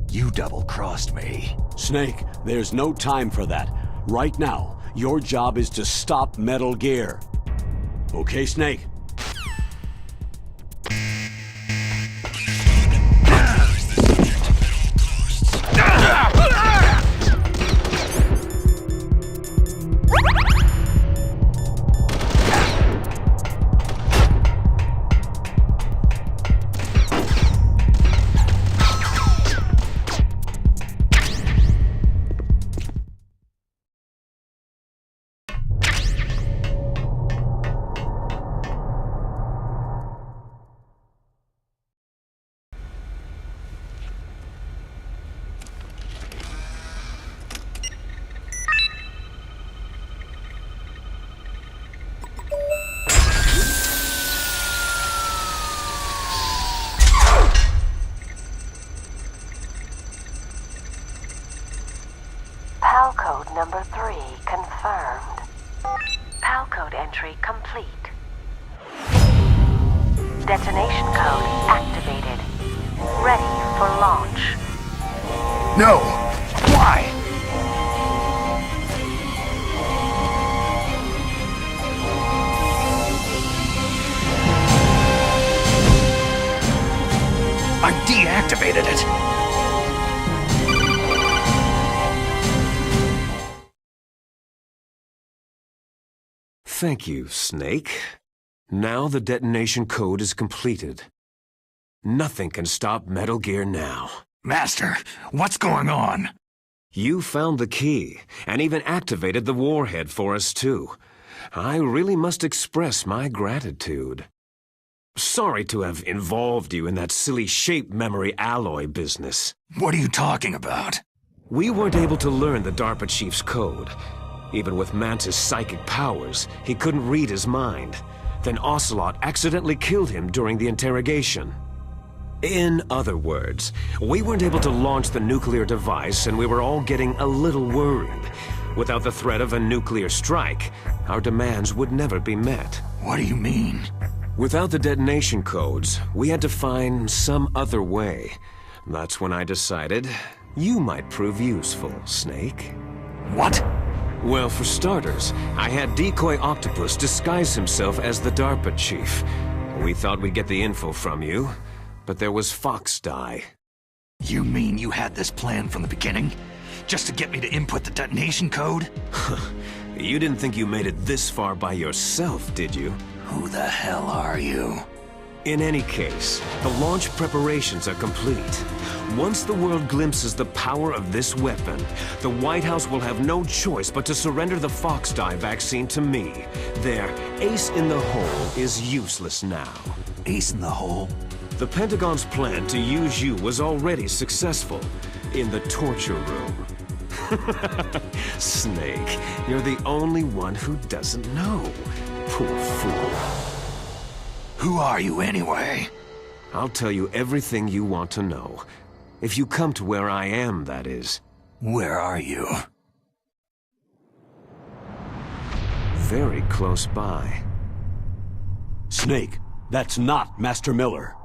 you double-crossed me. Snake, there's no time for that. Right now, your job is to stop Metal Gear. Okay, Snake? PAL code number 3 confirmed. PAL code entry complete. Detonation code activated. Ready for launch. No! Why? I deactivated it! Thank you, Snake. Now the detonation code is completed. Nothing can stop Metal Gear now. Master, what's going on? You found the key, and even activated the warhead for us too. I really must express my gratitude. Sorry to have involved you in that silly shape memory alloy business. What are you talking about? We weren't able to learn the DARPA chief's code. Even with Mantis' psychic powers, he couldn't read his mind. Then Ocelot accidentally killed him during the interrogation. In other words, we weren't able to launch the nuclear device, and we were all getting a little worried. Without the threat of a nuclear strike, our demands would never be met. What do you mean? Without the detonation codes, we had to find some other way. That's when I decided you might prove useful, Snake. What? Well, for starters, I had Decoy Octopus disguise himself as the DARPA chief. We thought we'd get the info from you, but there was Fox dye. You mean you had this plan from the beginning? Just to get me to input the detonation code? You didn't think you made it this far by yourself, did you? Who the hell are you? In any case, the launch preparations are complete. Once the world glimpses the power of this weapon, the White House will have no choice but to surrender the Foxdie vaccine to me. Their ace in the hole is useless now. Ace in the hole? The Pentagon's plan to use you was already successful in the torture room. Snake, you're the only one who doesn't know. Poor fool. Who are you anyway? I'll tell you everything you want to know. If you come to where I am, that is. Where are you? Very close by. Snake, that's not Master Miller.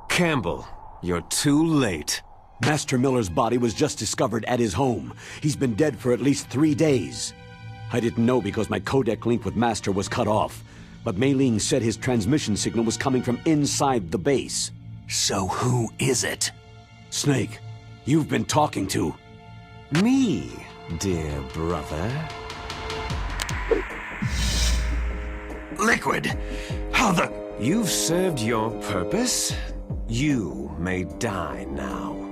Campbell, you're too late. Master Miller's body was just discovered at his home. He's been dead for at least 3 days. I didn't know because my codec link with Master was cut off. But Mei Ling said his transmission signal was coming from inside the base. So who is it? Snake, you've been talking to... Me, dear brother. Liquid! How the... You've served your purpose. You may die now.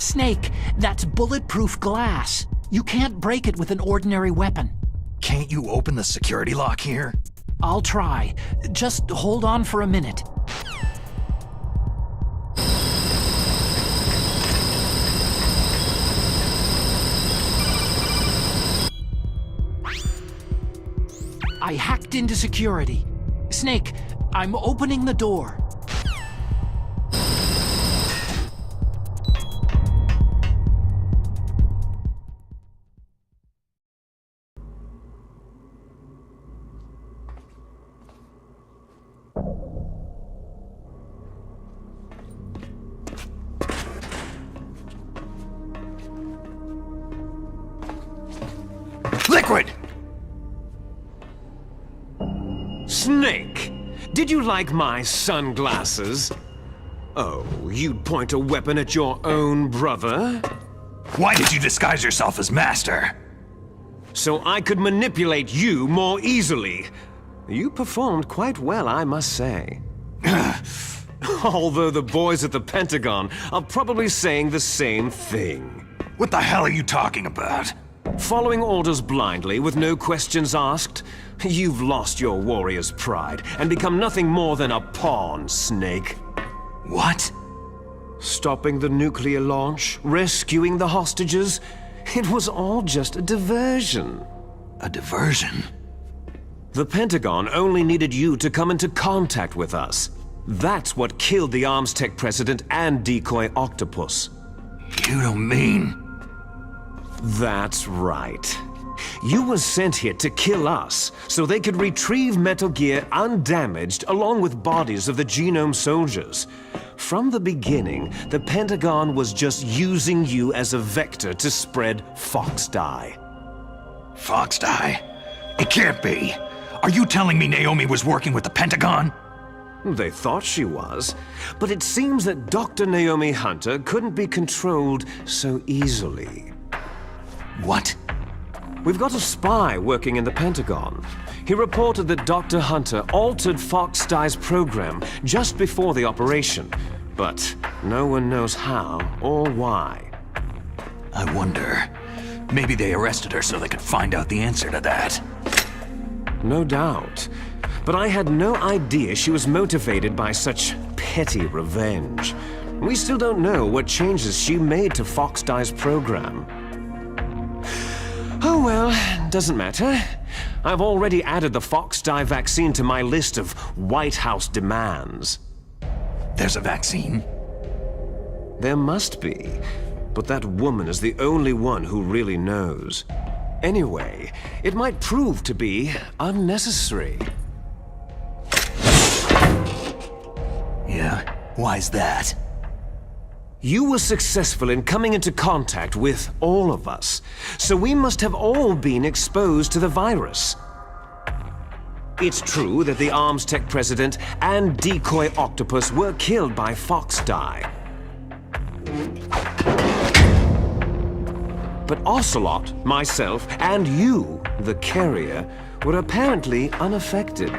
Snake, that's bulletproof glass. You can't break it with an ordinary weapon. Can't you open the security lock here? I'll try. Just hold on for a minute. I hacked into security. Snake, I'm opening the door. Liquid! Snake! Did you like my sunglasses? Oh, you'd point a weapon at your own brother? Why did you disguise yourself as Master? So I could manipulate you more easily. You performed quite well, I must say. Although the boys at the Pentagon are probably saying the same thing. What the hell are you talking about? Following orders blindly with no questions asked? You've lost your warrior's pride and become nothing more than a pawn, Snake. What? Stopping the nuclear launch, rescuing the hostages, it was all just a diversion. A diversion? The Pentagon only needed you to come into contact with us. That's what killed the Arms Tech president and decoy octopus. You don't mean... That's right. You were sent here to kill us, so they could retrieve Metal Gear undamaged along with bodies of the Genome soldiers. From the beginning, the Pentagon was just using you as a vector to spread Foxdie. Foxdie? It can't be. Are you telling me Naomi was working with the Pentagon? They thought she was, but it seems that Dr. Naomi Hunter couldn't be controlled so easily. What? We've got a spy working in the Pentagon. He reported that Dr. Hunter altered Fox Dye's program just before the operation, but no one knows how or why. I wonder, maybe they arrested her so they could find out the answer to that. No doubt. But I had no idea she was motivated by such petty revenge. We still don't know what changes she made to Fox Dye's program. Oh well, doesn't matter. I've already added the Fox Dye vaccine to my list of White House demands. There's a vaccine? There must be, but that woman is the only one who really knows. Anyway, it might prove to be unnecessary. Yeah? Why's that? You were successful in coming into contact with all of us, so we must have all been exposed to the virus. It's true that the Arms Tech president and decoy octopus were killed by Fox Dye. But Ocelot, myself, and you, the carrier, were apparently unaffected.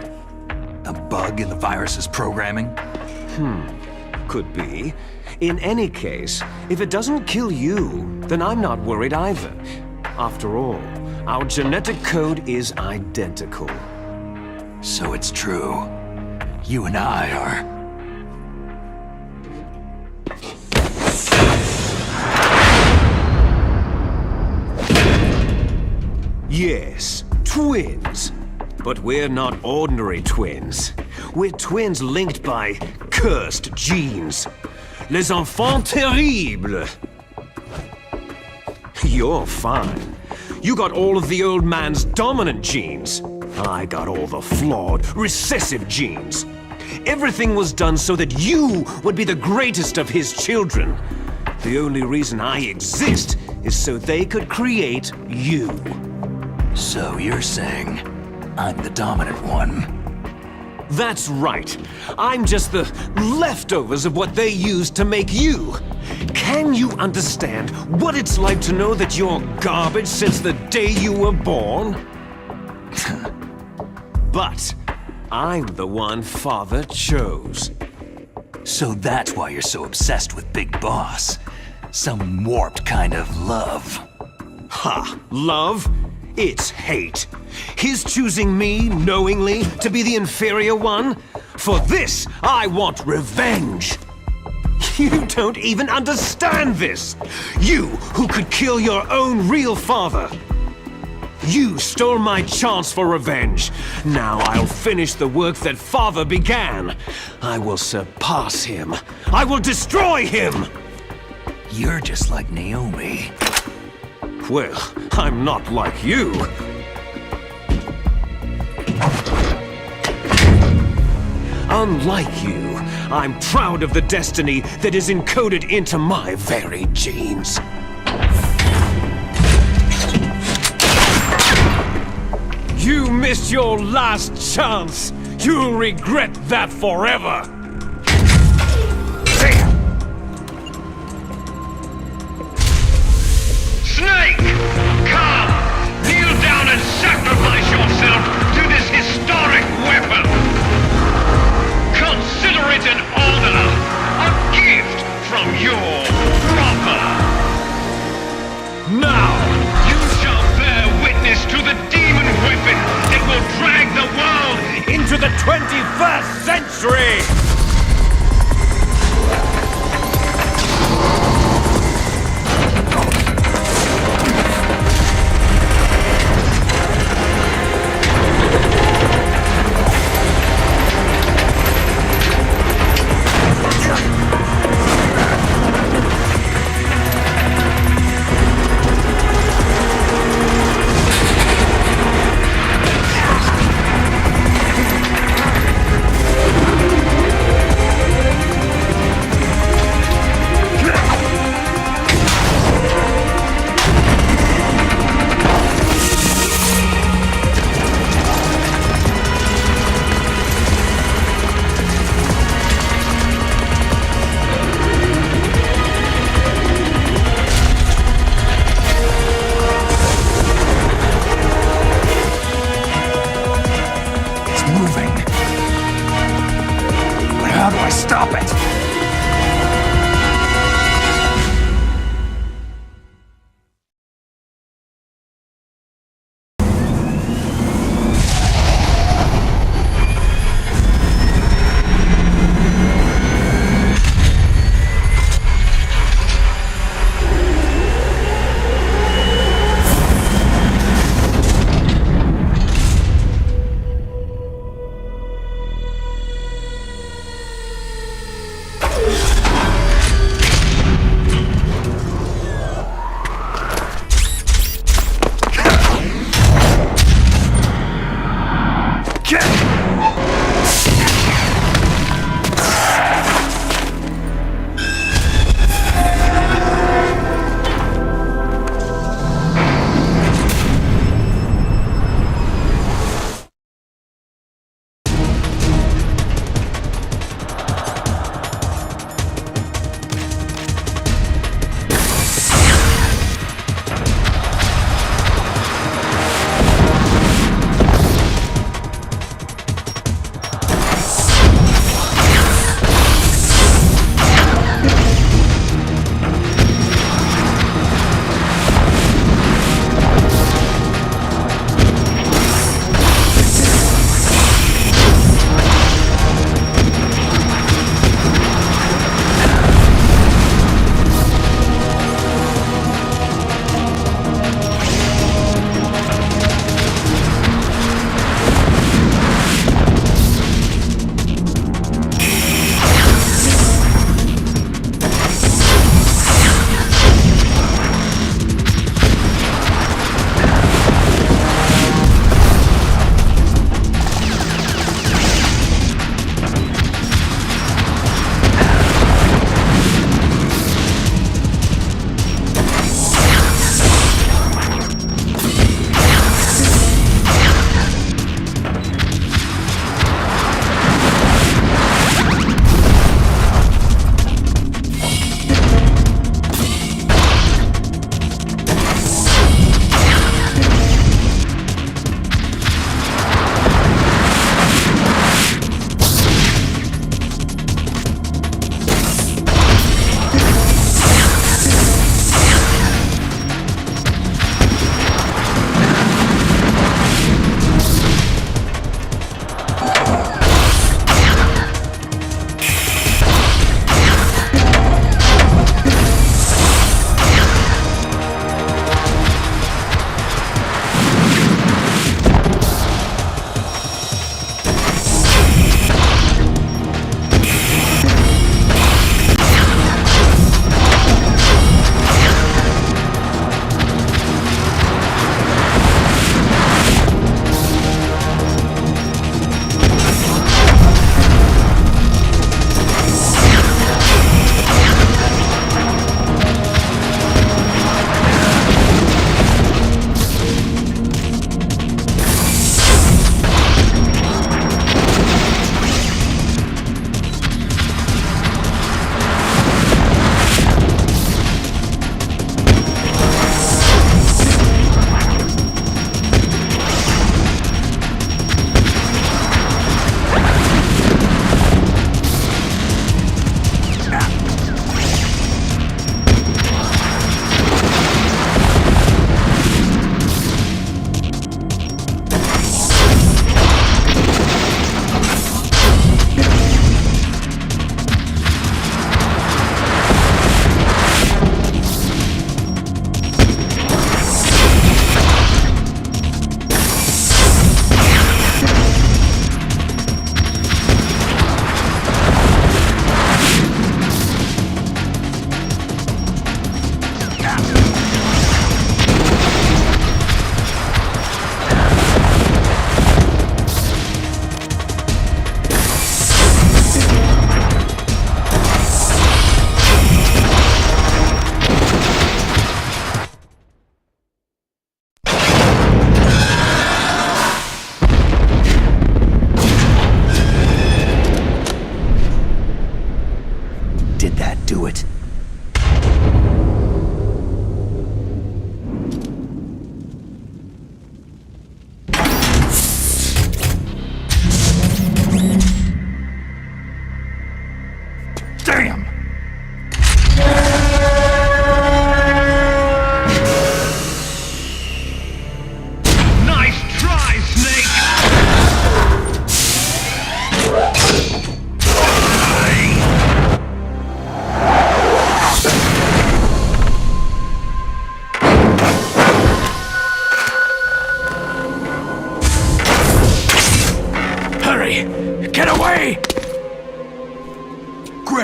A bug in the virus's programming? Could be. In any case, if it doesn't kill you, then I'm not worried either. After all, our genetic code is identical. So it's true. You and I are... Yes, twins. But we're not ordinary twins. We're twins linked by cursed genes. Les enfants terribles. You're fine. You got all of the old man's dominant genes. I got all the flawed, recessive genes. Everything was done so that you would be the greatest of his children. The only reason I exist is so they could create you. So you're saying I'm the dominant one? That's right. I'm just the leftovers of what they used to make you. Can you understand what it's like to know that you're garbage since the day you were born? But I'm the one Father chose. So that's why you're so obsessed with Big Boss. Some warped kind of love. Ha! Love? It's hate. His choosing me, knowingly, to be the inferior one? For this, I want revenge. You don't even understand this. You, who could kill your own real father. You stole my chance for revenge. Now I'll finish the work that Father began. I will surpass him. I will destroy him. You're just like Naomi. Well, I'm not like you. Unlike you, I'm proud of the destiny that is encoded into my very genes. You missed your last chance. You'll regret that forever. Snake! Come! Kneel down and sacrifice yourself to this historic weapon! Consider it an honor! A gift from your brother! Now! You shall bear witness to the demon weapon that will drag the world into the 21st century!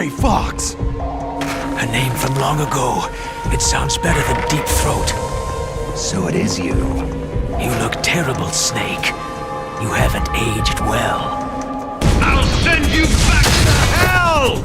Hey, Fox! A name from long ago. It sounds better than Deep Throat. So it is you. You look terrible, Snake. You haven't aged well. I'll send you back to hell!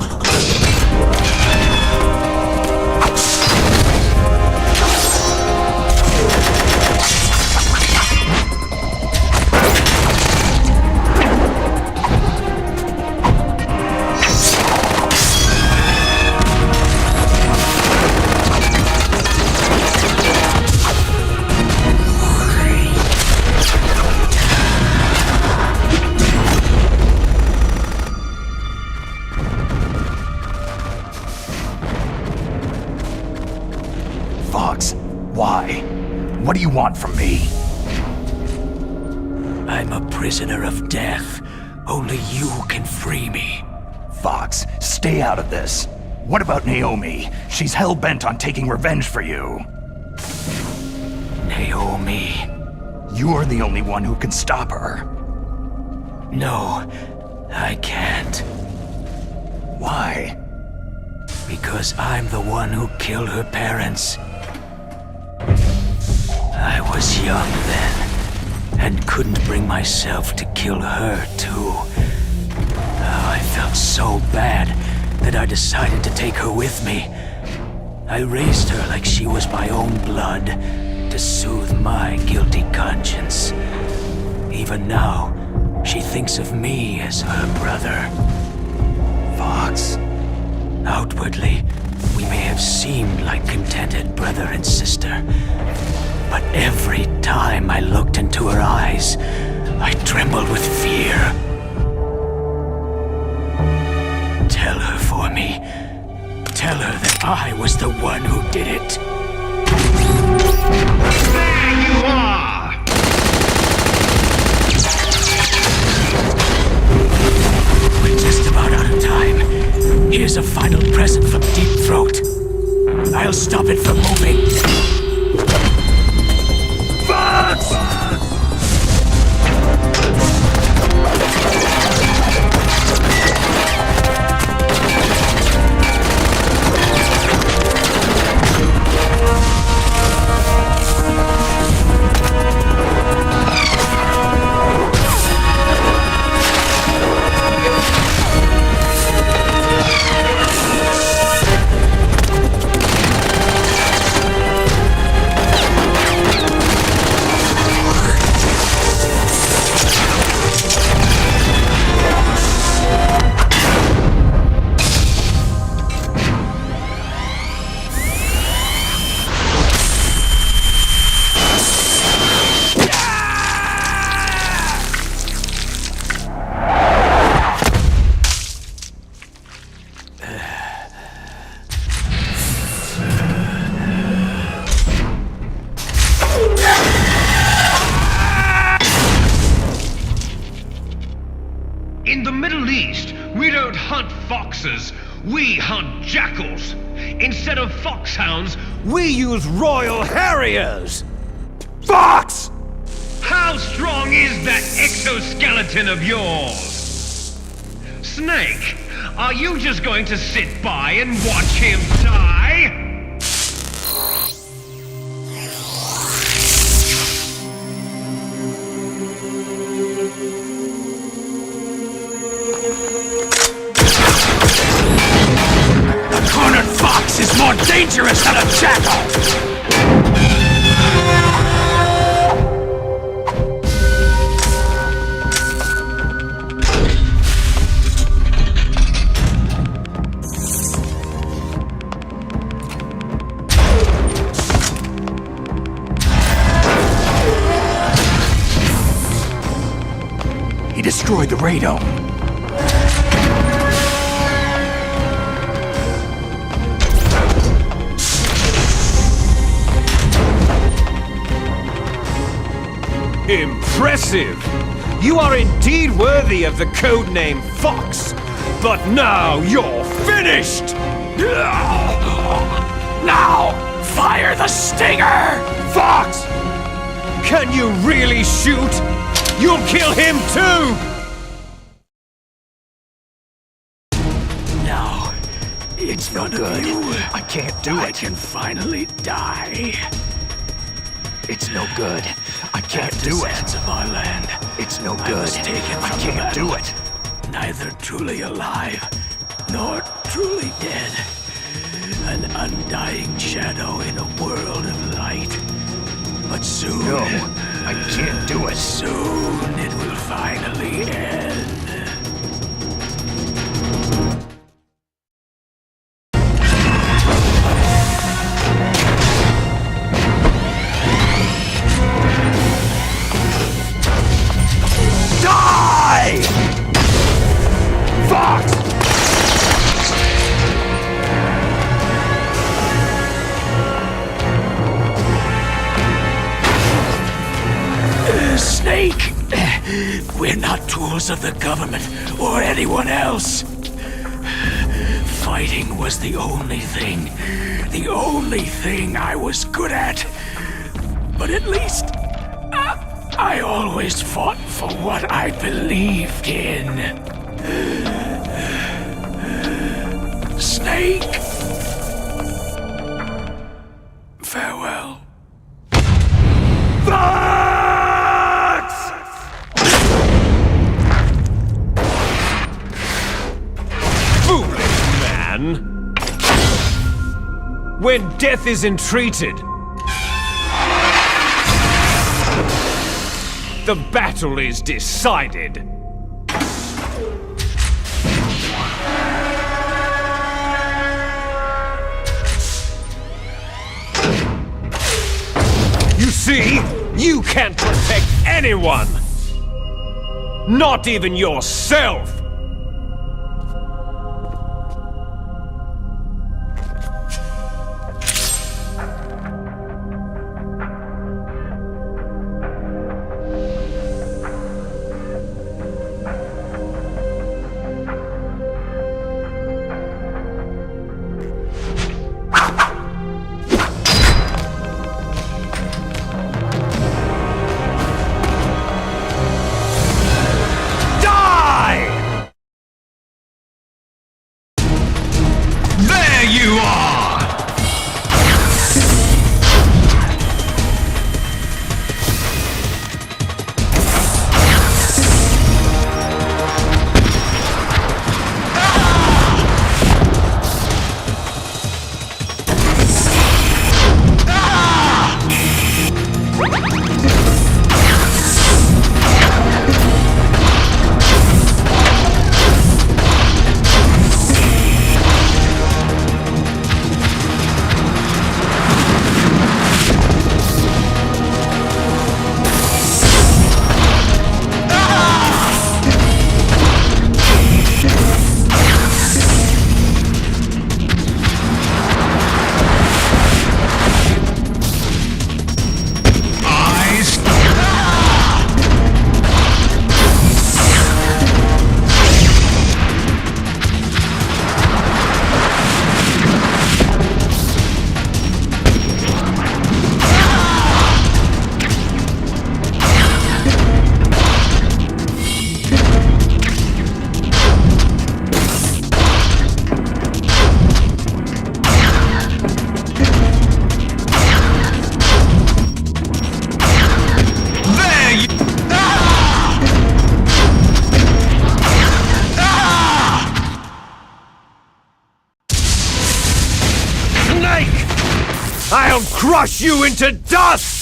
Why? What do you want from me? I'm a prisoner of death. Only you can free me. Fox, stay out of this. What about Naomi? She's hell-bent on taking revenge for you. Naomi? You're the only one who can stop her. No, I can't. Why? Because I'm the one who killed her parents. I was young then, and couldn't bring myself to kill her, too. Oh, I felt so bad that I decided to take her with me. I raised her like she was my own blood, to soothe my guilty conscience. Even now, she thinks of me as her brother. Fox, outwardly, we may have seemed like contented brother and sister, but every time I looked into her eyes, I trembled with fear. Tell her for me. Tell her that I was the one who did it. There you are! We're just about out of time. Here's a final present from Deep Throat. I'll stop it from moving. Fox! In the Middle East, we don't hunt foxes, we hunt jackals. Instead of foxhounds, we use Royal Harriers! Fox! How strong is that exoskeleton of yours? Snake, are you just going to sit by and watch him die? Is more dangerous than a jackal! He destroyed the radome. Impressive! You are indeed worthy of the codename Fox, but now you're finished! Now, fire the stinger! Fox! Can you really shoot? You'll kill him too! Now, It's no good. I can't do it. I can finally die. It's no good. I can't do it. Of our land. It's no good. I can't do it. Neither truly alive, nor truly dead. An undying shadow in a world of light. But soon... No, I can't do it. Soon it will finally end. Die! Fox! Snake! We're not tools of the government or anyone else. Fighting was the only thing I was good at. But at least I always fought for what I believed in. Snake! Farewell. When death is entreated, the battle is decided. You see, you can't protect anyone! Not even yourself! I'll crush you into dust!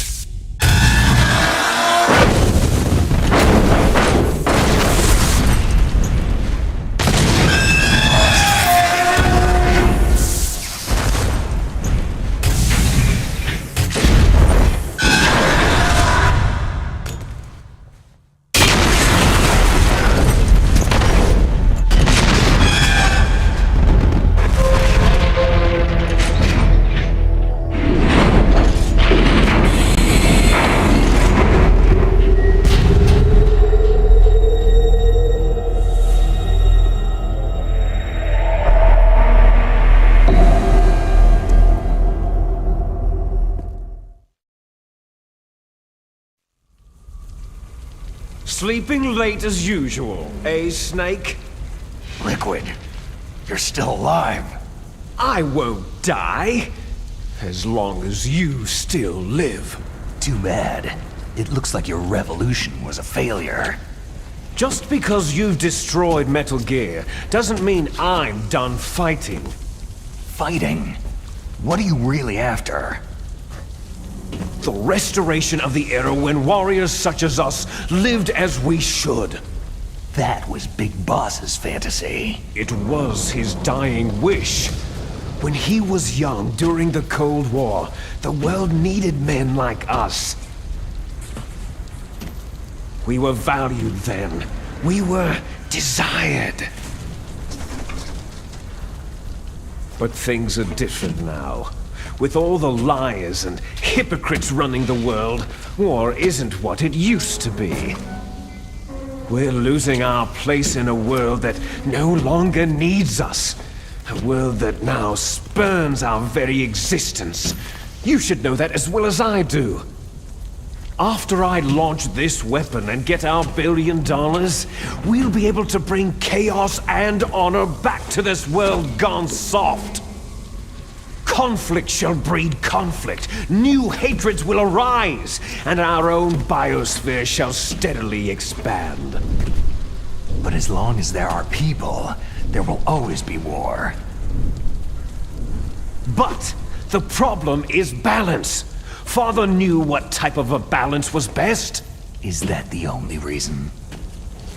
Sleeping late as usual, eh, Snake? Liquid, you're still alive. I won't die. As long as you still live. Too bad. It looks like your revolution was a failure. Just because you've destroyed Metal Gear doesn't mean I'm done fighting. Fighting? What are you really after? The restoration of the era when warriors such as us lived as we should. That was Big Boss's fantasy. It was his dying wish. When he was young during the Cold War, the world needed men like us. We were valued then. We were desired. But things are different now. With all the liars and hypocrites running the world, war isn't what it used to be. We're losing our place in a world that no longer needs us. A world that now spurns our very existence. You should know that as well as I do. After I launch this weapon and get our $1 billion, we'll be able to bring chaos and honor back to this world gone soft. Conflict shall breed conflict, new hatreds will arise, and our own biosphere shall steadily expand. But as long as there are people, there will always be war. But the problem is balance. Father knew what type of a balance was best. Is that the only reason?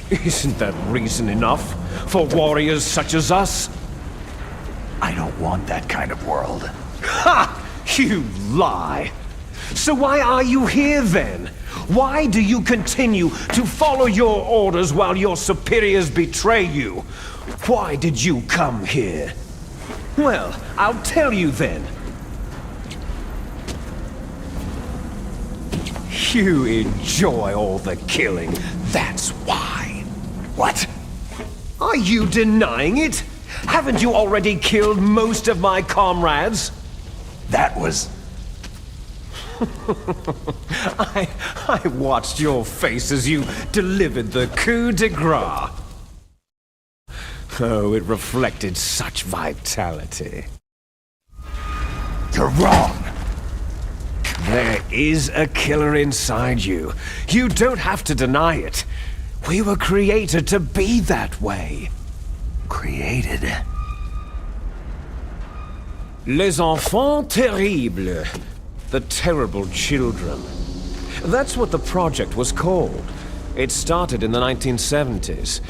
Isn't that reason enough for warriors such as us? I don't want that kind of world. Ha! You lie! So why are you here then? Why do you continue to follow your orders while your superiors betray you? Why did you come here? Well, I'll tell you then. You enjoy all the killing, that's why. What? Are you denying it? Haven't you already killed most of my comrades? That was... I watched your face as you delivered the coup de grace. Oh, it reflected such vitality. You're wrong. There is a killer inside you. You don't have to deny it. We were created to be that way. Created? Les enfants terribles. The terrible children. That's what the project was called. It started in the 1970s.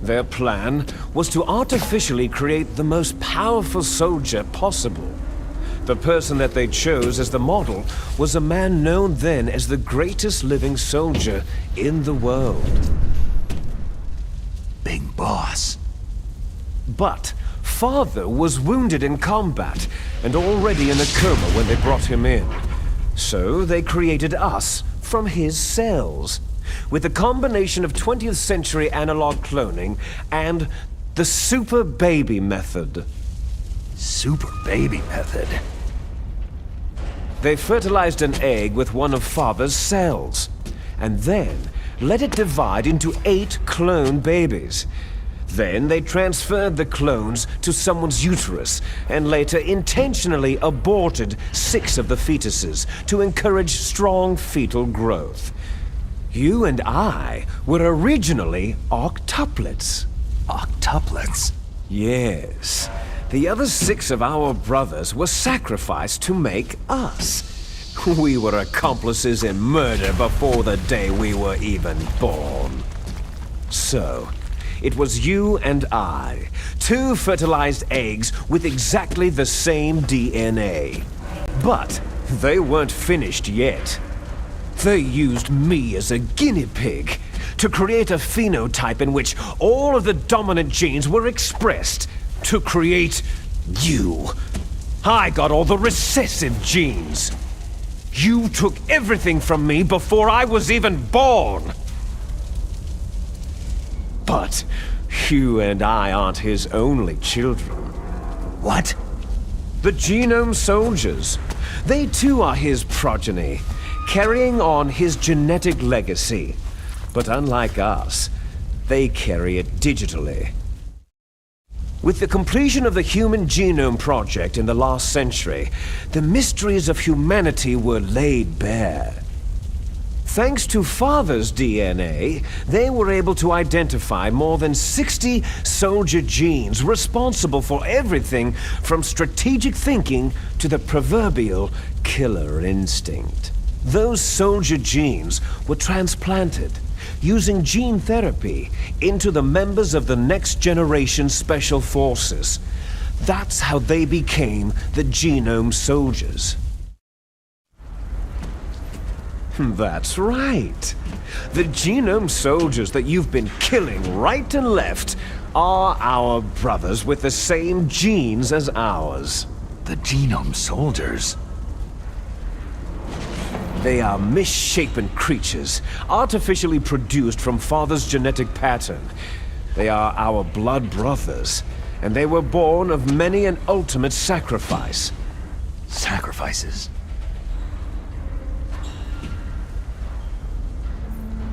Their plan was to artificially create the most powerful soldier possible. The person that they chose as the model was a man known then as the greatest living soldier in the world. Big Boss. But Father was wounded in combat and already in a coma when they brought him in. So they created us from his cells, with a combination of 20th century analog cloning and the super baby method. Super baby method? They fertilized an egg with one of Father's cells, and then let it divide into 8 clone babies. Then they transferred the clones to someone's uterus, and later intentionally aborted 6 of the fetuses to encourage strong fetal growth. You and I were originally octuplets. Octuplets? Yes. The other 6 of our brothers were sacrificed to make us. We were accomplices in murder before the day we were even born. So, it was you and I, 2 fertilized eggs with exactly the same DNA. But they weren't finished yet. They used me as a guinea pig to create a phenotype in which all of the dominant genes were expressed to create you. I got all the recessive genes. You took everything from me before I was even born. But you and I aren't his only children. What? The Genome Soldiers. They too are his progeny, carrying on his genetic legacy. But unlike us, they carry it digitally. With the completion of the Human Genome Project in the last century, the mysteries of humanity were laid bare. Thanks to Father's DNA, they were able to identify more than 60 soldier genes responsible for everything from strategic thinking to the proverbial killer instinct. Those soldier genes were transplanted using gene therapy into the members of the next generation special forces. That's how they became the Genome Soldiers. That's right. The Genome Soldiers that you've been killing right and left are our brothers with the same genes as ours. The Genome Soldiers? They are misshapen creatures, artificially produced from Father's genetic pattern. They are our blood brothers, and they were born of many an ultimate sacrifice. Sacrifices?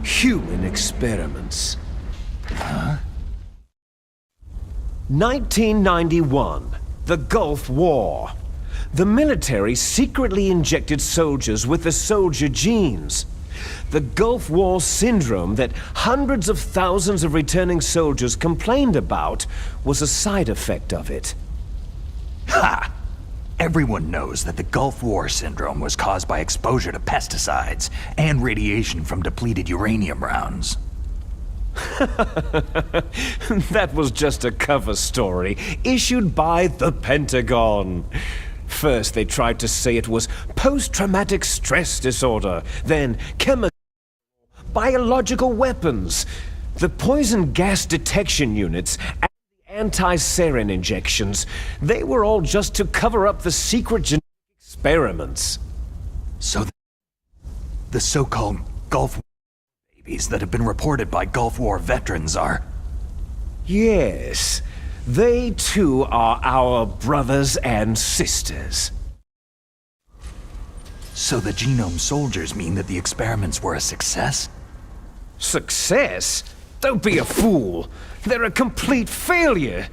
Human experiments. Huh? 1991, the Gulf War. The military secretly injected soldiers with the soldier genes. The Gulf War syndrome that hundreds of thousands of returning soldiers complained about was a side effect of it. Ha! Everyone knows that the Gulf War syndrome was caused by exposure to pesticides and radiation from depleted uranium rounds. That was just a cover story issued by the Pentagon. First, they tried to say it was post-traumatic stress disorder, then chemical, biological weapons. The poison gas detection units and the anti-sarin injections, they were all just to cover up the secret genetic experiments. So the so-called Gulf War babies that have been reported by Gulf War veterans are... Yes. They too are our brothers and sisters. So the Genome Soldiers mean that the experiments were a success? Success? Don't be a fool. They're a complete failure.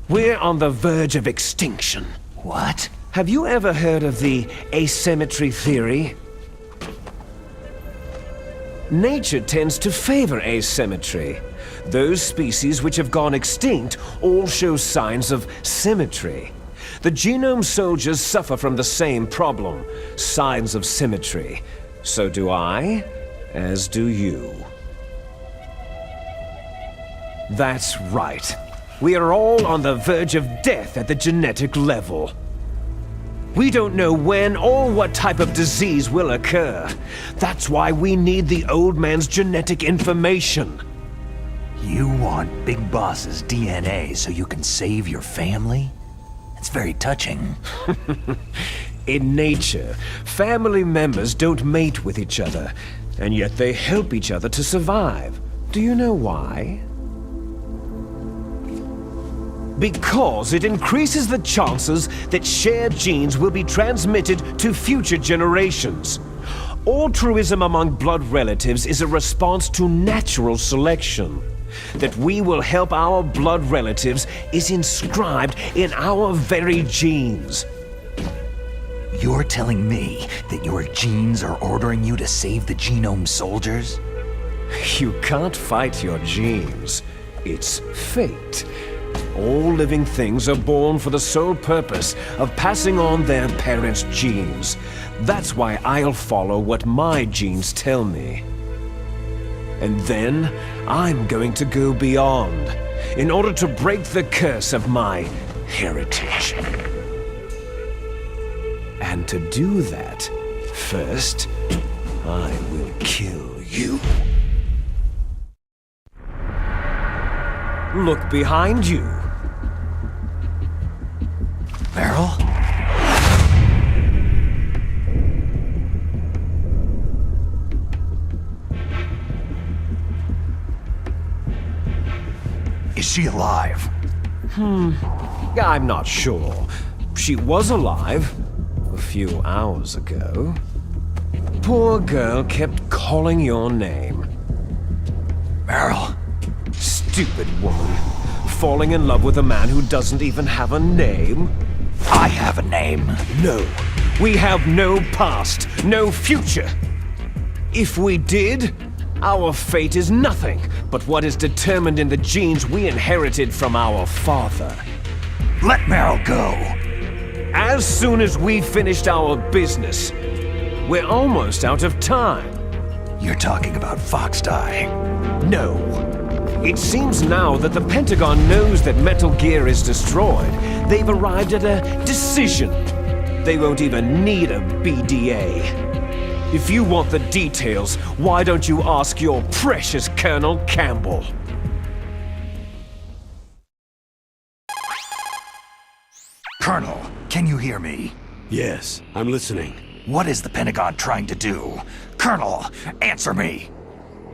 We're on the verge of extinction. What? Have you ever heard of the asymmetry theory? Nature tends to favor asymmetry. Those species which have gone extinct all show signs of symmetry. The Genome Soldiers suffer from the same problem, signs of symmetry. So do I, as do you. That's right. We are all on the verge of death at the genetic level. We don't know when or what type of disease will occur. That's why we need the old man's genetic information. You want Big Boss's DNA so you can save your family? It's very touching. In nature, family members don't mate with each other, and yet they help each other to survive. Do you know why? Because it increases the chances that shared genes will be transmitted to future generations. Altruism among blood relatives is a response to natural selection. That we will help our blood relatives is inscribed in our very genes. You're telling me that your genes are ordering you to save the Genome Soldiers? You can't fight your genes. It's fate. All living things are born for the sole purpose of passing on their parents' genes. That's why I'll follow what my genes tell me. And then, I'm going to go beyond, in order to break the curse of my heritage. And to do that, first, I will kill you. Look behind you. Meryl? Is she alive? I'm not sure. She was alive a few hours ago. Poor girl kept calling your name. Meryl. Stupid woman. falling in love with a man who doesn't even have a name? I have a name. No. We have no past, no future. If we did, our fate is nothing but what is determined in the genes we inherited from our father. Let Meryl go. As soon as we finished our business, we're almost out of time. You're talking about Foxdie. No. It seems now that the Pentagon knows that Metal Gear is destroyed. They've arrived at a decision. They won't even need a BDA. If you want the details, why don't you ask your precious Colonel Campbell? Colonel, can you hear me? Yes, I'm listening. What is the Pentagon trying to do? Colonel, answer me!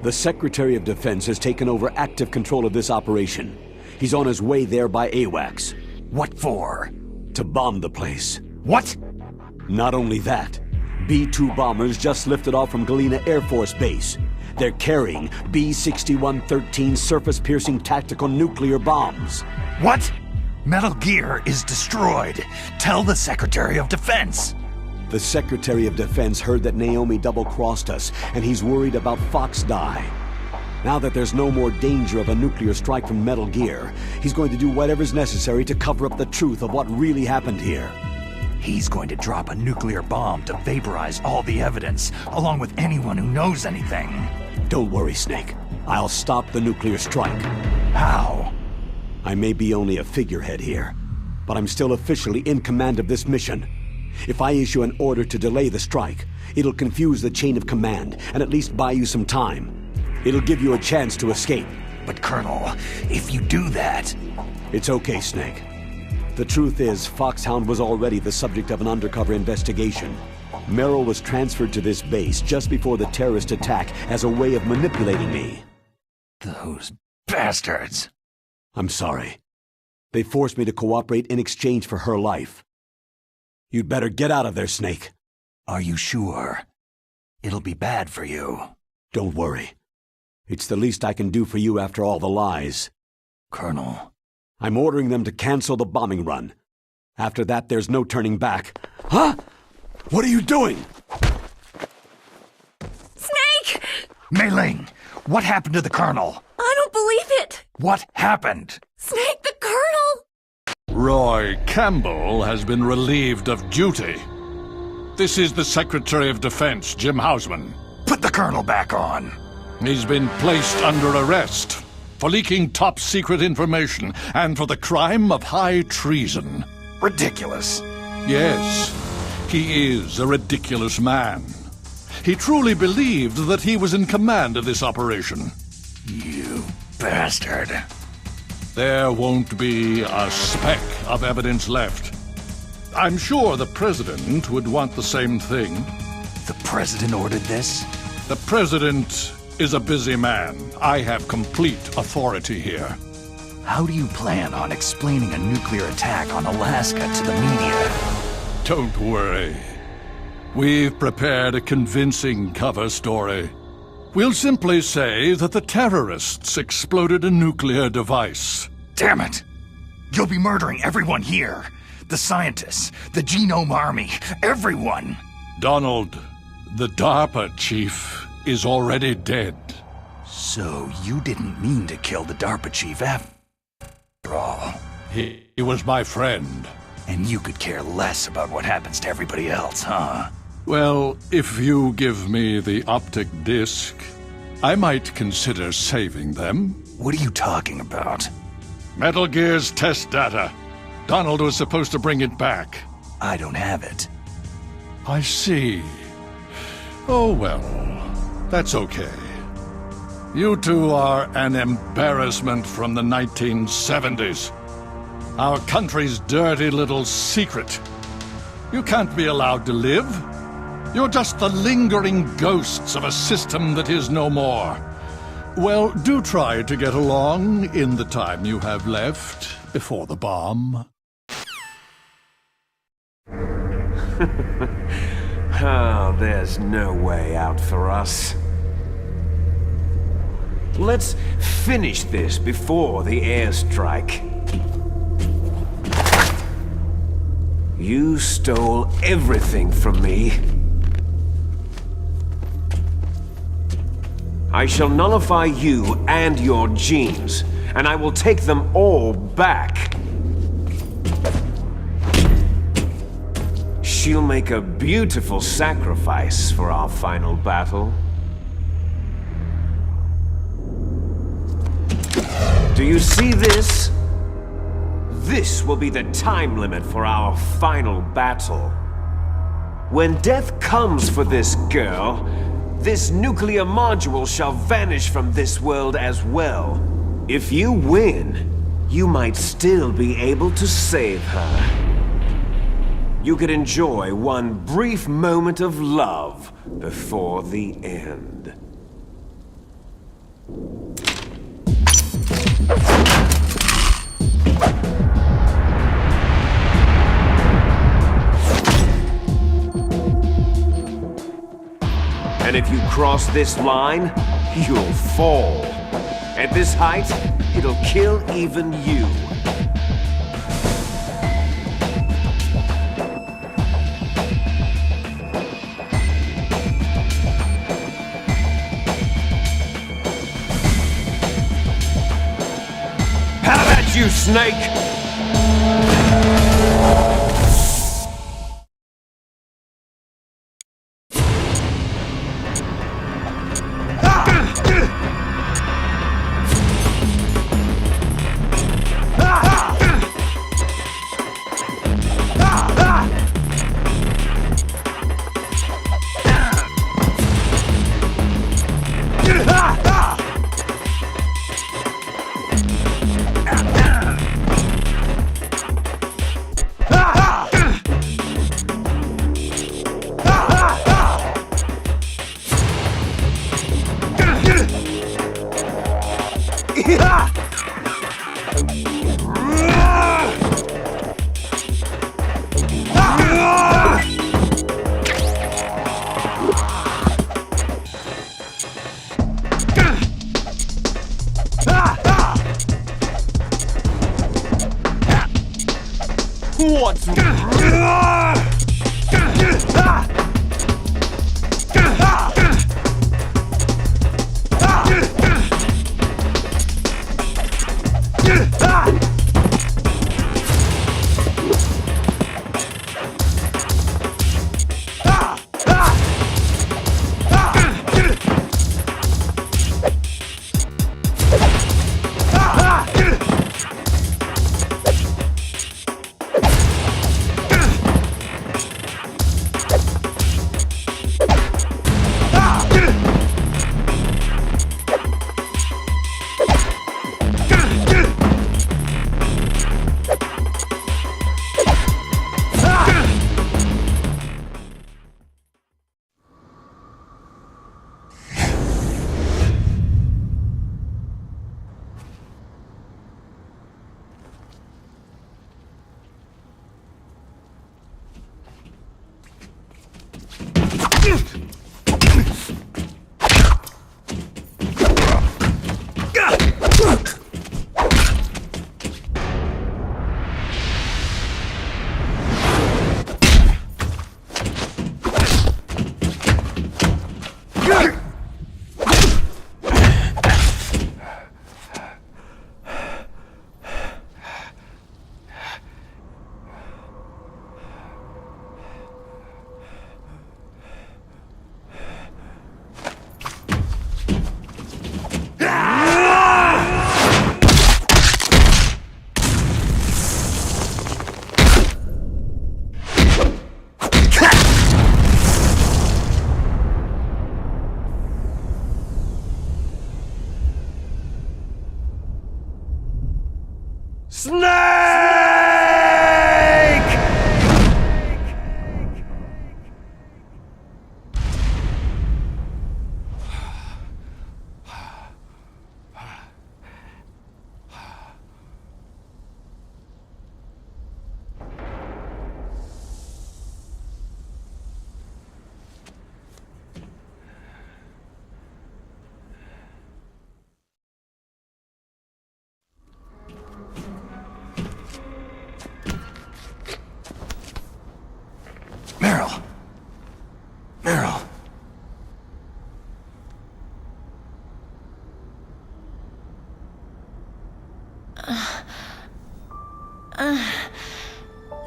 The Secretary of Defense has taken over active control of this operation. He's on his way there by AWACS. What for? To bomb the place. What? Not only that, B-2 bombers just lifted off from Galena Air Force Base. They're carrying B-6113 surface-piercing tactical nuclear bombs. What? Metal Gear is destroyed. Tell the Secretary of Defense. The Secretary of Defense heard that Naomi double-crossed us, and he's worried about Foxdie. Now that there's no more danger of a nuclear strike from Metal Gear, he's going to do whatever's necessary to cover up the truth of what really happened here. He's going to drop a nuclear bomb to vaporize all the evidence, along with anyone who knows anything. Don't worry, Snake. I'll stop the nuclear strike. How? I may be only a figurehead here, but I'm still officially in command of this mission. If I issue an order to delay the strike, it'll confuse the chain of command and at least buy you some time. It'll give you a chance to escape. But Colonel, if you do that... It's okay, Snake. The truth is, Foxhound was already the subject of an undercover investigation. Meryl was transferred to this base just before the terrorist attack as a way of manipulating me. Those bastards! I'm sorry. They forced me to cooperate in exchange for her life. You'd better get out of there, Snake. Are you sure? It'll be bad for you. Don't worry. It's the least I can do for you after all the lies. Colonel. I'm ordering them to cancel the bombing run. After that, there's no turning back. Huh? What are you doing? Snake! Mei Ling, what happened to the Colonel? I don't believe it! What happened? Snake, the Colonel! Roy Campbell has been relieved of duty. This is the Secretary of Defense, Jim Hausman. Put the Colonel back on. He's been placed under arrest for leaking top-secret information and for the crime of high treason. Ridiculous. Yes, he is a ridiculous man. He truly believed that he was in command of this operation. You bastard. There won't be a speck of evidence left. I'm sure the President would want the same thing. The President ordered this? The President is a busy man. I have complete authority here. How do you plan on explaining a nuclear attack on Alaska to the media? Don't worry. We've prepared a convincing cover story. We'll simply say that the terrorists exploded a nuclear device. Damn it! You'll be murdering everyone here. The scientists, the Genome Army, everyone. Donald, the DARPA chief is already dead. So you didn't mean to kill the DARPA chief after all. He was my friend. And you could care less about what happens to everybody else, huh? Well, if you give me the optic disc, I might consider saving them. What are you talking about? Metal Gear's test data. Donald was supposed to bring it back. I don't have it. I see. Oh, well, that's okay. You two are an embarrassment from the 1970s. Our country's dirty little secret. You can't be allowed to live. You're just the lingering ghosts of a system that is no more. Well, do try to get along in the time you have left before the bomb. Oh, there's no way out for us. Let's finish this before the airstrike. You stole everything from me. I shall nullify you and your genes, and I will take them all back. She'll make a beautiful sacrifice for our final battle. Do you see this? This will be the time limit for our final battle. When death comes for this girl, this nuclear module shall vanish from this world as well. If you win, you might still be able to save her. You could enjoy one brief moment of love before the end. And if you cross this line, you'll fall. At this height, it'll kill even you. How about you, Snake?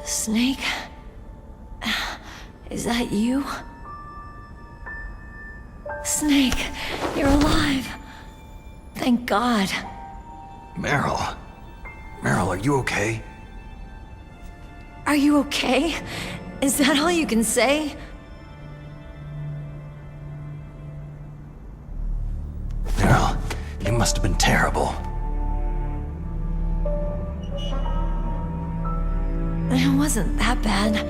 Snake? Is that you? Snake, you're alive. Thank God. Meryl. Meryl, are you okay? Are you okay? Is that all you can say? Meryl, you must have been terrible. It wasn't that bad.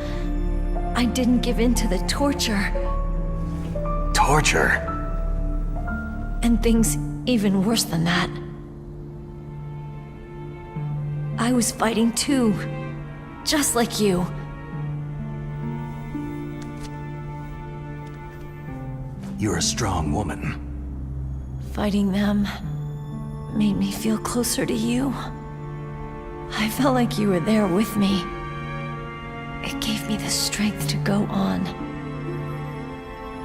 I didn't give in to the torture. Torture? And things even worse than that. I was fighting too. Just like you. You're a strong woman. Fighting them made me feel closer to you. I felt like you were there with me. It gave me the strength to go on.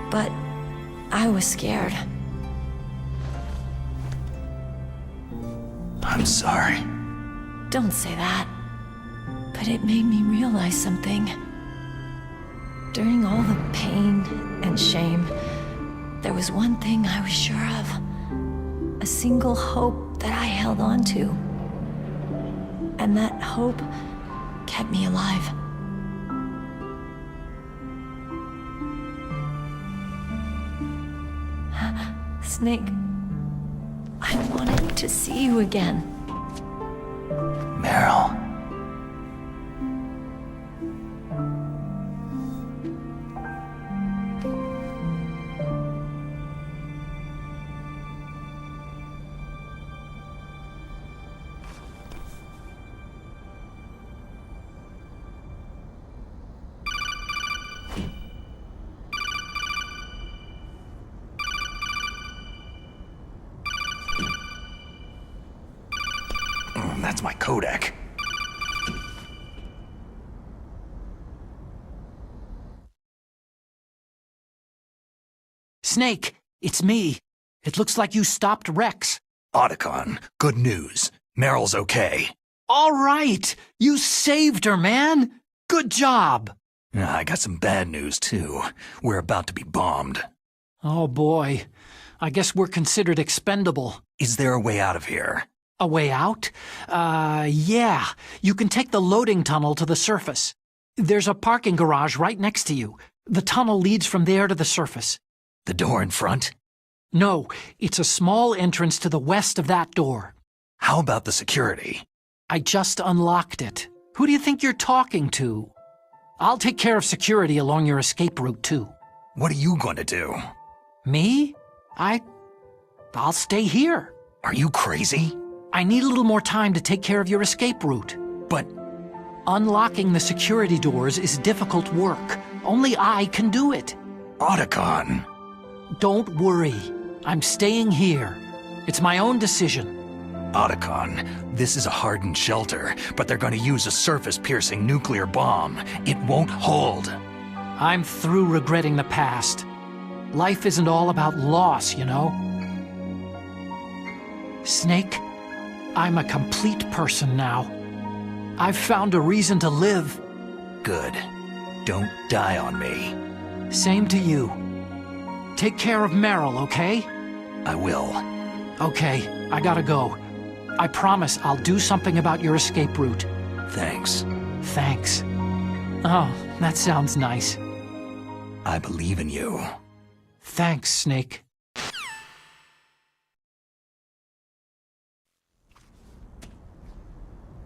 But I was scared. I'm sorry. Don't say that. But it made me realize something. During all the pain and shame, there was one thing I was sure of. A single hope that I held on to. And that hope kept me alive. Snake, I wanted to see you again. Meryl. That's my codec. Snake, it's me. It looks like you stopped Rex. Otacon, good news. Meryl's okay. All right! You saved her, man! Good job! I got some bad news, too. We're about to be bombed. Oh boy. I guess we're considered expendable. Is there a way out of here? A way out? Yeah. You can take the loading tunnel to the surface. There's a parking garage right next to you. The tunnel leads from there to the surface. The door in front? No, it's a small entrance to the west of that door. How about the security? I just unlocked it. Who do you think you're talking to? I'll take care of security along your escape route, too. What are you going to do? Me? I'll stay here. Are you crazy? I need a little more time to take care of your escape route. But unlocking the security doors is difficult work. Only I can do it. Otacon. Don't worry. I'm staying here. It's my own decision. Otacon, this is a hardened shelter, but they're going to use a surface-piercing nuclear bomb. It won't hold. I'm through regretting the past. Life isn't all about loss, you know? Snake, I'm a complete person now. I've found a reason to live. Good. Don't die on me. Same to you. Take care of Meryl, okay? I will. Okay, I gotta go. I promise I'll do something about your escape route. Thanks. Thanks. Oh, that sounds nice. I believe in you. Thanks, Snake.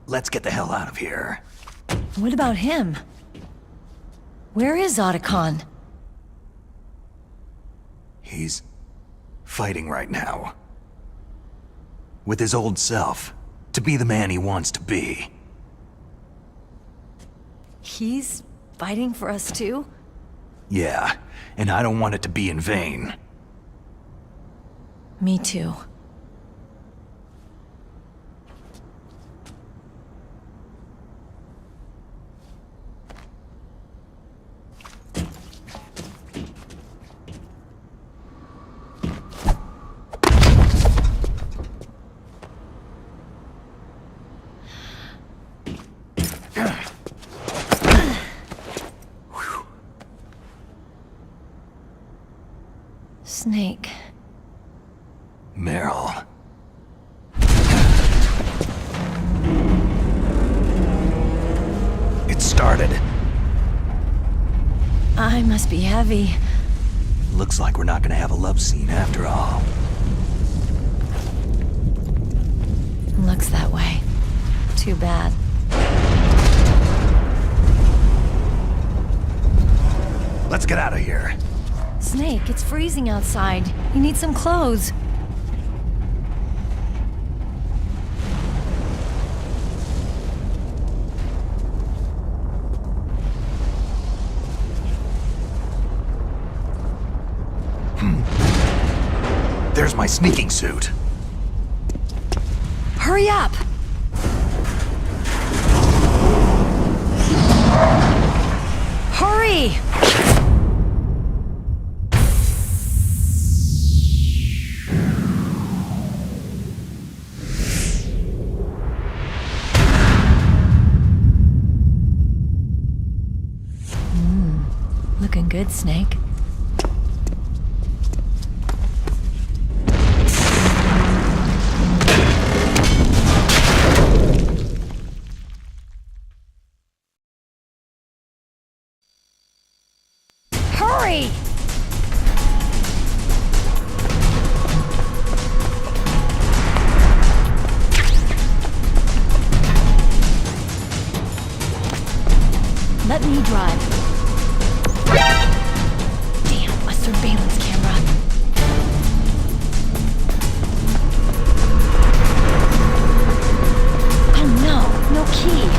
Let's get the hell out of here. What about him? Where is Otacon? He's fighting right now. With his old self. To be the man he wants to be. He's fighting for us too? Yeah, and I don't want it to be in vain. Me too. Snake. Meryl. It started. I must be heavy. Looks like we're not gonna have a love scene after all. Looks that way. Too bad. Let's get out of here. Snake, it's freezing outside. You need some clothes. There's my sneaking suit. Hurry up! Hurry! Looking good, Snake. Hurry! Let me drive. Damn, a surveillance camera. Oh no, no key.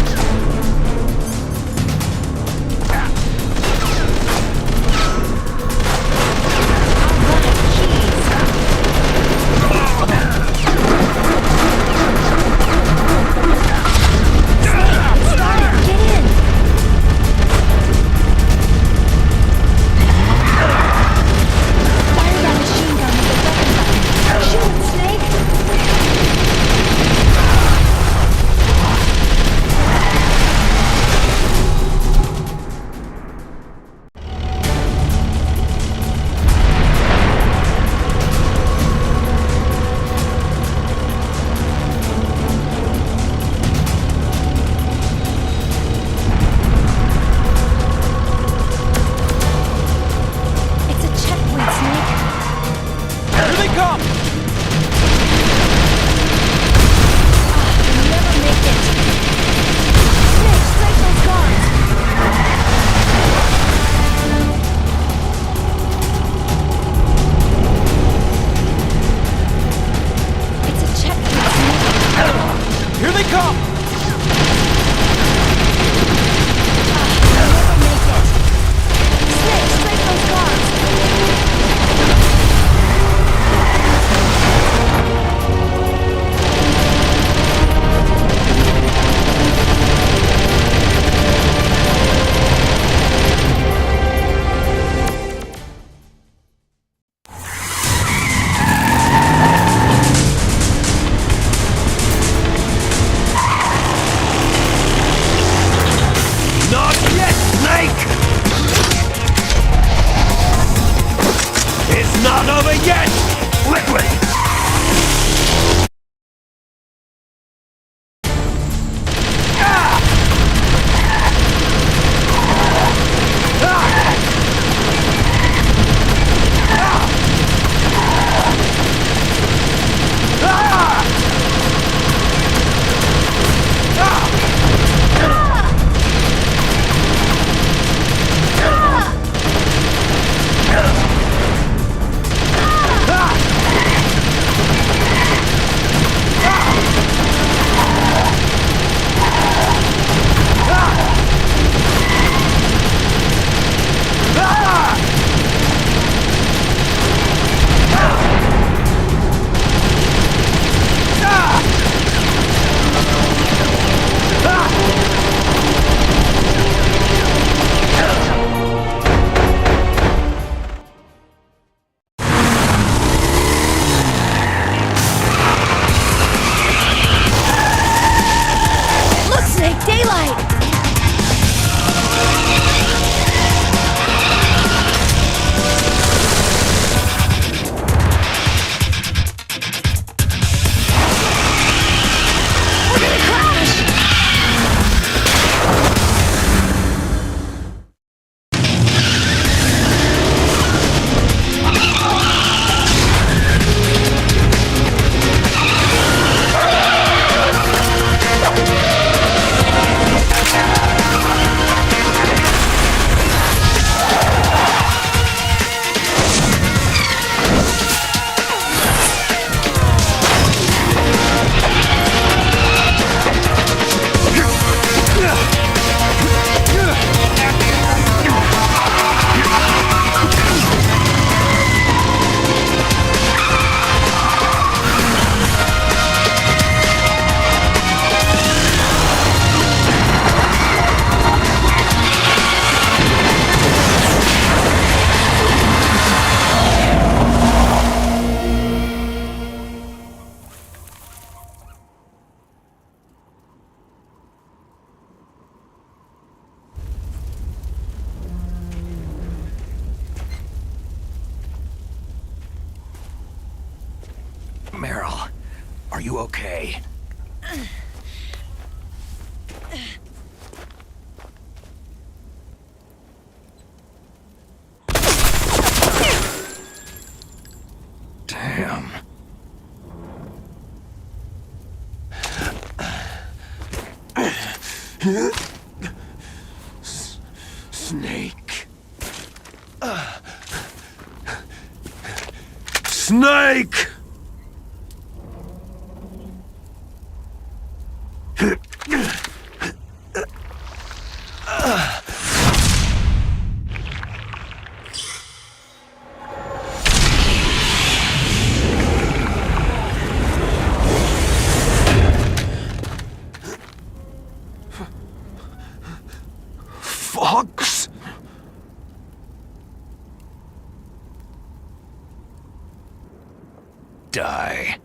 Meryl, are you okay? Damn. Snake. Snake! Fox? Die.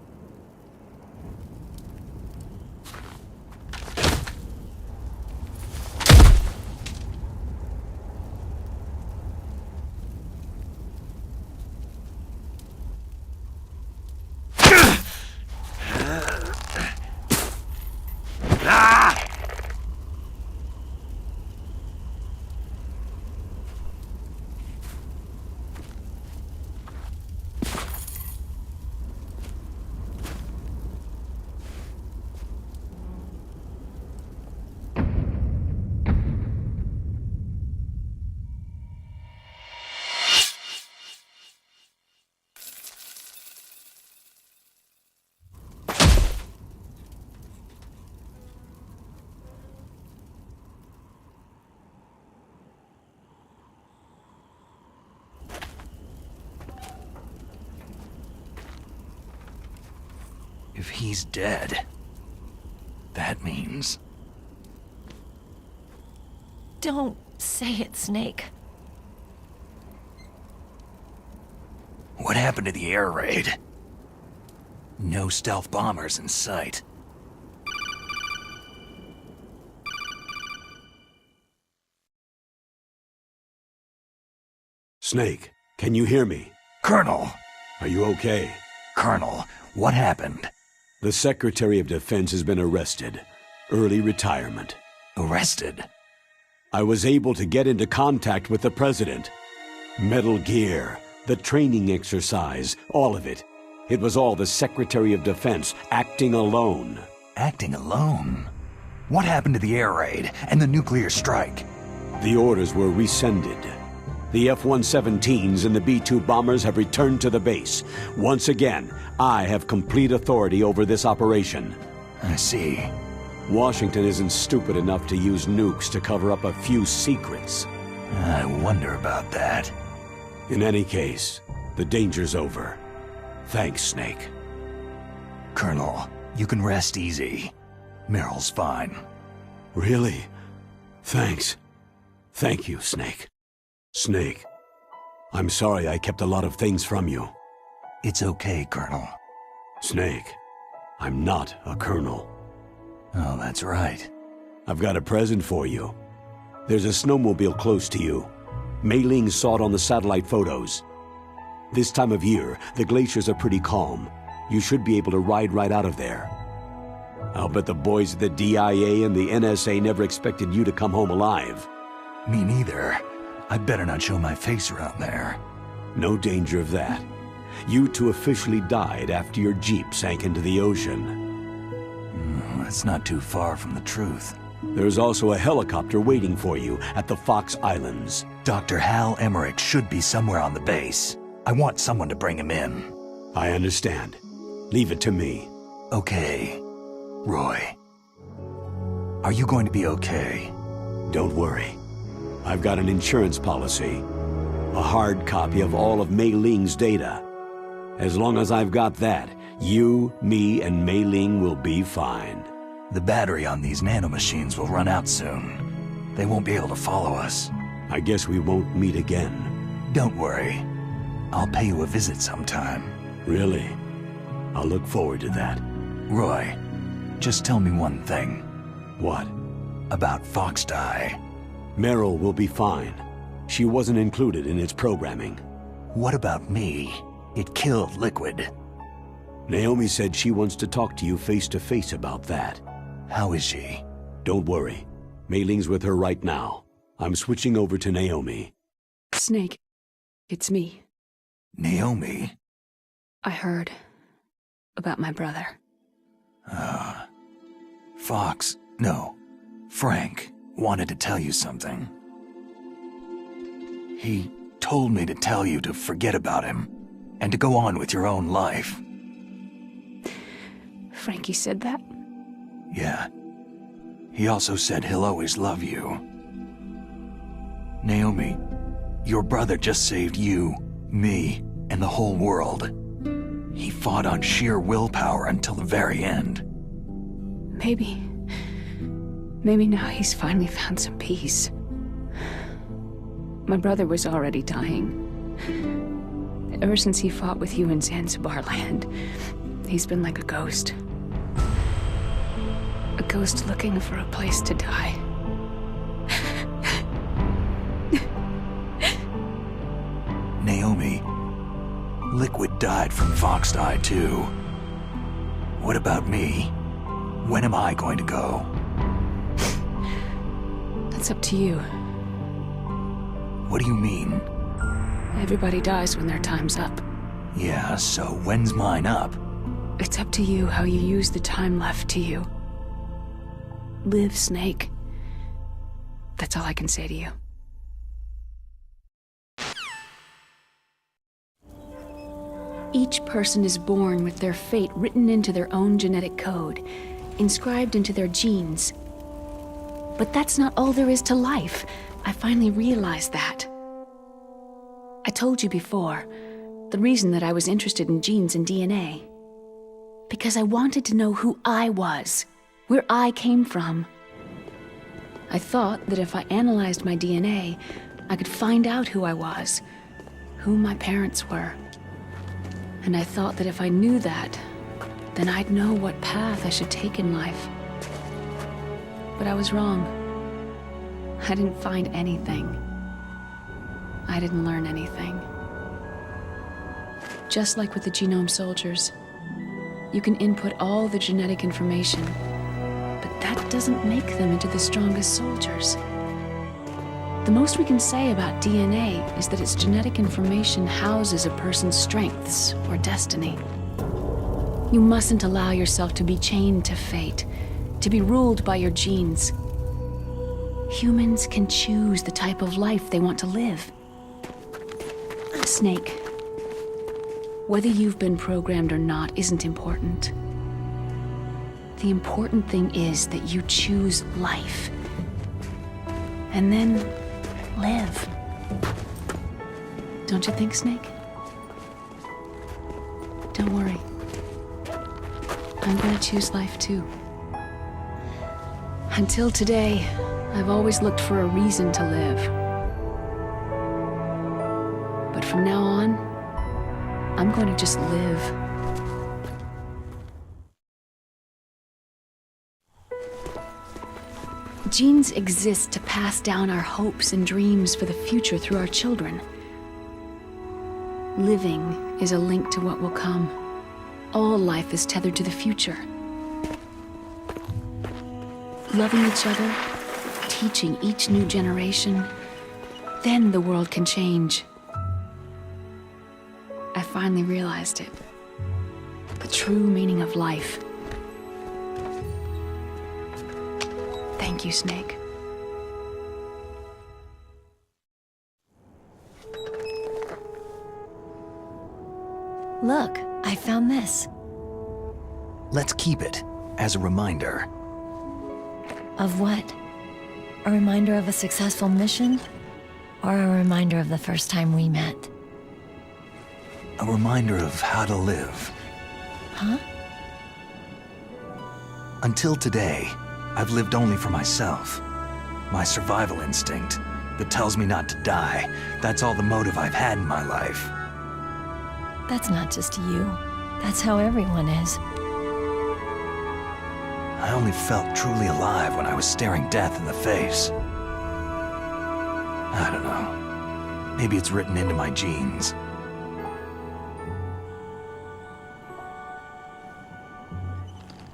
If he's dead, that means... Don't say it, Snake. What happened to the air raid? No stealth bombers in sight. Snake, can you hear me? Colonel! Are you okay? Colonel, what happened? The Secretary of Defense has been arrested. Early retirement. Arrested? I was able to get into contact with the President. Metal Gear, the training exercise, all of it. It was all the Secretary of Defense acting alone. Acting alone? What happened to the air raid and the nuclear strike? The orders were rescinded. The F-117s and the B-2 bombers have returned to the base. Once again, I have complete authority over this operation. I see. Washington isn't stupid enough to use nukes to cover up a few secrets. I wonder about that. In any case, the danger's over. Thanks, Snake. Colonel, you can rest easy. Meryl's fine. Really? Thanks. Thank you, Snake. Snake, I'm sorry I kept a lot of things from you. It's okay, Colonel. Snake, I'm not a colonel. Oh, that's right. I've got a present for you. There's a snowmobile close to you. Mei Ling saw it on the satellite photos. This time of year, the glaciers are pretty calm. You should be able to ride right out of there. I'll bet the boys at the DIA and the NSA never expected you to come home alive. Me neither. I'd better not show my face around there. No danger of that. You two officially died after your Jeep sank into the ocean. That's not too far from the truth. There's also a helicopter waiting for you at the Fox Islands. Dr. Hal Emmerich should be somewhere on the base. I want someone to bring him in. I understand. Leave it to me. Okay. Roy. Are you going to be okay? Don't worry. I've got an insurance policy. A hard copy of all of Mei Ling's data. As long as I've got that, you, me, and Mei Ling will be fine. The battery on these nanomachines will run out soon. They won't be able to follow us. I guess we won't meet again. Don't worry. I'll pay you a visit sometime. Really? I'll look forward to that. Roy, just tell me one thing. What? About Fox Die. Meryl will be fine. She wasn't included in its programming. What about me? It killed Liquid. Naomi said she wants to talk to you face to face about that. How is she? Don't worry. Mei Ling's with her right now. I'm switching over to Naomi. Snake, it's me. Naomi? I heard about my brother. Frank wanted to tell you something. He told me to tell you to forget about him and to go on with your own life. Frankie said that? Yeah. He also said he'll always love you. Naomi, your brother just saved you, me, and the whole world. He fought on sheer willpower until the very end. Maybe now he's finally found some peace. My brother was already dying. Ever since he fought with you in Zanzibar land, he's been like a ghost. A ghost looking for a place to die. Naomi, Liquid died from Foxeye too. What about me? When am I going to go? That's up to you. What do you mean? Everybody dies when their time's up. Yeah, so when's mine up? It's up to you how you use the time left to you. Live, Snake. That's all I can say to you. Each person is born with their fate written into their own genetic code, inscribed into their genes. But that's not all there is to life. I finally realized that. I told you before, the reason that I was interested in genes and DNA. Because I wanted to know who I was, where I came from. I thought that if I analyzed my DNA, I could find out who I was, who my parents were. And I thought that if I knew that, then I'd know what path I should take in life. But I was wrong. I didn't find anything. I didn't learn anything. Just like with the genome soldiers, you can input all the genetic information, but that doesn't make them into the strongest soldiers. The most we can say about DNA is that its genetic information houses a person's strengths or destiny. You mustn't allow yourself to be chained to fate, to be ruled by your genes. Humans can choose the type of life they want to live. Snake, whether you've been programmed or not isn't important. The important thing is that you choose life. And then live. Don't you think, Snake? Don't worry. I'm gonna choose life too. Until today, I've always looked for a reason to live. But from now on, I'm going to just live. Genes exist to pass down our hopes and dreams for the future through our children. Living is a link to what will come. All life is tethered to the future. Loving each other, teaching each new generation, then the world can change. I finally realized it. The true meaning of life. Thank you, Snake. Look, I found this. Let's keep it as a reminder. Of what? A reminder of a successful mission? Or a reminder of the first time we met? A reminder of how to live. Huh? Until today, I've lived only for myself. My survival instinct that tells me not to die. That's all the motive I've had in my life. That's not just you. That's how everyone is. I only felt truly alive when I was staring death in the face. I don't know. Maybe it's written into my genes.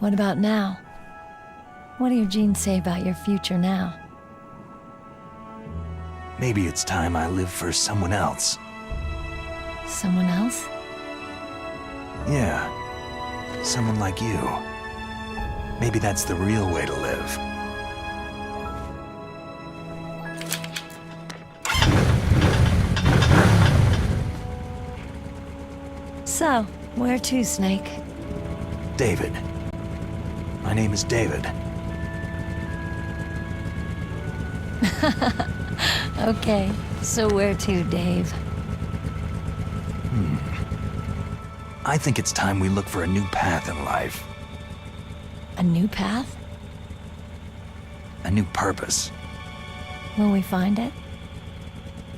What about now? What do your genes say about your future now? Maybe it's time I live for someone else. Someone else? Yeah. Someone like you. Maybe that's the real way to live. So, where to, Snake? David. My name is David. Okay, so where to, Dave? I think it's time we look for a new path in life. A new path? A new purpose. Will we find it?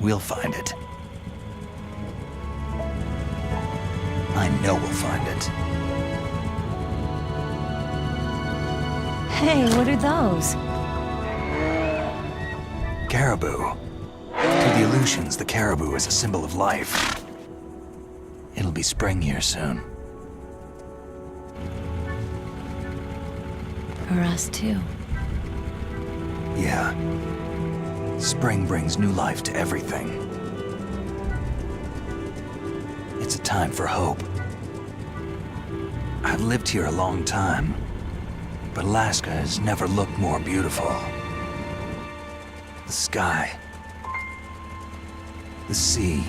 We'll find it. I know we'll find it. Hey, what are those? Caribou. To the Aleutians, the caribou is a symbol of life. It'll be spring here soon. For us, too. Yeah. Spring brings new life to everything. It's a time for hope. I've lived here a long time, but Alaska has never looked more beautiful. The sky, the sea,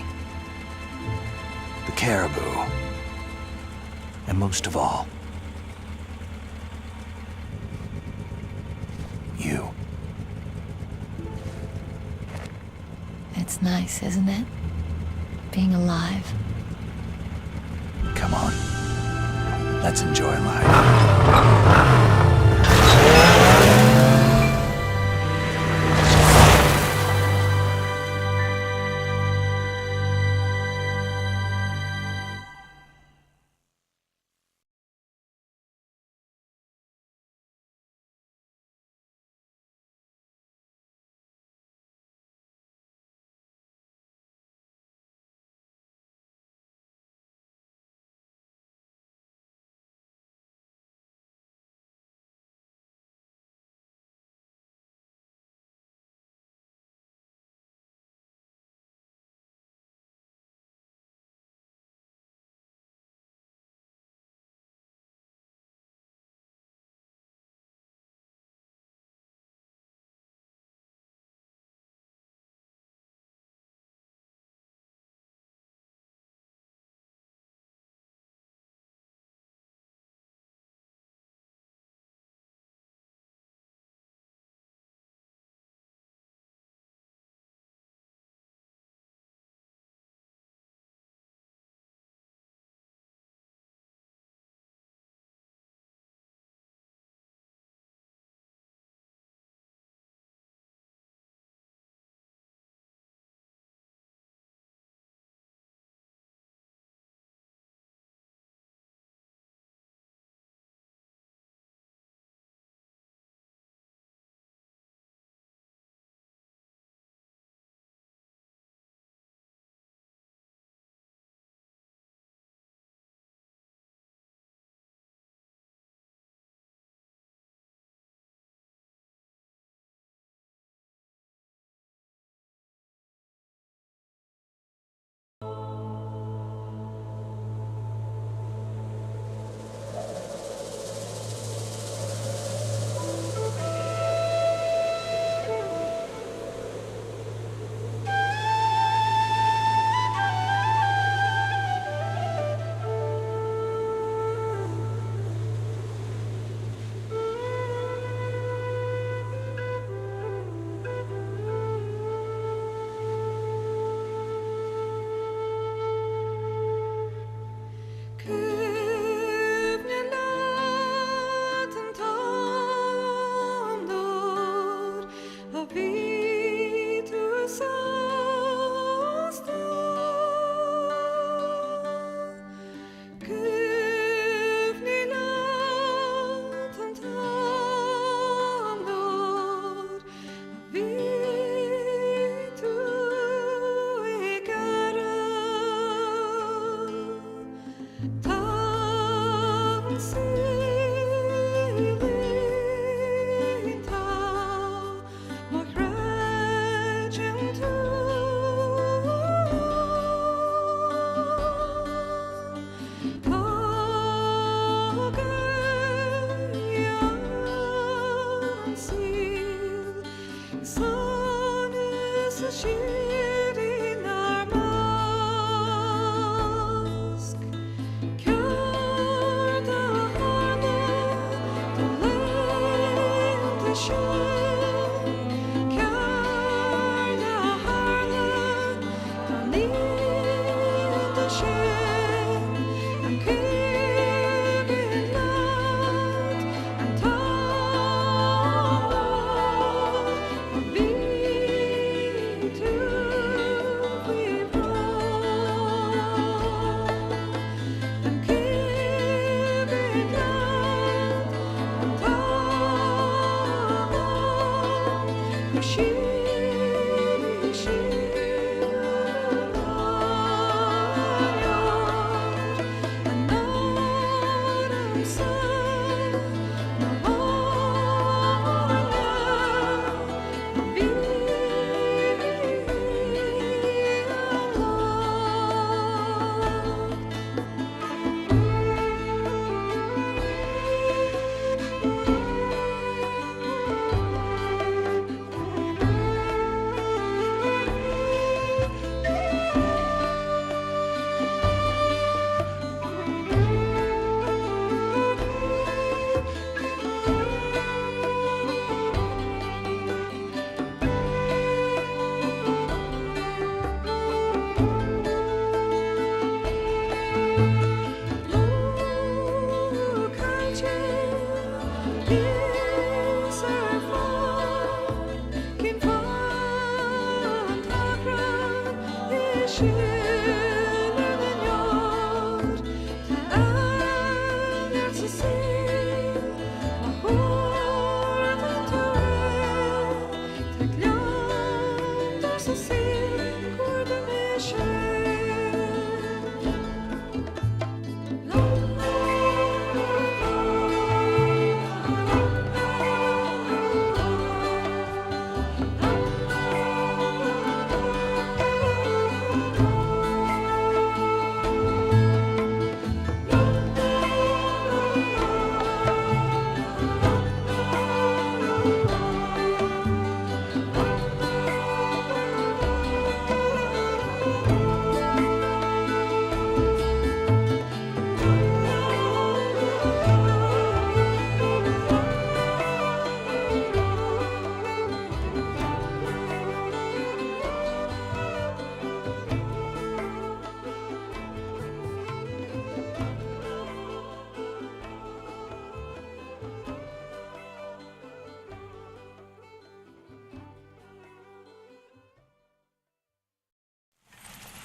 the caribou, and most of all, you. It's nice, isn't it? Being alive. Come on. Let's enjoy life.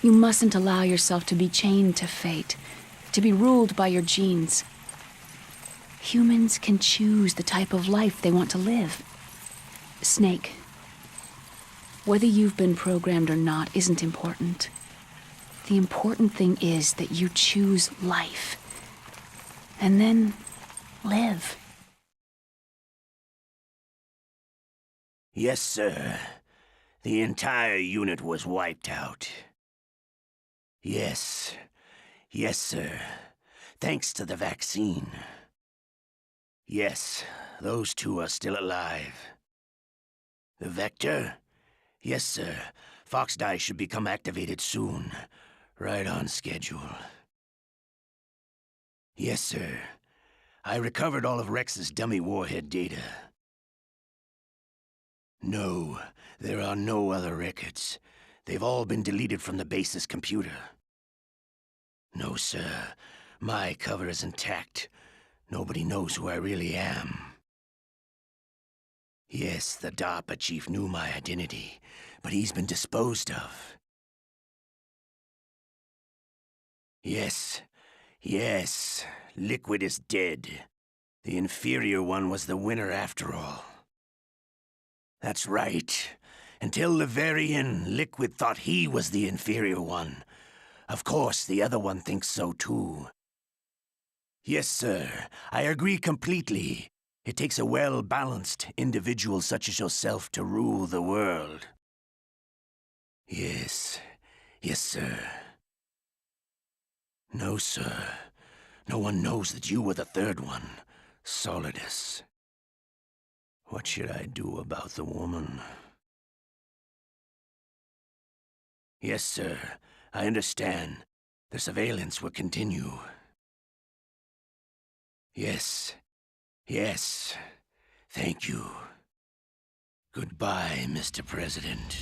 You mustn't allow yourself to be chained to fate, to be ruled by your genes. Humans can choose the type of life they want to live. Snake, whether you've been programmed or not isn't important. The important thing is that you choose life. And then live. Yes, sir. The entire unit was wiped out. Yes. Yes, sir. Thanks to the vaccine. Yes, those two are still alive. The Vector? Yes, sir. Fox Die should become activated soon. Right on schedule. Yes, sir. I recovered all of Rex's dummy warhead data. No, there are no other records. They've all been deleted from the base's computer. No, sir. My cover is intact. Nobody knows who I really am. Yes, the DARPA chief knew my identity, but he's been disposed of. Yes. Yes. Liquid is dead. The inferior one was the winner after all. That's right. Until the very end, Liquid thought he was the inferior one. Of course, the other one thinks so too. Yes, sir. I agree completely. It takes a well-balanced individual such as yourself to rule the world. Yes. Yes, sir. No, sir. No one knows that you were the third one, Solidus. What should I do about the woman? Yes, sir. I understand. The surveillance will continue. Yes. Yes. Thank you. Goodbye, Mr. President.